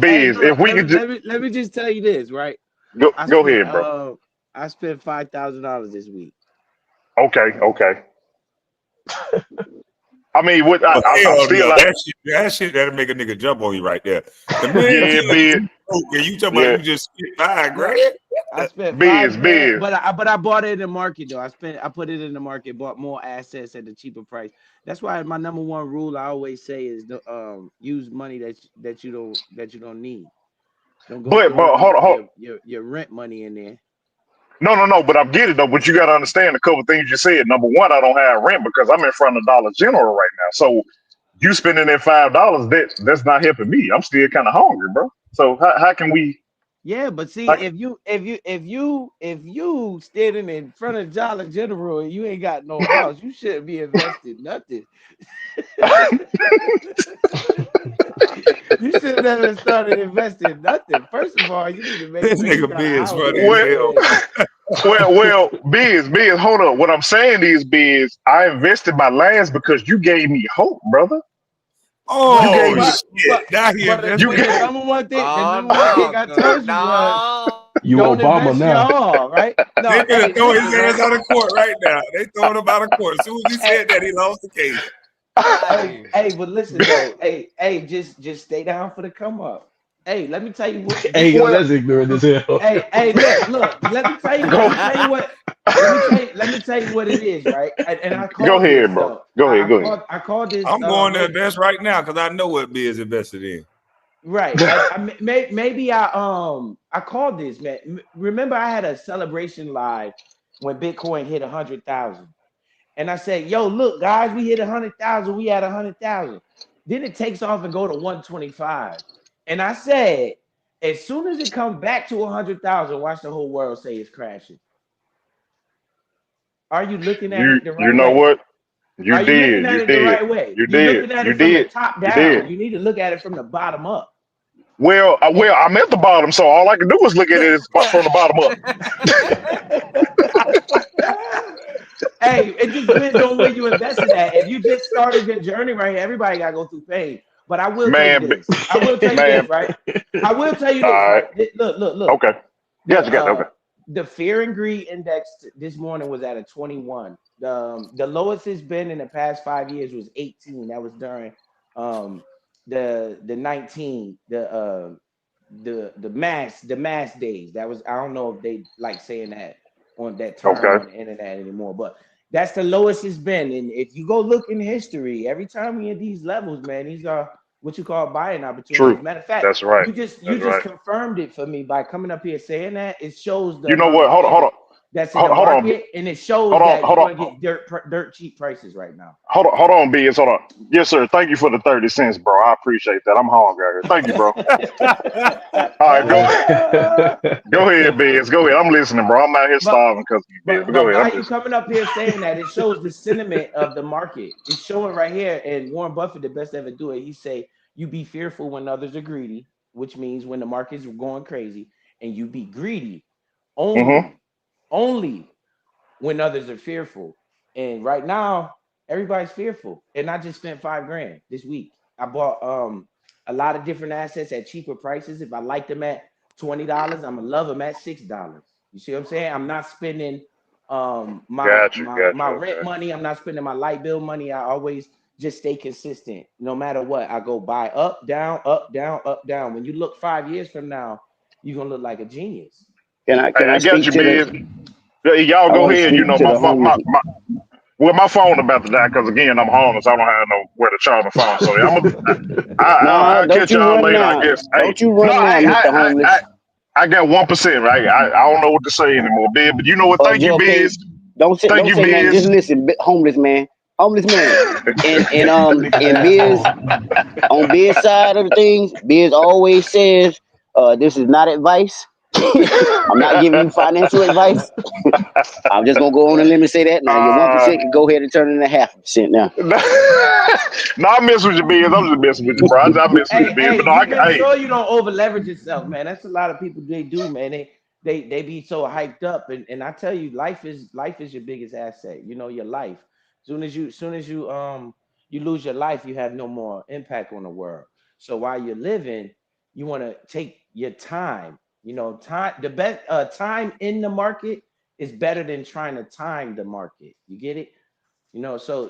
hey, Biz, if look, we could just let me just tell you this, right? I go spent ahead, bro. $5,000 this week. Okay. I mean, what Oh I'm hell still no! like, That shit that'll make a nigga jump on you right there. The man yeah, telling Biz, you broke and you talking about yeah, you just spent 5 grand. Look, I spent Biz, 5 grand, Biz. but I bought it in the market though. I put it in the market, bought more assets at a cheaper price. That's why my number one rule I always say is use money that you don't need. Don't go But throwing hold. your rent money in there. No. But I get it though. But you got to understand a couple things you said. Number one, I don't have rent because I'm in front of Dollar General right now. So you spending that $5, that's not helping me. I'm still kind of hungry, bro. So how can we? Yeah, but see, Like, if you standing in front of Dollar General and you ain't got no house, you shouldn't be investing nothing. You should never started investing nothing. First of all, you need to make This sure you nigga got a B is house funny as and well, hell. and Biz, hold up. What I'm saying is, Biz, I invested my last because you gave me hope, brother. You but gave Oh me, but shit! but Now he you but invested the in gave, it. Oh number one thing no, I cuz told you was no. You don't Obama invest your now. all, right? They No, finna hey, throw his listen, man. ass out of court right now. They throwing him out of court. As soon as he Hey, said that, he lost the case. Hey, but listen though. Just stay down for the come up. Hey, let me tell you what Hey, this. yo, well, that's ignorant as hell. Look. Let me tell you what it is, right? And I go called this ahead, bro. though. Go ahead, go ahead. I called this I'm going to lady. invest right now because I know what B is invested in. Right. Maybe I called this, man. Remember I had a celebration live when Bitcoin hit 100,000. And I said, yo, look, guys, we hit 100,000. We had 100,000. Then it takes off and go to 125. And I said, as soon as it comes back to 100,000, watch the whole world say it's crashing. Are you looking at it the You right know way? what? You Are you looking did. at You it the did. right way? You You're did. looking at You it from the did. top You did. down. You need to look at it from the bottom up. Well, I'm at the bottom, so all I can do is look at it from the bottom up. Hey, it just depends on where you invested at. If you just started your journey right here, everybody got to go through pain. But I will tell you Man, this. I will tell you this, man. right? I will tell you All this, right. right? Look. Okay. The Got you. Okay. the fear and greed index this morning was at a 21. The lowest it's been in the past 5 years was 18. That was during um the 19 the mass days. That was, I don't know if they like saying that on that term Okay. on the internet anymore, but that's the lowest it's been. And if you go look in history, every time we at these levels, man, these are what you call buying opportunities. True. Matter of fact, That's right. you That's just right. confirmed it for me by coming up here saying that. It shows the You know amount what? of money that's in the Hold on. market, and it shows that you're Hold going to on. get dirt cheap prices right now. Hold on, Biz. Hold on. Yes, sir. Thank you for the 30 cents, bro. I appreciate that. I'm hungry out here. Thank you, bro. All right, go ahead, Biz. Go ahead. I'm listening, bro. I'm out here but starving because of you, Biz. But go but ahead. by I'm you listening. coming up here saying that, it shows the sentiment of the market. It's showing right here. And Warren Buffett, the best ever do it, he say you be fearful when others are greedy, which means when the market's going crazy, and you be greedy Mm-hmm. only when others are fearful. And right now, everybody's fearful. And I just spent 5 grand this week. I bought a lot of different assets at cheaper prices. If I like them at $20, I'm gonna love them at $6. You see what I'm saying? I'm not spending my rent Okay. money. I'm not spending my light bill money. I always just stay consistent no matter what. I go buy up, down, up, down, up, down. When you look 5 years from now, you're gonna look like a genius. Can I Hey, I got speak you, to Biz. the? Yeah, y'all I go want to ahead. You speak know, to the homeless. Well, my phone about to die because again I'm homeless. I don't have nowhere to charge my phone. So I'm gonna No, I'll don't catch you y'all run later. I now. guess. Hey, Don't you no, run now, Mr. Homeless. I got 1%, right? I don't know what to say anymore, Biz. But you know what? Thank you, Okay, Biz. Thank don't you, say nothing. Just Biz. listen, homeless man, and Nigga Biz at home. on Biz side of the things. Biz always says, "This is not advice. I'm not giving you financial advice. I'm just gonna go on a limb and say that now. Your Uh, 1% can go ahead and turn into 0.5% now. no, I mess with you, Biz. I'm just messing with you, bro. I mess with you, Hey, Biz. But hey, no, just make hey, sure you don't over leverage yourself, man. That's a lot of people they do, man. They be so hyped up, and I tell you, life is your biggest asset. You know, your life. Soon as you you lose your life, you have no more impact on the world. So while you're living, you want to take your time. You know, the best time in the market is better than trying to time the market. You get it? You know, so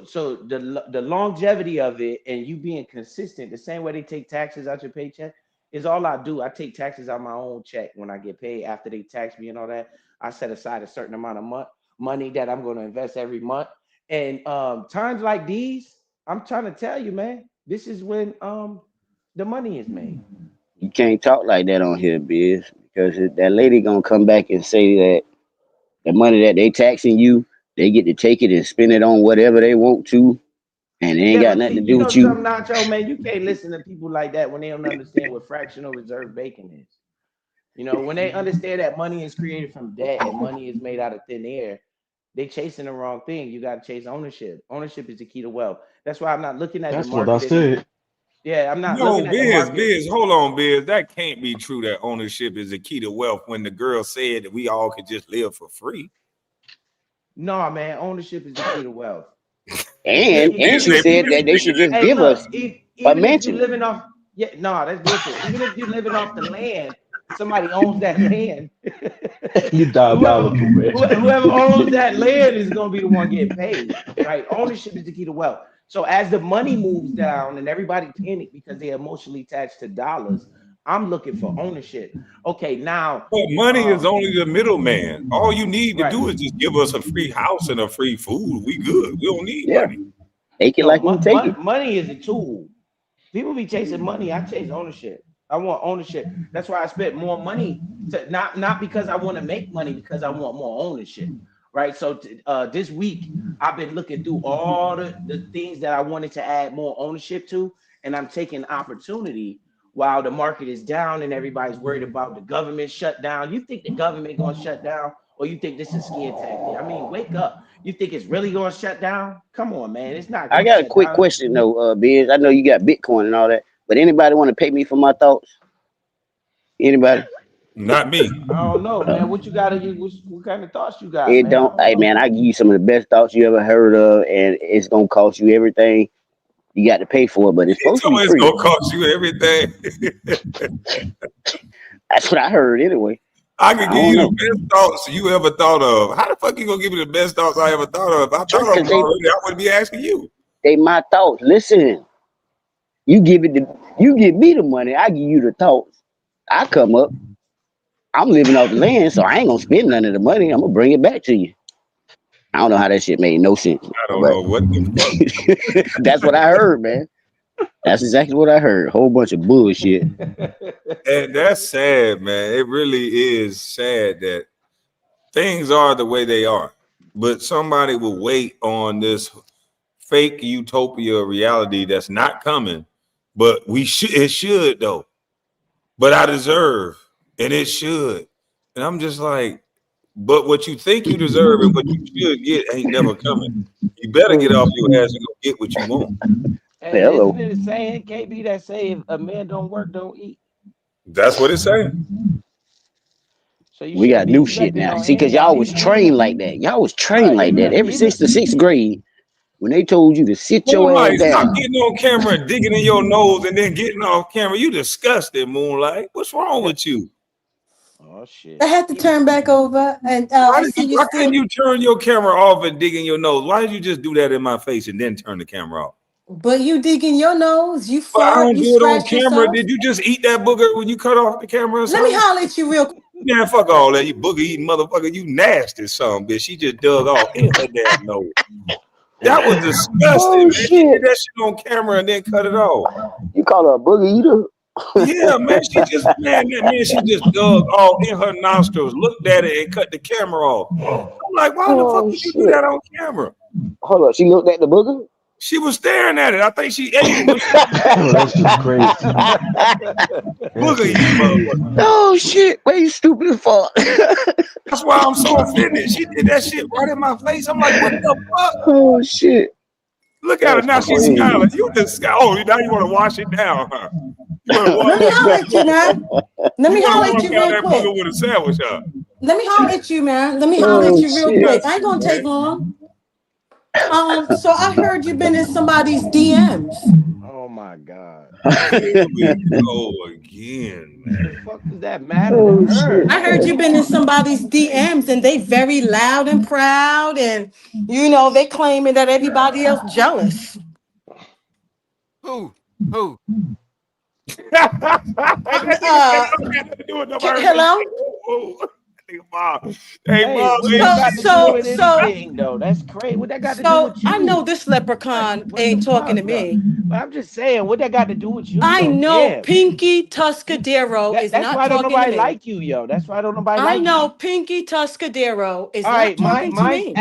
the longevity of it and you being consistent, the same way they take taxes out your paycheck, is all I do. I take taxes out my own check when I get paid after they tax me and all that. I set aside a certain amount of money that I'm going to invest every month. And times like these, I'm trying to tell you, man, this is when the money is made. You can't talk like that on here, Biz, because that lady gonna come back and say that the money that they taxing you, they get to take it and spend it on whatever they want to, and it ain't Yeah, got but nothing see, to you do know with you. something, Nacho, man, you can't listen to people like that when they don't understand what fractional reserve bacon is. You know, when they understand that money is created from debt and money is made out of thin air, they chasing the wrong thing. You got to chase ownership. Ownership is the key to wealth. That's why I'm not looking at the That's what I market anymore. said. Yeah, I'm not No, looking at the market. Biz, hold on, Biz. That can't be true that ownership is the key to wealth when the girl said that we all could just live for free. No, man, ownership is the key to wealth. And she said that they should just Hey, give look, us a even if you're mansion. living off, yeah, no, that's different. Even if you're living off the land, somebody owns that land. You whoever diabolical, man. whoever owns that land is going to be the one getting paid, right? Ownership is the key to wealth. So as the money moves down and everybody panic because they're emotionally attached to dollars, I'm looking for ownership. Okay, now, But money is um, only the middleman. All you need to right? do is just give us a free house and a free food. We good. We don't need Yeah, money. take it No, like we take it. money is a tool. People be chasing money. I chase ownership. I want ownership. That's why I spent more money to not because I want to make money, because I want more ownership. Right. So this week I've been looking through all the things that I wanted to add more ownership to, and I'm taking opportunity while the market is down and everybody's worried about the government shut down. You think the government gonna shut down, or you think this is a scare tactic? I mean, wake up. You think it's really gonna shut down? Come on, man. It's not I gonna got a shut quick down. question though, Biz. I know you got Bitcoin and all that, but anybody want to pay me for my thoughts? Anybody? Not me. I don't know, Uh, man. What you got? What kind of thoughts you got, it man? I don't. don't Hey know. man, I give you some of the best thoughts you ever heard of, and it's gonna cost you everything. You got to pay for it, but it's It's supposed to be always free. gonna cost you everything. That's what I heard anyway. I could I give don't you the know. best thoughts you ever thought of. How the fuck you gonna give me the best thoughts I ever thought of? If I thought of Because them already, I wouldn't be asking you. they my thoughts. Listen, you give me the money, I give you the thoughts. I come up, I'm living off the land, so I ain't gonna spend none of the money. I'm gonna bring it back to you. I don't know how that shit made no sense, I don't but know what the fuck. that's what I heard, man. That's exactly what I heard. Whole bunch of bullshit. And that's sad, man. It really is sad that things are the way they are. But somebody will wait on this fake utopia reality that's not coming. But we should it should though. But I deserve and it should. And I'm just like, but what you think you deserve and what you should get ain't never coming. You better get off your ass and go get what you want. Hey, isn't Hello. it a saying, KB, that say if a man don't work, don't eat? That's what it's saying. So you We shouldn't got be new shit expecting now. on See, him, cause y'all. y'all was trained like that. Y'all was trained Right? like that ever since the sixth grade when they told you to sit your ass Moonlight, stop down. getting on camera and digging in your nose and then getting off camera. You disgusting, Moonlight. What's wrong Yeah. with you? Oh shit. I had to turn back over, and I see you Why couldn't still. you turn your camera off and dig in your nose? Why did you just do that in my face and then turn the camera off? But you dig in your nose, you But I fart, don't you do it on scratch camera. yourself. Did you just eat that booger when you cut off the camera or Let me something? holler at you real quick. Man, fuck all that. You booger eating motherfucker. You nasty son, bitch. She just dug off in her damn nose. That was disgusting, Oh man. She did shit! that shit on camera and then cut it off. You call her a boogie eater? Yeah, man. She just dug all in her nostrils, looked at it, and cut the camera off. I'm like, why the fuck Oh would you do shit! that on camera? Hold on, she looked at the booger. She was staring at it. I think she ate it when she Oh, that's just crazy. That's booger just eating motherfucker. crazy. Oh shit! Wait, you stupid as fuck. That's why I'm so offended. She did that shit right in my face. I'm like, what the fuck? Oh shit! Look at her That's now. She's crazy. smiling. You just oh, now you want to wash it down, huh? You want to wash? Let me holler at you, man. Let You me want to holler at wash you down real that quick. booger with a sandwich, huh? Let me holler at you, man. Let me holler at Oh you real You shit! got quick. I ain't you, gonna take man. long. So I heard you been in somebody's DMs. Oh my God. Here we go again, The man. fuck does that matter to Oh shit! her? I heard you been in somebody's DMs and they very loud and proud and they claiming that everybody else jealous. Who? Who? That nigga said I don't have nothing to do with nobody. Hello? Oh, nigga, Mom. Hey, Hey, Mom, what ain't that So got to shit do so with so anything though? That's crazy. What that got to do so with I know you? this Like, leprechaun what the ain't talking fuck to though? me. But I'm just saying, what that got to do with you I though? know Damn. Pinky You Tuscadero is that's not why don't talking to nobody me. like you, yo. That's why don't nobody I like know you. Pinky Tuscadero is All not right, talking to me.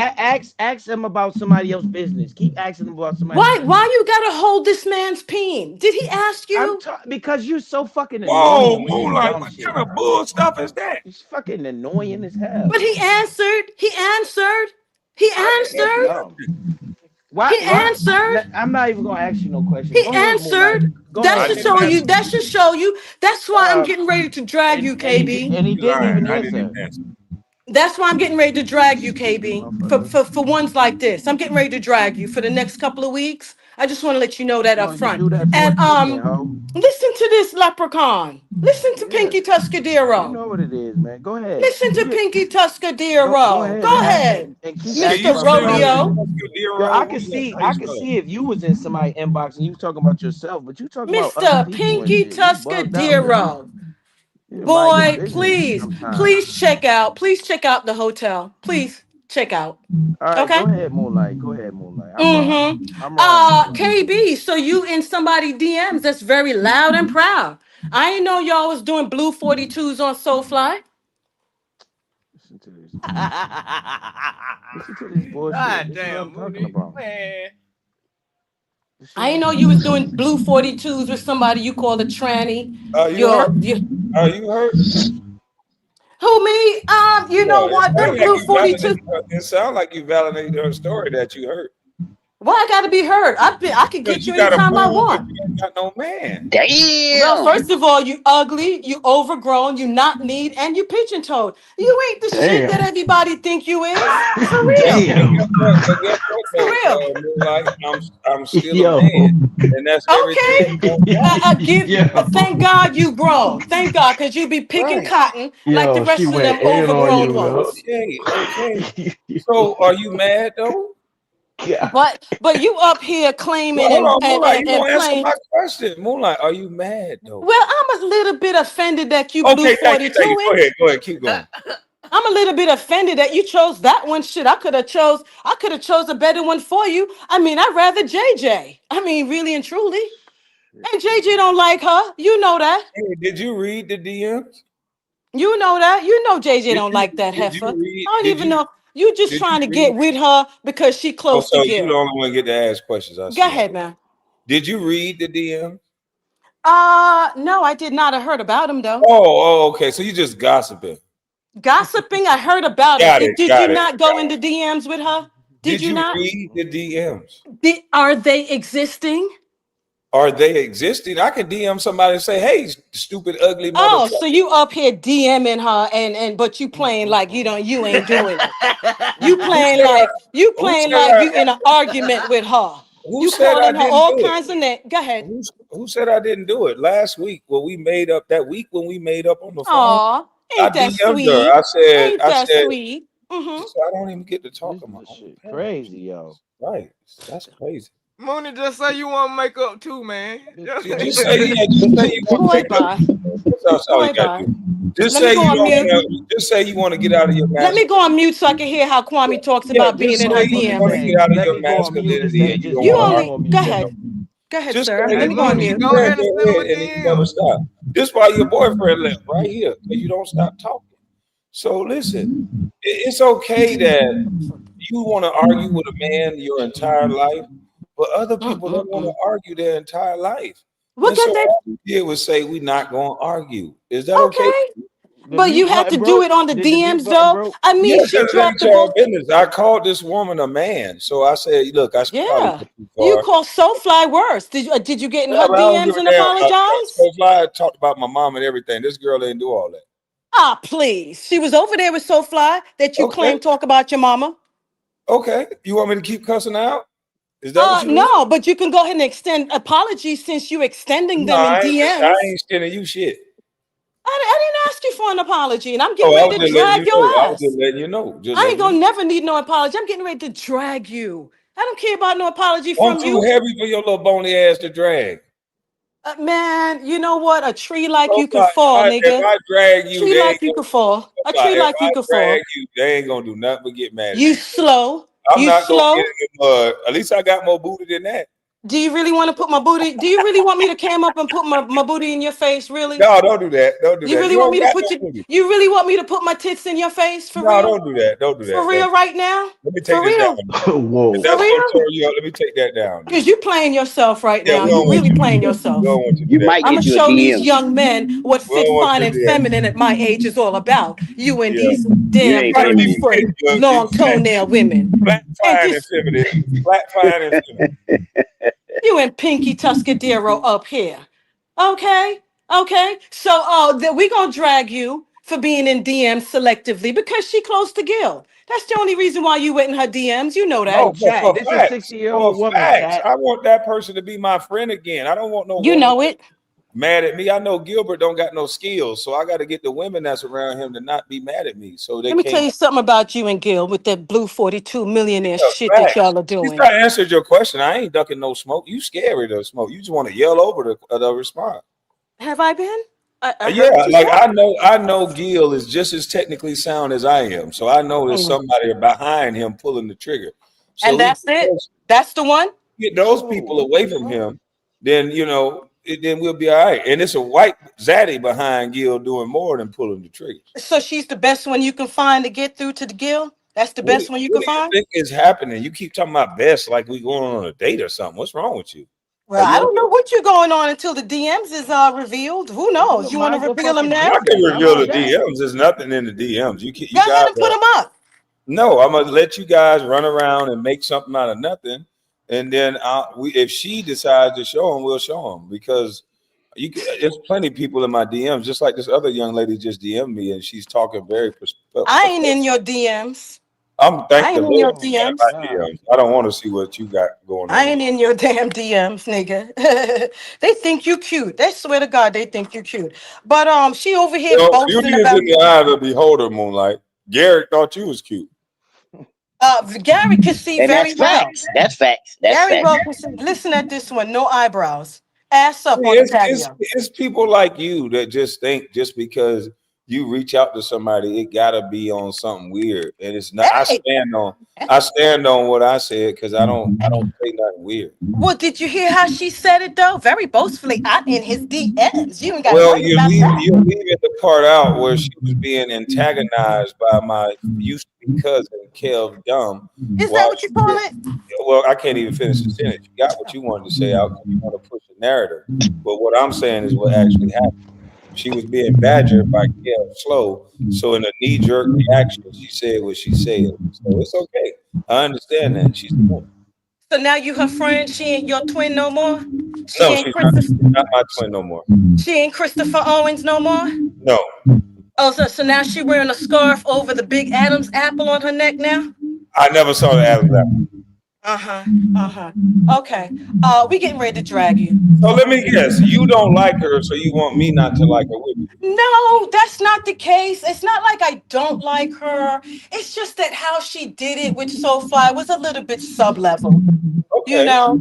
ask them about somebody else's business. Keep asking them about somebody's Why business. you gotta hold this man's peen? Did he ask I'm you? talking because you're so fucking Whoa, annoying with this Moonlight, dumb what shit, kind of bro. bull stuff is that? It's fucking annoying as hell, But he yo. answered. He answered. He I didn't It's answered. dumb. Why? He Why? answered. I'm not even gonna ask you no question. He Go ahead, Moonlight. answered. Go That I ahead, should didn't show Moonlight. answer. you. That should show you. That's why I'm Uh, getting ready to drag you, KB. and he You didn't lying. even I didn't even answer, answer. That's why I'm getting ready to drag you, KB. For, motherfucker. for for ones like this, I'm getting ready to drag you for the next couple of weeks. I just want to let you know that up Well, you front. do that for And attention, ho. listen to this leprechaun. Listen to Yeah, Pinky you Tuscadero. know what it is, man. Go ahead. Listen to Do your Pinky go Tuscadero. ahead and Go ahead, and keep Can asking you Mr. about spell somebody else. Rodeo. Cause Zero? How I you can spell it? see if you was in somebody's inbox and you was talking about yourself, but you talking about other Mr. people and Pinky shit. You bugged out, yo. Tuscadero. You need to mind your Boy, business please, sometime. please check out. Please check out the hotel. Please check out. All right, Okay? go ahead, Moonlight. Go ahead, Moonlight. I'm wrong. Mm-hmm. I'm wrong, Moonlight. KB, so you in somebody DMs that's very loud and proud. I ain't know y'all was doing blue 42s on Soulfly. Listen to this. Listen to this bullshit. God This is what I'm damn, talking Mooney. about. Man. This is I what ain't I'm know you talking was about. doing blue 42s with somebody you call a tranny. You hurt? You You hurt? who me? You know Yeah, it what? Them sounds like blue you validate. 42. It sounds like you validated her story that you hurt Why I gotta be heard? I can because get you you got a anytime I pool, but want. you ain't got no man. Well, Damn! first of all, you ugly, you overgrown, you not neat, and you pigeon toed. You ain't the shit that Damn. everybody think you is. For real. But Damn. guess what? But guess what For though? real. Moonlight, I'm still a man, Yo. and that's everything Okay. you don't got. Thank Yo. God you grown. Thank God, because you be picking Right? cotton like the Yo, she rest of them went in on overgrown you, yo. ones. Okay. So, are you mad though? God. But you up here Well, claiming hold and on, and, Moonlight. and, You and gonna answer playing. my question, Moonlight? Are you mad though? Well, I'm a little bit offended that you blue Okay, thank you, 42 thank you. it. Go ahead, keep going. I'm a little bit offended that you chose that one. Shit, I could have chose a better one for you. I mean, I'd rather JJ. I mean, really and truly. Shit, And JJ man. don't like her. You know that. Hey, did you read the DMs? You know that. You know JJ don't like that Did you heifer. read? I don't even know. You just Did you trying to read? get with her because she Oh, close to so you the Gil. only one get to ask questions. I Go see. ahead, man. Did you read the DM? No, I did not. I heard about him though. Okay. So you just gossiping. Gossiping, I heard about him. Got it. Did you Got it. not go into DMs with her? Did Did you you not? read the DMs? Are they existing? Are they existing? I could DM somebody and say, "Hey, stupid, ugly Oh, so motherfucker." you up here DMing her and but you playing like you ain't doing it. You Who playing said I? like you Who playing said like I? you in an argument with her. Who You said I calling her didn't all do it? kinds of names. Go ahead. Who said I didn't do it? Last week when we made up that week when we made up on the phone, Aw, I ain't that DM'd her. sweet? I Ain't that said, sweet? Mm-hmm. so I don't even get to talk This on my this own shit page. crazy, yo. Right. That's crazy. Mooney, just say you want to make up too, man. This Just shit Just is say, yeah, crazy. just say you want to Boy make up. bye. That's all you Boy got to bye. do. Just Let me say go you on don't mute. want to. Just say you want to get out of your Let me go on masculinity. mute so I can hear how Kwame talks Yeah, about being just in say her you want to DMs. get out of Let your me go on mute masculinity instead and of you just don't want You to talking argue only for go mute. with no. ahead. Go ahead, Just sir. go Let Hey, ahead, me go look, on you mute. go ahead and go sit ahead, with and then you never DM. stop. This why your boyfriend left right here because you don't stop talking. So listen, it's okay that you want to argue with a man your entire life, but other people don't want Mm-mm-mm. to argue their entire life. Look And so at that. all we did was say we're not going to argue. Is that okay? Okay. The But you mute have to button do broke. it on the Did the mute DMs button though. broke? I mean, Yeah, she because it dropped ain't the y'all ball. business. I called this woman a man. So I said, look, I probably Yeah. went too You far. call SoFly worse. Did you get in her I don't give DMs and a damn about apologize? so fly. I talked about my mom and everything. This girl didn't do all that. Ah, please. She was over there with SoFly that you Okay, claim talk about your mama. okay. You want me to keep cussing out? Is that what you want? No, but you can go ahead and extend apologies since you extending No, them in I DMs. ain't sending you shit. I didn't ask you for an apology, and I'm getting Oh, I ready was to just letting drag you your know. I was just ass. letting you know. Just I ain't letting you gonna know. never need no apology. I'm getting ready to drag you. I don't care about no apology I'm from too you. heavy for your little bony ass to drag. Man, you know what? A tree like So you could fall, if nigga. I drag you, Tree they ain't like you gonna. could fall. A tree If like you I could drag fall. you, they ain't gonna do nothing but get mad at You me. slow. I'm You not gonna get slow. in the mud. At least I got more booty than that. Do you really want to put my booty? Do you really want me to cam up and put my booty in your face? Really? No, don't do that. Don't do You that. really You want don't me to got put no you? booty. You really want me to put my tits in your face for No, real? don't do that. Don't do For that. real right now? Let me take For this real? down. If Whoa. For that's gonna real? turn you up, let me take that down then. Because you playing yourself right Yeah, now. we You don't want really you to do playing that. We yourself. don't want you to You do that. might I'm get gonna you a show these DM. young men what We fit, don't want you fine, to and do that. feminine at my age is all about. You and Yeah. these You damn ain't Might be 30-foot feminine. fit, long toenail women. flat, And fine, and this feminine. Flat, fine, and feminine. you and Pinky Tuscadero up here. Okay? Okay? So we gonna drag you for being in DMs selectively because she close to Gil. That's the only reason why you went in her DMs. You know Hey, No, that. but chat. for This is facts. 60-year-old For woman, facts. chat. I want that person to be my friend again. I don't want no You woman know it. mad at me. I know Gilbert don't got no skills, so I got to get the women that's around him to not be mad at me, so they Let me tell can't. you something about you and Gil with that blue 42 millionaire Yeah, shit that facts. y'all are At least doing. I answered your question. I ain't ducking no smoke. You scary to smoke. You just want to yell over the response. Have I been? I Yeah, heard what you like said. I know Gil is just as technically sound as I am, so I know there's Mm. somebody behind him pulling the trigger. So And we that's it. That's the one. get those people Whoa. away from him, then then we'll be all right. And it's a white zaddy behind Gil doing more than pulling the triggers. So she's the best one you can find to get through to the Gil? That's the best one you What can do you find? think is happening? You keep talking about best like we going on a date or something. What's wrong with you? Are Well, I you don't okay? know what you're going on until the DMs is revealed. Who knows? You want to Mind your reveal them fucking now? I can business. How reveal the about that? DMs. There's nothing in the DMs. Go You ahead guys and put are them up. no. I'm gonna let you guys run around and make something out of nothing, and then if she decides to show them, we'll show them because there's plenty of people in my DMs, just like this other young lady just DM'd me, and she's talking very I ain't in your DMs. I'm I thank the ain't in Lord your Oh she's not my in my DMs. God. DMs. I don't want to see what you got going I on in ain't your. in your damn DMs, nigga. They think you cute. They swear to God they think you cute. But she over here Well, beauty boasting is about in the eye of the beholder, Moonlight. Garrett thought you was cute. Gary can see And that's very well. facts. That's facts. That's Gary facts. well can see. Listen at this one, no eyebrows. Ass See, up on the patio. it's people like you that just think just because you reach out to somebody, it gotta be on something weird. And it's not. Hey, I stand on what I said because I don't say nothing weird. well, did you hear how she said it though? Very boastfully. I'm in his DMs. You ain't got to Well, worry about that. you're leaving the part out where she was being antagonized by my used to be cousin, Kev Dumb, Is that while what you she call was, it? well, I can't even finish the sentence. You got what you wanted to say out because you want to push the narrative. But what I'm saying is what actually happened. She was being badgered by Kev Slow. So in a knee-jerk reaction, she said what she said. So it's okay. I understand that. She's a woman. So now you her friend. She ain't your twin no more. She No, ain't she's Christopher. not my twin no more. She ain't Christopher Owens no more. No. Oh, so now she wearing a scarf over the big Adam's apple on her neck now. I never saw the Adams apple. Uh huh. Uh huh. Okay. We getting ready to drag you. So let me guess. You don't like her, so you want me not to like her with you. No, that's not the case. It's not like I don't like her. It's just that how she did it with SoFi was a little bit sub level. You Okay. know.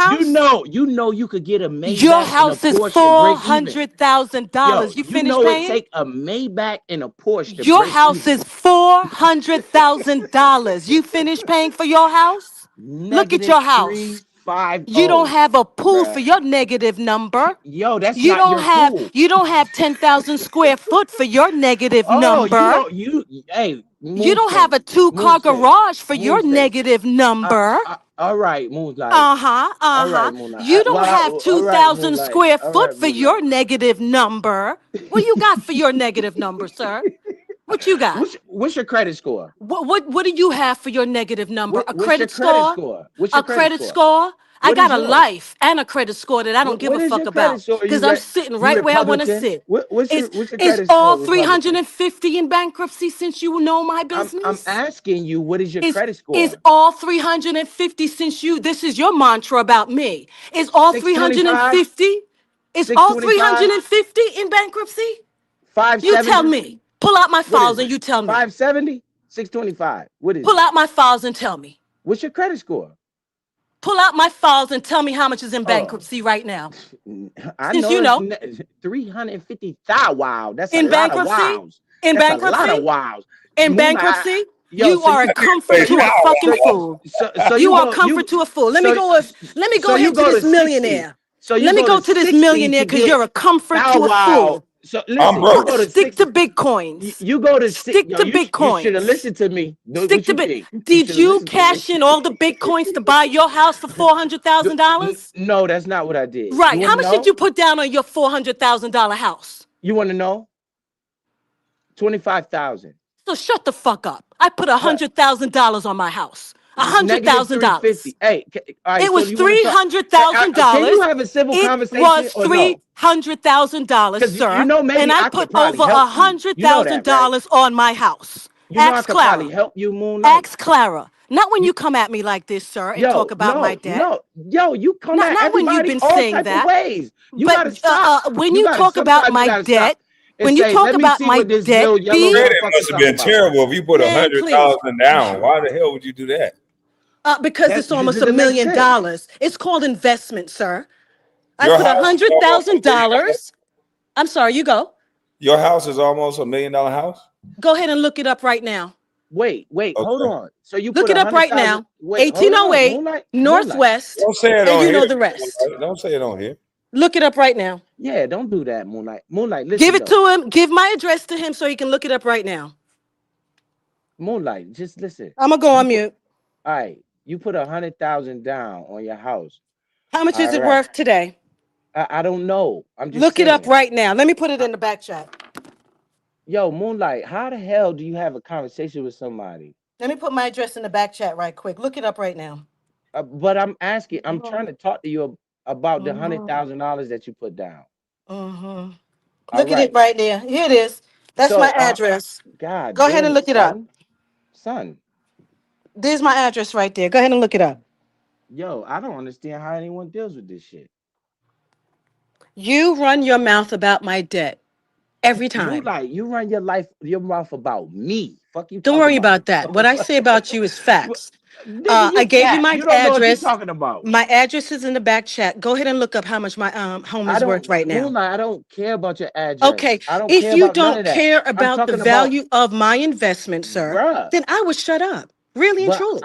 house? You know, you could get a Your Maybach and a house is Porsche to four break even. hundred thousand Yo, dollars. You you finished know it paying? take a Maybach and a Porsche to Your break house even. is $400,000. You finished paying for your house? Look at Negative your three house. five You don't oh, have a pool for bruh. your negative number. Yo, that's not your pool. You don't have 10,000 square foot for your negative Oh, you number. don't you hey, You don't have Moonshade. a two-car Moonshade. garage for your Moonshade. negative number. All right, Moonlight. Uh-huh, All right, uh-huh. Moonlight. You don't have All right, 2,000 Moonlight. square All foot right, for Moonlight. your negative number. What you got for your negative number, sir? What you got? What's your credit score? What do you have for your negative number? A What's your credit credit score? score? What's your A credit credit score? score? I What got is a yours? life and a credit score that I don't give What a is your fuck credit about score? because I'm sitting You right where I want to Republican? sit. What's your Is credit all score, Republican? 350 in bankruptcy since you know my I'm business? asking you, what is your Is credit is score? all 350 since you this is your mantra about me? Is all 625, 350? Is all 625, 350 in bankruptcy? You tell 570. me. Pull out my What files is and it? you tell me. 570, 625. What is Pull it? out my files and tell me. What's your credit score? Pull out my files and tell me how much is in Oh, bankruptcy right now. I Since know you it's know, 350,000. Wow, that's a in lot of bankruptcy, wows. in That's a lot bankruptcy, of wows. in Moonlight, bankruptcy, yo, you are a comfort Say, so to you, a "Pow, fucking so, fool. so You you are go, comfort to a fool. so, Let me so go you ahead to go to this 60. millionaire. So you Let me go to go to this 60 millionaire to because get you're a comfort Bow to a Wow. fool. So I'm listen, you broke." go to Stick to 60. bitcoins. You go to six. Stick Yo, to you should have bitcoins. listened to me. Stick What to you bit. think? You Did should have you listened to me. cash in all the bitcoins to buy your house for $400,000? No, that's not what I did. You Right. want How to much did know? you put down on your $400,000 house? You want to know? 25,000. So shut the fuck up. I put What? $100,000 on my house. a hundred Negative thousand three dollars. fifty. Hey, all right. It So was you want to three talk? hundred thousand Can you dollars. have a civil It conversation was or no? $300,000, Because sir. And maybe I I put could probably over help a you. hundred You know thousand that, right? dollars on my house. You know I Ask could probably Clara. help you, Moonlight. Ask Clara. Not when You, you come at me like this, sir, and talk yo, about my no, debt. no, yo, you come at Not when you've everybody been all saying type of that. ways. You But gotta stop. when You you gotta talk about sometimes you my gotta stop debt, and when you say, talk let me about see my what this debt, little yellow Credit motherfucker must have talk been about. terrible if you put a man, hundred please. thousand down. Why the hell would you do that? Because That it's this almost a doesn't make million sense. dollars. It's called investment, sir. I Your put a house is hundred almost a thousand million dollar. dollars. I'm sorry, you go. Your house is almost $1 million house. Go ahead and look it up right now. Wait, hold Okay. on. So you Look put it up right 100,000. now. Wait, hold on, 1808 Moonlight. Northwest, Don't say it and on you here. know the rest. Don't say it on here. Look it up right now. Yeah, don't do that, Moonlight. Moonlight, Give listen it though. to him. Give my address to him so he can look it up right now. Moonlight, just listen. I'm gonna go You on put mute. all right. You put 100,000 down on your house. How much is All it right. worth today? I don't know. I'm just Look it up saying. right now. Let me put it I, in the back chat. yo, Moonlight, how the hell do you have a conversation with somebody? Let me put my address in the back chat right quick. Look it up right now. But I'm asking. I'm Mm-hmm. trying to talk to you about the hundred Mm-hmm. thousand dollars that you put down. Mm-hmm. All Look at it right. right there. Here it is. That's my So, address. God Go ahead damn and it, look it up. son. There's my address right there. Go ahead and look it up. Yo, I don't understand how anyone deals with this shit. You run your mouth about my debt every time. Moonlight, you run your mouth about me. Fuck you Don't talk worry about. about that. What I say about you is facts. Nigga, I you gave you cap. my You don't know what you're address. talking about. My address is in the back chat. Go ahead and look up how much my home I is worth don't, right now. Moonlight, I don't care about your address. Okay, I don't if care you about none don't of that. care I'm about the talking about, value of my investment, sir, bruh. then I would shut up. Really and But truly.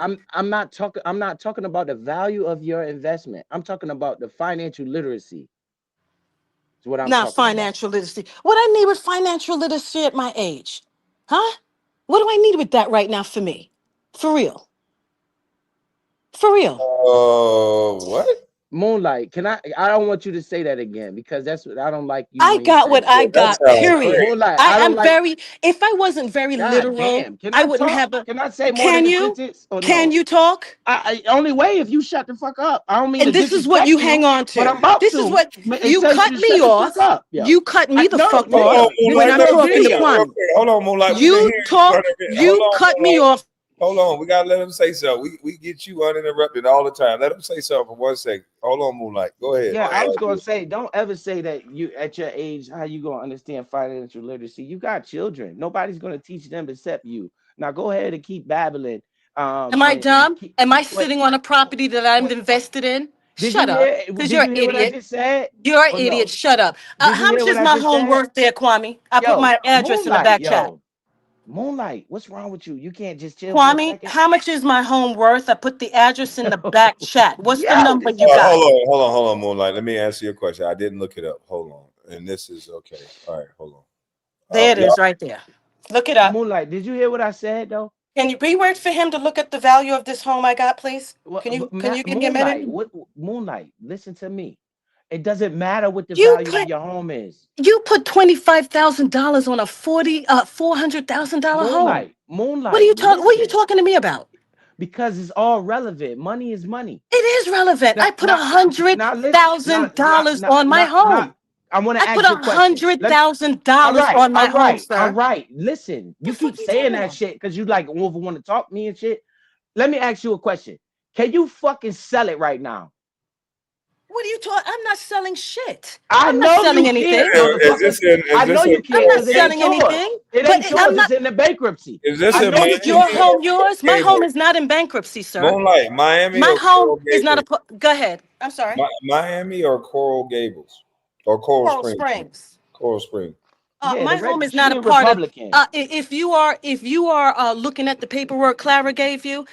I'm not talking about the value of your investment. I'm talking about the financial literacy. Is what I'm Not talking about. financial literacy. What I need with financial literacy at my age? Huh? What do I need with that right now for me? For real. For real. What? Moonlight, can I don't want you to say that again because that's what I don't like you I when you got say what that. I That got, sounds period. crazy. Moonlight, I I don't am like. very, if I wasn't very God literal, damn. Can I I wouldn't talk? have a, Can I say more can than a you? sentence or Can no? you talk? Only way if you shut the fuck up. I don't mean to And this is what you disrespect hang you, on but to. I'm about This is to what and you tell you cut to me shut the fuck off. up, yo. You cut me the No, fuck Hold off on, nigga, this when is Moonlight. I'm Let your him say talking to something video. real Kwame. quick. Hold on, Moonlight. We've been You hearing you for talk, a minute. Hold you on, cut me Moonlight. off. Hold on. We gotta let him say something. We get you uninterrupted all the time. Let him say something for 1 second. Hold on, Moonlight. Go ahead. Yeah, I was gonna say, don't ever say that you at your age, how you gonna understand financial literacy? You got children. Nobody's gonna teach them except you. Now go ahead and keep babbling. Am I And dumb? keep Am I wait, sitting on a property that I'm wait. invested in? Did you Shut up, hear? because Did you're you an hear what I idiot. just said? You're an Or idiot. no? Shut up. Did you How hear much what is I my just home said? worth there, Kwame? I put Yo, my address in the Moonlight, back chat. yo. Moonlight, what's wrong with you? You can't just chill for a Kwame, second? how much is my home worth? I put the address in the back chat. What's the Yo, number this you nigga. got? Hold on, Moonlight. Let me answer your question. I didn't look it up. Hold on. And this is okay. All right, hold on. There it Y'all, is right there. Look it up. Moonlight, did you hear what I said though? Can you reword for him to look at the value of this home I got, please? What, Can you give me a minute? Moonlight, what Moonlight, listen to me. It doesn't matter what the You value of put your home is. $25,000 on a $400,000 home. Moonlight, What are you listen. talking to me about? Because it's all relevant. Money is money. It is relevant. Now, I put a now, hundred now listen. thousand dollars on my Now, home. I want to I put ask you a a question. hundred Let thousand All dollars right, on my home, all sir. right. Listen, The you fuck keep are you saying talking that about? shit because you like want to talk to me and shit. Let me ask you a question. Can you fucking sell it right now? What are you talking? I'm not selling shit. I I'm not know selling you can't, anything. motherfucker. I is know this you in I'm can't not because it Coral ain't selling Gables? yours. anything. It But ain't I'm yours. not. It's in the bankruptcy. Is this I in know you Miami Your can't. or home, yours. My home Gables? is not in bankruptcy, sir. Moonlight, Miami My or home Coral is not a. Gables? Go ahead. I'm sorry. Miami or Coral Gables? Or Coral Coral Springs? Springs. Coral Springs. Yeah, My home is not she a a part of. Republican. If you are looking at the paperwork Clara gave you,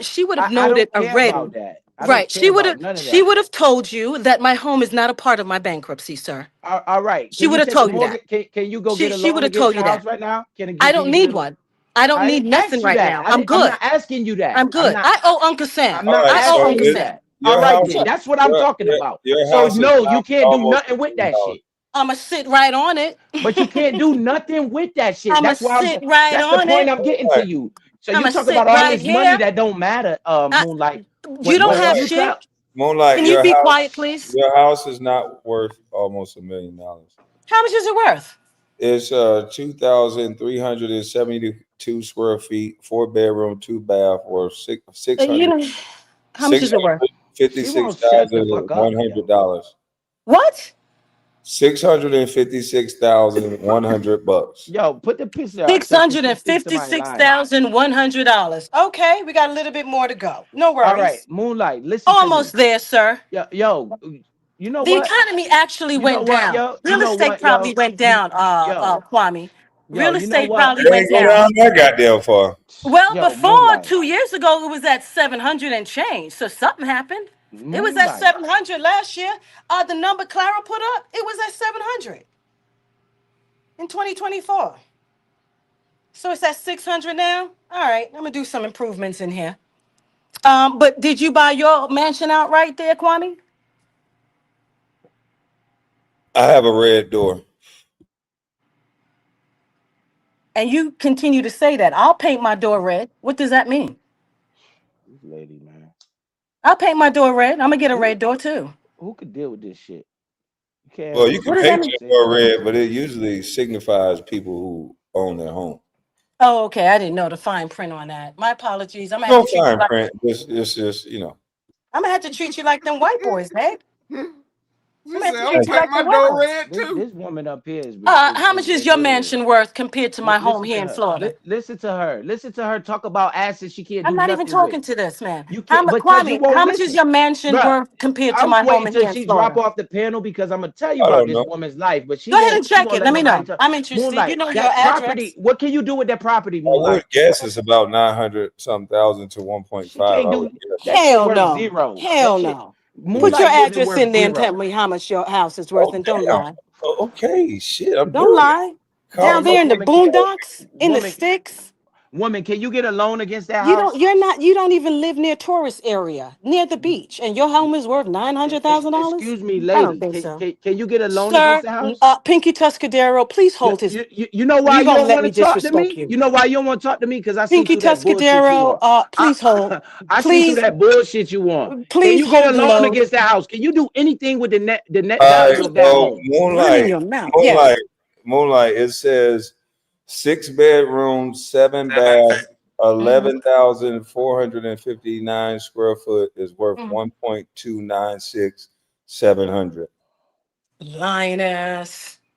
she would have I noted don't care already. about that. I don't Right. care She would about have. none of She that. would have told you that my home is not a part of my bankruptcy, sir. All right. She Can would you have take a told you that. mortgage? Can you go get a She would loan have against told your you house that. right now? I Can don't you get need a? one. I don't I need didn't nothing ask you right that. now. I'm I'm good. not asking you that. I'm good. I owe Uncle Sam. I'm All not right, I owe so asking Uncle you Sam. that. All your right, house then. is That's what I'm talking your, about. your So house is no, not you can't do almost nothing with that $1 million. shit. I'ma sit right on it. But you can't do nothing with that shit. I'ma That's why I'm. sit right That's the on point it. I'm getting to Moonlight, you. So you I'ma talk sit about all right this money here. that don't matter, I, Moonlight. you don't have When you Moonlight, tell, shit. Moonlight, Can you be quiet, please? your house is not worth almost $1 million. How much is it worth? It's 2,372 square feet, 4 bedroom, 2 bath, or six You hundred know, how much six is it worth? hundred fifty she six won't shut the thousand fuck one up, hundred yo. dollars. What? $656,100. Yo, put the picture up Six so she hundred can and think somebody fifty-six lying. thousand $100. Okay, we got a little bit more to go. No All right, worries. Moonlight, listen to Almost me. there, sir. Yo, you know The what? economy actually You know went what, down. yo? You Real know estate what, probably yo? went You down, yo, Kwame. Real you know estate what? probably It ain't went go down. down that goddamn far. Well, Yo, before Moonlight. 2 years ago, it was at 700 and change. So something happened. It was at Moonlight. 700 last year. The number Clara put up, it was at 700 in 2024. So it's at 600 now. All right, I'm gonna do some improvements in here. But did you buy your mansion outright there, Kwame? I have a red door. And you continue to say that. I'll paint my door red. What does that mean? This lady, man. I'll paint my door red. I'm gonna get a Who red door too. who could deal with this shit? You can't Well, have you this What can does that paint mean? your conversation. door red, but it usually signifies people who own their home. Oh, okay. I didn't know the fine print on that. My apologies. I'm gonna have No to treat you fine like print. Just I'm gonna have to treat you like them white boys, hey? I'm She gonna have said, to I'm treat Thank you paint like my the white door boys. red too. This woman up here How much is is your ignorant. mansion worth compared to my home Listen here to in her. Florida? Listen to her. Listen to her talk about assets she can't I'm do not even nothing with. talking to this man. You How can't much, because you Kwame? won't How much is listen. your mansion Bruh, worth compared to I'm my home waiting in till here in she drop Florida? off the panel because I'm gonna tell you I about don't this know. woman's life, but Go ahead and she check won't it. let Let me nobody know. talk. I'm interested. You Moonlight, know your that address. property, what can you do with that property, I would Moonlight? guess it's about 900 some thousand to She 1.5. can't I would do guess. that shit Hell worth no. zero. That Hell shit no. Put your Moonlight wasn't address worth in there and tell zero. me how much your house is worth Oh and don't damn. lie. Okay, shit, I'm Don't doing it. lie. Call Down me. there in the Woman can boondocks, in the woman sticks. woman, can you get a loan against that You don't house? you're not you don't even live near tourist area, near the beach, and your home is worth $900,000? Excuse me, I don't lady. think so. Can you get a loan against Sir, the house? Pinky Tuscadero, please hold his. You know why You you gonna don't let want me to talk to disrespect me? you. You know why you don't want to talk to me? Because I see Pinky through that bullshit you Tuscadero, want. please hold. I see through Please, that bullshit you want. Can please you get a hold the loan load. against the house? Can you do anything with the net All right, value of that so home? Run in your mouth. Moonlight, Yes. Moonlight. It says 6 bedrooms, 7 bath, Mhm. 11,459 square foot is worth Mhm. 1.296,700. Lying ass.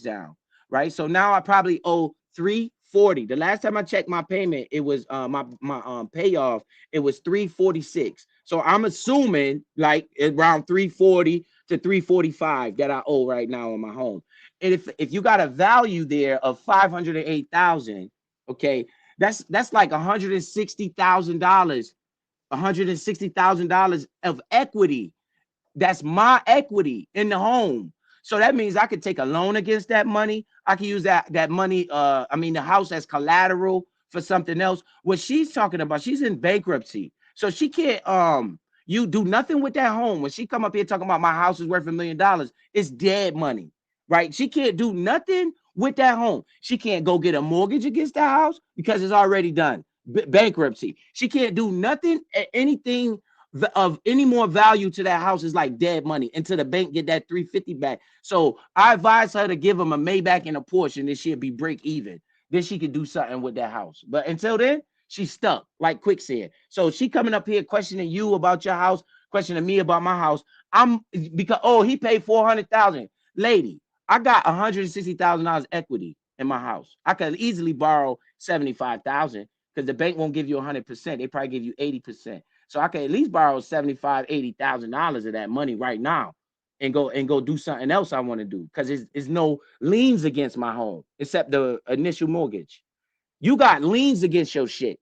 down, right? So now I probably owe 340. The last time I checked my payment, it was my payoff, it was 346. So I'm assuming like around 340 to 345 that I owe right now on my home. And if you got a value there of 508,000, okay, that's like $160,000, $160,000 of equity. That's my equity in the home. So that means I could take a loan against that money. I can use that money, I mean the house as collateral for something else. What she's talking about, she's in bankruptcy. So she can't you do nothing with that home. When she come up here talking about my house is worth $1 million, it's dead money. Right? She can't do nothing with that home. She can't go get a mortgage against that house because it's already done. Bankruptcy. She can't do nothing, anything of any more value to that house is like dead money until the bank get that 350 back. So I advise her to give them a Maybach and a Porsche, and then she'll be break even. Then she could do something with that house. But until then, she's stuck like quicksand. So she coming up here questioning you about your house, questioning me about my house. I'm because he paid 400,000. Lady, I got $160,000 equity in my house. I could easily borrow 75,000 because the bank won't give you 100%. They probably give you 80%. So I can at least borrow 75, $80,000 of that money right now and go do something else I want to do because it's no liens against my home except the initial mortgage. You got liens against your shit.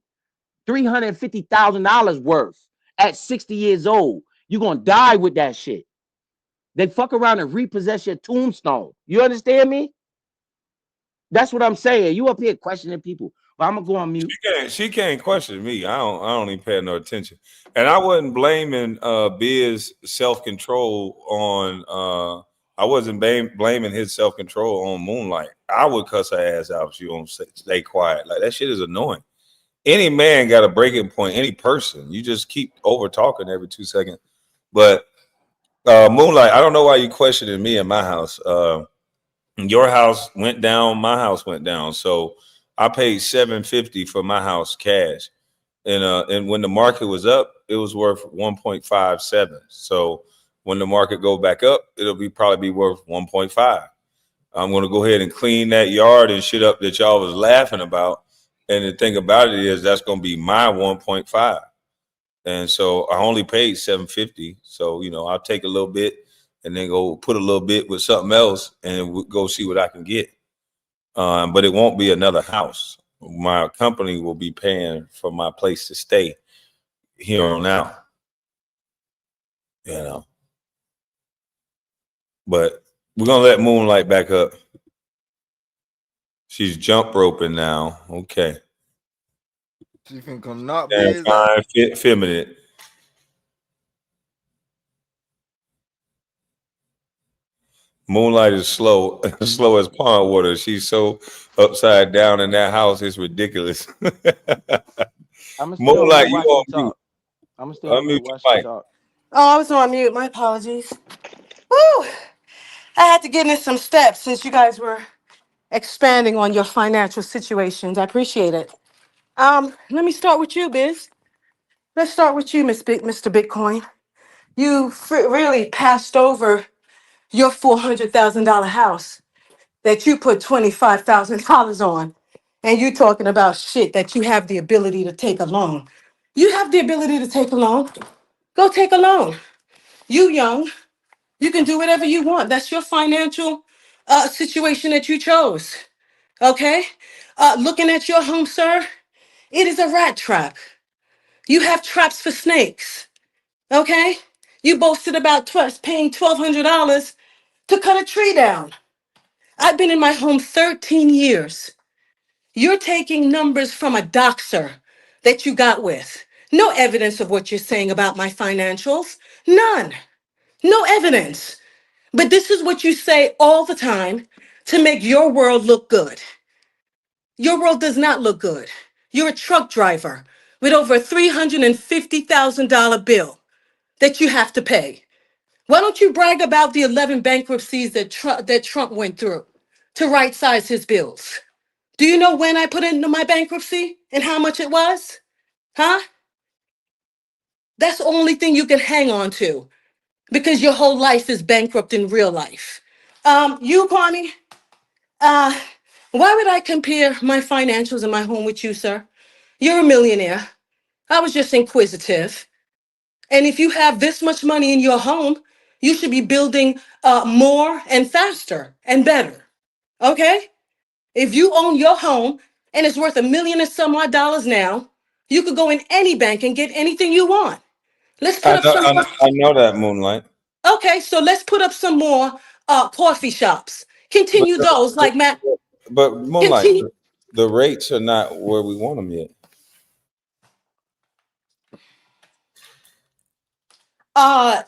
$350,000 worth at 60 years old. You're gonna die with that shit. They fuck around and repossess your tombstone. You understand me? That's what I'm saying. You up here questioning people. But I'm gonna go on mute. She can't question me. I don't even pay no attention. And I wasn't blaming Biz self-control on I wasn't blaming his self-control on Moonlight. I would cuss her ass out if she don't stay quiet. Like that shit is annoying. Any man got a breaking point, any person. You just keep over talking every 2 seconds. But Moonlight, I don't know why you questioning me in my house. Your house went down, my house went down. So I paid 750 for my house cash. And when the market was up, it was worth 1.57. So when the market go back up, it'll probably be worth 1.5. I'm gonna go ahead and clean that yard and shit up that y'all was laughing about. And the thing about it is that's gonna be my 1.5. And so I only paid 750. So I'll take a little bit and then go put a little bit with something else and we'll go see what I can get. But it won't be another house. My company will be paying for my place to stay here on out. But we're gonna let Moonlight back up. She's jump roping now. Okay. She finna come knock Damn Biz out. fine, feminine. Moonlight is slow, slow as pond water. She's so upside down in that house, it's ridiculous. I'm gonna stay on mute Moonlight, you while she on mute. talk. I'm gonna stay on mute Unmute while your she mic. talk. Oh, I was on mute. My apologies. Woo! I had to get in some steps since you guys were expanding on your financial situations. I appreciate it. Let me start with you, Biz. Let's start with you, Mr. Bitcoin. You really passed over your $400,000 house that you put $25,000 on, and you talking about shit that you have the ability to take a loan. You have the ability to take a loan. Go take a loan. You young. You can do whatever you want. That's your financial situation that you chose. Okay? Looking at your home, sir, it is a rat trap. You have traps for snakes. Okay? You boasted about paying $1,200 to cut a tree down. I've been in my home 13 years. You're taking numbers from a doxer that you got with. No evidence of what you're saying about my financials. None. No evidence. But this is what you say all the time to make your world look good. Your world does not look good. You're a truck driver with over a $350,000 bill that you have to pay. Why don't you brag about the 11 bankruptcies that Trump went through to right size his bills? Do you know when I put into my bankruptcy and how much it was? Huh? That's the only thing you can hang on to because your whole life is bankrupt in real life. You, Kwame, uh, why would I compare my financials in my home with you, sir? You're a millionaire. I was just inquisitive. And if you have this much money in your home, You should be building more and faster and better. Okay? If you own your home and it's worth $1 million and some odd dollars now, you could go in any bank and get anything you want. Let's put I up know, some more. I know that Moonlight, Okay, so let's put up some more coffee shops. but Continue those, like Matt. Moonlight, Continue. the rates are not where we want them yet.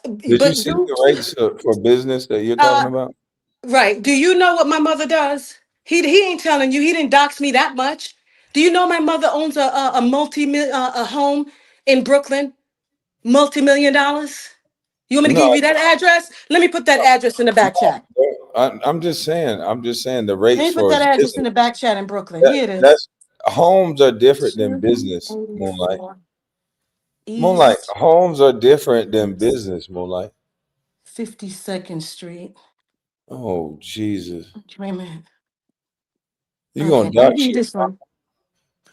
Did you But see do the rates for business that you're talking uh, about? right. Do you know what my mother does? He ain't telling you. He didn't dox me that much. Do you know my mother owns a a home in Brooklyn, multi-million dollars? You want me to No, give you that address? Let me put that address in the back chat. I'm just saying. I'm just saying the Let rates me put for that address in business. the back chat in Brooklyn. Here it is. That's homes are different than business. Moonlight. 284 Moonlight. East Homes are different than business. Moonlight. 52nd Street. Oh Jesus! Wait a minute. You Okay, gonna let me dock give you shit? this one.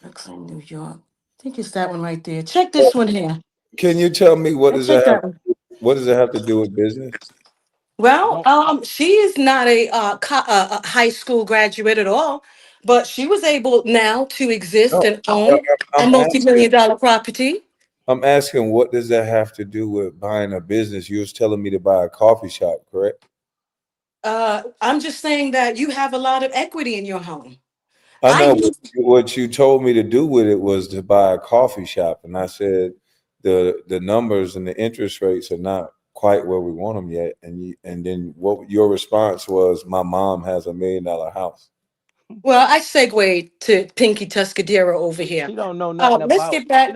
Brooklyn, New York. I think it's that one right there. Check this one here. Can you tell me what I does it check have? that one. What does it have to do with business? Well, Don't she is not a high school graduate at all, but she was able now to exist No, and but own a I'm asking. multi-million dollar property. I'm asking, what does that have to do with buying a business? You was telling me to buy a coffee shop, correct? I'm just saying that you have a lot of equity in your home. I I know, but used what you told me to do with it was to buy a coffee shop, and I said the numbers and the interest rates are not quite where we want them yet. And then what your response was, my mom has $1 million house. Well, I segue to Pinky Tuscadero over here. She don't know nothing Let's about get back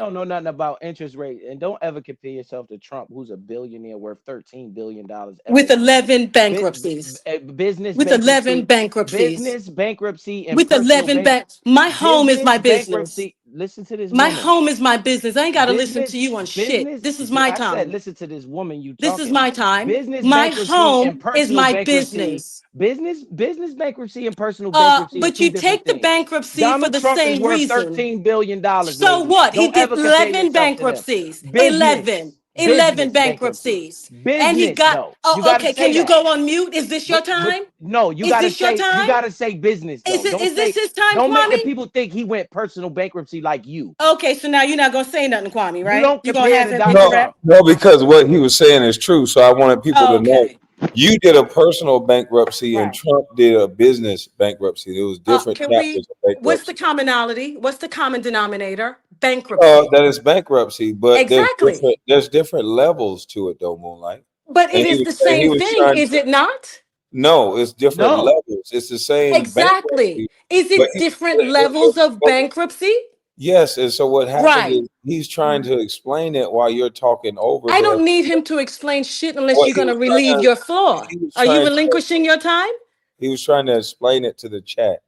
interest rate, and don't ever compare yourself to Trump, who's a billionaire worth $13 billion with estimated. 11 bankruptcies. Business With 11 bankruptcy, bankruptcies. and With personal 11 bank, bank. My home is my business business. bankruptcy. Listen to this My woman. home is my business. I ain't got to listen Business, to you on shit. business. This is my I said, time. listen to this woman. You This is talking my time. business My bankruptcy and home is personal my bankruptcy. business. Business bankruptcy and personal bankruptcy are But two you different take the things. bankruptcy for Donald the Trump is same worth reason. $13 billion, So lady. what? He Don't did ever compare 11 yourself to them. bankruptcies. Business, 11 bankruptcy, bankruptcies. And he business. got, Though you oh, got to okay. Can say you that. go on mute? Is this your But time? no, you Is gotta this your say time? business Is though. it, is this his time, Don't make the Kwame? people think he went personal bankruptcy like you. Okay, so now you're not gonna say nothing, Kwame, You right? don't You're gonna compare have to him Donald No, Trump. interrupt. no, because what he was saying is true. So I wanted people to know Okay, you did a personal bankruptcy and right. Trump did a business bankruptcy. There was different Can we? chapters of What's the bankruptcy. commonality? What's the common denominator? Bankruptcy. That is bankruptcy, but Exactly. there's different levels to it though, Moonlight. But it And he is was the and he same was thing, trying is to it not? no, it's different No, levels. It's the same Exactly. bankruptcy, Is but it different levels of but bankruptcy? yes. And so what happened Right. is he's trying to explain it while you're talking over I him. don't need him to explain shit unless What you're gonna relieve your floor. he was Are you trying to relinquishing your time? he was trying to explain it to the chat.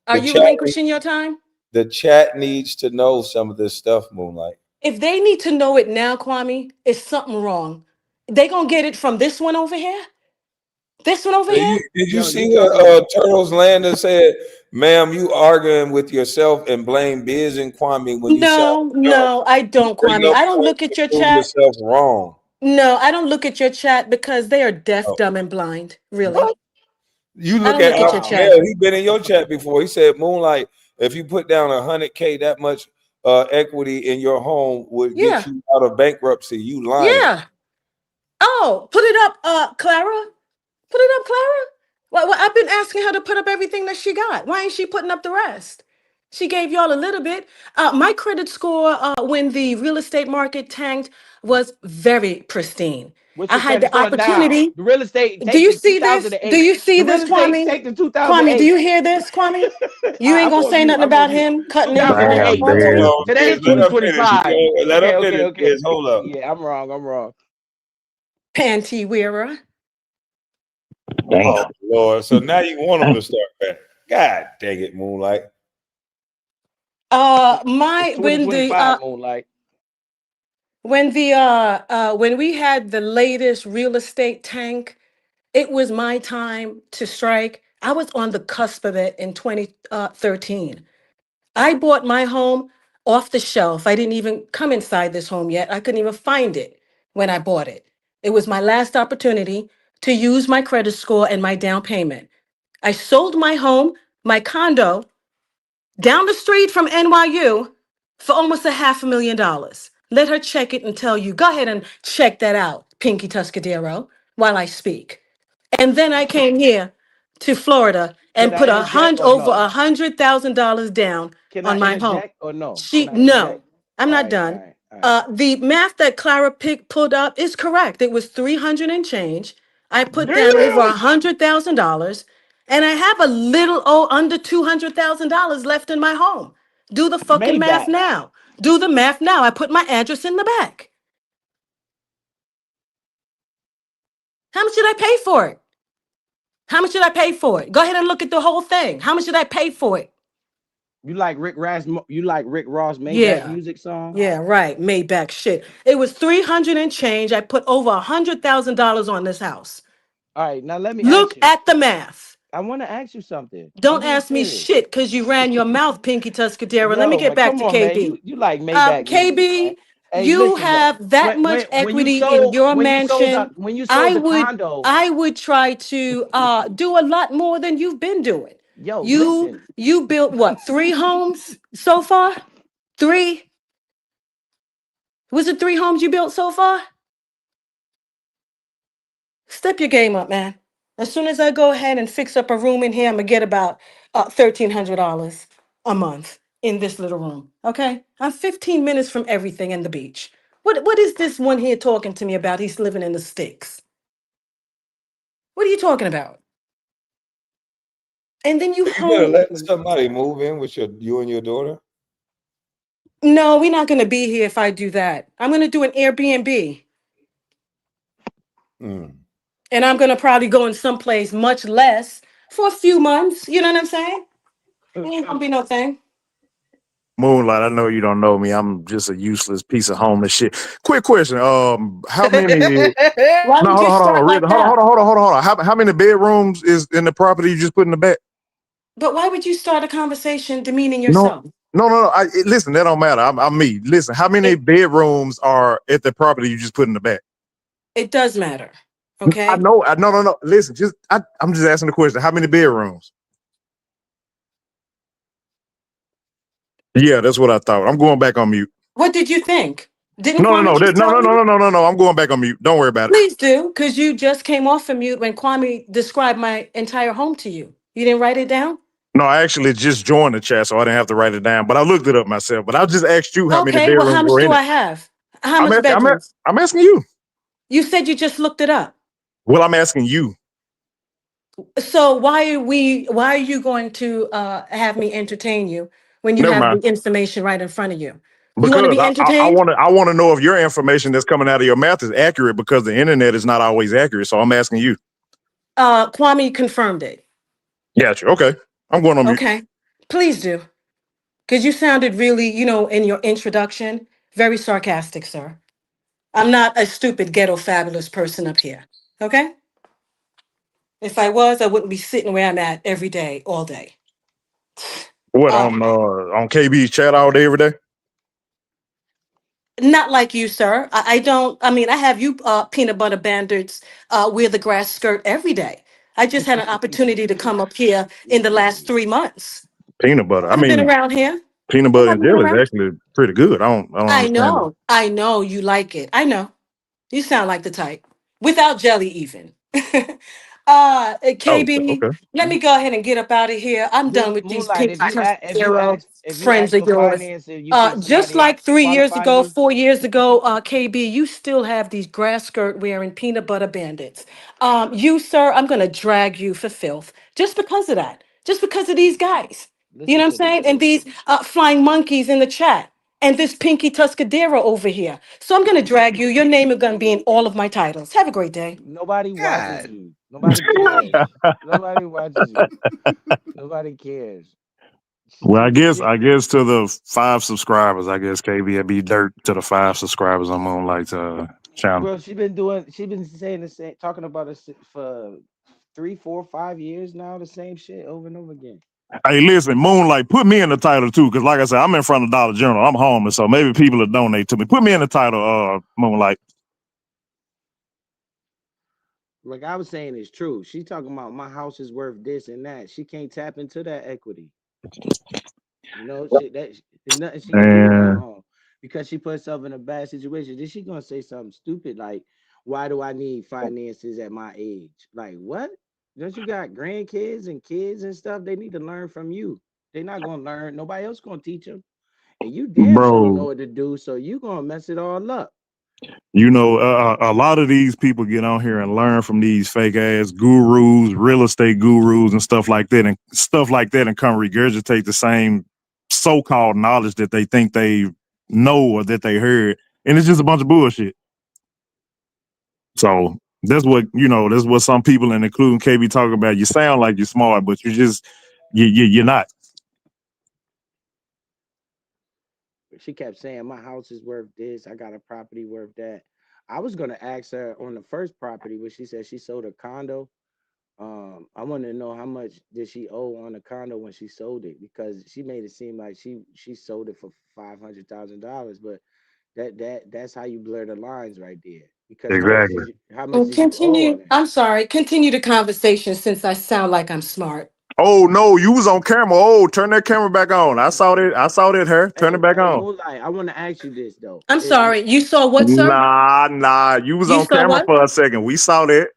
Are The you chat relinquishing your time? the chat needs to know some of this stuff, Moonlight. If they need to know it now, Kwame, it's something wrong. They gonna get it from this one over here? This one over here? Did you yo, see you what talking to Turtles Lander said? Ma'am, you arguing with yourself and blame Biz and Kwame when you sound No, dumb. no, I You don't, bring Kwame. up I don't points look at to your prove chat. yourself wrong. No, I don't look at your chat because they are deaf, Oh, dumb, and blind. Really. what? You I look don't at look at your wow. chat. Mel, he been in your chat before. He said, Moonlight, if you put down 100K, that much equity in your home would get Yeah, you out of bankruptcy. You lying. yeah. Oh, put it up, Clara. Put it up, Clara. Well, I've been asking her to put up everything that she got. Why ain't she putting up the rest? She gave y'all a little bit. My credit score when the real estate market tanked was very pristine. What's I your had credit the score now? opportunity. The real estate Do tanked you in see this? Do 2008. you see The real this, estate Kwame? tanked in Kwame, do 2008. you hear this, Kwame? You ain't I'm gonna on say mute. nothing I'm on about mute. him cutting in for that Damn, 2008. Hold Biz. on, Today's Biz. Let her finish. 2025. Let her Okay. finish, Okay. Biz. Hold up. Yeah, I'm wrong. I'm wrong. panty wearer? Oh, Lord. So now you want him to start back. God dang it, Moonlight. It's My $20.25 Moonlight. when we had the latest real estate tank, it was my time to strike. I was on the cusp of it in 2013. I bought my home off the shelf. I didn't even come inside this home yet. I couldn't even find it when I bought it. It was my last opportunity to use my credit score and my down payment. I sold my home, my condo, down the street from NYU for almost a $500,000. Let her check it and tell you. Go ahead and check that out, Pinky Tuscadero, while I speak. And then I came here to Florida Can and put I inject or over no? $100,000 down Can I on my home. interject or no? Can She I no, interject? I'm All not right, all done. right, all right. The math that Clara pulled up is correct. It was 300 and change. I put down over Damn. $100,000, and I have a little under $200,000 left in my home. Do the fucking math Maybach. now. Do the math now. I put my address in the back. How much did I pay for it? How much did I pay for it? Go ahead and look at the whole thing. How much did I pay for it? You like You like Rick Ross Maybach Yeah. music song? Yeah, right. Maybach shit. It was 300 and change. I put over $100,000 on this house. All right, now let me ask Look you. at the math. I want to ask you something. I'm Don't being ask me serious. shit because you ran your mouth, Pinky Tuscadera. Let me Yo, get man, back come to on, man. KB. You like Maybach music, man. KB, Hey, you listen though. have that much When you equity in sold your when you sold the mansion. when you sold I the would condo, I would try to do a lot more than you've been doing. yo, You listen. you built what, 3 homes so far? Three? Was it 3 homes you built so far? Step your game up, man. As soon as I go ahead and fix up a room in here, I'm gonna get about $1,300 a month in this little room. Okay, I'm 15 minutes from everything and the beach. What is this one here talking to me about? He's living in the sticks. What are you talking about? And then you You better let homeless. somebody move in with you and your daughter. No, we're not gonna be here if I do that. I'm gonna do an Airbnb, Mm. and I'm gonna probably go in someplace much less for a few months. You know what I'm saying? It ain't gonna be no thing. Moonlight, I know you don't know me. I'm just a useless piece of homeless shit. Quick question. How many? Why No, would hold you on, hold on, start Rita, like hold on, hold that? on, hold on, hold on, hold on. How many bedrooms is in the property you just put in the back? But why would you start a conversation demeaning No, yourself? no. Listen, that don't matter. I'm me. Listen, how many It bedrooms are at the property you just put in the back? it does matter. I Okay. know. No. Listen, I'm just asking the question. How many bedrooms? Yeah, that's what I thought. I'm going back on mute. What did you think? Didn't No, no, Kwame no. just No, tell no, no, you? no, no, no, no. I'm going back on mute. Don't worry about it. Please do, because you just came off of mute when Kwame described my entire home to you. You didn't write it down? No, I actually just joined the chat, so I didn't have to write it down. But I looked it up myself. But I just asked you how many Okay, well, how bedrooms much were do in it. I have? How I'm much asking. bedrooms? I'm asking you. You said you just looked it up. Well, I'm asking you. So why are you going to have me entertain you when you Never have the mind. information right in front of you? You want to Because be entertained? I want to know if your information that's coming out of your mouth is accurate because the internet is not always accurate. So I'm asking you. Kwame confirmed it. Gotcha. Okay. I'm going on mute. Okay. Please do. Because you sounded really, in your introduction, very sarcastic, sir. I'm not a stupid ghetto fabulous person up here. Okay? If I was, I wouldn't be sitting where I'm at every day, all day. What Uh, on KB's chat all day every day? Not like you, sir. I don't, I mean, I have you peanut butter bandits wear the grass skirt every day. I just had an opportunity to come up here in the last 3 months. Peanut I butter. I haven't been mean, around here. peanut I butter and haven't been jelly is around. actually pretty good. I don't understand it. I know you like it. I know. You sound like the type. Without jelly, even. Oh, KB, okay. let me go ahead and get up out of here. I'm done with these Moonlight, pink if you zero ask friends of for yours. financing, you think Just somebody like 3 years qualify ago, you? 4 years ago, KB, you still have these grass skirt wearing peanut butter bandits. You, sir, I'm going to drag you for filth just because of that. Just because of these guys. You Listen know what I'm to saying? this. And these flying monkeys in the chat. And this Pinky Tuscadero over here. So I'm going to drag you. Your name is going to be in all of my titles. Have a great day. Nobody watches God. you. Nobody cares. Nobody watches you. Nobody cares. Well, You, I guess to the 5 subscribers, I guess KB would be dirt to the 5 subscribers on Moonlight's channel. bro, she been saying the same, talking about it for 3, 4, 5 years now, the same shit over and over again. Hey, listen, Moonlight, put me in the title too, because like I said, I'm in front of Dollar General. I'm homeless, so maybe people will donate to me. Put me in the title, Moonlight. like I was saying is true. She talking about my house is worth this and that. She can't tap into that equity. You know, there's nothing she can do with her And home because she put herself in a bad situation. Then she gonna say something stupid like, "Why do I need finances at my age?" Like what? Don't you got grandkids and kids and stuff? They need to learn from you. They're not gonna learn. Nobody else gonna teach them, and you damn sure don't know bro, what to do. So you gonna mess it all up. a lot of these people get on here and learn from these fake ass gurus, real estate gurus, and stuff like that, and come regurgitate the same so called knowledge that they think they know or that they heard, and it's just a bunch of bullshit. So that's what some people, and including KB, talk about. You sound like you're smart, but you're not. She kept saying my house is worth this. I got a property worth that. I was gonna ask her on the first property, but she said she sold a condo. I want to know how much did she owe on the condo when she sold it because she made it seem like she sold it for $500,000, but that's how you blur the lines right there. Because Exactly. how much And did you owe on continue. it? I'm sorry. Continue the conversation since I sound like I'm smart. Oh no, you was on camera. Oh, turn that camera back on. I saw that. I saw that. Her. Turn it back Hey, on. Moonlight, I want to ask you this though. I'm sorry. You saw what, sir? Nah. You was You on saw camera what? for a second. We saw that.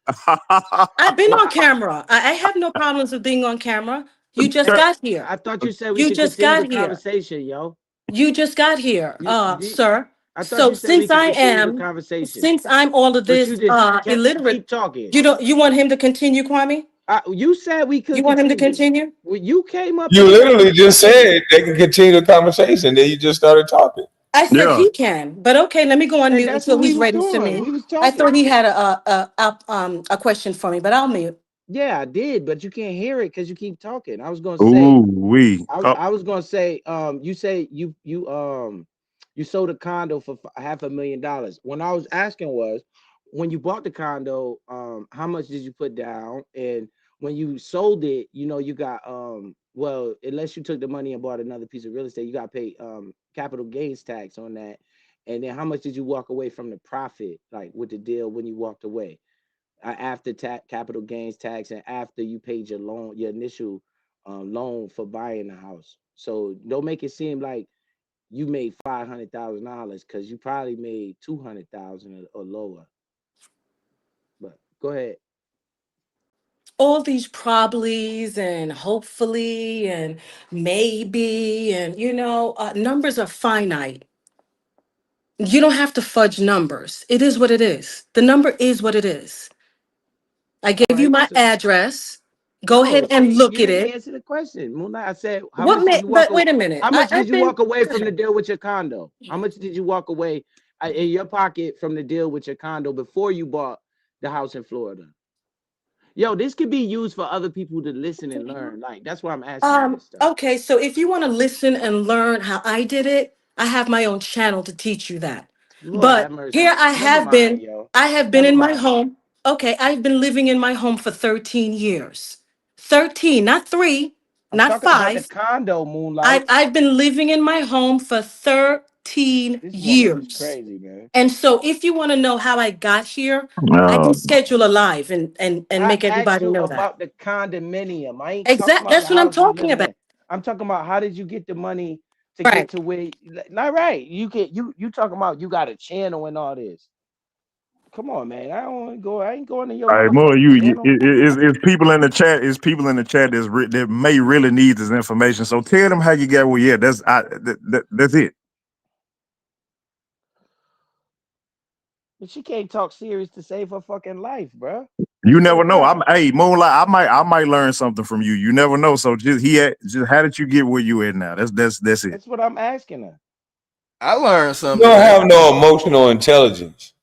I've been Well, on camera. I have no problems with being on camera. You just Turn- got here. I thought you said we You could just continue the got here. conversation, yo. You just got here, You, sir. I thought So you said we could continue the conversation, since I'm all of but you this just illiterate, keep talking. you want him to continue, Kwame? You said we You could want him to continue. continue? Well, you came up You here and literally said just continue. said they can continue the conversation. Then you just started talking. I said yeah. he can, but okay, let me go on And mute that's until what we he's was ready to doing. me. We was I thought talking. he had a question for me, but I'll mute. Yeah, I did, but you can't hear it because you keep talking. I was gonna say, Ooh wee. I was gonna say, you say you sold a condo for $500,000. When I was asking was, when you bought the condo, how much did you put down? And when you sold it, you know, you got well, unless you took the money and bought another piece of real estate, you got to pay capital gains tax on that. And then how much did you walk away from the profit, like with the deal when you walked away? After capital gains tax and after you paid your loan, your initial loan for buying the house. So don't make it seem like you made $500,000 because you probably made 200,000 or lower. But go ahead. All these probablys and hopefully and maybe and numbers are finite. You don't have to fudge numbers. It is what it is. The number is what it is. I All gave you right. my So address. Go no, ahead and you look at didn't it. answer the question, Moonlight. I said, how What much did may, you walk? but wait a minute. How much did I've you been walk away Go from the ahead. deal with your condo? How much did you walk away in your pocket from the deal with your condo before you bought the house in Florida? Yo, this could be used for other people to listen and learn. Like that's why I'm asking you this stuff. Okay, so if you want to listen and learn how I did it, I have my own channel to teach you that. Lord have But here mercy. I Never have mind, been, yo. I have been Never in my mind. home. Okay, I've been living in my home for 13 years. 13, not 3, I'm not talking about the 5. condo, Moonlight. I've been living in my home for 13 This woman is years. crazy, man. And so if you want to know how I got here, I can Uh, schedule a live and I make asked everybody you know that. about the condominium. I ain't talking Exact about the that's what I'm house you talking living about. in. I'm talking about how did you get the money to get Right. to where not right. You talking about you got a channel and all this. Come on, man. I don't want to go. I ain't going to your all right, more motherfucking channel. is people in the chat. Is people in the chat that may really need this information. So tell them how you got where. Yeah, that's it. But she can't talk serious to save her fucking life, bruh. I You swear to never know. God. Moonlight. I might learn something from you. You never know. So just how did you get where you at now? That's it. That's what I'm asking her. I learned You something don't today. have no emotional intelligence.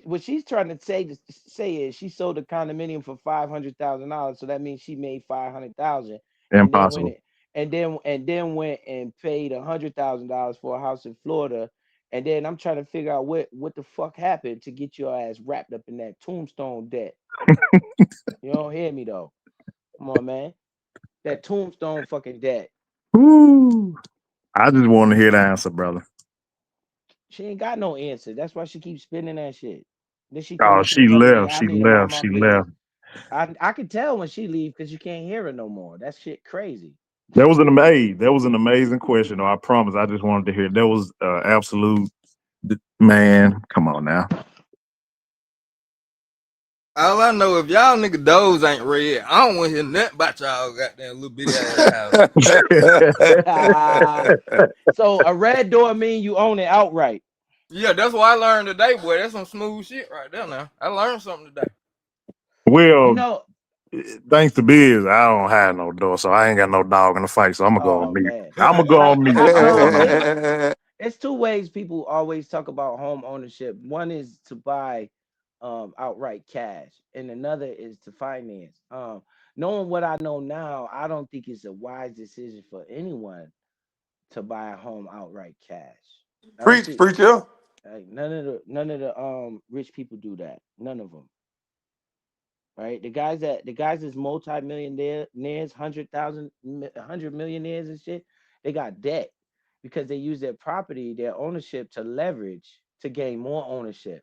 What she's trying to say is she sold a condominium for $500,000, so that means she made 500,000, and then when Impossible. it and then went and paid $100,000 for a house in Florida, and then I'm trying to figure out what the fuck happened to get your ass wrapped up in that tombstone debt. You don't hear me though. Come on, man, that tombstone fucking debt. Ooh, I just want to hear the answer, brother. She ain't got no answer. That's why she keeps spinning that shit. Then she come Oh, into the she room and say, left. "I She need to mind left. my She business." left. I can tell when she leave because you can't hear her no more. That shit crazy. That was an amazing question. Though, I promise. I just wanted to hear. That was absolute man. Come on now. All I know, if y'all nigga doors ain't red, I don't want to hear nothing about y'all goddamn little bitty ass house. Ah, so a red door mean you own it outright. Yeah, that's what I learned today, boy. That's some smooth shit right there now. I learned something today. You Well, know, thanks to Biz, I don't have no door, so I ain't got no dog in the fight. So I'm gonna go on oh mute. man, I'm gonna go like on mute. I'm gonna go on mute. it's two ways people always talk about home ownership. One is to buy outright cash, and another is to finance. Knowing what I know now, I don't think it's a wise decision for anyone to buy a home outright cash. I don't Preach, think preacher. like none of the rich people do that. None of them. Right? The guys that's multi-millionaires, 100 millionaires and shit, they got debt because they use their property, their ownership to leverage to gain more ownership,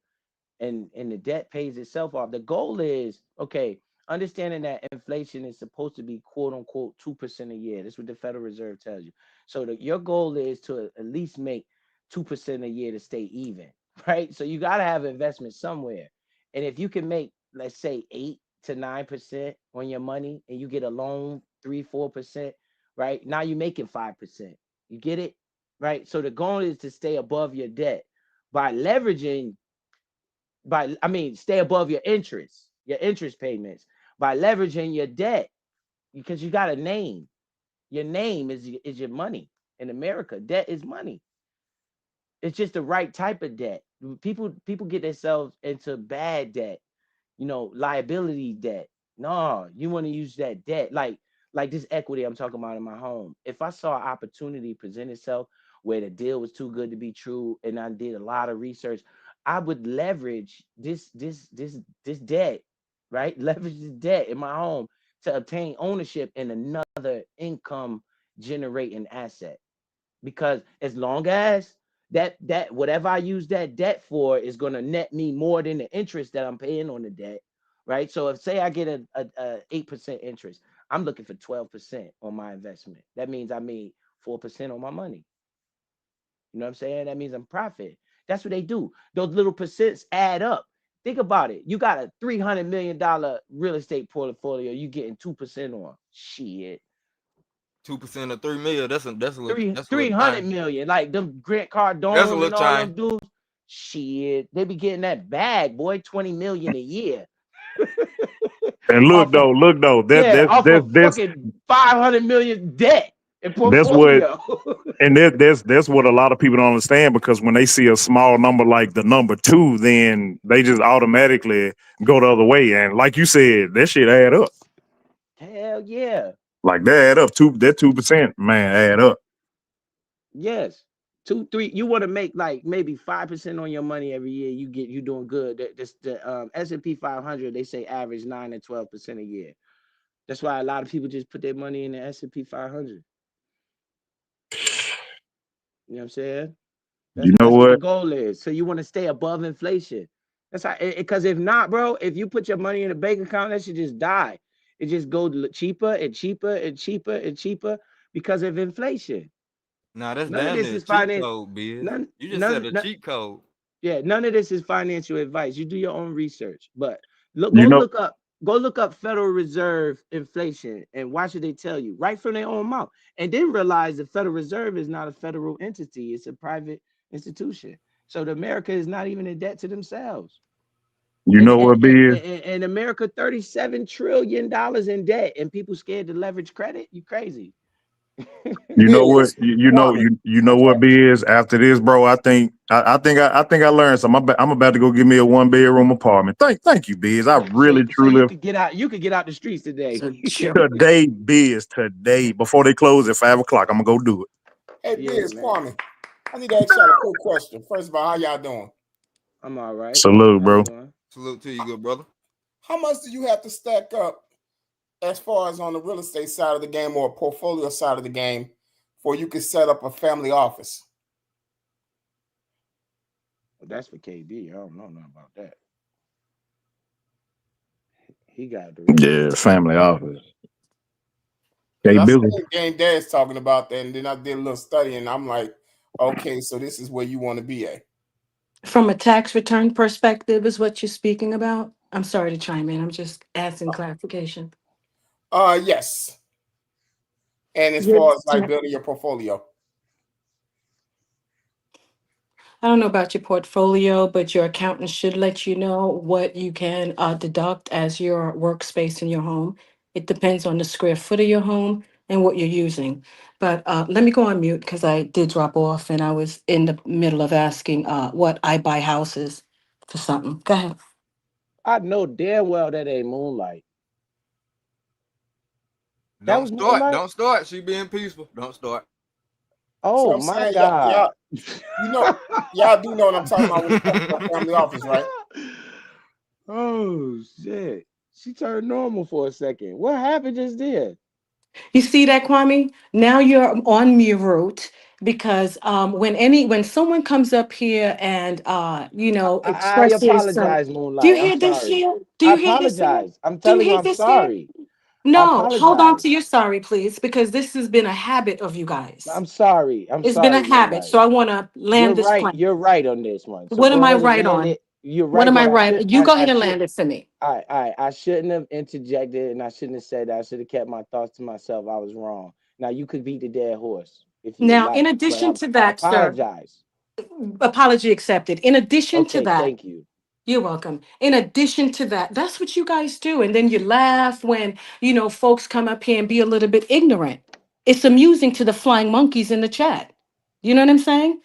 and the debt pays itself off. The goal is okay, understanding that inflation is supposed to be quote unquote 2% a year. That's what the Federal Reserve tells you. So your goal is to at least make 2% a year to stay even, right? So you got to have investment somewhere. And if you can make, let's say, 8 to 9% on your money, and you get a loan 3-4%, right? Now you're making 5%. You get it, right? So the goal is to stay above your debt by leveraging stay above your interest payments by leveraging your debt because you got a name. Your name is your money. In America, debt is money. It's just the right type of debt. People get themselves into bad debt, liability debt. No, you want to use that debt like this equity I'm talking about in my home. If I saw an opportunity present itself where the deal was too good to be true and I did a lot of research, I would leverage this debt, right? Leverage this debt in my home to obtain ownership in another income generating asset because as long as that whatever I use that debt for is going to net me more than the interest that I'm paying on the debt, right? So if say I get a 8% interest, I'm looking for 12% on my investment. That means I made 4% on my money. You know what I'm saying? That means I'm profit. That's what they do. Those little percents add up. Think about it. You got a $300 million real estate portfolio. You getting 2% on. Shit. 2% of 3 million. Three That's a three little hundred thing. million. Like them Grant That's a Cardone little and all thing. them dudes. Shit, they be getting that bag, boy. 20 million a year. And off of look though, yeah, off of fucking 500 million debt and that's what portfolio. and that's what a lot of people don't understand because when they see a small number like the number two, then they just automatically go the other way. And like you said, that shit add up. Hell yeah. Like that add up. 2%, man, add up. Yes. Two, three. You want to make like maybe 5% on your money every year. You doing good. The S&P 500, they say average 9 to 12% a year. That's why a lot of people just put their money in the S&P 500. You know what I'm saying? You know That's what the what? goal is. So you want to stay above inflation. That's how. Because if not, bro, if you put your money in a bank account, that should just die. It just go cheaper and cheaper and cheaper and cheaper because of inflation. Nah, that's None of damn this near a is cheat finance. code, Biz. None, You just said none, a none. cheat code. Yeah, none of this is financial advice. You do your own research. But look, You know go look up Federal Reserve inflation and watch what they tell you right from their own mouth. And then realize the Federal Reserve is not a federal entity, it's a private institution. So the America is not even in debt to themselves. you And know what, Biz? America, $37 trillion in debt, and people scared to leverage credit. You crazy. You know what? Biz, Kwame. You know Okay. what, Biz? After this, bro, I think I learned something. I'm about to go give me a 1 bedroom apartment. Thank you, Biz. I really So you truly could get out. You could get out the streets today. So chill. today, Biz, today before they close at 5 o'clock. I'm gonna go do it. Hey, Yeah, Biz, man. Kwame. I need to ask y'all a quick question. First of all, how y'all doing? I'm all right. Salute, How you bro. doing? Salute to you, good brother. How much do you have to stack up as far as on the real estate side of the game or portfolio side of the game for you could set up a family office? That's for KB. I don't know nothing about that. He got the rich Yeah, shit. family office. Because Hey, I Billy. saw Game Dad's talking about that, and then I did a little study, and I'm like, okay, so this is where you want to be at. From a tax return perspective, is what you're speaking about? I'm sorry to chime in. I'm just asking clarification. Yes. And as You're, far as like building your portfolio. I don't know about your portfolio, but your accountant should let you know what you can deduct as your workspace in your home. It depends on the square foot of your home and what you're using. But let me go on mute because I did drop off and I was in the middle of asking what I buy houses for something. Go ahead. I know damn well that ain't Moonlight. That Don't was start. Moonlight? Don't start. She being peaceful. Don't start. So Oh I'm my saying, yeah, God. you know, y'all do know what I'm talking about when it comes to a family office, right? Oh shit. She turned normal for a second. What happened just there? You see that, Kwame? Now you're on mute because when someone comes up here and I expresses some, apologize, do you Moonlight. I'm hear this sorry. here? Do I you hear this here? apologize. I'm Do you telling you hear I'm this here? sorry. I No, hold on to apologize. your sorry, please, because this has been a habit of you guys. I'm sorry. I'm It's been a sorry, habit, Moonlight. so I want to land You're this right. plane. You're right on this one. So What go am I ahead and right land on? it. You're What right am I that right? You go I ahead and should land it for me. I shouldn't have interjected and I shouldn't have said that. I should have kept my thoughts to myself. I was wrong. Now you could beat the dead horse if you would Now, in like, but addition to I that, sir, apologize. apology accepted. In addition to Okay, that, thank you. you're welcome. In addition to that, that's what you guys do. And then you laugh when, folks come up here and be a little bit ignorant. It's amusing to the flying monkeys in the chat. You know what I'm saying?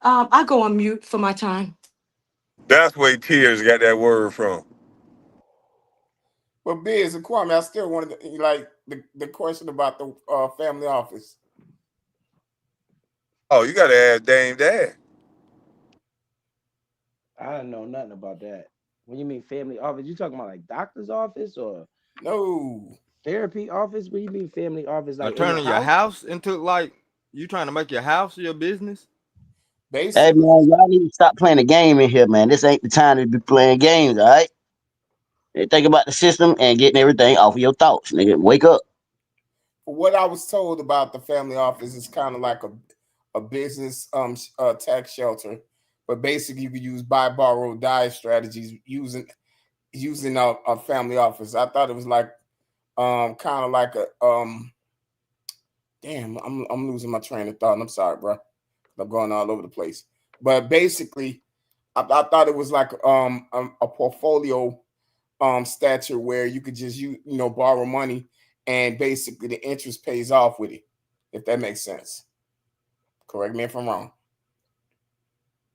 I go on mute for my time. That's where Tears got that word from. But Biz and Kwame, I still wanted to, like the question about the family office. Oh, you got to ask Dame Dad. I don't know nothing about that. When you mean family office, you talking about like doctor's office or No, therapy office? When you mean family office, Or like in your turning your house? house into like you trying to make your house your business. Hey basically. man, y'all need to stop playing a game in here, man. This ain't the time to be playing games, all right? Think about the system and getting everything off of your thoughts, nigga. Wake up. For what I was told about the family office, is kind of like a business tax shelter, but basically you could use buy, borrow, die strategies using a family office. I thought it was like kind of like a damn. I'm losing my train of thought. And I'm sorry, bro. I'm going all over the place. But basically, I thought it was like a portfolio stature where you could just borrow money and basically the interest pays off with it, if that makes sense. Correct me if I'm wrong.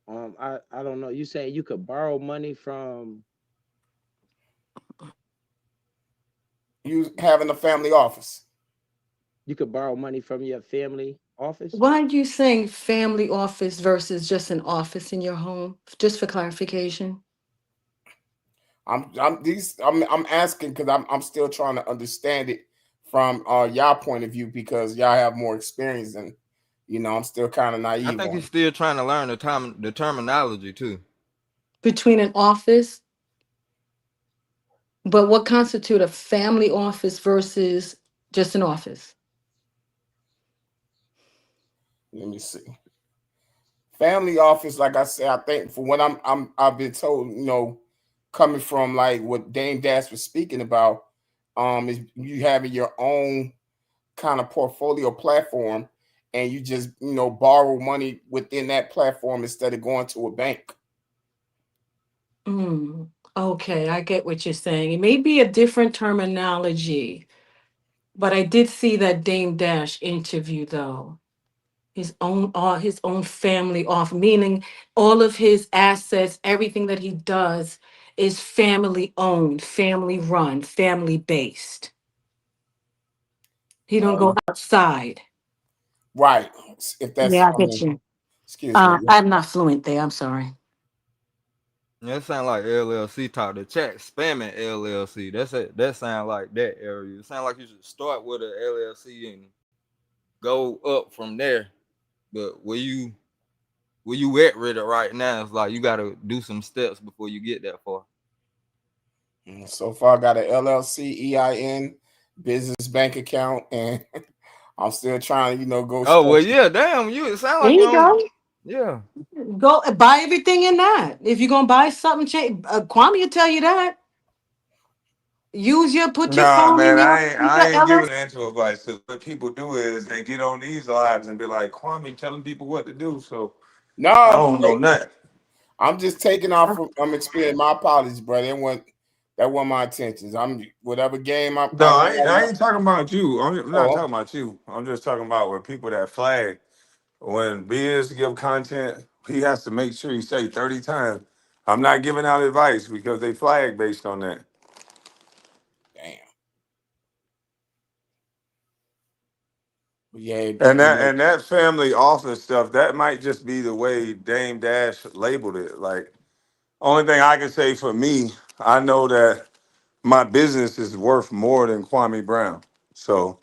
I don't know. You saying you could borrow money from You having a family office. your family office? Why are you saying family office versus just an office in your home? Just for clarification. I'm asking because I'm still trying to understand it from y'all point of view because y'all have more experience and I'm still kind of I naive think on he's it. still trying to learn the terminology too. Between an office, but what constitute a family office versus just an office? Let me see. Family office, like I said, I think for what I've been told, coming from like what Dame Dash was speaking about, is you having your own kind of portfolio platform and you just borrow money within that platform instead of going to a bank. Mm, okay, I get what you're saying. It may be a different terminology, but I did see that Dame Dash interview though. His own family off, meaning all of his assets, everything that he does is family owned, family run, family based. He don't Uh, go outside. right. If that's, Yeah, I get you. excuse me. I'm not fluent there. I'm sorry. Yeah, it sound like LLC talk. The chat spamming LLC. That's it. That sound like that area. It sound like you should start with a LLC and go up from there. But where where you at with it right now. It's like you gotta do some steps before you get that far. So far, I got an LLC, EIN, business bank account, and I'm still trying to, go Oh well, structure. yeah, damn, you it sound There like you you don't. go. Yeah, Go buy everything in that. If you're gonna buy something, Kwame will tell you that. Put your Nah, phone in man, there. I ain't giving answer advice. 'Cause what people do is they get on these lives and be like, Kwame telling people what to do. So I No, don't know nothing. I'm just taking off from. I'm explaining my apologies, bro. That wasn't my intentions. I'm whatever game No, I I ain't talking about you. I'm not oh, talking about you. I'm just talking about with people that flag. When Biz give content, he has to make sure he say 30 times. I'm not giving out advice because they flag based on that. damn. But yeah, And that family office stuff, that might just be the way Dame Dash labeled it. Like, only thing I can say for me, I know that my business is worth more than Kwame Brown. So,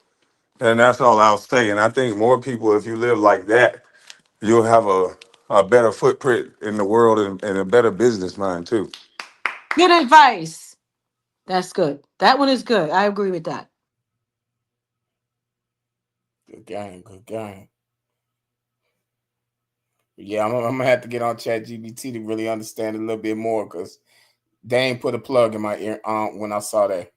and that's all I'll say. And I think more people, if you live like that, you'll have a better footprint in the world and a better business mind too. Good advice. That's good. That one is good. I agree with that. good game, good game. But yeah, I'm gonna have to get on ChatGPT to really understand a little bit more because they ain't put a plug in my ear when I saw that.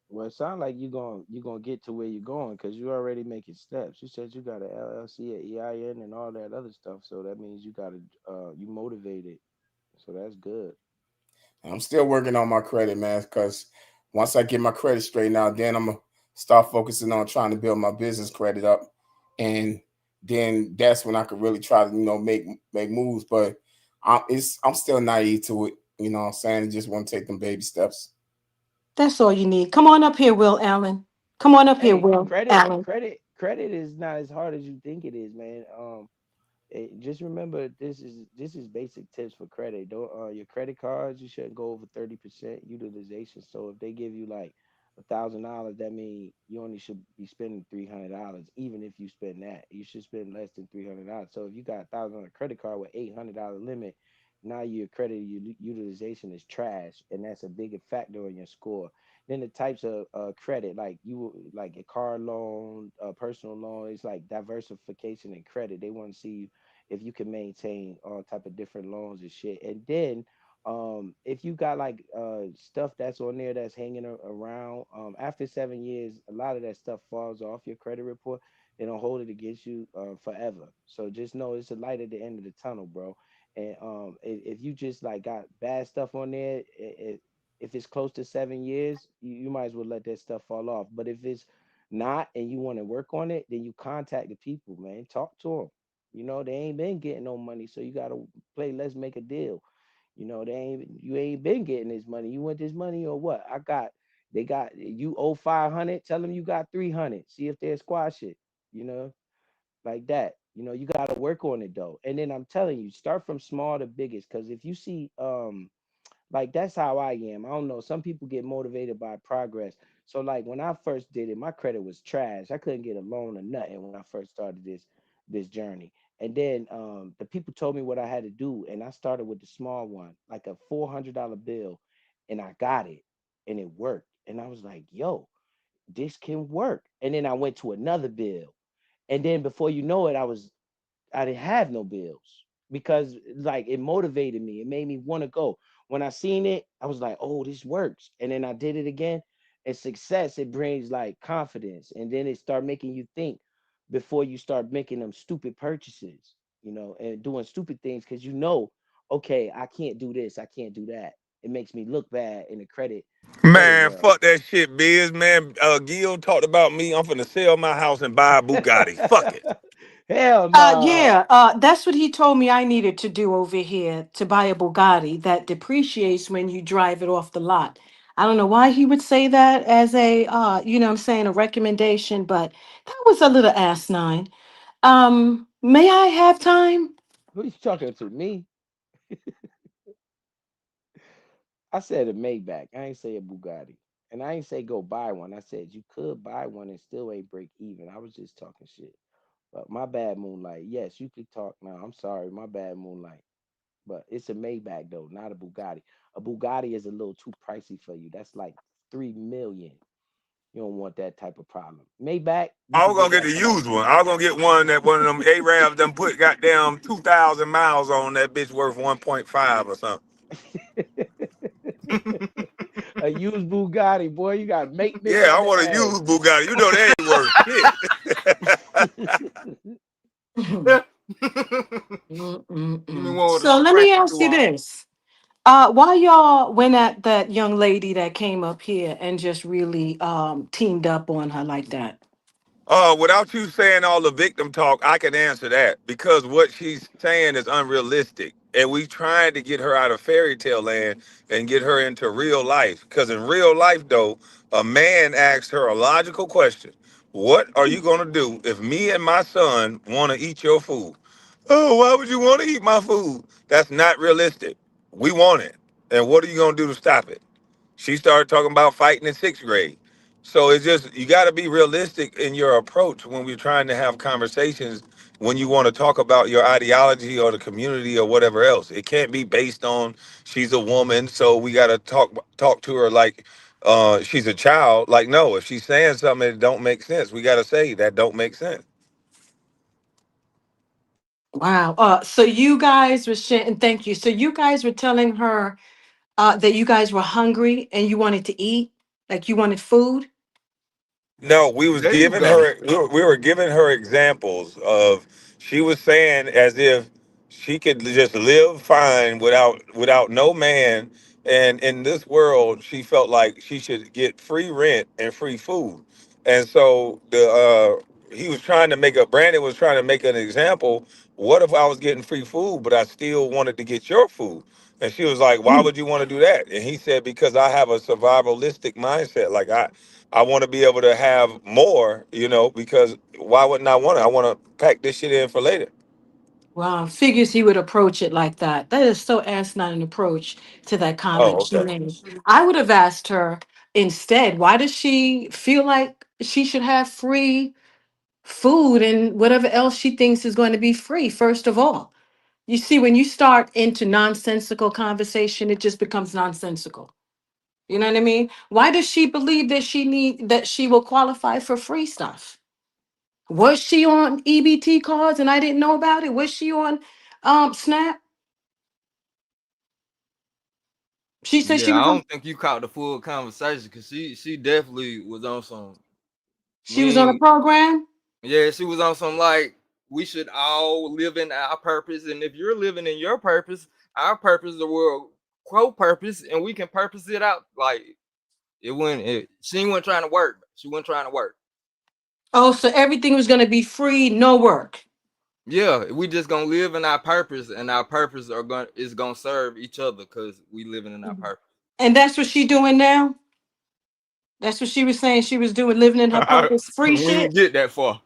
Well, it sounds like you gonna get to where you're going because you already making steps. You said you got an LLC, a EIN, and all that other stuff. So that means you got to you motivated. So that's good. I'm still working on my credit, man, because once I get my credit straightened out, then I'm gonna start focusing on trying to build my business credit up, and then that's when I could really try to make moves. But I'm still naive to it. You know what I'm saying? I just want to take them baby steps. That's all you need. Come on up here, Will Allen. Come on up here, Hey, Will Allen. credit is not as hard as you think it is, man. Just remember this is basic tips for credit. Don't your credit cards you shouldn't go over 30% utilization. So if they give you like $1,000, that means you only should be spending $300. Even if you spend that, you should spend less than $300. So if you got $1,000 on a credit card with $800 limit, now your credit utilization is trash, and that's a big factor on your score. Then the types of credit, like a car loan, a personal loan, it's like diversification in credit. They want to see if you can maintain all type of different loans and shit. And then if you got like stuff that's on there that's hanging around after 7 years, a lot of that stuff falls off your credit report. They don't hold it against you forever. So just know it's a light at the end of the tunnel, bro. And if you just like got bad stuff on there, if it's close to 7 years, you might as well let that stuff fall off. But if it's not and you want to work on it, then you contact the people, man. Talk to them. They ain't been getting no money, so you gotta play. Let's make a deal. You ain't been getting this money. You want this money or what? They got you owe 500. Tell them you got 300. See if they'll squash it. You know, like that. You gotta work on it though. And then I'm telling you, start from small to biggest. Because if you see like that's how I am. I don't know. Some people get motivated by progress. So like when I first did it, my credit was trash. I couldn't get a loan or nothing when I first started this journey. And then the people told me what I had to do, and I started with the small one, like a $400 bill, and I got it, and it worked. And I was like, "Yo, this can work." And then I went to another bill, and then before you know it, I didn't have no bills because like it motivated me. It made me want to go. When I seen it, I was like, "Oh, this works." And then I did it again. And success, it brings like confidence, and then it start making you think before you start making them stupid purchases, and doing stupid things because okay, I can't do this, I can't do that. It makes me look bad in the credit Man, world. fuck that shit, Biz. Man, Gil talked about me. I'm finna sell my house and buy a Bugatti. Fuck it. Hell no. Yeah, that's what he told me I needed to do over here to buy a Bugatti that depreciates when you drive it off the lot. I don't know why he would say that as a, I'm saying a recommendation, but that was a little asinine. May I have time? Who you talking to? Me? I said a Maybach. I ain't say a Bugatti. And I ain't say go buy one. I said you could buy one and still ain't break even. I was just talking shit. But my bad, Moonlight. Yes, you could talk now. I'm sorry, my bad, Moonlight. But it's a Maybach though, not a Bugatti. A Bugatti is a little too pricey for you. That's like 3 million. You don't want that type of problem. Maybach, you I could was get gonna get that the for like used one. I was gonna get one that one of them Arabs done put goddamn 2,000 miles on that bitch worth 1.5 or something. a used Bugatti, boy. You got maintenance Yeah, I on want the a ass. used Bugatti. You know they ain't worth shit. Give me Mm-mm-mm. one with a So let me scratchy ask you swap. this. Why y'all went at that young lady that came up here and just really teamed up on her like that? Without you saying all the victim talk, I can answer that because what she's saying is unrealistic. And we trying to get her out of fairy tale land and get her into real life. Because in real life, though, a man asked her a logical question. What are you going to do if me and my son want to eat your food? Oh, why would you want to eat my food? That's not realistic. We want it. And what are you going to do to stop it? She started talking about fighting in sixth grade. So it's just you got to be realistic in your approach when we're trying to have conversations. When you want to talk about your ideology or the community or whatever else, it can't be based on she's a woman, so we got to talk to her like she's a child. Like no, if she's saying something that don't make sense, we got to say that don't make sense. Wow. So you guys were and thank you. So you guys were telling her that you guys were hungry and you wanted to eat, like you wanted food. No, we was There you giving go. her we were giving her examples of she was saying as if she could just live fine without no man, and in this world she felt like she should get free rent and free food. And so he was trying to make a Brandon was trying to make an example. What if I was getting free food but I still wanted to get your food? And she was like, why would you want to do that? And he said, because I have a survivalistic mindset. Like I want to be able to have more, because why wouldn't I want it? I want to pack this shit in for later. Wow, figures he would approach it like that. That is so asinine an approach to that Oh, comment she okay. made. I would have asked her instead, why does she feel like she should have free food and whatever else she thinks is going to be free, first of all? You see, when you start into nonsensical conversation, it just becomes nonsensical. You know what I mean? Why does she believe that she will qualify for free stuff? Was she on EBT cards and I didn't know about it? Was she on Snap? She said she Yeah, I was on don't think you caught the full conversation because she definitely was on some. she was on a We program. Yeah, she was on some like we should all live in our purpose, and if you're living in your purpose, our purpose, the world quote purpose, and we can purpose it out. Like it wouldn't. She wasn't trying to work. She wasn't trying to work. Oh, so everything was gonna be free, no work. Yeah, we just gonna live in our purpose, and our purpose is gonna serve each other because we living in our purpose. And that's what she doing now? That's what she was saying she was doing, living in her purpose, free We shit. didn't get that far.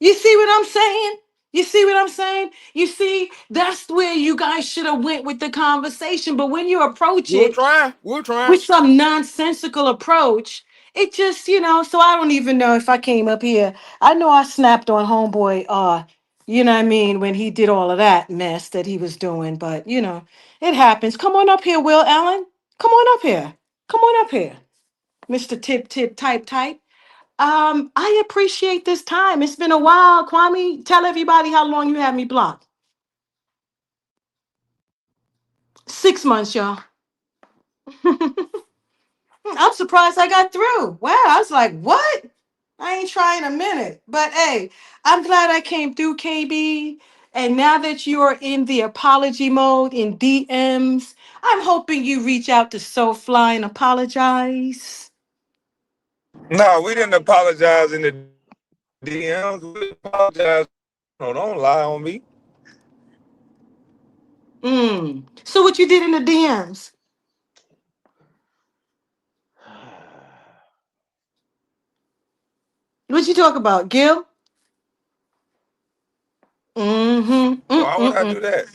You see what I'm saying? You see what I'm saying? You see, that's where you guys should have went with the conversation. But when you approach We're it trying. We're with trying. some nonsensical approach, it just, so I don't even know if I came up here. I know I snapped on homeboy, you know what I mean, when he did all of that mess that he was doing, but it happens. Come on up here, Will Allen. Come on up here. Come on up here. Mr. Tip Tip Type Type. I appreciate this time. It's been a while. Kwame, tell everybody how long you had me blocked. 6 months, y'all. I'm surprised I got through. Wow, I was like, what? I ain't trying a minute. But hey, I'm glad I came through, KB. And now that you are in the apology mode in DMs, I'm hoping you reach out to SoFly and apologize. No, we didn't apologize in the DMs. We apologize. No, don't lie on me. So what you did in the DMs? What you talk about, Gil? Mm-hmm. Why would I Mm-mm-mm. do that?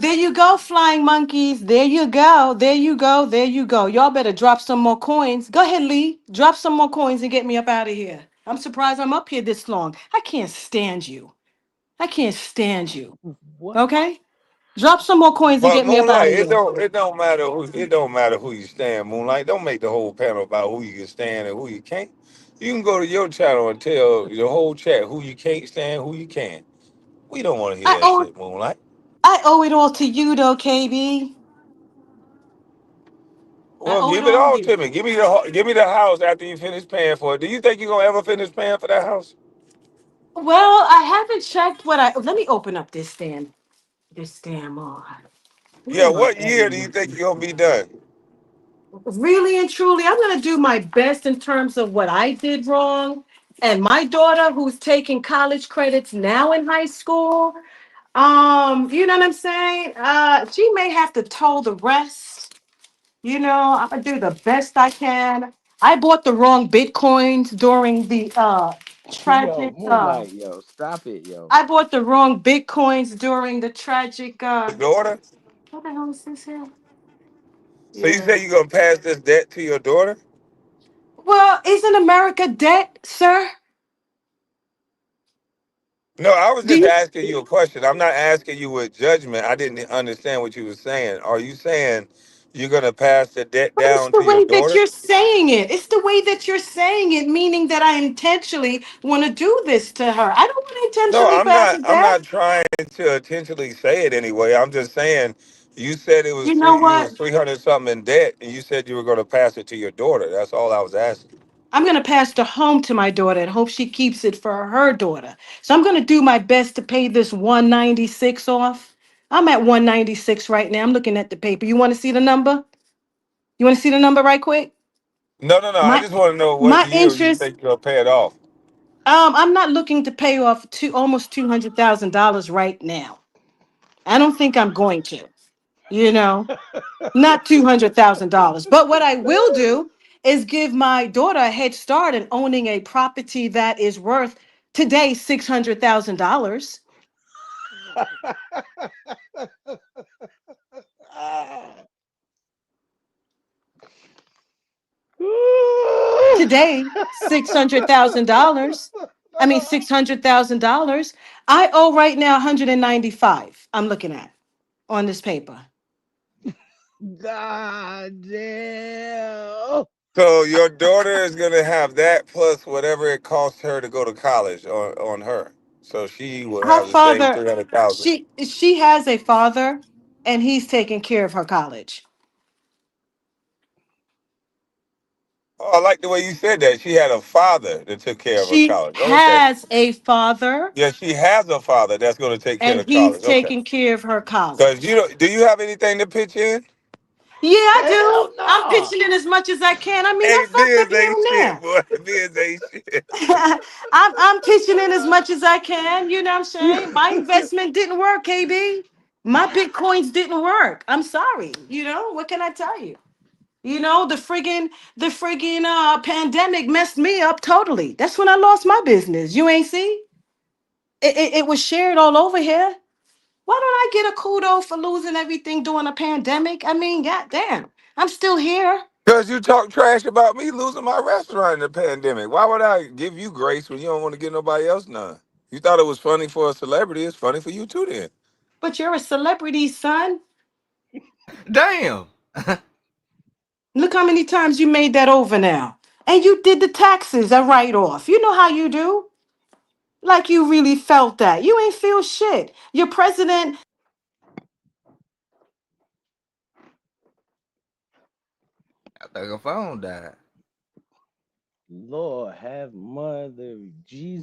There you go, flying monkeys. There you go. There you go. There you go. Y'all better drop some more coins. Go ahead, Lee. Drop some more coins and get me up out of here. I'm surprised I'm up here this long. I can't stand you. I can't stand you. What? Okay? Drop some more coins and But get me up out Moonlight, of here. it don't matter who you stand, Moonlight. Don't make the whole panel about who you can stand and who you can't. You can go to your channel and tell the whole chat who you can't stand, who you can. We don't want to hear I that owe shit, Moonlight. I owe it all to you though, KB. I Well, owe it give it all to all you. to me. Give me the house after you finish paying for it. Do you think you're gonna ever finish paying for that house? Well, I haven't checked what I let me open up this damn where Yeah, do I what year edit do you my think you're gonna be done? really and truly, I'm gonna do my best in terms of what I did wrong. And my daughter, who's taking college credits now in high school, you know what I'm saying? She may have to toe the rest. You know, I'm gonna do the best I can. I bought the wrong bitcoins during the Yo, tragic. Moonlight, yo, stop it, yo. I bought the wrong bitcoins during the tragic. Your daughter? What the hell is this here? So you Yeah. say you're gonna pass this debt to your daughter? Well, isn't America debt, sir? No, I was Do just you? asking you a question. I'm not asking you with judgment. I didn't understand what you were saying. Are you saying you're gonna pass the debt But it's down the to your way that daughter? you're saying it. It's the way that you're saying it, meaning that I intentionally want to do this to her. I don't want to No, intentionally I'm pass not. it I'm down. not trying to intentionally say it anyway. I'm just saying you said it was You know three. You what? was 300 something in debt, and you said you were gonna pass it to your daughter. That's all I was asking. I'm going to pass the home to my daughter and hope she keeps it for her daughter. So I'm going to do my best to pay this 196 off. I'm at 196 right now. I'm looking at the paper. You want to see the number? You want to see the number right quick? No, no, no. I My just want to know what my year you interest. think you'll pay it off. I'm not looking to pay off almost $200,000 right now. I don't think I'm going to. You know, not $200,000. But what I will do is give my daughter a head start in owning a property that is worth today $600,000. Today, $600,000. I mean, $600,000. I owe right now 195. I'm looking at on this paper. God damn. So your daughter is gonna have that plus whatever it costs her to go to college on her. So she will Her have the same father, 300,000. she has a father, and he's taking care of her college. Oh, I like the way you said that. She had a father that took care of her She college. Okay. has a father, Yeah, she has a father that's going to take care and of he's college. Okay. taking care of her Because college. do you have anything to pitch in? Yeah, I Hell do. I'm no. pitching in as much as I can. I mean, I Hey, fucked up biz here ain't and shit, there. boy. Biz ain't shit. I'm pitching in as much as I can. You know what I'm saying? My investment didn't work, KB. My bitcoins didn't work. I'm sorry. You know what can I tell you? You know the friggin' pandemic messed me up totally. That's when I lost my business. You ain't see? It was shared all over here. Why don't I get a kudo for losing everything during a pandemic? I mean, goddamn, I'm still here. Because you talk trash about me losing my restaurant in the pandemic. Why would I give you grace when you don't want to give nobody else none? You thought it was funny for a celebrity. It's funny for you too then. But you're a celebrity, son. Damn. Look how many times you made that over now. And you did the taxes a write off. You know how you do. Like you really felt that. You ain't feel shit. Your president. I think a phone died. Lord have mother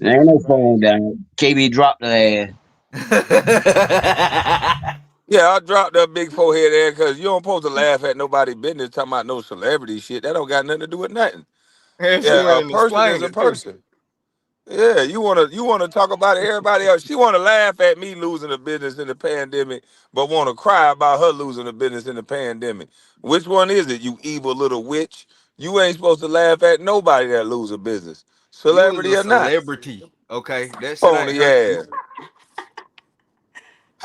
There ain't Jesus no phone Christ. down. KB dropped the ass. Yeah, I dropped that big forehead there because you don't supposed to laugh at nobody business talking about no celebrity shit. That don't got nothing to do with nothing. And she Yeah, went a and person is explained a it too. person. Yeah, you wanna talk about everybody else. She wanna laugh at me losing the business in the pandemic, but wanna cry about her losing the business in the pandemic. Which one is it, you evil little witch? You ain't supposed to laugh at nobody that lose a business, You was celebrity a or not. celebrity. Okay. That shit ain't Phony hurt you. ass,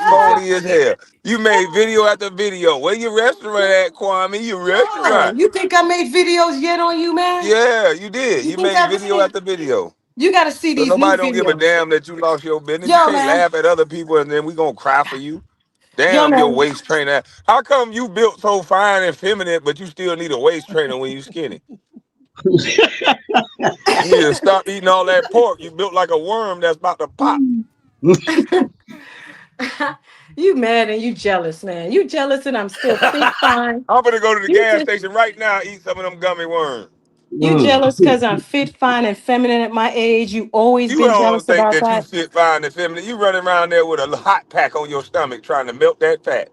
You was a phony as hell. You made video after video. Where your restaurant at, Kwame? Your Oh, restaurant? you think I made videos yet on you, man? Yeah, you did. You You think made I video did? after video. You got to see So these new nobody don't give a videos. damn that you lost your business. You Yo, can't man. laugh at other people and then we gonna cry for you. Yo, Damn your man. waist trainer. How come you built so fine and feminine, but you still need a waist trainer when you skinny? You need to stop eating all that pork. You built like a worm that's about to pop. You mad and you jealous, man. You jealous and I'm still fit fine. I'm gonna go to the You gas just station right now, eat some of them gummy worms. you jealous because I'm fit fine and feminine at my age. You always You been don't jealous think about that you that. fit fine and feminine. You running around there with a hot pack on your stomach trying to melt that fat.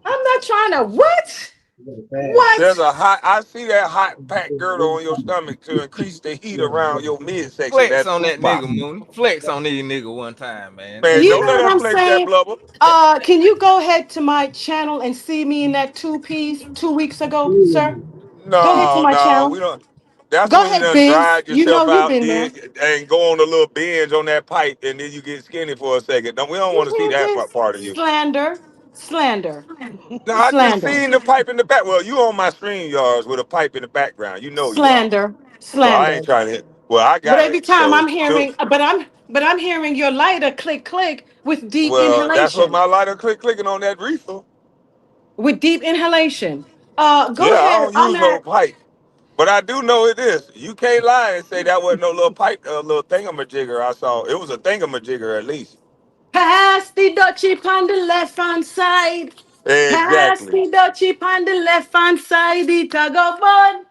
I'm not trying to what? There's What? a hot. I see that hot pack girdle on your stomach to increase the heat around your midsection. Flex That on poop that pop. nigga, Mooney. Flex on these nigga one time, man. Man, That's You don't know let it. what her I'm flex that saying? blubber. Can you go ahead to my channel and see me in that two piece 2 weeks ago, sir? Go ahead to No, my no, channel. we don't. That's Go when you ahead, done Biz. dried You know yourself you've out, been there. did and go on a little binge on that pipe, and then you get skinny for a second. No, we don't want to see that This part of you. slander, slander, No, I just slander, seen the pipe in the back. Well, you on my stream yards with a pipe in the background. You know you are. slander, So I ain't slander. trying to hit. Well, I But got every it. time So, I'm hearing, but I'm hearing your lighter click click with deep well, that's what inhalation. my lighter clicking on that reefer. With deep inhalation. Go Yeah, I ahead. don't I'm use no at pipe. But I do know it is. You can't lie and say that wasn't no little pipe, little thingamajigger I saw. It was a thingamajigger at least. pass the dutchie on the left hand side. Pass Exactly. the dutchie on the left hand side. It a go bud.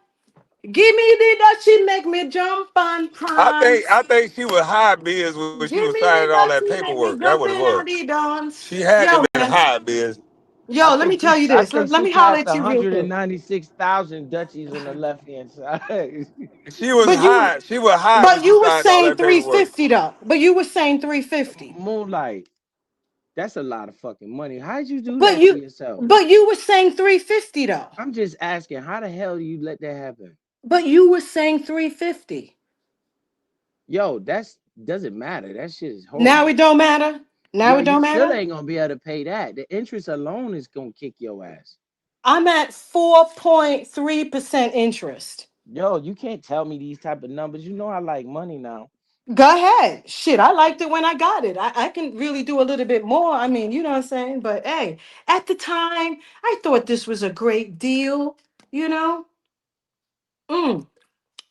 Give me the dutchie, make me jump and I prance. think she was high biz when she was Give me signing the all that dutchie, make paperwork. me That's jump what it in was. on the She dance. had to Yo, have been man. high biz. Yo, let me tell you I this. think Let she me holler passed at you real quick. 196,000 duchies on the left hand side. She was But you high. She was high when but she you were signed all saying that paperwork. 350 though. But you were saying 350. Moonlight, that's a lot of fucking money. How'd you do But that to you yourself? but you were saying 350 though. I'm just asking, how the hell you let that happen? But you were saying 350. Yo, that's doesn't matter. That shit is Now it horrible. don't matter. Now Yo, it you don't still matter. ain't gonna be able to pay that. The interest alone is gonna kick your ass. I'm at 4.3% interest. Yo, you can't tell me these type of numbers. You know I like money now. Go ahead. Shit, I liked it when I got it. I can really do a little bit more. I mean, you know what I'm saying? But hey, at the time, I thought this was a great deal, you know? Mm.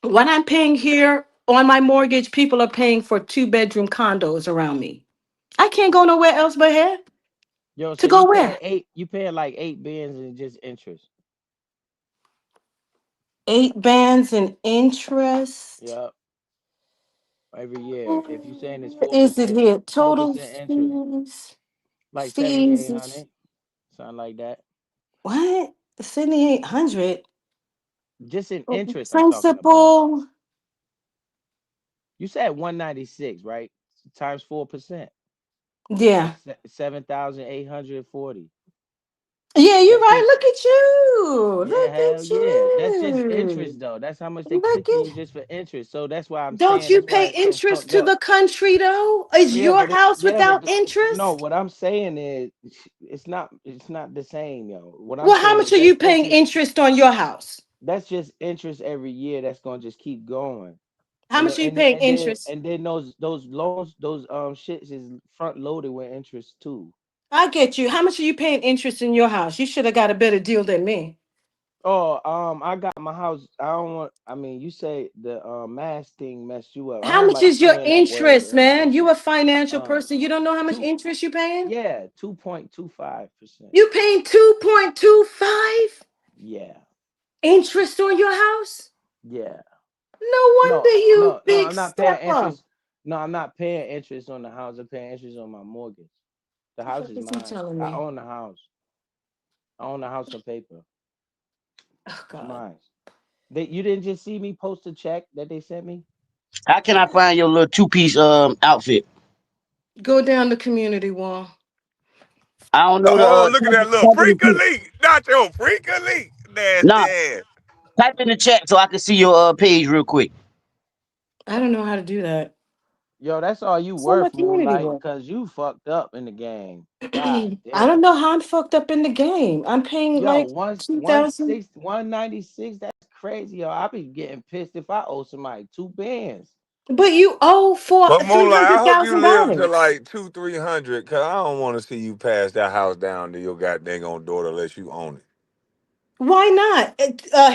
What I'm paying here on my mortgage, people are paying for two-bedroom condos around me. I can't go nowhere else but here. Yo, To so go where? you paying like 8 bands in just interest. 8 bands in interest. Yeah, every year. If you saying it's Where four is it percent, here? four Total percent interest, fees. like seventy Fees eight is hundred, something like that. what? 7,800. Just in interest, I'm talking about. Principal. You said 196, right? Times 4%. Yeah. That's 7,840. Yeah, you're That's right. just Look at you. yeah, Look hell at yeah. That's just you. interest though. That's how much they Look kicking you at just for interest. So that's why I'm don't saying you that's why pay it's so interest fucked to up. the country though? Is Yeah, your but house without no, interest? what I'm saying is it's not the same, yo. What I'm Well, how saying much is are you paying interest on your house? that's just interest every year that's gonna just keep going. How much are you paying interest? And then those loans, those shits is front loaded with interest too. I get you. How much are you paying interest in your house? You should have got a better deal than me. Oh, I got my house. I don't want. I mean, you say the mask thing messed you up. I How don't much like is your saying that word. interest, That's man? fucked You up. a financial Uh, person. You don't know how much two, interest you paying? yeah, 2.25%. You paying 2.25 Yeah, interest on your house? yeah. No wonder you No. big I'm not paying stepper. interest. No, I'm not paying interest on the house. I'm paying interest on my mortgage. The The house fuck is is he mine. telling I me? own the house. I own the house on paper. Oh It's God. mine. You didn't just see me post a check that they sent me. How can I find your little two piece outfit? Go down the community wall. I don't know the Oh, look at that little type in the freak elite. Not your freak elite. Nasty nah, ass. type in the chat so I can see your page real quick. I don't know how to do that. Yo, that's all you It's on my worth, community Moonlight, wall. because you fucked up in the game. God I don't damn. know how I'm fucked up in the game. I'm paying Yo, like one one 2,000. six 196. That's crazy. Yo, I be getting pissed if I owe somebody 2 bands. But you owe for But three Moonlight, I hundred hope you thousand live to dollars. like 200, 300, cause I don't want to see you pass that house down to your goddamn own daughter unless you own it. Why not?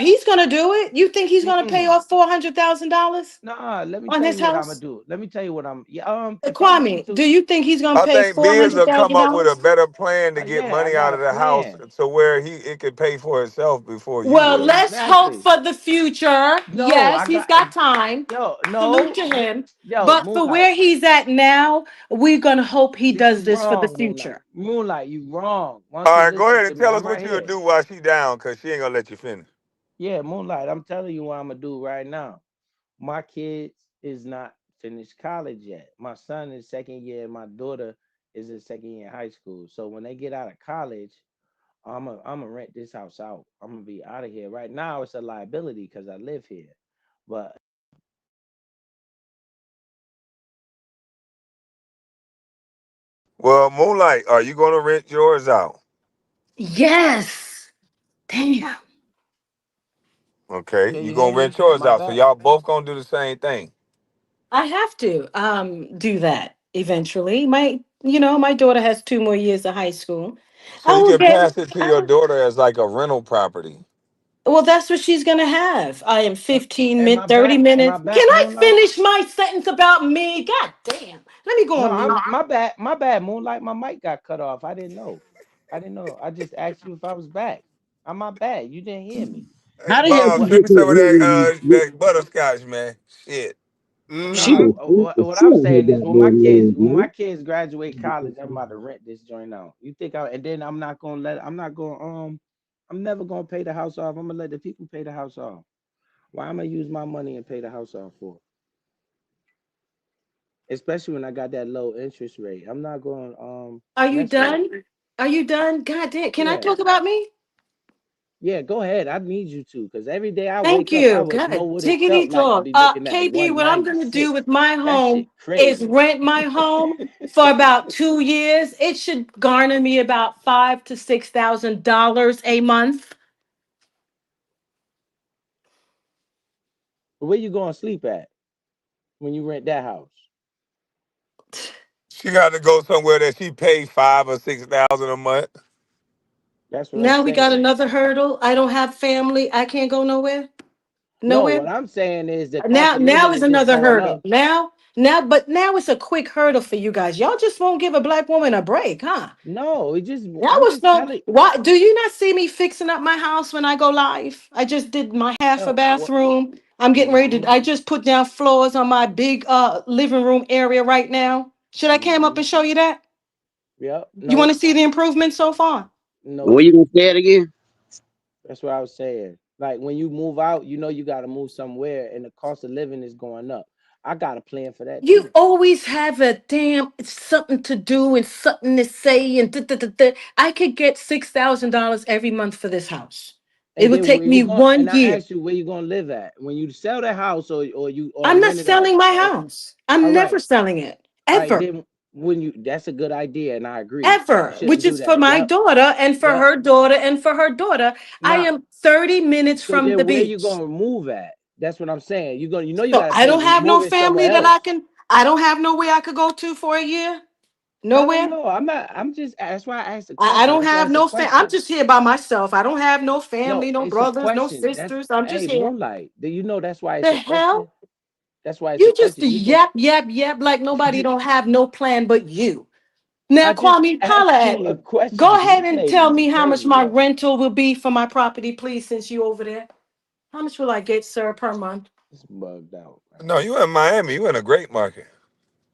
He's gonna do it. You think he's gonna pay Mm-mm. off $400,000 Nah, let me on tell his you what I'm gonna house? do. Let me tell you what I'm. Yeah, if I'm going Kwame, to, do you think he's gonna I pay think four Biz hundred will come thousand up with a dollars? better plan to get yeah, I money out got a of the house plan. to where it could pay for itself before you Well, will. let's hope Exactly. for the future. No, Yes, I he's got. got time. Yo, Salute no, to him. yo, But for Moonlight. where he's at now, we're gonna hope he You does this for the wrong, Moonlight. future. Moonlight, you wrong. Why don't All you right, go listen ahead to and me? tell us I'm what right you would here. do while she down, cause she ain't gonna let you finish. Yeah, Moonlight. I'm telling you what I'm gonna do right now. My kids is not finished college yet. My son is second year. My daughter is in second year in high school. So when they get out of college, I'm gonna rent this house out. I'm gonna be out of here. Right now, it's a liability because I live here. But Well, Moonlight, are you gonna rent yours out? Yes. Damn. Okay, can you you hear gonna me? rent yours My out. So bad. y'all both gonna do the same thing. I have to do that eventually. My daughter has 2 more years of high school. So I you will can get pass it to I your will, daughter as like a rental property. well, that's what she's gonna have. I am Uh, 15 Am I minutes, 30 back? Am I minutes. Can back, I Moonlight? finish my sentence about me? God damn. Let me go No, on mute. I'm my bad. My bad, Moonlight. My mic got cut off. I didn't know. I didn't know. I just asked you if I was back. I'm my bad. You didn't hear me. Hey, How the hell Bob, she What? give get me to some of her? that butterscotch, man. Shit. She Nah, Mm-hmm. done what she I'm done her saying is goddamn nails, when my man. kids graduate college, I'm about to rent this joint out. You think I and then I'm not gonna I'm never gonna pay the house off. I'm gonna let the people pay the house off. Why am I use my money and pay the house off for? Especially when I got that low interest rate. I'm not going Are you mess with it. done? Are you done? God damn. Can I Yeah. talk about me? Yeah, go ahead. I need you to because every day I Thank wake up, I you. would know God, what it diggity felt like to dog. be looking at KP, what I'm gonna do 196. with my That shit home is crazy. rent my home for about 2 years. It should garner me about $5,000 to $6,000 a month. Where you going to sleep at when you rent that house? She got to go somewhere that she pays 5 or 6 thousand a month. That's what I'm Now we got saying. another hurdle. I don't have family. I can't go nowhere. No, Nowhere. what I'm saying is the cost Now, of now living is is just another going hurdle. up. Now it's a quick hurdle for you guys. Y'all just won't give a black woman a break, huh? No, it just That I'm was just no. telling Why do you not see me fixing up my house when I go live? I just did my half a yo what. bathroom. I'm getting ready Mm-hmm. to. I just put down floors on my big living room area right now. Should I came up Mm-hmm. and show you that? Yep. You want Nope. to see the improvement so far? Nope. Where you gonna say it again? That's what I was saying. Like when you move out, you know you got to move somewhere, and the cost of living is going up. I got a plan for that You too. always have a damn something to do and something to say and I could get $6,000 every month for this house. It And would then take where you me going? one And I year. asked you where you gonna live at when you sell the house or I'm not rent it out. selling my Right. house. All I'm never right. selling it All right. ever. Then when you that's a good idea, and I agree. You Ever, shouldn't which do is for that. my Yep. daughter and for Yep. her daughter and for her daughter. I Now, am 30 minutes so from the then where you beach. gonna move at? That's what I'm saying. You know you So gotta I pay don't have no moving family somewhere that I else. can, I don't have nowhere I could go to for a year. I don't Nowhere. know. I'm not. I'm just. That's why I asked the I question. don't That's why have it's a no I'm question. just here by myself. I don't have no No, family, no it's a brothers, no question. That's sisters. I'm just hey here. Moonlight. Do you know that's why it's The a question? hell? That's why it's a You just question. You go. yap, yap, yap like nobody don't have no plan but you. Now, I just Kwame, holla asked at you a me. Go question. ahead You and play tell me how much crazy, my yo. rental will be for my property, please, since you over there. How much will I get, sir, per month? It's bugged out, man. No, you in Miami. You in a great market.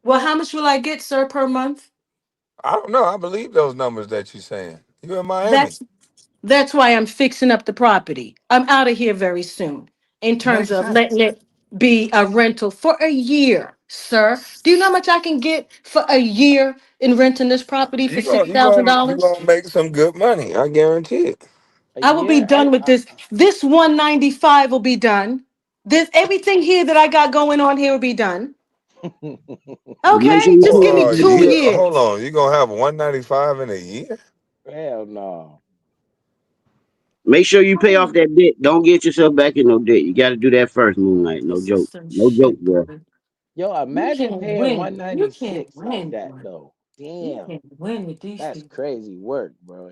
Well, how much will I get, sir, per month? I don't know. I believe those numbers that you're saying. You in Miami. That's that's why I'm fixing up the property. I'm out of here very soon in terms Makes of sense. letting it be a rental for a year, sir. Do you know how much I can get for a year in renting this property for You six gonna you thousand gonna you dollars? gonna make some good money. I guarantee it. A I will be year? done with this. This 195 will be done. This everything here that I got going on here will be done. Make sure Okay, you just pay give off me Well, a that two debt. year. Hold years. on. You gonna have 195 in a year? Hell no. Make sure you pay off Oh, that debt. Don't get yourself back in no debt. You got to do that first, Moonlight. No this is joke. some No joke, shit, bro. brother. Yo, You imagine can't paying win. You can't 196 like win, that man. though. You Damn, can't win with these that's people. crazy work, bro.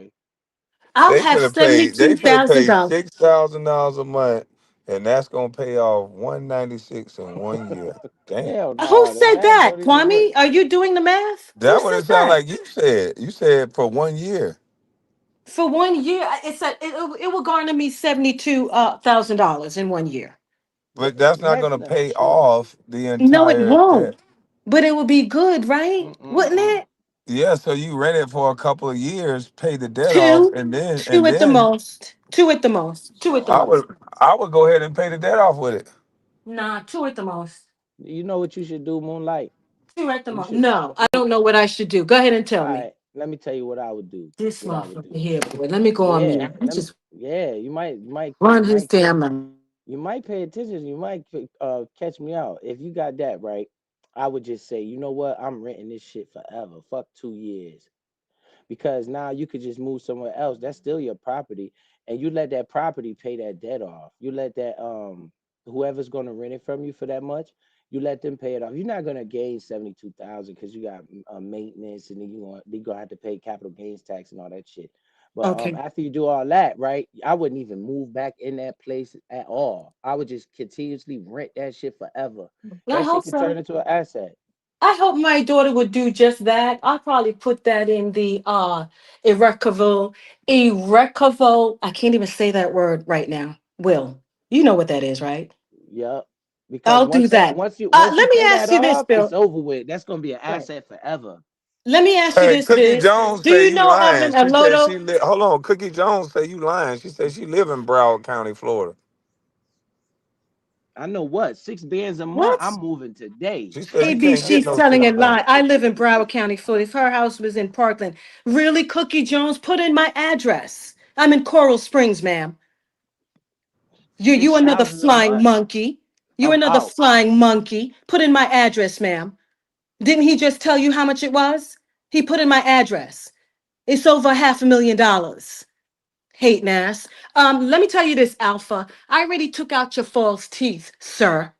I'll They have finna pay. They seventy-two finna thousand pay dollars. $6,000 a month, and that's gonna pay off 196 in 1 year. Damn. Hell Who no, the said math that, don't even work. Kwame? Are you doing the math? Who That what said it sounded that? like you said. You said for 1 year. For 1 year, it will garner me $72 thousand dollars in 1 year. But that's not That's gonna not pay true. off the No, it entire debt. won't. But it will be good, right? Wouldn't Mm-mm-mm. it? Yeah, so you rent it for a couple of years, pay the debt off, Two, and two at the then most. Two at the most. Two at the I most. would I would go ahead and pay the debt off with it. Nah, two at the most. You know what you should do, Moonlight? Two at the You most. should No, I you don't know what I should do. Go ahead and tell all me. right, let me tell you what I would do. This What I would motherfucker do. here, boy. Let me go on Yeah, mute. I just yeah, you might run you his might damn mouth. you might pay attention, you might catch me out. If you got that right, I would just say, you know what? I'm renting this shit forever. Fuck 2 years. Because now you could just move somewhere else. That's still your property, and you let that property pay that debt off. You let that whoever's going to rent it from you for that much, you let them pay it off. You're not going to gain 72,000 because you got maintenance, and then you gonna have to pay capital gains tax and all that shit. But Okay. after you do all that, right? I wouldn't even move back in that place at all. I would just continuously rent that shit forever. I That shit hope could turn so. into an asset. I hope my daughter would do just that. I'll probably put that in the irrevocable. I can't even say that word right now. Will. You know what that is, right? Yep. Because I'll do once that that. once you Let me pay that ask you this, off, it's Bill. over with. That's gonna be an Right. asset forever. Let me ask you Hey, this, Cookie Biz. Jones Do say you you know lying. having a She said Loto? she live. Hold on, Cookie Jones say you lying. She said she live in Broward County, Florida. I know what, 6 bands a month. What? I'm moving today. She said you Fuck you KB, can't get talking she's no about. telling six a months. lie. I live in Broward County, Florida. If her house was in Parkland, really, Cookie Jones, put in my address. I'm in Coral Springs, ma'am. You six another thousand a flying month. monkey. You I'm another out. flying monkey. Put in my address, ma'am. Didn't he just tell you how much it was? He put in my address. It's over $500,000. Hating ass. Let me tell you this, Alpha. I already took out your false teeth, sir.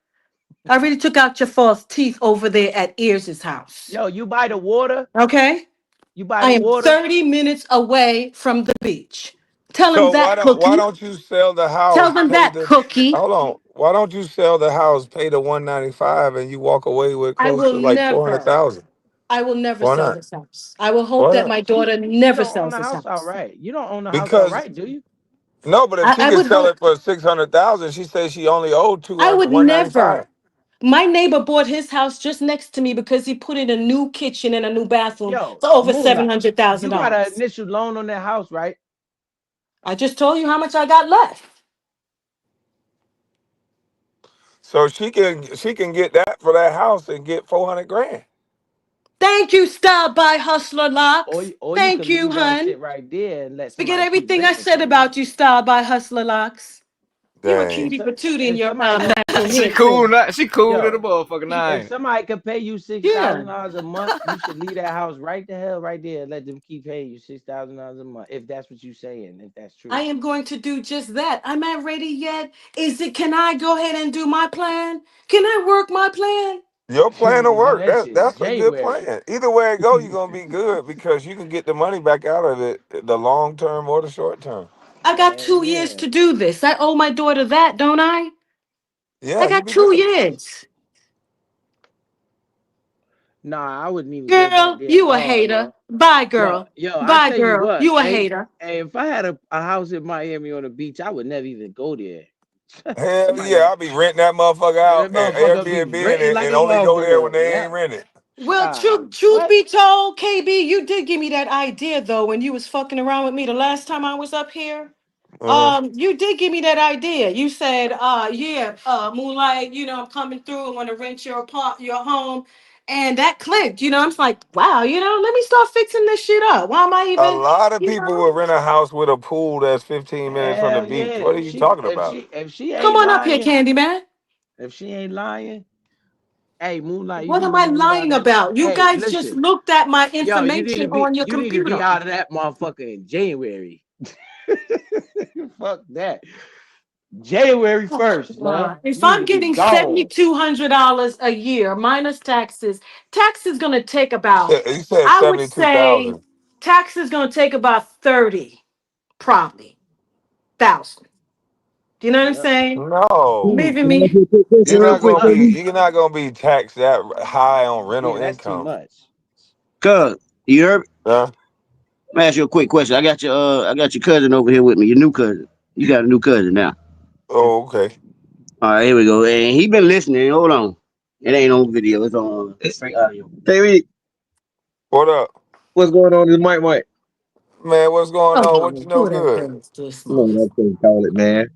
I already took out your false teeth over there at Ears's house. Yo, you buy the water? Okay? You buy I the am water? 30 minutes away from the beach. Tell him So that, why Cookie. don't you sell the Tell house, them pay that, the Cookie. hold on. Why don't you sell the house, pay the 195, and you walk away with I close will to like never, 400,000? I will never Why sell not? this house. I will hope Why that not? my daughter You never don't own sells the this house house. outright. You don't own the house Because outright, do you? no, but if she I could would sell hope, it for 600,000, she said she only owed I 200, would 195. never. My neighbor bought his house just next to me because he put in a new kitchen and a new bathroom Yo, for over seven Moonlight. hundred thousand You got an dollars. initial loan on that house, right? I just told you how much I got left. So she can get that for that house and get 400 grand. Thank you, Style by Hustler Locks. Or you Thank could you, leave that hun. shit right there and let Forget somebody keep everything I renting said from you. about you, Style by Hustler Locks. You a Dang. If cutie so, patootie in if your somebody bathroom She here cool, too. not she cool to the yo, motherfucker if nine. somebody could pay you six Yeah. thousand dollars a month, you should leave that house right the hell right there. And let them keep paying you $6,000 a month. If that's what you're saying, if that's I true. am going to do just that. I'm not ready yet. Can I go ahead and do my plan? Can I work my plan? Your plan will Do work. that That shit in that's a good January. plan. Either way it go, you're gonna be good because you can get the money back out of it, the long term or the short term. I got Hell 2 years yeah. to do this. I owe my daughter that, don't I? I Yeah, you got be two good. years. Nah, I wouldn't even go back Girl, there at you a all, hater. bro. Bye, Yo, girl. yo, I Bye, tell you girl. what, You a hater. hey, if I had a house in Miami on the beach, I would never even go there. Hell Somebody yeah, got I'll be renting that motherfucker that out and motherfucker be Airbnb renting and, like and a only go there when motherfucker. they ain't Yeah. rented. Well, truth What? be told, KB, you did give me that idea though when you was fucking around with me the last time I was up here. Uh-huh. You did give me that idea. You said, yeah, Moonlight, I'm coming through. I want to rent your home. And that clicked. I'm just like, wow, let me start fixing this shit up. Why am I A even, lot of you people know? will rent a house with a pool that's 15 minutes from the Hell beach. yeah. What are you talking about? If she Come ain't on up here, lying, Candyman. if she ain't lying, hey Moonlight, you What need am to I leave out lying that. about? You Hey, guys just listen, looked at my yo, information on your you need to be computer. out of that motherfucker in January. Fuck that. January 1st, man. If You need I'm to be getting gone. $7,200 a year minus taxes, tax is gonna take about, He said I would 72,000. say, tax is gonna take about 30, probably thousand. Do you know what I'm Yeah. saying? No, Can Leaving I ask me. you a quick question you're real not quick, gonna Uh, be. KB? You're not gonna be taxed that high on rental yeah, that's too income. much. Cuz, you heard me? Huh? Let me ask you a quick question. I got your cousin over here with me, your new cousin. You got a new cousin now. Oh, okay. All right, here we go. And he been listening. Hold on. It ain't on video. It's on straight audio. KB, What up, what's going on in Mike Mike? man? What's going Come on? What you on, know who that good? is this You know month? what I'm call it, man.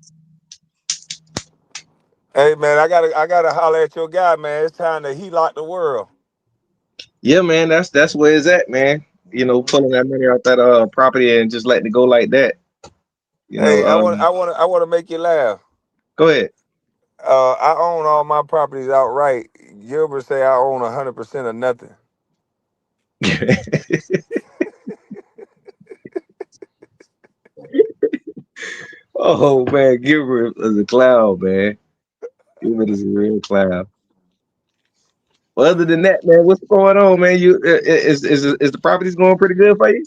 Hey, man, I gotta holler at your guy, man. It's time to he lock the world. Yeah, man, that's where it's at, man. You know, Mhm. pulling that money out that property and just letting it go like that. You know, Hey, I want to make you laugh. go ahead. I own all my properties outright. Gilbert say I own 100% of nothing. Oh man, Gilbert is a clown, man. Gilbert is a real clown. Well, other than that, man, what's going on, man? You is the properties going pretty good for you?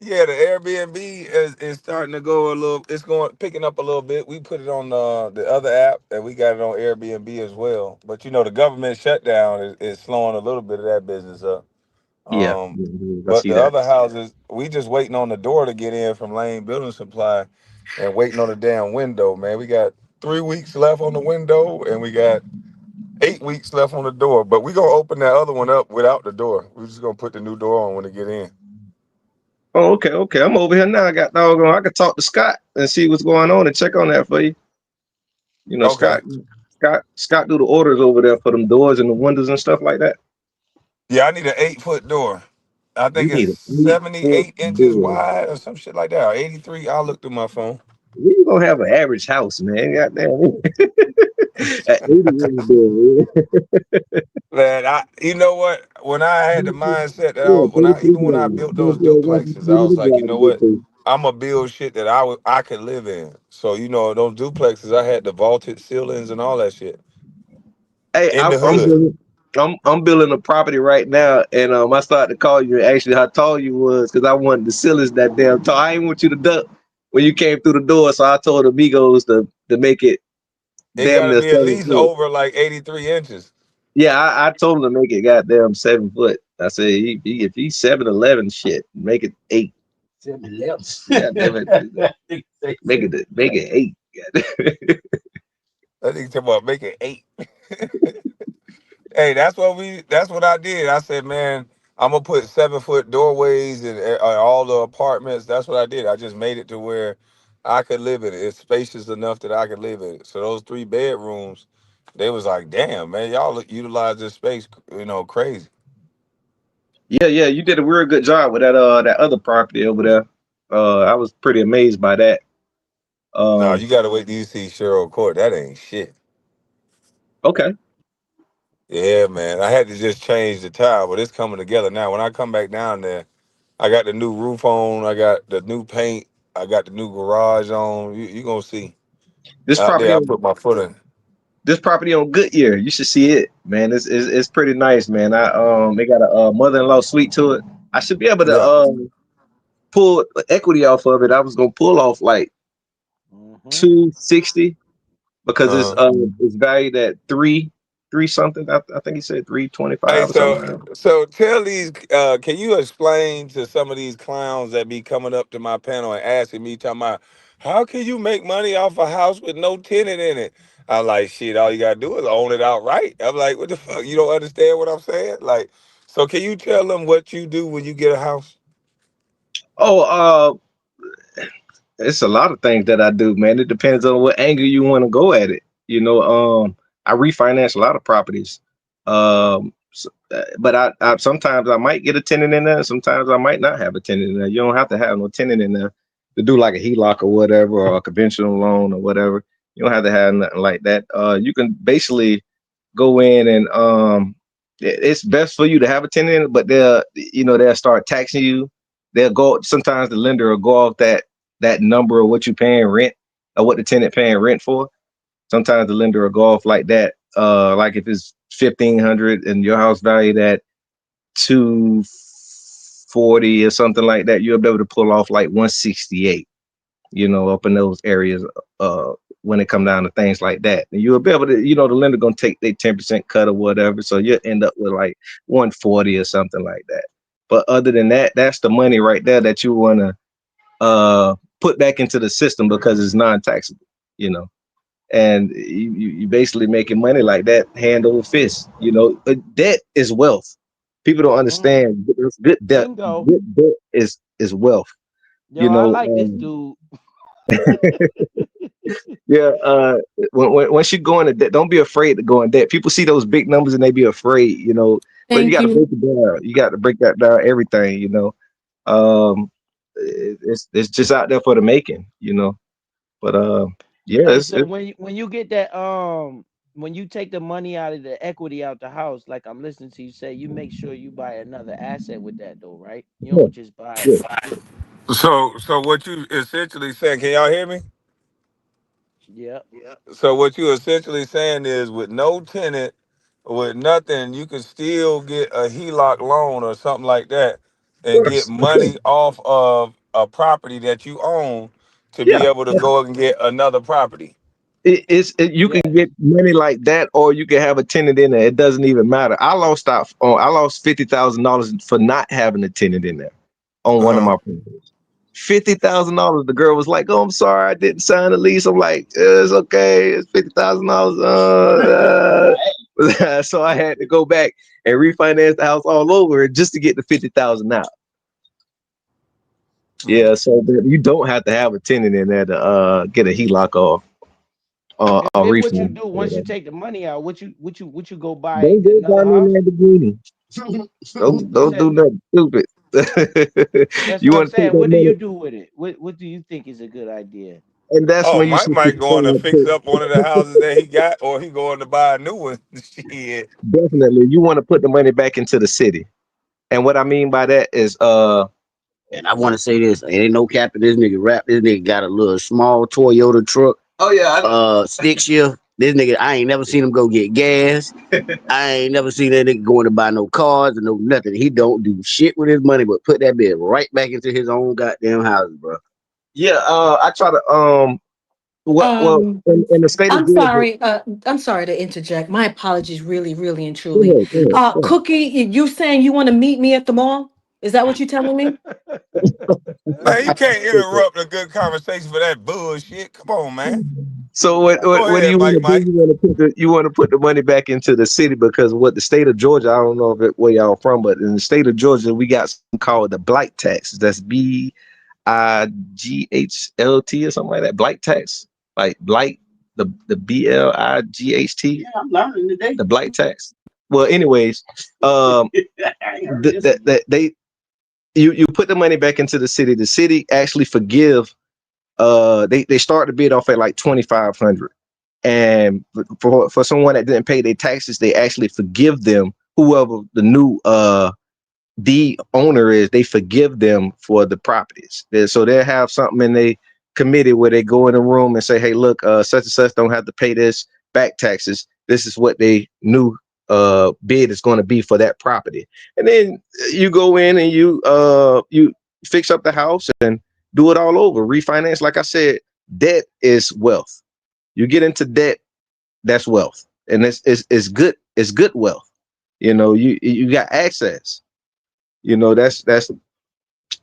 Yeah, the Airbnb is starting to go a little. It's going picking up a little bit. We put it on the other app, and we got it on Airbnb as well. But the government shutdown is slowing a little bit of that business up. Yeah, Um, I but see the that. other houses, we just waiting on the door to get in from Lane Building Supply, and waiting on the damn window. Man, we got 3 weeks left on the window, and we got 8 weeks left on the door. But we gonna open that other one up without the door. We're just gonna put the new door on when it get in. Oh, okay, okay. I'm over here now. I got doggone. I could talk to Scott and see what's going on and check on that for you. You know, Okay. Scott do the orders over there for them doors and the windows and stuff like that. Yeah, I need an 8 foot door. I think You it's need an 8 foot 78 inches door. wide or some shit like that. Or 83. I'll look through my phone. We gonna have an average house, man. Goddamn. At 80 inch door, Man, you know what? When I had the mindset that yeah, even 33 when I dollars. built those Backyard, walking duplexes, I through was the like, you drive to know get what? to. I'm gonna build shit that I could live in. So those duplexes, I had the vaulted ceilings and all that shit Hey, in the I'm hood. building. I'm building a property right now, and I started to call you. Actually, how tall you was because I wanted the ceilings that damn tall. I didn't want you to duck when you came through the door, so I told amigos to make it It damn got to near be at 7 least foot. over like 83 inches. Yeah, I told him to make it goddamn 7 foot. I said if he's 7'11", shit, make it 8. 7'11". Yeah, damn it, make it 8. I think talking about making 8. Hey, that's what I did. I said, man, I'm gonna put 7 foot doorways in all the apartments. That's what I did. I just made it to where I could live in it. It's spacious enough that I could live in it. So those 3 bedrooms, they was like, damn, man, y'all utilize this space, crazy. Yeah, yeah, you did a real good job with that other property over there. I was pretty amazed by that. No, Um, you gotta wait till you see Cheryl Court. That ain't shit. okay. Yeah, man. I had to just change the tile, but it's coming together now. When I come back down there, I got the new roof on, I got the new paint, I got the new garage on. You gonna see. This Out property there, I on put my foot in. this property on Goodyear. You should see it, man. It's pretty nice, man. It got a mother-in-law suite to it. I should be able to Yeah. pull equity off of it. I was gonna pull off like Mhm. 260 because Uh-huh. it's valued at three something. I think he said Hey, 325 or so something. so tell these. Can you explain to some of these clowns that be coming up to my panel and asking me, talking about, how can you make money off a house with no tenant in it? I'm like, shit. All you gotta do is own it outright. I'm like, what the fuck? You don't understand what I'm saying? Like, so can you tell them what you do when you get a house? Oh, it's a lot of things that I do, man. It depends on what angle you want to go at it. I refinance a lot of properties. But I sometimes I might get a tenant in there. Sometimes I might not have a tenant in there. You don't have to have no tenant in there to do like a HELOC or whatever, or a conventional loan or whatever. You don't have to have nothing like that. You can basically go in and it's best for you to have a tenant in it, but they'll start taxing you. They'll go, sometimes the lender will go off that number of what you're paying rent, or what the tenant paying rent for. Sometimes the lender will go off like that. Like if it's 1,500 and your house valued at 240 or something like that, you'll be able to pull off like 168. Up in those areas. Uh, when it come down to things like that, and you'll be able to, the lender gonna take their 10% cut or whatever, so you'll end up with like 140 or something like that. But other than that, that's the money right there that you wanna put back into the system because it's non-taxable. You know, and you basically making money like that hand over fist. Debt is wealth. People don't understand. Good debt, Bingo. good debt is wealth. Yo, You I know, like this dude. yeah. Once you go into debt, don't be afraid to go in debt. People see those big numbers and they be afraid. But you Thank got to you. break it down. You got to break that down. Everything. It's just out there for the making. But yeah, Hey, it's, so it's when you get that when you take the money out of the equity out the house, like I'm listening to you say, you make sure you buy another asset with that though, right? You yeah, don't just buy. yeah. So what you essentially saying? Can y'all hear me? Yep. So what you essentially saying is, with no tenant, with nothing, you can still get a HELOC loan or something like that, Of and get course, of course. money off of a property that you own to be Yeah. able to go and get another property. You can Yes. get money like that, or you can have a tenant in there. It doesn't even matter. I lost $50,000 for not having a tenant in there on one of Uh-huh. my properties. $50,000. The girl was like, "Oh, I'm sorry, I didn't sign the lease." I'm like, "It's okay. It's $50,000." So I had to go back and refinance the house all over just to get the 50,000 out. Hmm. Yeah, so you don't have to have a tenant in there to get a HELOC off or And what you refinance. do once you take the money out? What you go buy Don't go buy another no house? Lamborghini. Don't You don't said do nothing stupid. that's You what I'm want to take saying. that What do money, you do with it? What do you think is a good idea? and that's Oh, when you Mike should might going to fix put, up one of the houses that he got, or he going to buy a new one. Shit. definitely you want to put the money back into the city. And what I mean by that is And I want to say this: ain't no cap in this nigga rap. This nigga got a little small Toyota truck. Oh yeah. Stick shift. This nigga, I ain't never seen him go get gas. I ain't never seen that nigga going to buy no cars and no nothing. He don't do shit with his money, but put that bit right back into his own goddamn houses, bro. yeah, I try to Um, in the state of I'm Georgia. sorry. I'm sorry to interject. My apologies, really, really and Go truly. ahead, go ahead, go ahead. Cookie, you saying you want to meet me at the mall? Is that what you're telling me? Man, you can't interrupt a good conversation for that bullshit. Come on, man. So what, Go what what do ahead, you want Mike. to do? Mike. You want to put the money back into the city because what the state of Georgia, I don't know if where y'all from, but in the state of Georgia, we got something called the blight tax. That's BIGHLT or something like that. Blight tax, like blight, the BLIGHT. Yeah, I'm learning today. The blight tax. Well, anyways, they you put the money back into the city. The city actually forgive. They start the bid off at like 2,500. And for someone that didn't pay their taxes, they actually forgive them. Whoever the new the owner is, they forgive them for the properties. So they'll have something in they committee where they go in a room and say, "Hey, look, such and such don't have to pay this back taxes. This is what they new bid is going to be for that property." And then you go in and you fix up the house and do it all over, refinance. Like I said, debt is wealth. You get into debt, that's wealth, and it's good. It's good wealth. You got access. That's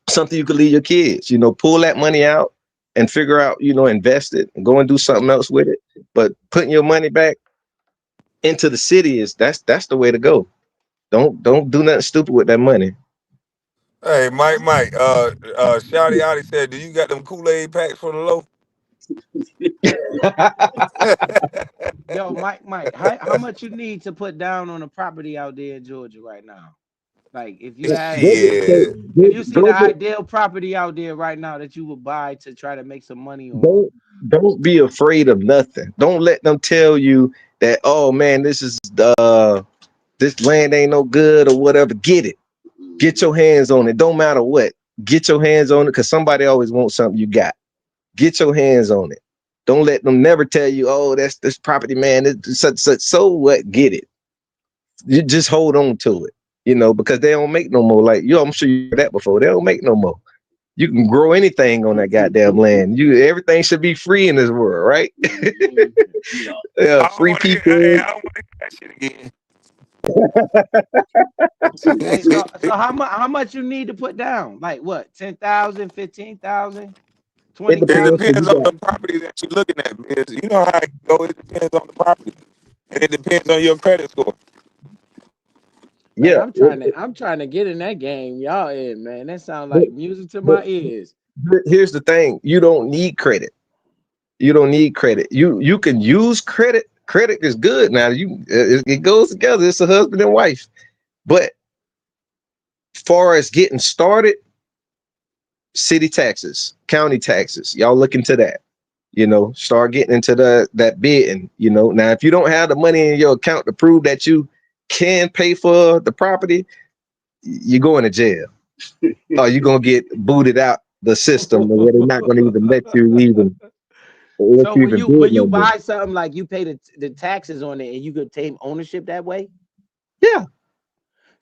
something you could leave your kids. Pull that money out and figure out, invest it and go and do something else with it. But putting your money back into the city that's the way to go. Don't do nothing stupid with that money. Hey, Mike. Shouty Outy said, "Do you got them Kool-Aid packs for the low?" Yo, Mike, how much you need to put down on a property out there in Georgia right now? Like if you had Go get, if go, Shit. if go, you see the go get, ideal property out there right now that you would buy to try to make some money on. don't be afraid of nothing. Don't let them tell you that, oh man, this land ain't no good or whatever. Get it. Get your hands on it. Don't matter what. Get your hands on it because somebody always wants something you got. Get your hands on it. Don't let them never tell you, oh, that's this property, man. It's such such. So what? Get it. You just hold on to it, because they don't make no more. Like you, I'm sure you heard that before. They don't make no more. You can grow anything on that goddamn land. Everything should be free in this world, right? Yeah, I don't free want to hear. Hey, people. I don't want to hear that shit again. Hey, so how much you need to put down? Like what? 10,000, 15,000, It twenty It depends. 'Cause thousand? you depends on got the property that you're looking at, Biz. You know how it go. It depends on the property, and it depends on your credit score. Man, yeah. I'm trying to get in that game. Y'all in, man. That sounds But, like music to but my ears. here's the thing: you don't need credit. You don't need credit. You can use credit. Credit is good now. It goes together. It's a husband and wife. But far as getting started, city taxes, county taxes, y'all look into that. Start getting into that bidding. Now if you don't have the money in your account to prove that you can pay for the property, you're going to jail. Or you're gonna get booted out the system where they're not gonna even let So you when even you bid when you no more. buy something, like you pay the taxes on it and you could take ownership that way. Yeah,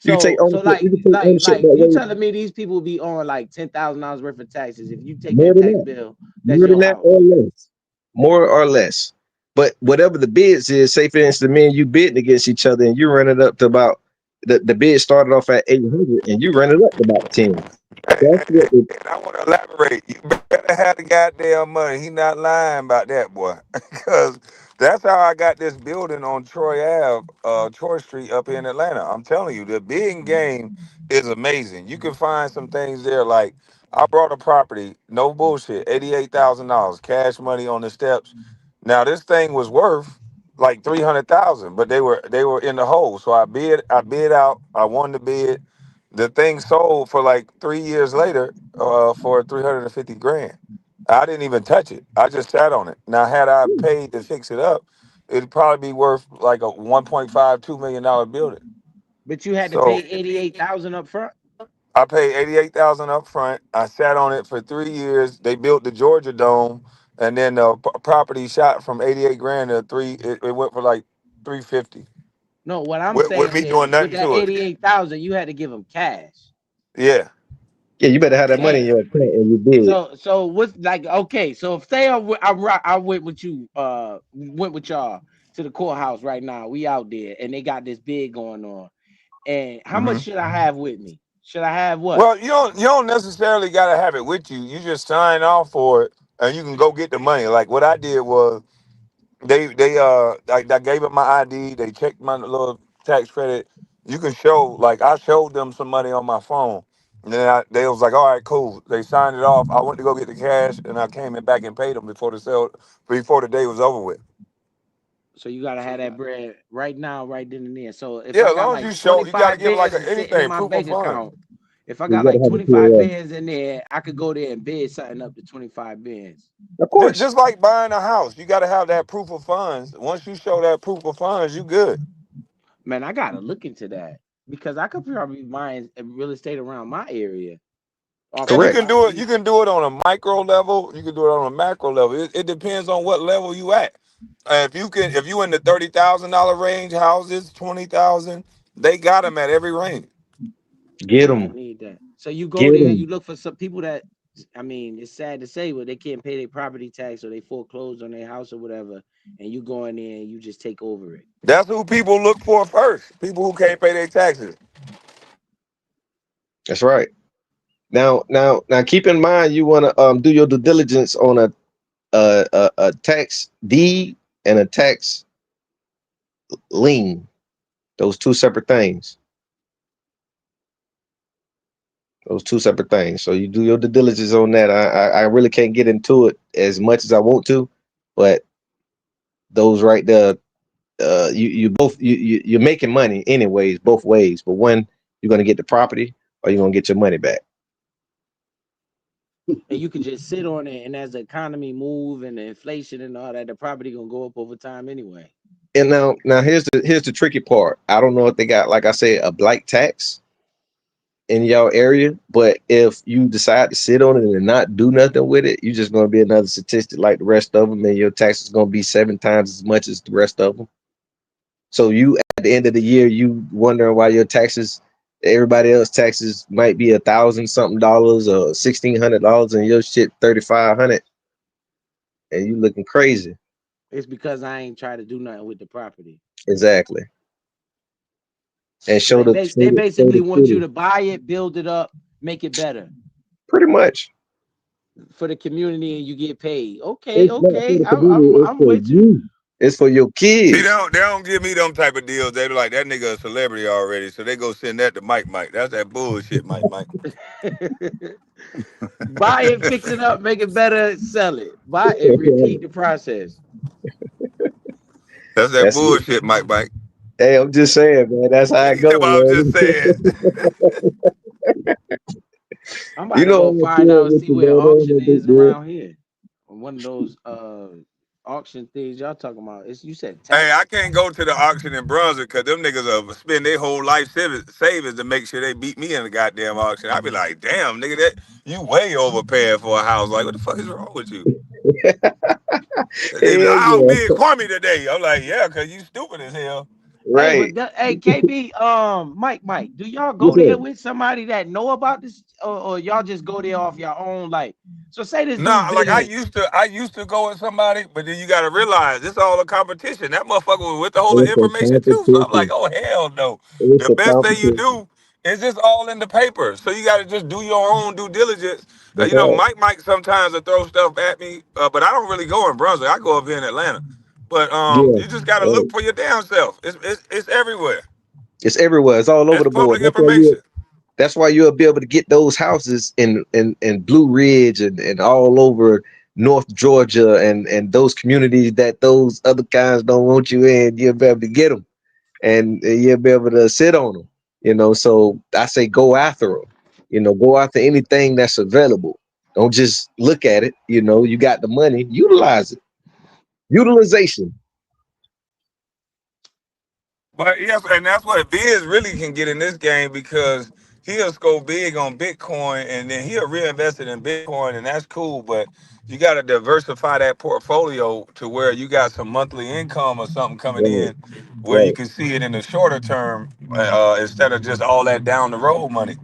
you can take So ownership. You like can take like ownership like that you way. telling me these people be on like $10,000 worth of taxes. If you take More that than tax that. bill, that's More your than that house. or less. More or less. But whatever the bids is, say for instance, me and you bidding against each other and you run it up to about the bid started off at 800 and you run it up to about 10. That's what the And I want to elaborate. You better have the goddamn money. He not lying about that, boy. Because that's how I got this building on Troy Ave, Troy Street up here in Atlanta. I'm telling you, the bidding game is amazing. You can find some things there. Like I brought a property, no bullshit, $88,000 cash money on the steps. Now this thing was worth like 300,000, but they were in the hole. So I bid out. I won the bid. The thing sold for like 3 years later for 350 grand. I didn't even touch it. I just sat on it. Now, had I paid to fix it up, it'd probably be worth like a 1.5, $2 million building. But you had to So pay 88,000 up front. I paid 88,000 up front. I sat on it for 3 years. They built the Georgia Dome, and then the property shot from 88 grand to three. It went for like 350 No, what I'm with saying me is doing with nothing that to it. 88,000, you had to give them cash. Yeah. yeah, you better have that money in Damn. your account and you bid. So what's like okay? So if say I went with you, went with y'all to the courthouse right now. We out there and they got this bid going on. And how much hmm should I have with me? Should I have what? Well, you don't necessarily gotta have it with you. You just sign off for it, and you can go get the money. Like what I did was I gave them my ID. They checked my little tax credit. You can show like I showed them some money on my phone, and then they was like, all right, cool. They signed it off. I went to go get the cash, and I came in back and paid them before the day was over with. So you gotta have that bread right now, right then and there. So if I Yeah, as got long as like you show, you got to 25 give like bands sitting in anything my proof of bank funds. account, if I You got gotta like have a 25 POS. bands in there, I could go there and bid something up to 25 bands. Of Just, course. just like buying a house, you got to have that proof of funds. Once you show that proof of funds, you good. Man, I gotta look into that because I could probably buy real estate around my area off And you of Correct. can my do it. You lease. can do it on a micro level. You can do it on a macro level. It depends on what level you at. If you in the $30,000 range, houses 20,000, they got them at every range. Get I might them. need that. So you go Get there, you them. look for some people that, I mean, it's sad to say, but they can't pay their property tax or they foreclose on their house or whatever, and you go in there and you just take over it. That's who people look for first. People who can't pay their taxes. That's right. Now, keep in mind you want to do your due diligence on a tax deed and a tax lien. Those two separate things. Those two separate things. So you do your due diligence on that. I really can't get into it as much as I want to, but those right there, you both you're making money anyways, both ways. But one, you're gonna get the property, or you're gonna get your money back. And you can just sit on it, and as the economy move and the inflation and all that, the property gonna go up over time anyway. And now here's the tricky part. I don't know if they got, like I said, a blight tax. in your area, but if you decide to sit on it and not do nothing with it, you're just going to be another statistic like the rest of them, and your tax is going to be 7 times as much as the rest of them. So you, at the end of the year, you wondering why your taxes, everybody else taxes might be $1,000 something or $1,600, and your shit 3,500, and you looking crazy. It's because I ain't try to do nothing with the property. Exactly. And So show the they show basically the want you city. to buy it, build it up, make it better Pretty much. for the community, and you get paid. Okay, It's not for okay, the community, it's I'm for with you. you. It's for your See, kids. they don't give me them type of deals. They be like, that nigga a celebrity already, so they go send that to Mike. That's that bullshit, Mike. Buy it, fix it up, make it better, sell it. Buy it, repeat the process. That's that That's it. bullshit, Mike. Hey, I'm just saying, man. That's how it He said, goes, well, I was just man. saying. I'm about You to know go I'm gonna find share it out, with see you, where man. That ain't auction no is big deal. around here. One of those auction things y'all talking about. It's you said Hey, I tax. can't go to the auction in Brunswick because them niggas will spend their whole life savings to make sure they beat me in the goddamn auction. I be like, damn, nigga, that you way overpaying for a house. Like, what the fuck is wrong with you? They be like, Hell I'll yeah. be at Kwame today. I'm like, yeah, because you stupid as hell. Hey, Right. hey, KB, Mike, do y'all Yes, go there sir. with somebody that know about this, or y'all just go there off your own? Like, so say this dude Nah, like business, I used to go with somebody, but then you got to realize it's all a competition. That motherfucker was with the whole It's a information too. So I'm like, competition. oh hell no. It's The a best thing you competition. do is just all in the paper. So you got to just do your own due diligence. That's You know, right. Mike sometimes will throw stuff at me, but I don't really go in Brunswick. I go up here in Atlanta. But Yeah. you just got to look Right. for your damn self. It's everywhere. It's everywhere. It's all over It's the board. public information. That's why you'll be able to get those houses in Blue Ridge and all over North Georgia and those communities that those other guys don't want you in. You'll be able to get them, and you'll be able to sit on them. So I say go after them. Go after anything that's available. Don't just look at it. You got the money, utilize it. Utilization. But yes, and that's what Biz really can get in this game because he'll go big on Bitcoin and then he'll reinvest it in Bitcoin and that's cool. But you got to diversify that portfolio to where you got some monthly income or something coming Right, in where you right. can see it in the shorter term instead of just all that down the road money.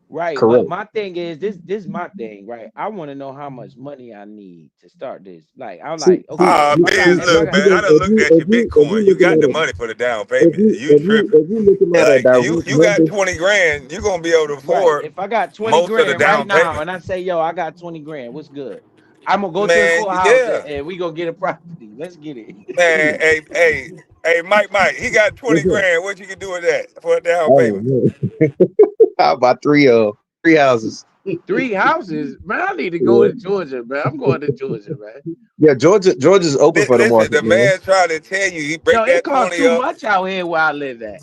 right? But Correct. my thing is this is my thing, right? I want to know how much money I need to start this. Like, I'm See, like, okay, Biz, if I look, got, man, I done looked at your Bitcoin. You looking got at the it, money for the down payment. You tripping. if you looking at a Like direct you got number, 20 grand, you're gonna be able to right, afford if I got 20 most of the grand right down now, payment. and I say, yo, I got 20 grand, what's good? I'm gonna go to the Man, courthouse, yeah. and we gonna get a property. Let's get it. Man, hey, Mike, he got 20 what's up? grand. What you can do with that for a down Oh payment? man, how about three houses? 3 houses, man. I need to go Yeah, to Georgia, man. I'm going to Georgia, man. yeah. Georgia's open for the Listen, market, the man. man tried to tell you he Yo, break it that costs 20 too up. much out here where I live at.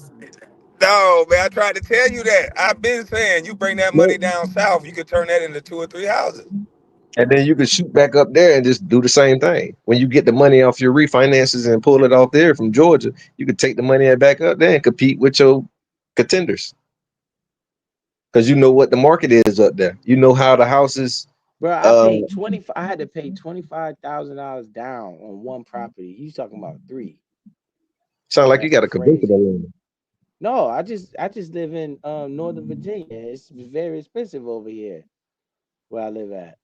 No, man, I tried to tell you that. I've been saying you bring that money No, down south, you could turn that into 2 or 3 houses. and then you can shoot back up there and just do the same thing. When you get the money off your refinances and pull it off there from Georgia, you could take the money back up there and compete with your contenders because you know what the market is up there. You know how the houses. Bro, I Uh, paid 20. I had to pay $25,000 down on one property. You talking about three? Sound like you That's got a conventional crazy. loan. No, I just live in Northern Virginia. It's very expensive over here where I live at.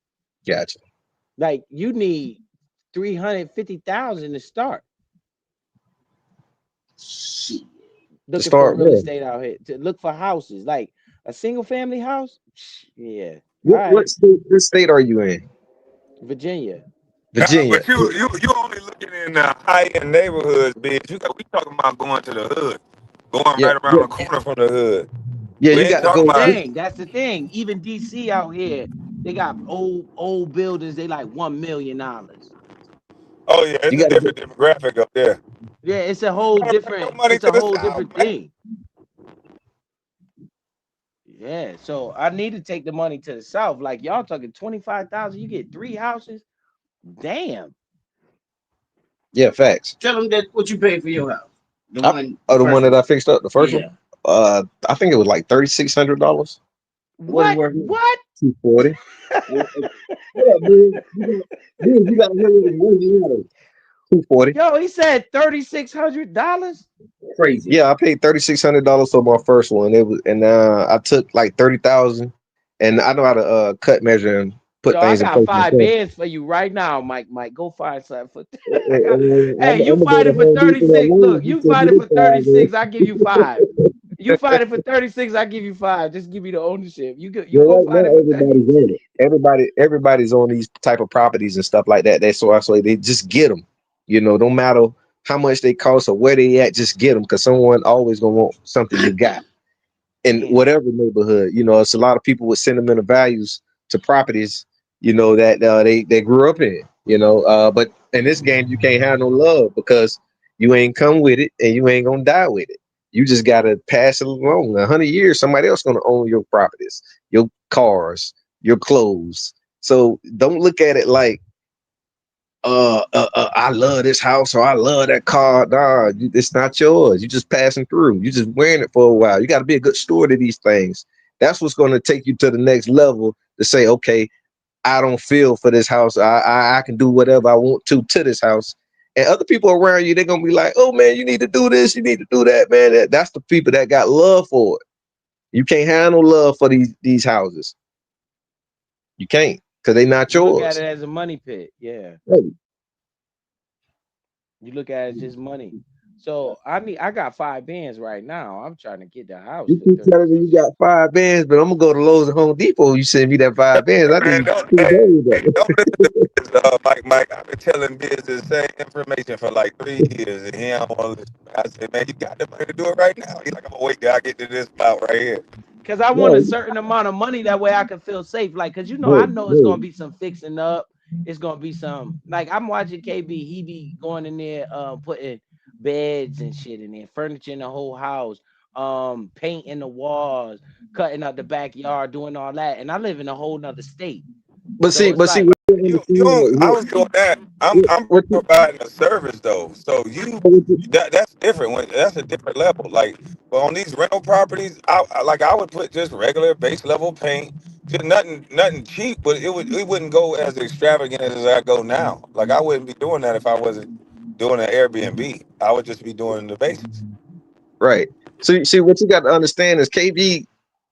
Gotcha. Like, you need 350,000 to start To looking for start real where? estate out here, to look for houses. Like a single family house. Yeah. All What right. state? What state are you in? Virginia. Virginia. But you only looking in the high end neighborhoods, bitch. We talking about going to the hood, going Yeah, right around yeah, the corner from the hood. yeah. We You ain't got to That's talking the go. about. thing. That's the thing. Even DC out here, they got old buildings. They like $1 million. Oh yeah, You it's a got to go. different demographic up there. Yeah, it's a whole Gotta bring your different. money It's a to the whole south, different man. thing. Yeah. So I need to take the money to the south. Like y'all talking 25,000, you get 3 houses. Damn. Yeah, facts. Tell them that what you paid for your house. The I, one, oh, the the one first that I one. fixed up, the first one. Yeah. I think it was like $3,600. What it What? worth now? What? 240. What up, man? You got to hear what it was. 240. Yo, he said $3,600. Crazy. Yeah, I paid $3,600 for my first one. It was, and I took like 30,000, and I know how to cut, measure, and put Yo, I things in got place five myself. bands for you right now, Mike. Mike, go find something for. I got. Hey, I'm you gonna go fight to it for Home Depot 36. alone. Look, You you send me fight it this for five, man. 36. I give you five. You fight it for 36. I give you five. Just give me the ownership. You go. You Well, go right fight now it for 30. everybody's on it. Everybody's on these type of properties and stuff like that. That's why I say they just get them. No matter how much they cost or where they at, just get them because someone always gonna want something you got. In Yeah. whatever neighborhood. It's a lot of people with sentimental values to properties, that they grew up in. But in this game, you can't have no love because you ain't come with it and you ain't gonna die with it. You just gotta pass it along. 100 years, somebody else gonna own your properties, your cars, your clothes. So don't look at it like I love this house or I love that car. Nah, it's not yours. You just passing through. You just wearing it for a while. You got to be a good steward of these things. That's what's going to take you to the next level to say, okay, I don't feel for this house. I can do whatever I want to this house. And other people around you, they're gonna be like, oh man, you need to do this, you need to do that, man. That's the people that got love for it. You can't have no love for these houses. You can't, because they not You look at it yours. as a money pit. Yeah. Hey, You look at it as just money. So I got five bands right now. I'm trying to get the house you for keep telling me 36. you got 5 bands, but I'm gonna go to Lowe's and Home Depot. You send me that 5 bands. I Man, need don't, two hey, days of hey, it. don't listen to Biz, Mike. I've been telling Biz the same information for like 3 years, and he don't want to listen. I said, man, you got the money to do it right now. He's like, I'm gonna wait till I get to this spot right here. Cause I want a No, certain amount of money that way I can feel safe. Like, cause I no, know it's no. gonna be some fixing up. It's gonna be some like I'm watching KB. He be going in there, putting beds and shit in there, furniture in the whole house, painting the walls, cutting out the backyard, doing all that. And I live in a whole nother state, But so see, it's but see, like, what you You understand, don't. I like, was doing that. I'm what you, providing a service though, so what you, that's different. When that's a different level. Like, but on these rental properties, I would put just regular base level paint, just nothing cheap, but it wouldn't go as extravagant as I go now. Like I wouldn't be doing that if I wasn't doing an Airbnb. I would just be doing the basics. right? So you see, what you got to understand is KB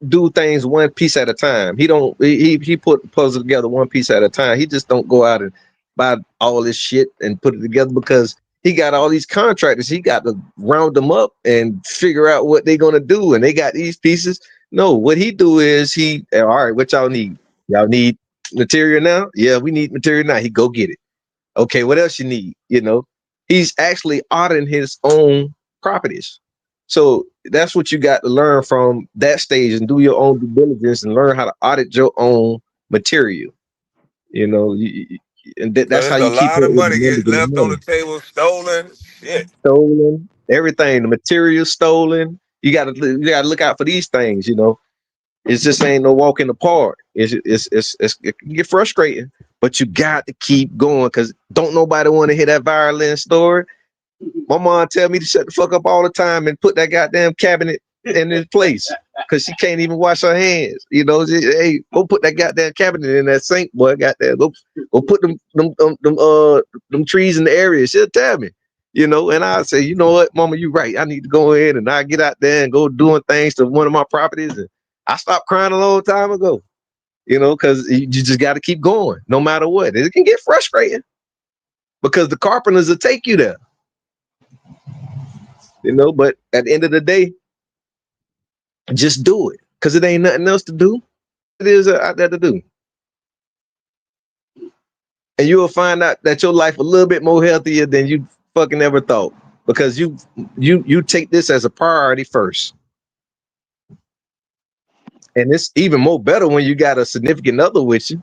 do things one piece at a time. He don't he put puzzle together one piece at a time. He just don't go out and buy all this shit and put it together because he got all these contractors. He got to round them up and figure out what they're gonna do. And they got these pieces. No, what he do is all right, what y'all need? Y'all need material now? Yeah, we need material now. He go get it. Okay, what else you need? He's actually auditing his own properties. So that's what you got to learn from that stage and do your own due diligence and learn how to audit your own material. And that's Cause how there's you a keep lot up of with the money numbers gets and the left on money. the table, stolen. Shit. Stolen, everything, the material stolen. You gotta look out for these things. It's just ain't no walk in the park. It can get frustrating, but you got to keep going because don't nobody want to hear that violin story. My mom tell me to shut the fuck up all the time and put that goddamn cabinet in its place because she can't even wash her hands. Hey, go put that goddamn cabinet in that sink, boy. Goddamn, go put them trees in the area. She'll tell me. And I say, you know what, mama, you right. I need to go ahead and I get out there and go doing things to one of my properties. And I stopped crying a long time ago. Because you just got to keep going no matter what. It can get frustrating because the carpenters will take you there. But at the end of the day, just do it because it ain't nothing else to do. It is out there to do, and you will find out that your life a little bit more healthier than you fucking ever thought because you take this as a priority first, and it's even more better when you got a significant other with you.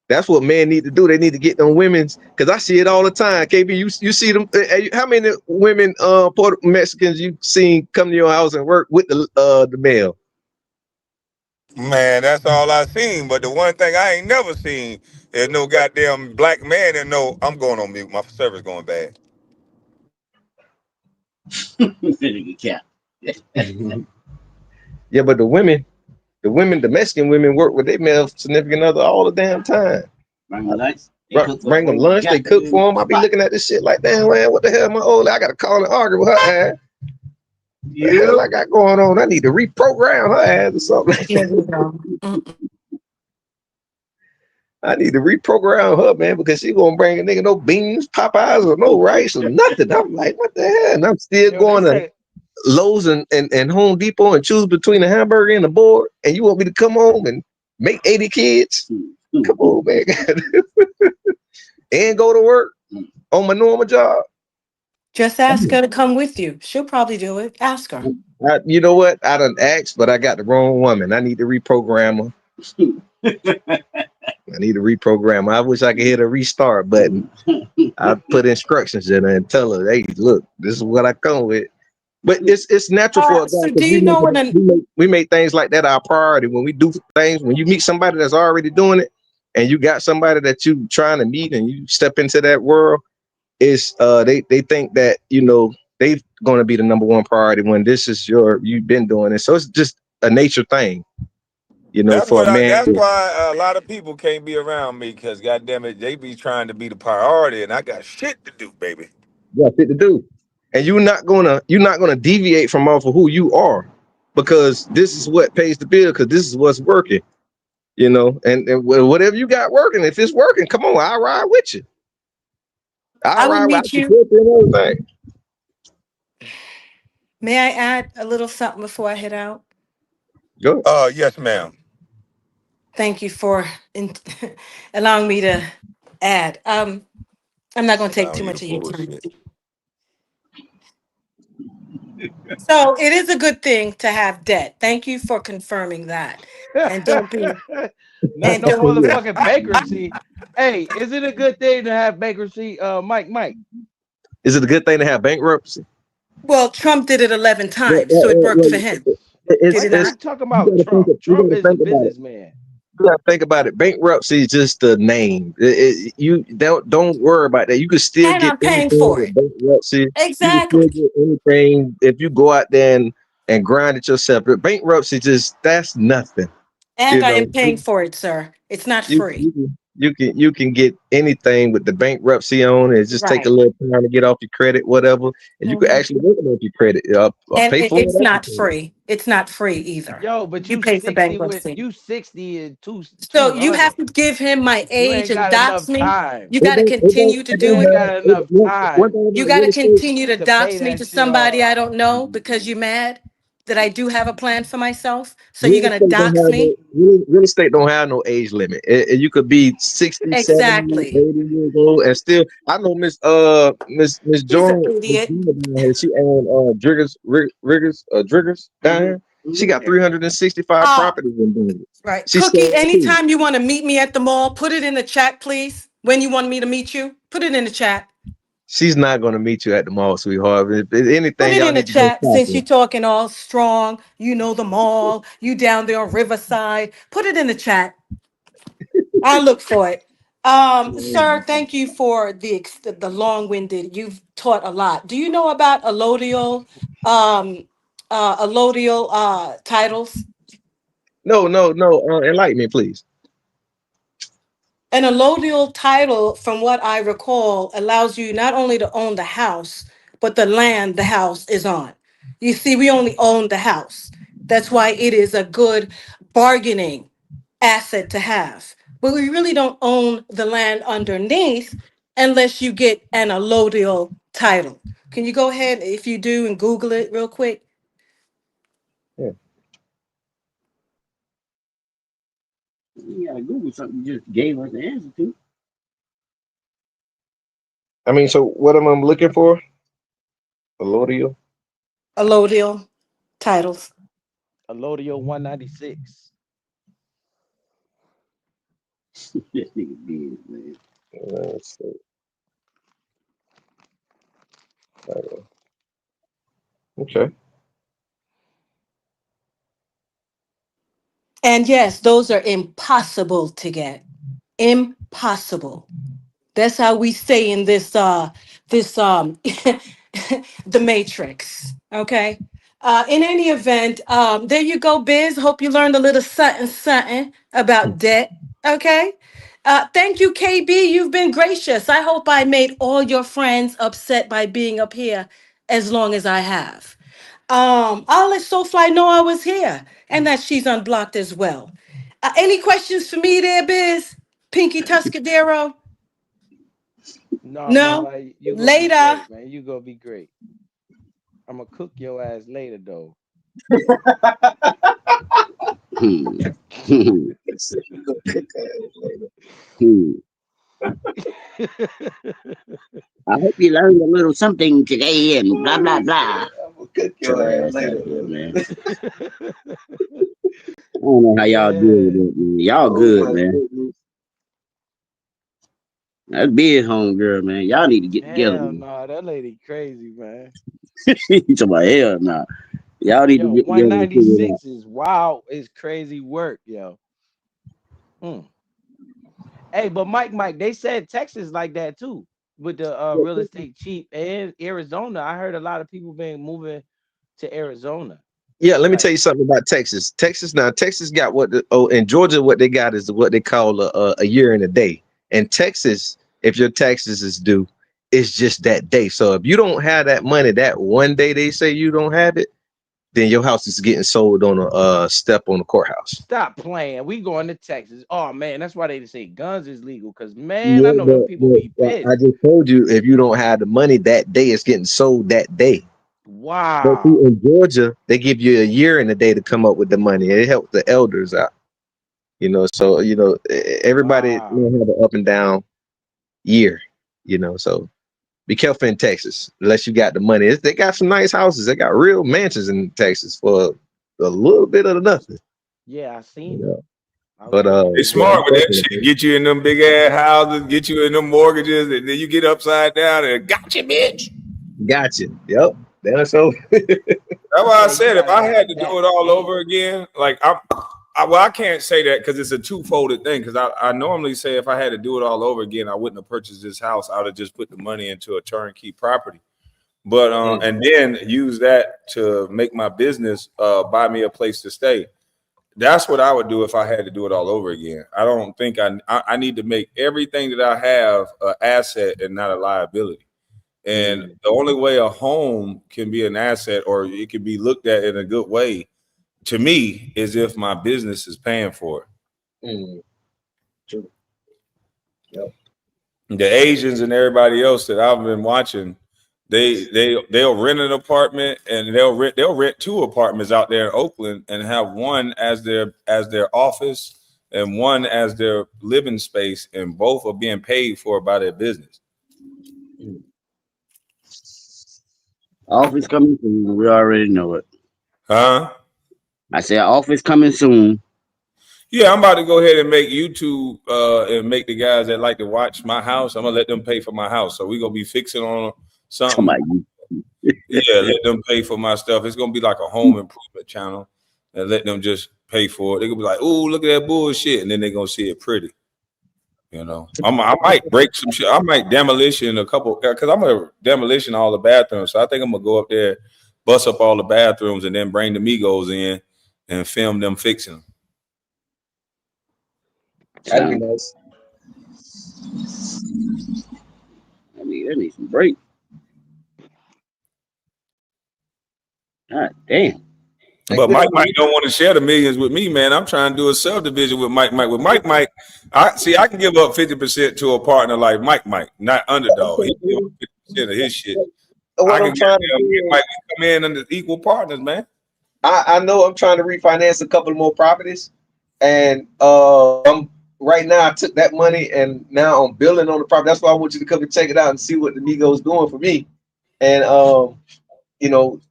That's what men need to do. They need to get them women's because I see it all the time. KB, you see them. How many women, Puerto Mexicans, you seen come to your house and work with the male? Man, that's all I seen. But the one thing I ain't never seen is no goddamn black man and no, I'm going on mute. My service going bad. Yeah, but the Mexican women work with their male significant other all the damn time. Bring them lunch. They Right, cook bring for them you. lunch, they Got cook the for them. I be spot. looking at this shit like, damn, man, what the hell, my old? I gotta call and argue with her ass. The hell You. I got going on? I need to reprogram her ass or something. There you go. Mm. I need to reprogram her, man, because she gonna bring a nigga no beans, Popeyes, or no rice or nothing. I'm like, what the hell? And I'm still Yo, they going to say Lowe's and Home Depot and choose between a hamburger and a board, and you want me to come home and make 80 kids? Come on, man. And go to work on my normal job. Just ask her to come with you. She'll probably do it. Ask her. You know what? I done asked, but I got the wrong woman. I need to reprogram her. I need to reprogram her. I wish I could hit a restart button. I put instructions in her and tell her, hey, look, this is what I come with. But it's natural for a guy So do because you know what an we make things like that our priority when we do things. When you meet somebody that's already doing it, and you got somebody that you trying to meet, and you step into that world, is they think that they going to be the number one priority when this is you've been doing it. So it's just a nature thing, for a man. That's why a lot of people can't be around me because goddamn it, they be trying to be the priority, and I got shit to do, baby. You got shit to do, and you're not gonna deviate from off of who you are, because this is what pays the bill. Because this is what's working, and whatever you got working, if it's working, come on, I'll ride with you. I'll I will ride with meet you. you and everything. May I add a little something before I head out? Go. Yes, ma'am. Thank you for allowing me to add. I'm not going to take Allow too you to much of your time. bullshit. So it is a good thing to have debt. Thank you for confirming that. And don't be not and no don't Yeah. motherfucking bankruptcy. Hey, is it a good thing to have bankruptcy, Mike? Is it a good thing to have bankruptcy? well, Trump did it 11 Well, times, well, so it well, worked for well, him. Did it's it Mike, it's you not? talking you about gotta think Trump? of, you Trump gotta is a think about it. businessman. You gotta think about it. Bankruptcy is just the name. You don't worry about that. You can still And get I'm paying anything for with it. bankruptcy. You can still Exactly. get anything if you go out there and grind it yourself. But bankruptcy just that's nothing. And You I know, am paying for it, sir. It's not you free. you can you can get anything with the bankruptcy on. It just take a Right. little time to get off your credit, whatever, and you can Mhm. actually work it off your credit. And Pay for it it's off not your credit. free. It's not free either. Yo, but You you pay for 60 bankruptcy. you 60 and So you 200. have to give him my You age ain't and got dox enough me. time. You got to continue to You do ain't it. got enough One time thing You about got to real estate. continue to to pay dox me that to shit somebody off. I don't know because you're mad that I do have a plan for myself. So you're Real going to estate don't dox have me? real estate don't have no age limit. You could be 60, 70, Exactly. 80 years old and still. I know Miss He's an Joan, Miss idiot. Joan down here. She owned Driggers down here. She got 365 Uh, properties in Denver. right. She Cookie, sold two. anytime you want to meet me at the mall, put it in the chat, please. When you want me to meet you, put it in the chat. She's not gonna meet you at the mall, sweetheart. If Put anything, it y'all in the need to go chat since you're shopping. talking all strong. You know the mall. You down there on Riverside. Put it in the chat. I'll look for it. Sir, thank you for the long-winded. You've taught a lot. Do you know about um, allodial titles? No, no, no. Enlighten me, please. An allodial title, from what I recall, allows you not only to own the house, but the land the house is on. You see, we only own the house. That's why it is a good bargaining asset to have. But we really don't own the land underneath unless you get an allodial title. Can you go ahead, if you do, and Google it real quick? Yeah. You gotta Google something you just gave us the answer to. I mean, so what am I looking for? Elodio. Allodial titles. Alodio 196. This nigga big, man. Let's see. Okay. And yes, those are impossible to get. Impossible. That's how we say in this the matrix. Okay. In any event, there you go, Biz. Hope you learned a little something, something about debt. Okay. Thank you, KB. You've been gracious. I hope I made all your friends upset by being up here as long as I have. I'll let Soulfly know I was here and that she's unblocked as well. Any questions for me there, Biz? Pinky Tuscadero? No, No? mama, you gonna be Later. great, man. You gonna be great. I'm gonna cook your ass later, though. Hmm. Hmm. Hmm. I hope you learned a little something today and blah blah blah. Shut your ass out here, man. I don't know how y'all deal with Yeah. it, man. Y'all good, man. That's big home girl, man. Y'all need to get together, Hell man. no, that lady crazy, man. You talking about hell nah. Y'all need to Yo, get together and figure it out. 196 is wow. It's crazy work, yo. Mm. Hey, but Mike, they said Texas like that too with the real estate cheap and Arizona. I heard a lot of people been moving to Arizona. Yeah, let me tell Like, you something about Texas. Texas got in Georgia, what they got is what they call a year and a day. And Texas, if your taxes is due, it's just that day. So if you don't have that money that one day they say you don't have it, then your house is getting sold on a step on the courthouse. stop playing. We going to Texas. Oh man, that's why they say guns is legal. Cause man, I Yeah, know them people be I pissed. just told you if you don't have the money that day, it's getting sold that day. But see, Wow. in Georgia, they give you a year and a day to come up with the money. It helps the elders out. So everybody Wow. have an up and down year. So be careful in Texas unless you got the money. They got some nice houses. They got real mansions in Texas for a little bit of nothing. Yeah, I You seen them. know, I was but looking They at them. yeah, smart with that shit. Get you in them big ass houses, get you in them mortgages, and then you get upside down and gotcha, bitch. gotcha. Yep, that's so. That's why I Yeah, you said if gotta I have had a to do tax it all deed. over again, like well, I can't say that because it's a two-folded thing. Because I normally say if I had to do it all over again, I wouldn't have purchased this house. I would have just put the money into a turnkey property, but Mm, and then use that to make my business buy me a place to stay. That's what I would do if I had to do it all over again. I don't think I need to make everything that I have an asset and not a liability. And mm, the only way a home can be an asset or it can be looked at in a good way to me is if my business is paying for mm. True. Yep. it. The Asians and everybody else that I've been watching, they'll rent an apartment and they'll rent two apartments out there in Oakland and have one as their office and one as their living space, and both are being paid for by their business. Mm. Office coming soon. We already know it. Huh? I said office coming soon. Yeah, I'm about to go ahead and make YouTube and make the guys that like to watch my house. I'm gonna let them pay for my house. So we're gonna be fixing on Come something. on, Yeah, let them pay for my stuff. It's gonna be like a home improvement channel, and let them just pay for it. They're gonna be like, "Oh, look at that bullshit," and then they're gonna see it pretty. I might break some shit. I might demolition a couple because I'm gonna demolition all the bathrooms. So I think I'm gonna go up there, bust up all the bathrooms, and then bring the Migos in and film them fixing them. That'd be sound. nice. I need some break. God damn. And But good Mike Mike on don't want to share the millions with me, man. I'm trying to do a subdivision with Mike Mike. With Mike Mike, I can give up 50% to a partner like Mike Mike, not underdog. He can give up you. 50% of his shit. I What can I'm get trying to them Mike do Mike is, we come in under equal partners, man. I know I'm trying to refinance a couple more properties, and I'm right now. I took that money and now I'm building on the property. That's why I want you to come and check it out and see what the Migos doing for me. And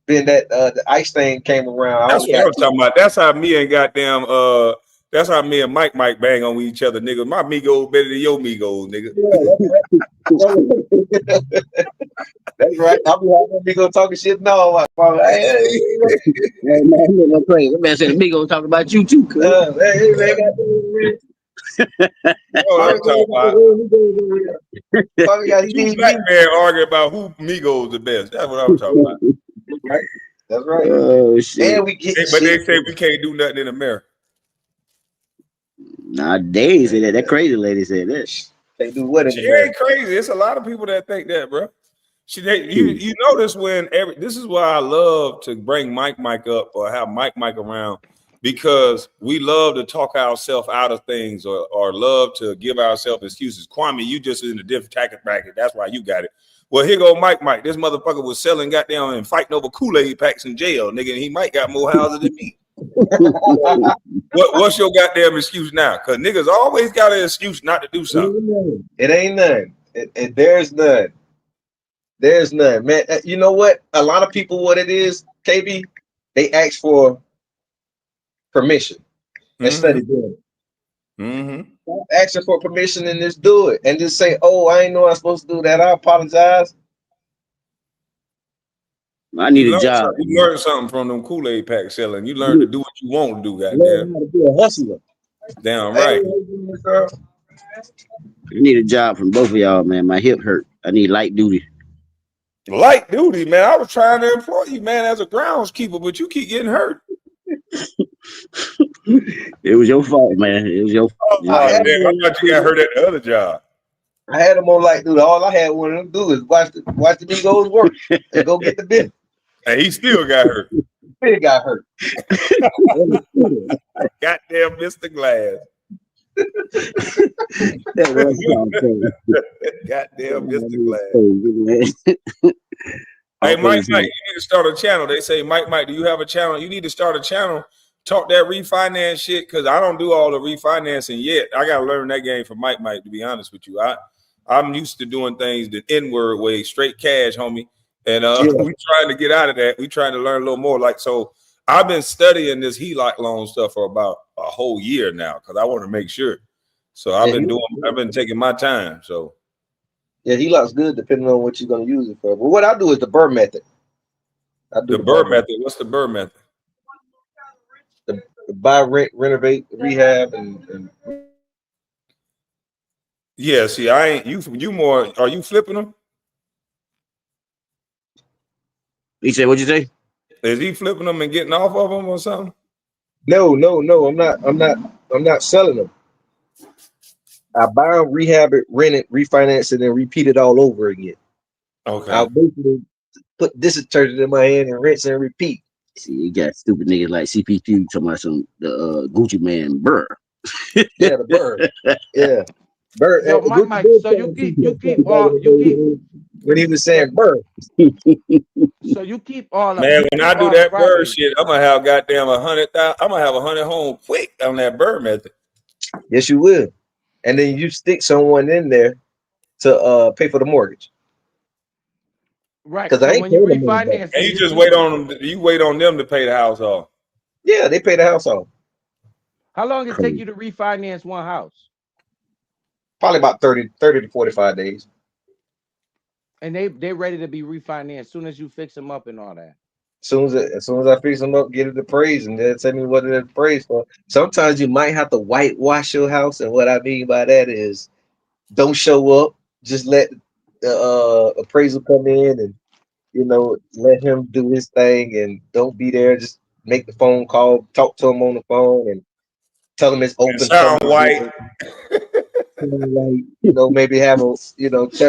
being that the ice thing came around, I That's only what got I'm talking about. That's how me and Mike bang on each other, nigga. My Migos better than your Migos, nigga. two. That's right. I'll be having me go talking shit. No, Hey man, you look crazy. That man said the Migos talking about you too, cuz. hey, man, goddamn, That's what I'm Bobby talking about. Bobby got he Two need black me. men arguing about who Migos the best. That's what I'm talking about. Right? That's right. Oh shit. And we getting But shit. they say we can't do nothing in America. Nah, they ain't say that. That crazy lady said that. They do what in She America? ain't crazy. It's a lot of people that think that, bro. Hmm. You notice when this is why I love to bring Mike up or have Mike around, because we love to talk ourselves out of things or love to give ourselves excuses. Kwame, you just in a different tacket bracket. That's why you got it. Well, here go Mike. This motherfucker was selling goddamn and fighting over Kool-Aid packs in jail, nigga. And he might got more houses than me. So what's your goddamn excuse now? Because niggas always got an excuse not to do something. It ain't none. There's none. There's none, man. You know what? A lot of people, what it is, KB, they ask for permission instead Mm-hmm. of doing it. Mm-hmm. Stop asking for permission and just do it, and just say, "Oh, I ain't know I was supposed to do that. I apologize." I need a job. You learned something from them Kool-Aid pack selling. You learned to Man. do what you want to do, goddamn. Learn how to be a hustler. Damn Hey, right. girl. I need a job from both of y'all, man. My hip hurt. I need light duty. Light duty, man. I was trying to employ you, man, as a groundskeeper, but you keep getting hurt. It was your fault, man. It was your I Oh, had damn. them I on light thought you got duty. hurt at the other job. I had them on light duty. All I had one of them do is watch the Migos work and go get the bill. And he still got hurt. Bill got hurt. Goddamn Mr. Glass. That's what I'm trying to say. Goddamn Mr. Man, Glass. it's crazy, man. Hey, All Mike, praise you him. need to start a channel. They say, Mike, do you have a channel? You need to start a channel. Talk that refinance shit, because I don't do all the refinancing yet. I got to learn that game from Mike, to be honest with you. I'm used to doing things the N-word way, straight cash, homie. And Yeah. we trying to get out of that. We trying to learn a little more. Like, so I've been studying this HELOC loan stuff for about a whole year now, because I want to make sure. So I've been taking my time. So Yeah, he looks good depending on what you're gonna use it for. But what I do is the Burr method. I do the the Burr Burr method. method. What's the Burr method? The buy, rent, renovate, rehab, and Yeah, see, I ain't you more. Are you flipping them? He said, "What'd you say?" Is he flipping them and getting off of them or something? no. I'm not selling them. I buy them, rehab it, rent it, refinance it, and repeat it all over again. Okay. I'll basically put this detergent in my hand and rinse and repeat. See, you got stupid niggas like CPQ talking about some the Gucci man Burr. Yeah, the Burr. Yeah. Burr. Yo, Gucci Mike. did So tell me you keep back all in the day when he was so saying Burr. so Man, you when I keep do all the that bird property. shit, I'm gonna have goddamn 100,000. I'm gonna have 100 home quick on that bird method. Yes, you will. And then you stick someone in there to pay for the mortgage. Right. Because I So ain't when you paying the money back. refinance And and you you just keep wait them, on them. You wait on them to pay the house off. Yeah, they pay the house off. how long it take Crazy. you to refinance one house? Probably about 30 to 45 days. And they ready to be refinanced soon as you fix them up and all that. As soon as I fix them up, get it appraised, and they'll tell me what it's appraised for. Sometimes you might have to whitewash your house, and what I mean by that is don't show up. Just let the appraisal come in, and let him do his thing, and don't be there. Just make the phone call, talk to him on the phone, and tell him it's And open. Come sound and get white. it. Like, maybe have a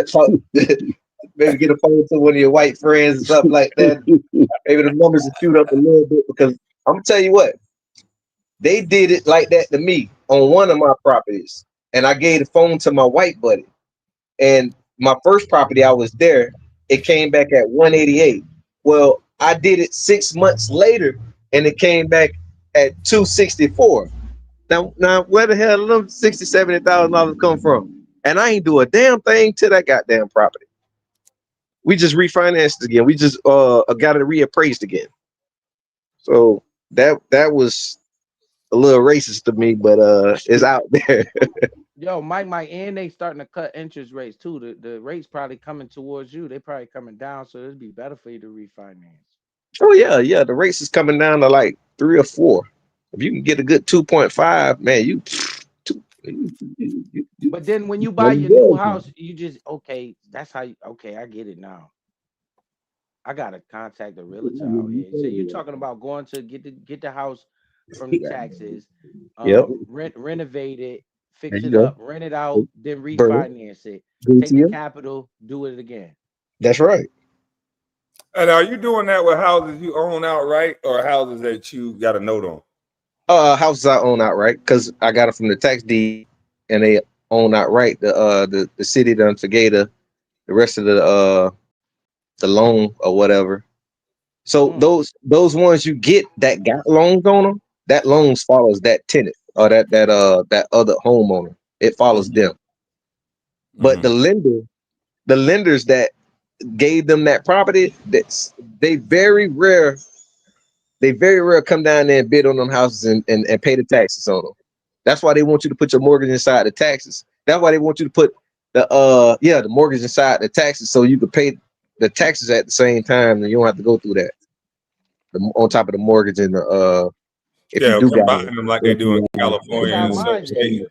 talk, maybe get a phone to one of your white friends and stuff like that. Maybe the numbers will shoot up a little bit, because I'm gonna tell you what, they did it like that to me on one of my properties, and I gave the phone to my white buddy. And my first property, I was there, it came back at 188. Well, I did it 6 months later, and it came back at 264. Now, where the hell did them $60,000-$70,000 come from? And I ain't do a damn thing to that goddamn property. We just refinanced again. We just got it reappraised again. So that was a little racist to me, but it's out there. Yo, Mike, and they starting to cut interest rates too. The rates probably coming towards you. They probably coming down, so it'd be better for you to refinance. Oh yeah. The race is coming down to like 3 or 4. If you can get a good 2.5, man, you But then when you buy money your new well. house, you just okay. That's how. Okay, I get it now. I gotta contact the realtor out here. So you're talking about going to get the house from the taxes, Yep. renovate it, There fix you it go. up, rent it out, then Bro, refinance it, good to take the you. capital, do it again. That's right. And are you doing that with houses you own outright or houses that you got a note on? Houses I own outright because I got it from the tax deed, and they own outright. The city done forgave the rest of the loan or whatever. So Mm, those ones you get that got loans on them, that loans follows that tenant or that other homeowner. It follows Mm-hmm. them. But Mm-hmm. the lenders that gave them that property, that's they very rare come down there and bid on them houses and pay the taxes on them. That's why they want you to put your mortgage inside the taxes. That's why they want you to put the mortgage inside the taxes so you can pay the taxes at the same time and you don't have to go through that. On top of the mortgage and the if you Yeah, do got combine them like they do in that's California how and some mine states. did.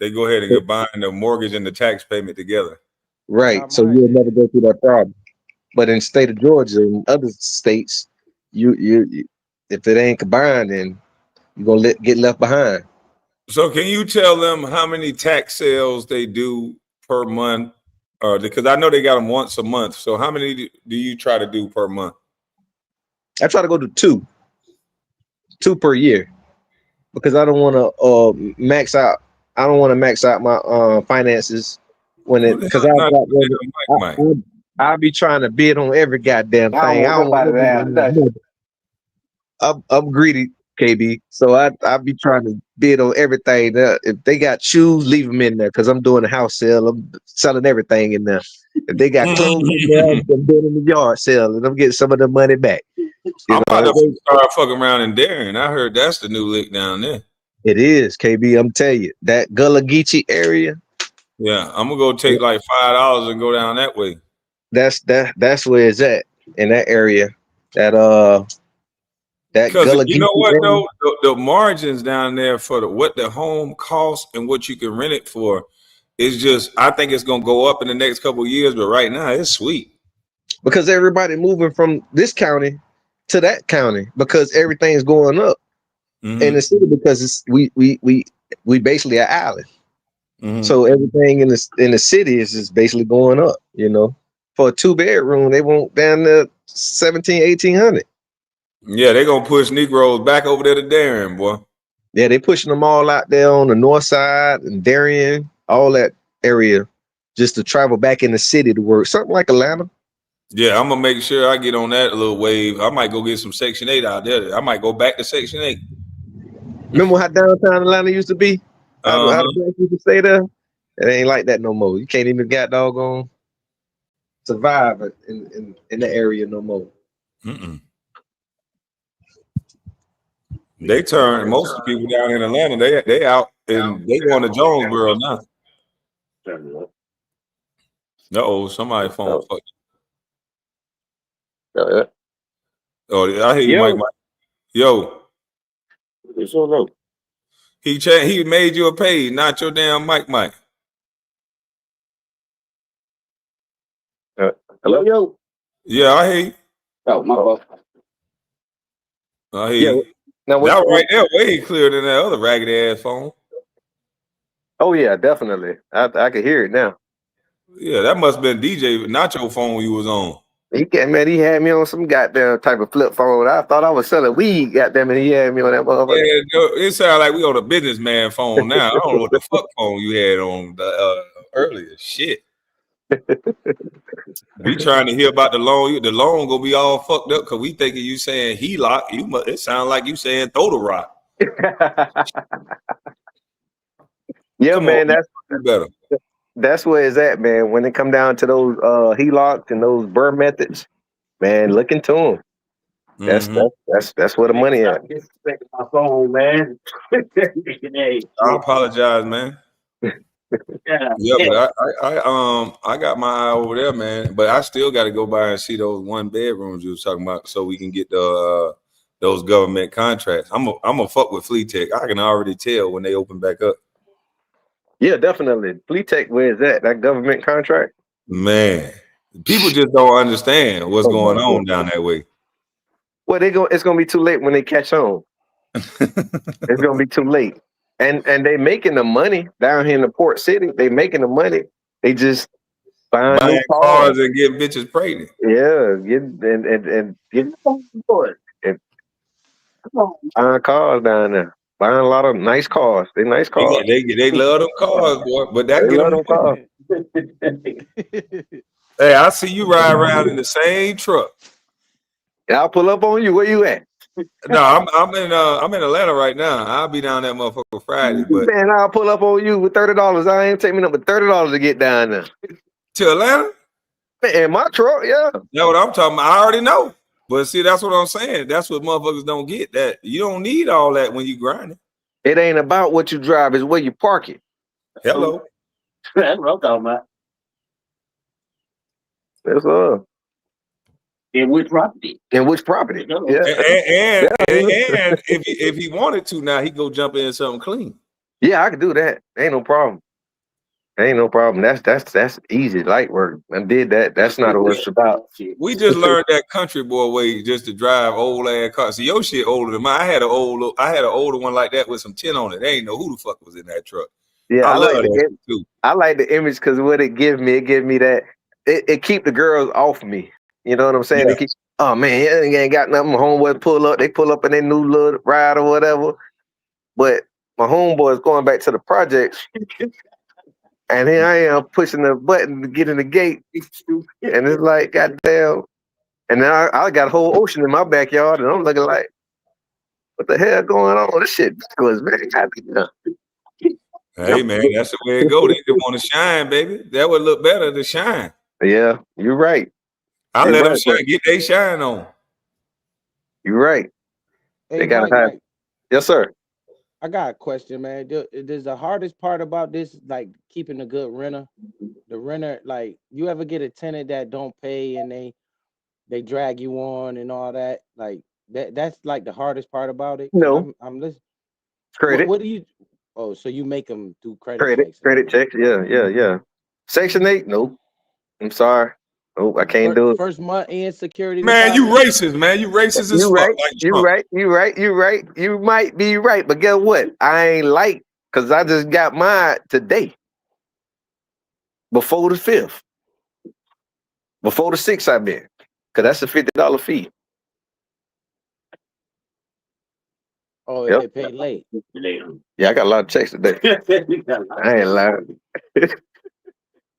They go ahead and it, combine the mortgage and the tax payment together. That's how right. So mine you'll did. never go through that problem. But in the state of Georgia and other states, you if it ain't combined, then you're gonna get left behind. So can you tell them how many tax sales they do per month? Or because I know they got them once a month. So how many do you try to do per month? I try to go to two per year because I don't want to max out. I don't want to max out my finances when Who it the hell because is not I, damn Mike? I be trying to bid on every goddamn I don't thing. I want don't nobody to have nothing. want I'm greedy, KB. So I be trying to bid on everything. If they got shoes, leave them in there because I'm doing a house sale. I'm selling everything in there. If they got clothes in there, I'm doing the yard sale and I'm getting some of the money back. You I'm about know, to start fucking around in Darien. I heard that's the new lick down there. it is KB. I'm telling you that Gullah Geechee area. Yeah, I'm gonna go take like $5 and go down that way. That's where it's at in that area. That that Because Gullah you know Geechee what area. though, the margins down there for what the home costs and what you can rent it for is just. I think it's gonna go up in the next couple of years, but right now it's sweet. Because everybody moving from this county to that county because everything's going up in the Mm-hmm. city because it's we basically an island. Mm-hmm. So everything in the city is just basically going up, you know. For a 2 bedroom, they want down to 17, 1800. Yeah, they gonna push Negroes back over there to Darien, boy. Yeah, they pushing them all out there on the north side and Darien, all that area, just to travel back in the city to work. Something like Atlanta. Yeah, I'm gonna make sure I get on that little wave. I might go get some Section 8 out there. I might go back to Section 8. Remember how downtown Atlanta used to be? How the Uh-huh. blacks used to stay there? It ain't like that no more. You can't even got doggone survive in the area no more. Mm-mm. They turn most of the people down in Atlanta. They out and they going to Jonesboro now. Uh-oh, somebody phone fucked. Oh, I hear you, Mike. Yo, Mike. Yo, it's all right. he made you a page, not your damn Mike. Mike. Uh, hello, yo. Yeah, I hear you. Oh, my fault. I hear Yeah. you. Now That right what? there way clearer than that other ragged ass phone. Oh yeah, definitely. I can hear it now. Yeah, that must have been DJ, not your phone you was on. He had me on some goddamn type of flip phone. I thought I was selling weed, goddamn it. He had me on that motherfucker. Yeah, it sounds like we on a businessman phone now. I don't know what the fuck phone you had on the earlier. Shit. We trying to hear about the loan. The loan gonna be all fucked up because we thinking you saying he lock. You must. It sounds like you saying throw the rock. Yeah, Come on, man, you do better. that's where it's at, man. When it come down to those HELOCs and those burr methods, man, look into them. Mm-hmm. That's where the money at. My phone, man. Hey, I shit. apologize, man. Yeah. Yeah, but I got my eye over there, man. But I still got to go by and see those one bedrooms you was talking about, so we can get the those government contracts. I'm a fuck with Flea Tech. I can already tell when they open back up. Yeah, definitely. Fleet Tech, where is that? That government contract? Man. People just don't understand what's Oh going my on God. down that way. Well, it's gonna be too late when they catch on. It's gonna be too late. And they making the money down here in the port city. They making the money. They just buying new Buying cars. cars and getting bitches pregnant. Yeah, and getting and buying cars down there. Buying a lot of nice cars. They nice cars. They love them cars, boy, but that They get love them them money. cars. Hey, I see you ride around in the same truck. And I'll pull up on you. Where you at? No, I'm in Atlanta right now. I'll be down that motherfucker Friday, but Man, I'll pull up on you with $30. I ain't take me nothing but $30 to get down there. to Atlanta, Man, in my truck, yeah. that's what I'm talking about. I already know. But see, that's what I'm saying. That's what motherfuckers don't get. That you don't need all that when you grinding. It ain't about what you drive, it's where you park it. Hello. That's what I'm talking about. That's In which property? in which property? Yeah. And if he wanted to now, he go jump in something clean. Yeah, I could do that. Ain't no problem. Ain't no problem. That's easy, light work. I did that. That's not what it's about. We just learned that country boy way just to drive old ass cars. See, your shit older than mine. I had an older one like that with some tin on it. They ain't know who the fuck was in that truck. Yeah, I I love like that the shit too. I like the image because what it gives me that it keep the girls off me. You know what I'm saying? They Yeah. keep, oh man, you ain't got nothing. My homeboys pull up, they pull up in their new little ride or whatever. But my homeboys going back to the projects, and here I am pushing the button to get in the gate, and it's like, goddamn. And now I got a whole ocean in my backyard, and I'm looking like, what the hell going on? This shit was man. Goddamn. Hey man, that's the way it go. They just want to shine, baby. That would look better to shine. Yeah, you're right. I You're let them right, but shine, get they shine on. you're right. Hey, They gotta Mike, have. Yes, sir. I got a question, man. Does the hardest part about this like keeping a good renter? The renter, like, you ever get a tenant that don't pay and they drag you on and all that? Like that's like the hardest part about it. Cause No I'm listening. credit, What do you? Oh, so you make them do credit checks and credit everything. checks. Yeah, yeah, yeah. Section 8. Nope. I'm sorry. Nope. I can't do it. First month in security Man, you deposit. racist, man. You racist as You fuck, right. like You Trump. right. You right. You right. You might be right, but guess what? I ain't like because I just got mine today before the 5th, before the 6th. I've been because that's a $50 fee. Oh, Yep. it paid late. Yeah, I got a lot of checks today. I ain't lying.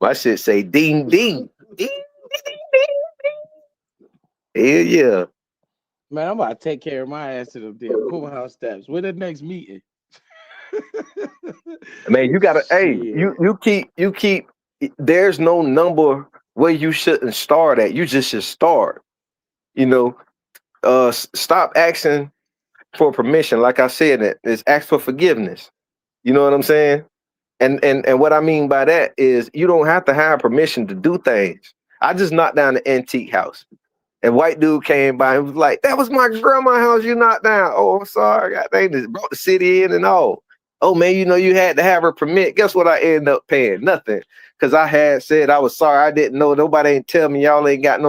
My shit say ding ding. Ding ding. Hell yeah. Man, I'm about to take care of my ass to them damn courthouse steps. When the next meeting? Man, you gotta hey, Shit. you keep there's no number where you shouldn't start at. You just should start. You know, stop asking for permission. Like I said, it's ask for forgiveness. You know what I'm saying? And what I mean by that is you don't have to have permission to do things. I just knocked down the antique house. And white dude came by and was like, "That was my grandma's house you knocked down." Oh, I'm sorry. God, they just brought the city in and all. Oh man, you know you had to have a permit. Guess what? I ended up paying nothing because I had said I was sorry. I didn't know. Nobody ain't tell me. Y'all ain't got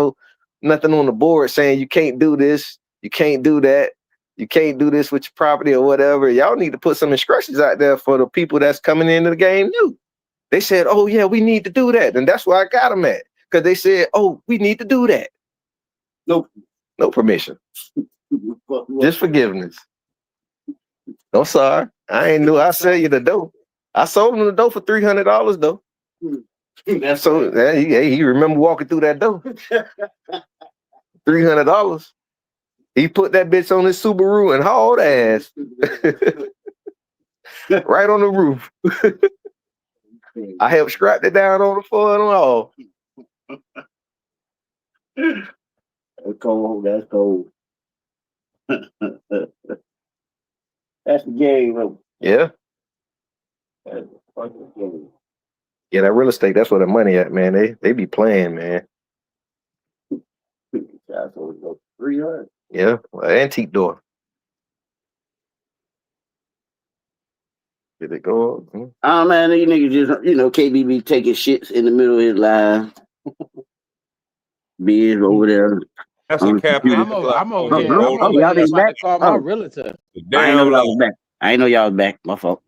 nothing on the board saying you can't do this, you can't do that, you can't do this with your property or whatever. Y'all need to put some instructions out there for the people that's coming into the game new. They said, "Oh yeah, we need to do that," and that's where I got them at because they said, "Oh, we need to do that." No, no permission. Just forgiveness. No, sorry. I ain't knew I sell you the dope. I sold him the dope for $300 though. That's so he remember walking through that door. $300. He put that bitch on his Subaru and hauled ass. Right on the roof. I helped strap it down on the floor and all. That's cold. That's cold. That's the game, though. Yeah. That's the fucking game. Yeah, that real estate, that's where the money at, man. They be playing, man. That's what we go. 300. Yeah. Well, antique door. Did it go up? Oh man, these niggas just KBB taking shits in the middle of his live. Biz over there That's a on the captain computer. in the block. I'm Oh, over Oh, he here. oh, I'm oh, rolling over up y'all here ain't about back? to call my Oh, realtor. the I ain't know damn y'all lie. was back. I ain't know y'all was back. My fault.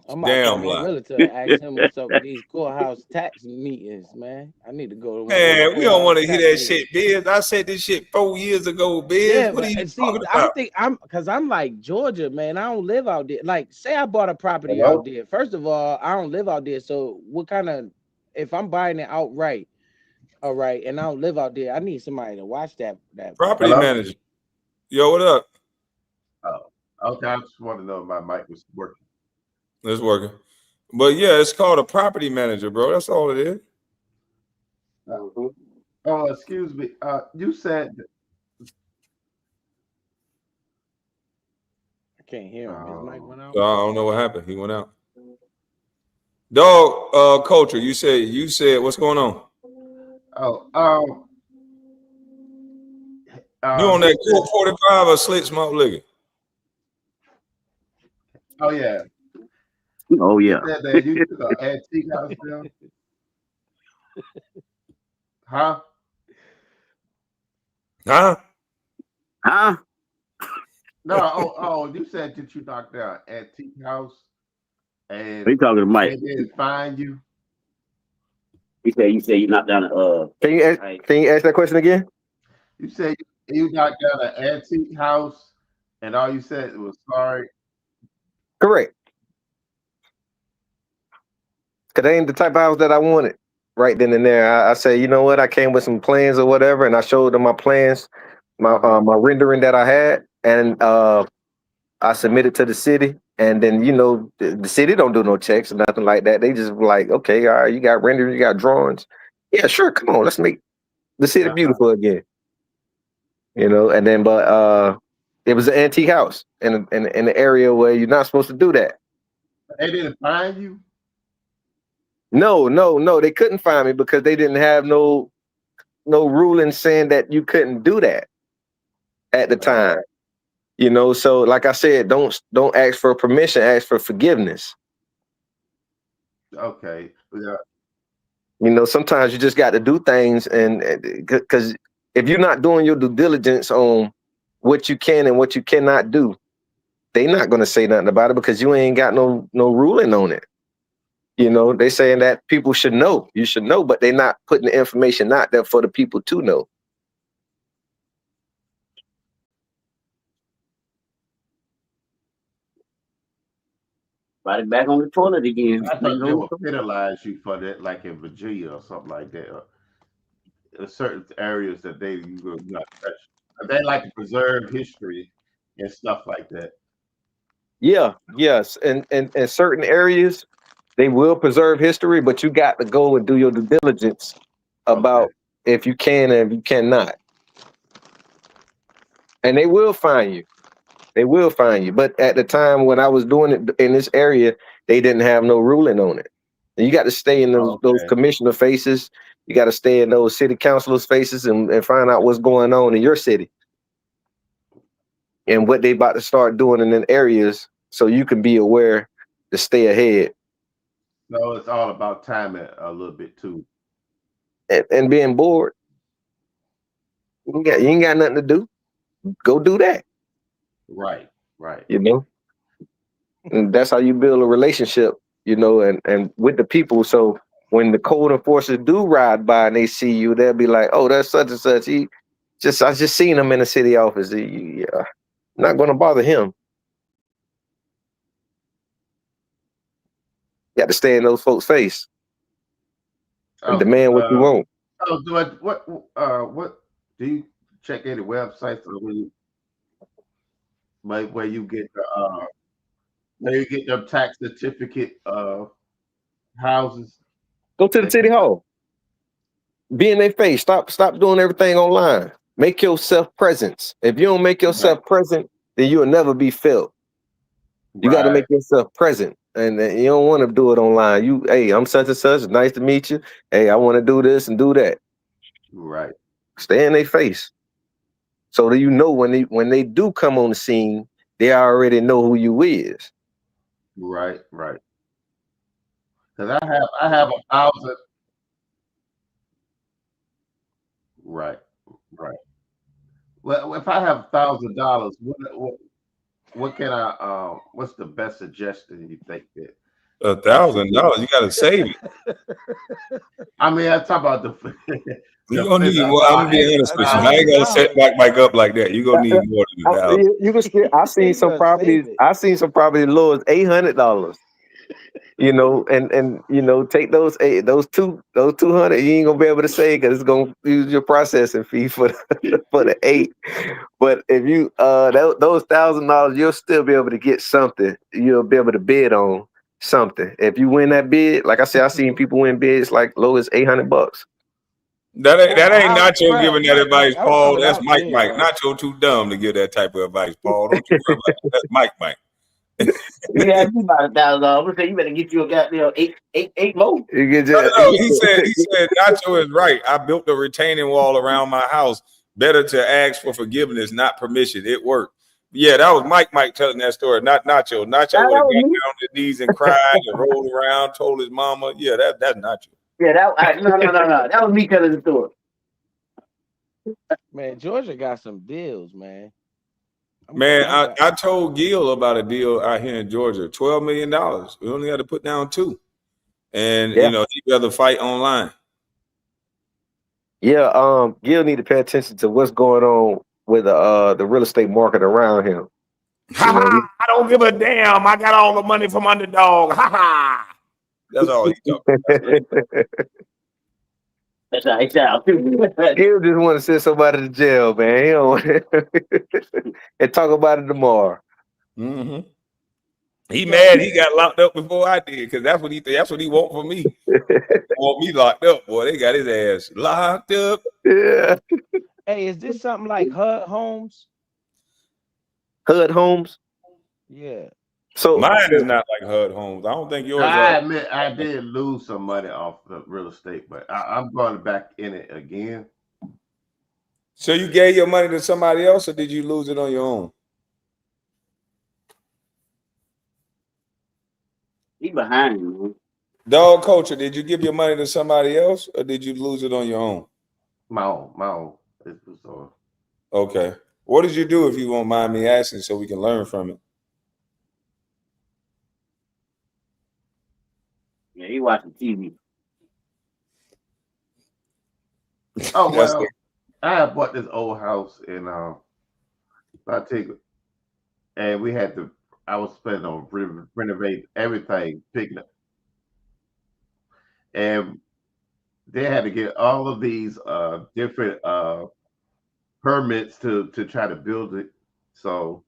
I'm about to call Damn my lie. realtor and ask him what's up with these courthouse tax meetings, man. I need to go to one of those Man, we don't courthouse want to hear tax that meetings. shit, Biz. I said this shit 4 years ago, Biz. Yeah, What are but you see, talking about? I'm like Georgia, man. I don't live out there. Like, say I bought a property Hello? out there. First of all, I don't live out there. So what kind of if I'm buying it outright, all right, and I don't live out there, I need somebody to watch that Property property. Hello? manager. Yo, what up? Oh, okay. I just wanted to know if my mic was working. It's working. But yeah, it's called a property manager, bro. That's all it is. Mhm. Oh, excuse me. You said, I can't hear him. His mic oh, went out. So I don't know what happened. He went out. Dog, culture. You said what's going on? oh, You on you that said, Colt 45 or slit smoke liquor? oh yeah, Oh you yeah. said that you took an antique house down, huh? Huh? Huh? No, you said that you knocked down an antique house Are and you talking to they Mike? didn't find you. You said you knocked down Can you ask that question again? You said you knocked down an antique house and all you said was sorry. Correct. Because they ain't the type of house that I wanted right then and there. I say, you know what? I came with some plans or whatever, and I showed them my plans, Uh huh. my rendering that I had, and I submitted to the city. And then the city don't do no checks or nothing like that. They just like, okay, all right, you got rendering, you got drawings. Yeah, sure, come on, let's make the city Uh huh. beautiful again. And then but it was an antique house in the area where you're not supposed to do that. They didn't find you. No, no, no. They couldn't find me because they didn't have no ruling saying that you couldn't do that at the time. Oh, So like I said, don't ask for permission, ask for forgiveness. okay. Yeah. Sometimes you just got to do things, and because if you're not doing your due diligence on what you can and what you cannot do, they're not going to say nothing about it because you ain't got no ruling on it. They saying that people should know. You should know, but they're not putting the information out there for the people to know. Right back on the toilet again. I Niggas thought they on the would toilet. penalize you for that, like in Virginia or something like that. Or certain areas that you will not touch. They like to preserve history and stuff like that. Yeah, yes. And in certain areas, they will preserve history, but you got to go and do your due diligence Okay. about if you can and if you cannot. And they will find you. They will find you. But at the time when I was doing it in this area, they didn't have no ruling on it. And you got to stay in those Okay. commissioner faces. You got to stay in those city councilors' faces and find out what's going on in your city and what they about to start doing in the areas so you can be aware to stay ahead. So it's all about timing a little bit too. And being bored. You ain't got nothing to do. Go do that. Right. Right. You know, and that's how you build a relationship. And with the people. So when the code enforcers do ride by and they see you, they'll be like, "Oh, that's such and such. I just seen him in the city office. Yeah, not going to bother him. You got to stay in those folks' face and Oh, demand what you want." do I, what do you check any websites or where you get where you get them tax certificate houses Go to the that you city hall. Be in their face. Stop doing everything online. Make yourself presence. If you don't make right, yourself present, then you'll never be felt. You got to right, make yourself present, and you don't want to do it online. Hey, I'm such and such. Nice to meet you. Hey, I want to do this and do that. right, Stay in their face, so that when they do come on the scene, they already know who you is. right, right. Because I have 1,000. Right. Right. Well, if I have $1,000, what can I what's the best suggestion you think that I should do? $1,000, you got to save it. I mean, I talk about the You the gonna need physical. more. No, I'm gonna I be ain't honest A with you. nah, I ain't thousand gonna set dollars. back up like that. You gonna need more than 1,000. You can still. I seen He some gonna save properties. it. I seen some properties low as $800. And take those 200. You ain't gonna be able to say because it's gonna use your processing fee for for the eight. But if you those $1,000, you'll still be able to get something. You'll be able to bid on something. If you win that bid, like I said, I seen people win bids like low as $800. That ain't How, Nacho bro, giving that advice, that was Paul. coming That's out Mike there, Mike. bro. Nacho too dumb to give that type of advice, Paul. Don't you worry about that. That's Mike Mike. You asked me about $1,000. I'm gonna say you better get you a goddamn eight more. You get No, no, no. He just, said Nacho is right. I built a retaining wall around my house. Better to ask for forgiveness, not permission. It worked. Yeah, that was Mike Mike telling that story, not Nacho. Now Nacho would that have was got me. down on his knees and cried and rolled around, told his mama. Yeah, that's Nacho. Yeah, no. That was me telling the story. Man, Georgia got some deals, man. Man, I'm I told Gil about a deal out here in Georgia, $12 million. We only had to put down two. And yeah, he'd rather fight online. yeah. Gil need to pay attention to what's going on with the real estate market around him. Ha ha! I don't give a damn. I got all the money from underdog. Ha ha! That's all he talking. That's what he That's how it sounds. Gil just want to send somebody to jail, man. He don't and talk about it tomorrow. Mm-hmm. He yo, mad he got locked up before I did, because that's what he want from me. He want me locked up, boy. They got his ass locked up. Yeah, hey, is this something like HUD Homes? HUD Homes. Yeah. So, Mine is so not like HUD Homes. I don't think yours are. I admit I did lose some money off the real estate, but I'm going back in it again. So you gave your money to somebody else, or did you lose it on your own? He behind you, man. Dog culture, did you give your money to somebody else, or did you lose it on your own? My own. It was Okay. What did you do, if you won't mind me asking, so we can learn from it? Yeah, he watching TV. oh That's well. I had bought this old house in I take and we had to. I was spending on renovate everything, picking up, and they had to get all of these different permits to try to build it. So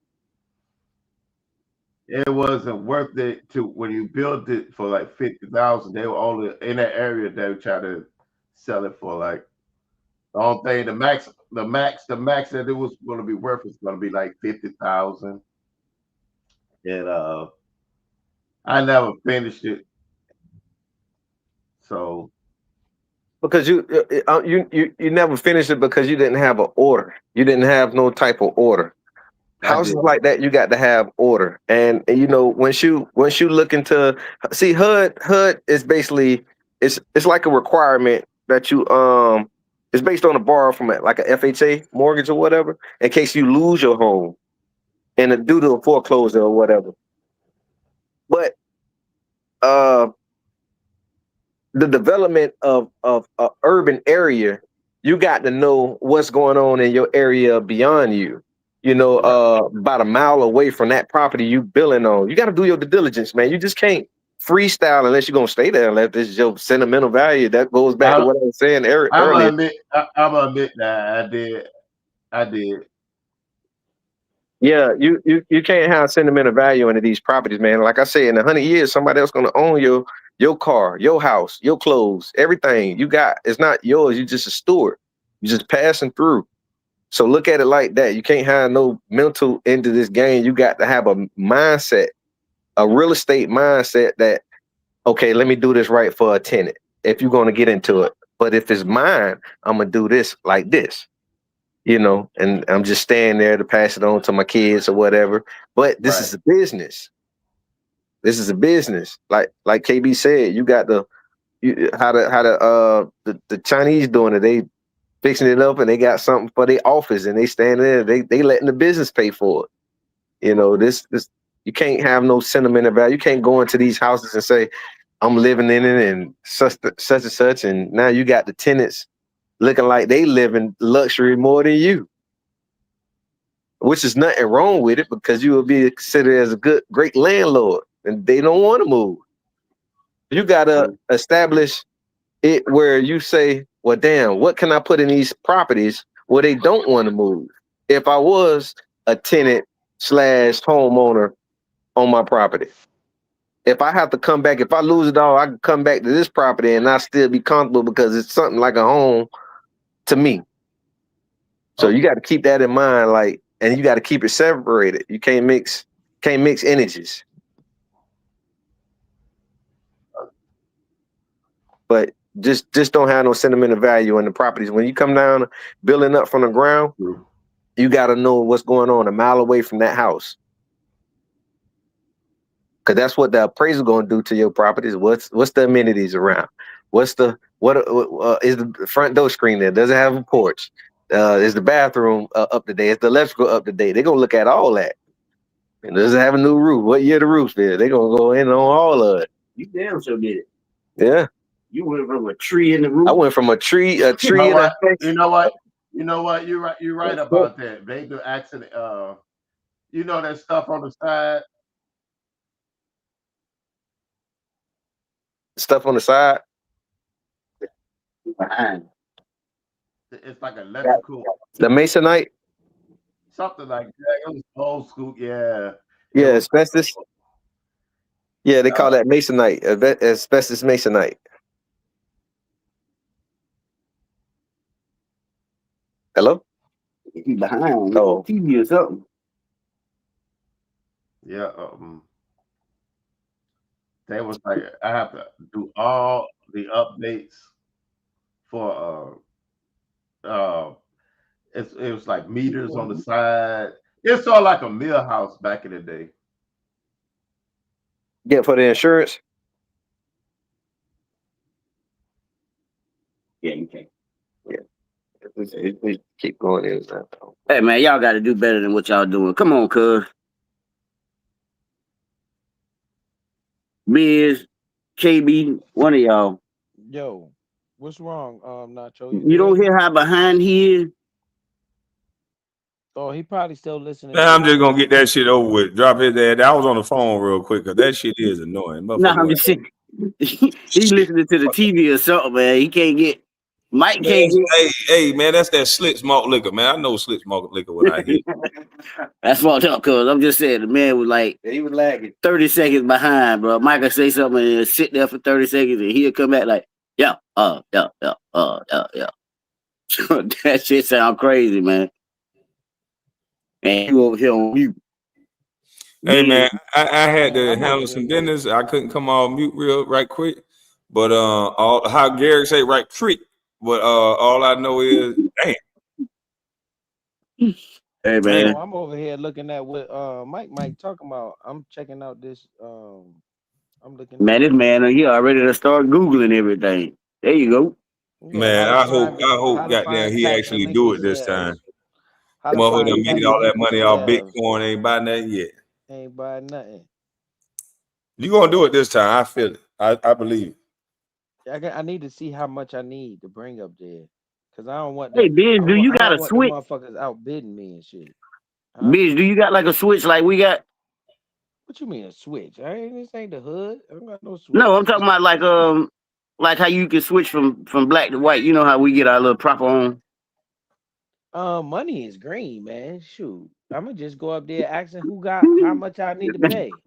it wasn't worth it to when you build it for like 50,000. They were only in that area. They would try to sell it for like the whole thing. The max that it was going to be worth is going to be like 50,000. And I never finished it. So because you never finished it because you didn't have an order. You didn't have no type of order. I Houses didn't. like that, you got to have order. And once you look into see HUD is basically it's like a requirement that you it's based on a borrow from like a FHA mortgage or whatever in case you lose your home and due to a foreclosure or whatever. But uh the development of a urban area, you got to know what's going on in your area beyond you. Right. About a mile away from that property you building on. You got to do your due diligence, man. You just can't freestyle unless you're gonna stay there. Unless this is your sentimental value. That goes back to I what I was saying I'm gonna earlier. admit. I'm gonna admit that I did. I did. Yeah, you can't have sentimental value into these properties, man. Like I said, in 100 years, somebody else gonna own your car, your house, your clothes, everything you got. It's not yours. You're just a steward. You're just passing through. So look at it like that. You can't have no mental into this game. You got to have a mindset, a real estate mindset that, okay, let me do this right for a tenant if you're going to get into it. But if it's mine, I'm going to do this like this, and I'm just staying there to pass it on to my kids or whatever. But this Right. is a business. This is a business. Like KB said, you got how the Chinese doing it. fixing it up, and they got something for their office, and they stand there. They letting the business pay for it. This you can't have no sentiment about. You can't go into these houses and say I'm living in it and such and such, and now you got the tenants looking like they live in luxury more than you, which is nothing wrong with it because you will be considered as a great landlord, and they don't want to move. You gotta establish it where you say, well, damn, what can I put in these properties where they don't want to move? If I was a tenant slash homeowner on my property, if I have to come back, if I lose it all, I can come back to this property and I still be comfortable because it's something like a home to me. So you got to keep that in mind, like, and you got to keep it separated. You can't mix energies. But just don't have no sentimental value in the properties. When you come down building up from the ground, you got to know what's going on a mile away from that house, because that's what the appraiser going to do to your properties. What's the amenities around? What is the front door screen there? Does it have a porch? Is the bathroom up to date? Is the electrical up to date? They're gonna look at all that. And does it have a new roof? What year the roof's there? They're gonna go in on all of it. You damn sure get it. Yeah. You went from a tree in the roof. I went from a tree You know in a what? You know what? You know what? You're right. You're right about that. They do accident. You know that stuff on the side. stuff on the side. Behind. It's like electrical, The masonite. something like that. It was old school. Yeah, it Yeah, was. asbestos. Yeah, they call Uh, that masonite. Asbestos masonite. Hello? Behind. Oh, TV or something. yeah. They was like, I have to do all the updates for it was like meters on the side. It's all like a mill house back in the day. yeah, for the insurance. Yeah, you can. Yeah, we keep going in. Hey man, y'all got to do better than what y'all doing. Come on, cuz. Biz, KB, one of y'all. Yo, what's wrong, Nacho? You You don't good? hear how behind he is? Oh, he probably still listening Now to I'm the just gonna get that shit over with. Drop his head. I was on the phone real quick because that shit is annoying. No, Motherfucker I'm went, just saying. He shit. listening to the TV or something, man. He can't get. Mike Man, can't get. hey, man, that's that slit smoke liquor, man. I know slit smoke liquor when I hear it. That's fucked up, cuz I'm just saying the man was like Yeah, he was lagging. 30 seconds behind, bro. Michael say something and sit there for 30 seconds and he'll come back like, yeah, yeah. That shit sound crazy, man. And you over here on mute. Hey, man, Big. I had man. to I'm over handle here some look. business. I couldn't come off mute right quick. But all how Gary say right quick. But all I know is, Hey, damn. No, man. I'm over here looking at what Mike talking about. I'm checking out this. I'm looking Man, into this this. man, he already to start Googling everything. There you go. Yeah, Man, I how hope to goddamn find he tax actually do delinquent it this time. sales. How to Motherfucker find done tax made all that delinquent money off sales. Bitcoin, ain't buy nothing yet. Ain't buying nothing. You gonna do it this time. I feel it. I believe it. I need to see how much I need to bring up there, cause I don't want Hey, them. Biz, do you I got don't a want them switch? motherfuckers outbidding me and shit. Huh? Biz, do you got like a switch like we got? What you mean a switch? I ain't This ain't the hood. I don't got no No, switch. I'm talking about like how you can switch from black to white. You know how we get our little proper on. Money is green, man. Shoot, I'm gonna just go up there asking who got how much I need to pay.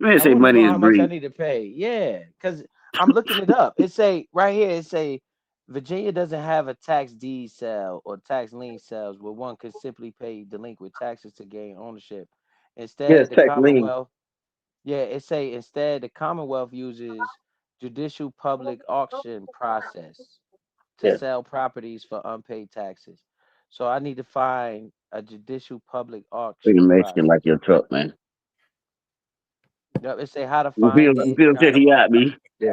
Man, I say want to money know is how much I green. need to pay. Yeah, because I'm looking it up. It say right here. It say Virginia doesn't have a tax deed sale or tax lien sales where one could simply pay delinquent taxes to gain ownership. Yeah, Instead, it's the tax lien. Commonwealth. Yeah, it say instead the Commonwealth uses judicial public auction process to Yeah. sell properties for unpaid taxes. So I need to find a judicial public Bring a auction Mexican process. like your truck, man. Yep, it say how to find it. Bill How said to he got me. Yeah.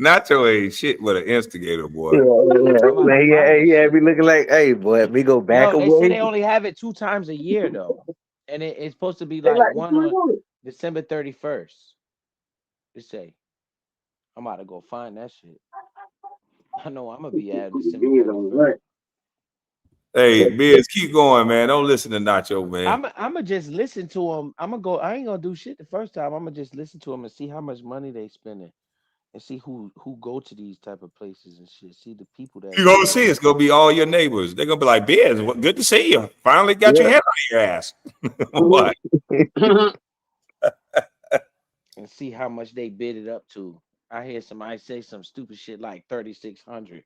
Nacho ain't shit with an instigator, boy. Yeah, I'm about to man, find this he had shit. me looking like, hey, boy, we go back Yo, a they say way. they only have it 2 times a year though, and it's supposed to be They like like, one on December 31st. They say I'm about to go find that shit. I know I'm gonna be at December 31st. Hey, Biz, keep going, man. Don't listen to Nacho, man. I'm gonna just listen to them. I'm gonna go. I ain't gonna do shit the first time. I'm gonna just listen to them and see how much money they spending, and see who go to these type of places and shit. See the people that You're go gonna there. see it's gonna be all your neighbors. They're gonna be like, Biz, good to see you. Finally got your yeah. head out of your ass. What? And see how much they bid it up to. I hear somebody say some stupid shit like 3,600.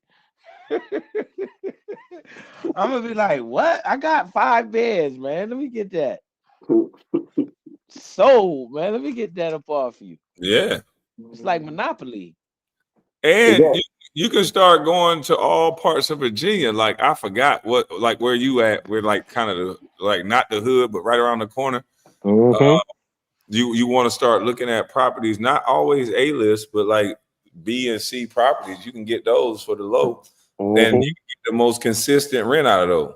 I'm gonna be like, what? I got 5 beds, man. Let me get that. Sold, man. Let me get that up off you. Yeah. It's like Monopoly. And you can start going to all parts of Virginia. Like I forgot like where you at. We're like kind of like not the hood, but right around the corner. Mm-hmm. You want to start looking at properties, not always A list, but like B and C properties. You can get those for the low, and Mm-hmm. you can get the most consistent rent out of those.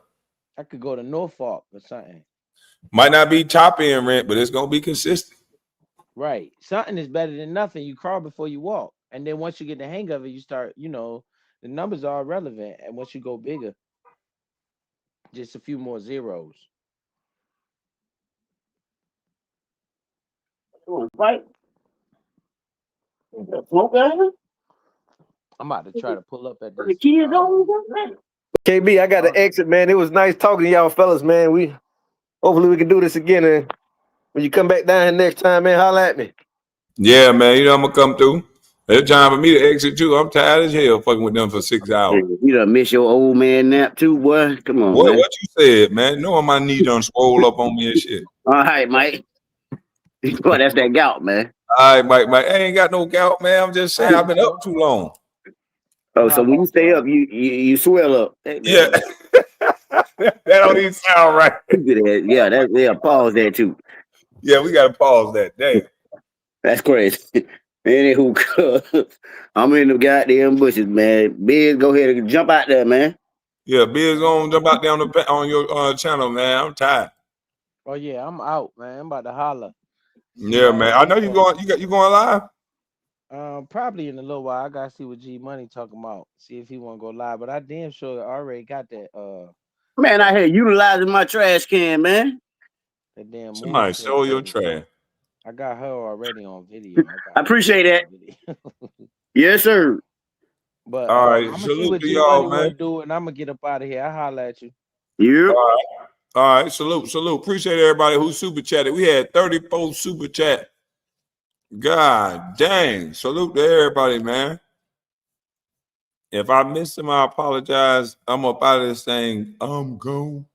I could go to Norfolk or something. Might not be top end rent, but it's gonna be consistent. Right. Something is better than nothing. You crawl before you walk. And then once you get the hang of it, you start, the numbers are relevant. And once you go bigger, just a few more zeros. Right. Smoke gun? I'm about to try to pull up at The this. kids on man. KB, I got to Uh, exit, man. It was nice talking to y'all fellas, man. Hopefully we can do this again. And when you come back down here next time, man, holla at me. Yeah, man. You know I'm gonna come through. It's time for me to exit too. I'm tired as hell fucking with them for 6 hours. Hey, you done miss your old man nap too, boy. Come on, What man. what you said, man? Knowing my knee done swole up on me and shit. All right, Mike. Boy, that's that gout, man. All right, Mike. I ain't got no gout, man. I'm just saying all I've right, been up bro. too long. Oh, I'll so holler when you at stay y'all. up, you swell up. Hey, Yeah. man. That don't even sound right. Yeah, pause there too. Yeah, we gotta pause that. Damn. That's crazy. Anywho, I'm in the goddamn bushes, man. Biz, go ahead and jump out there, man. Yeah, Biz gonna jump out there on your channel, man. I'm tired. Oh, yeah, I'm out, man. I'm about to holler. See Yeah, y'all man. I know later you on. going you going live? Probably in a little while. I gotta see what G Money talking about. See if he wanna go live. But I damn sure already got Man, I that here utilizing my trash can, man. that damn Somebody moonshell stole your lady. trash. I got her already on video. I I got her appreciate already that. on video. Yes, sir. But All right, I'm gonna see salute what to G Money y'all, man. wanna do, and I'm gonna get up out of here. I holler at you. All Yep. right. All right, salute. Appreciate everybody who super chatted. We had 34 super chat. God dang. Salute to everybody, man. If I missed them, I apologize. I'm up out of this thing. I'm gone.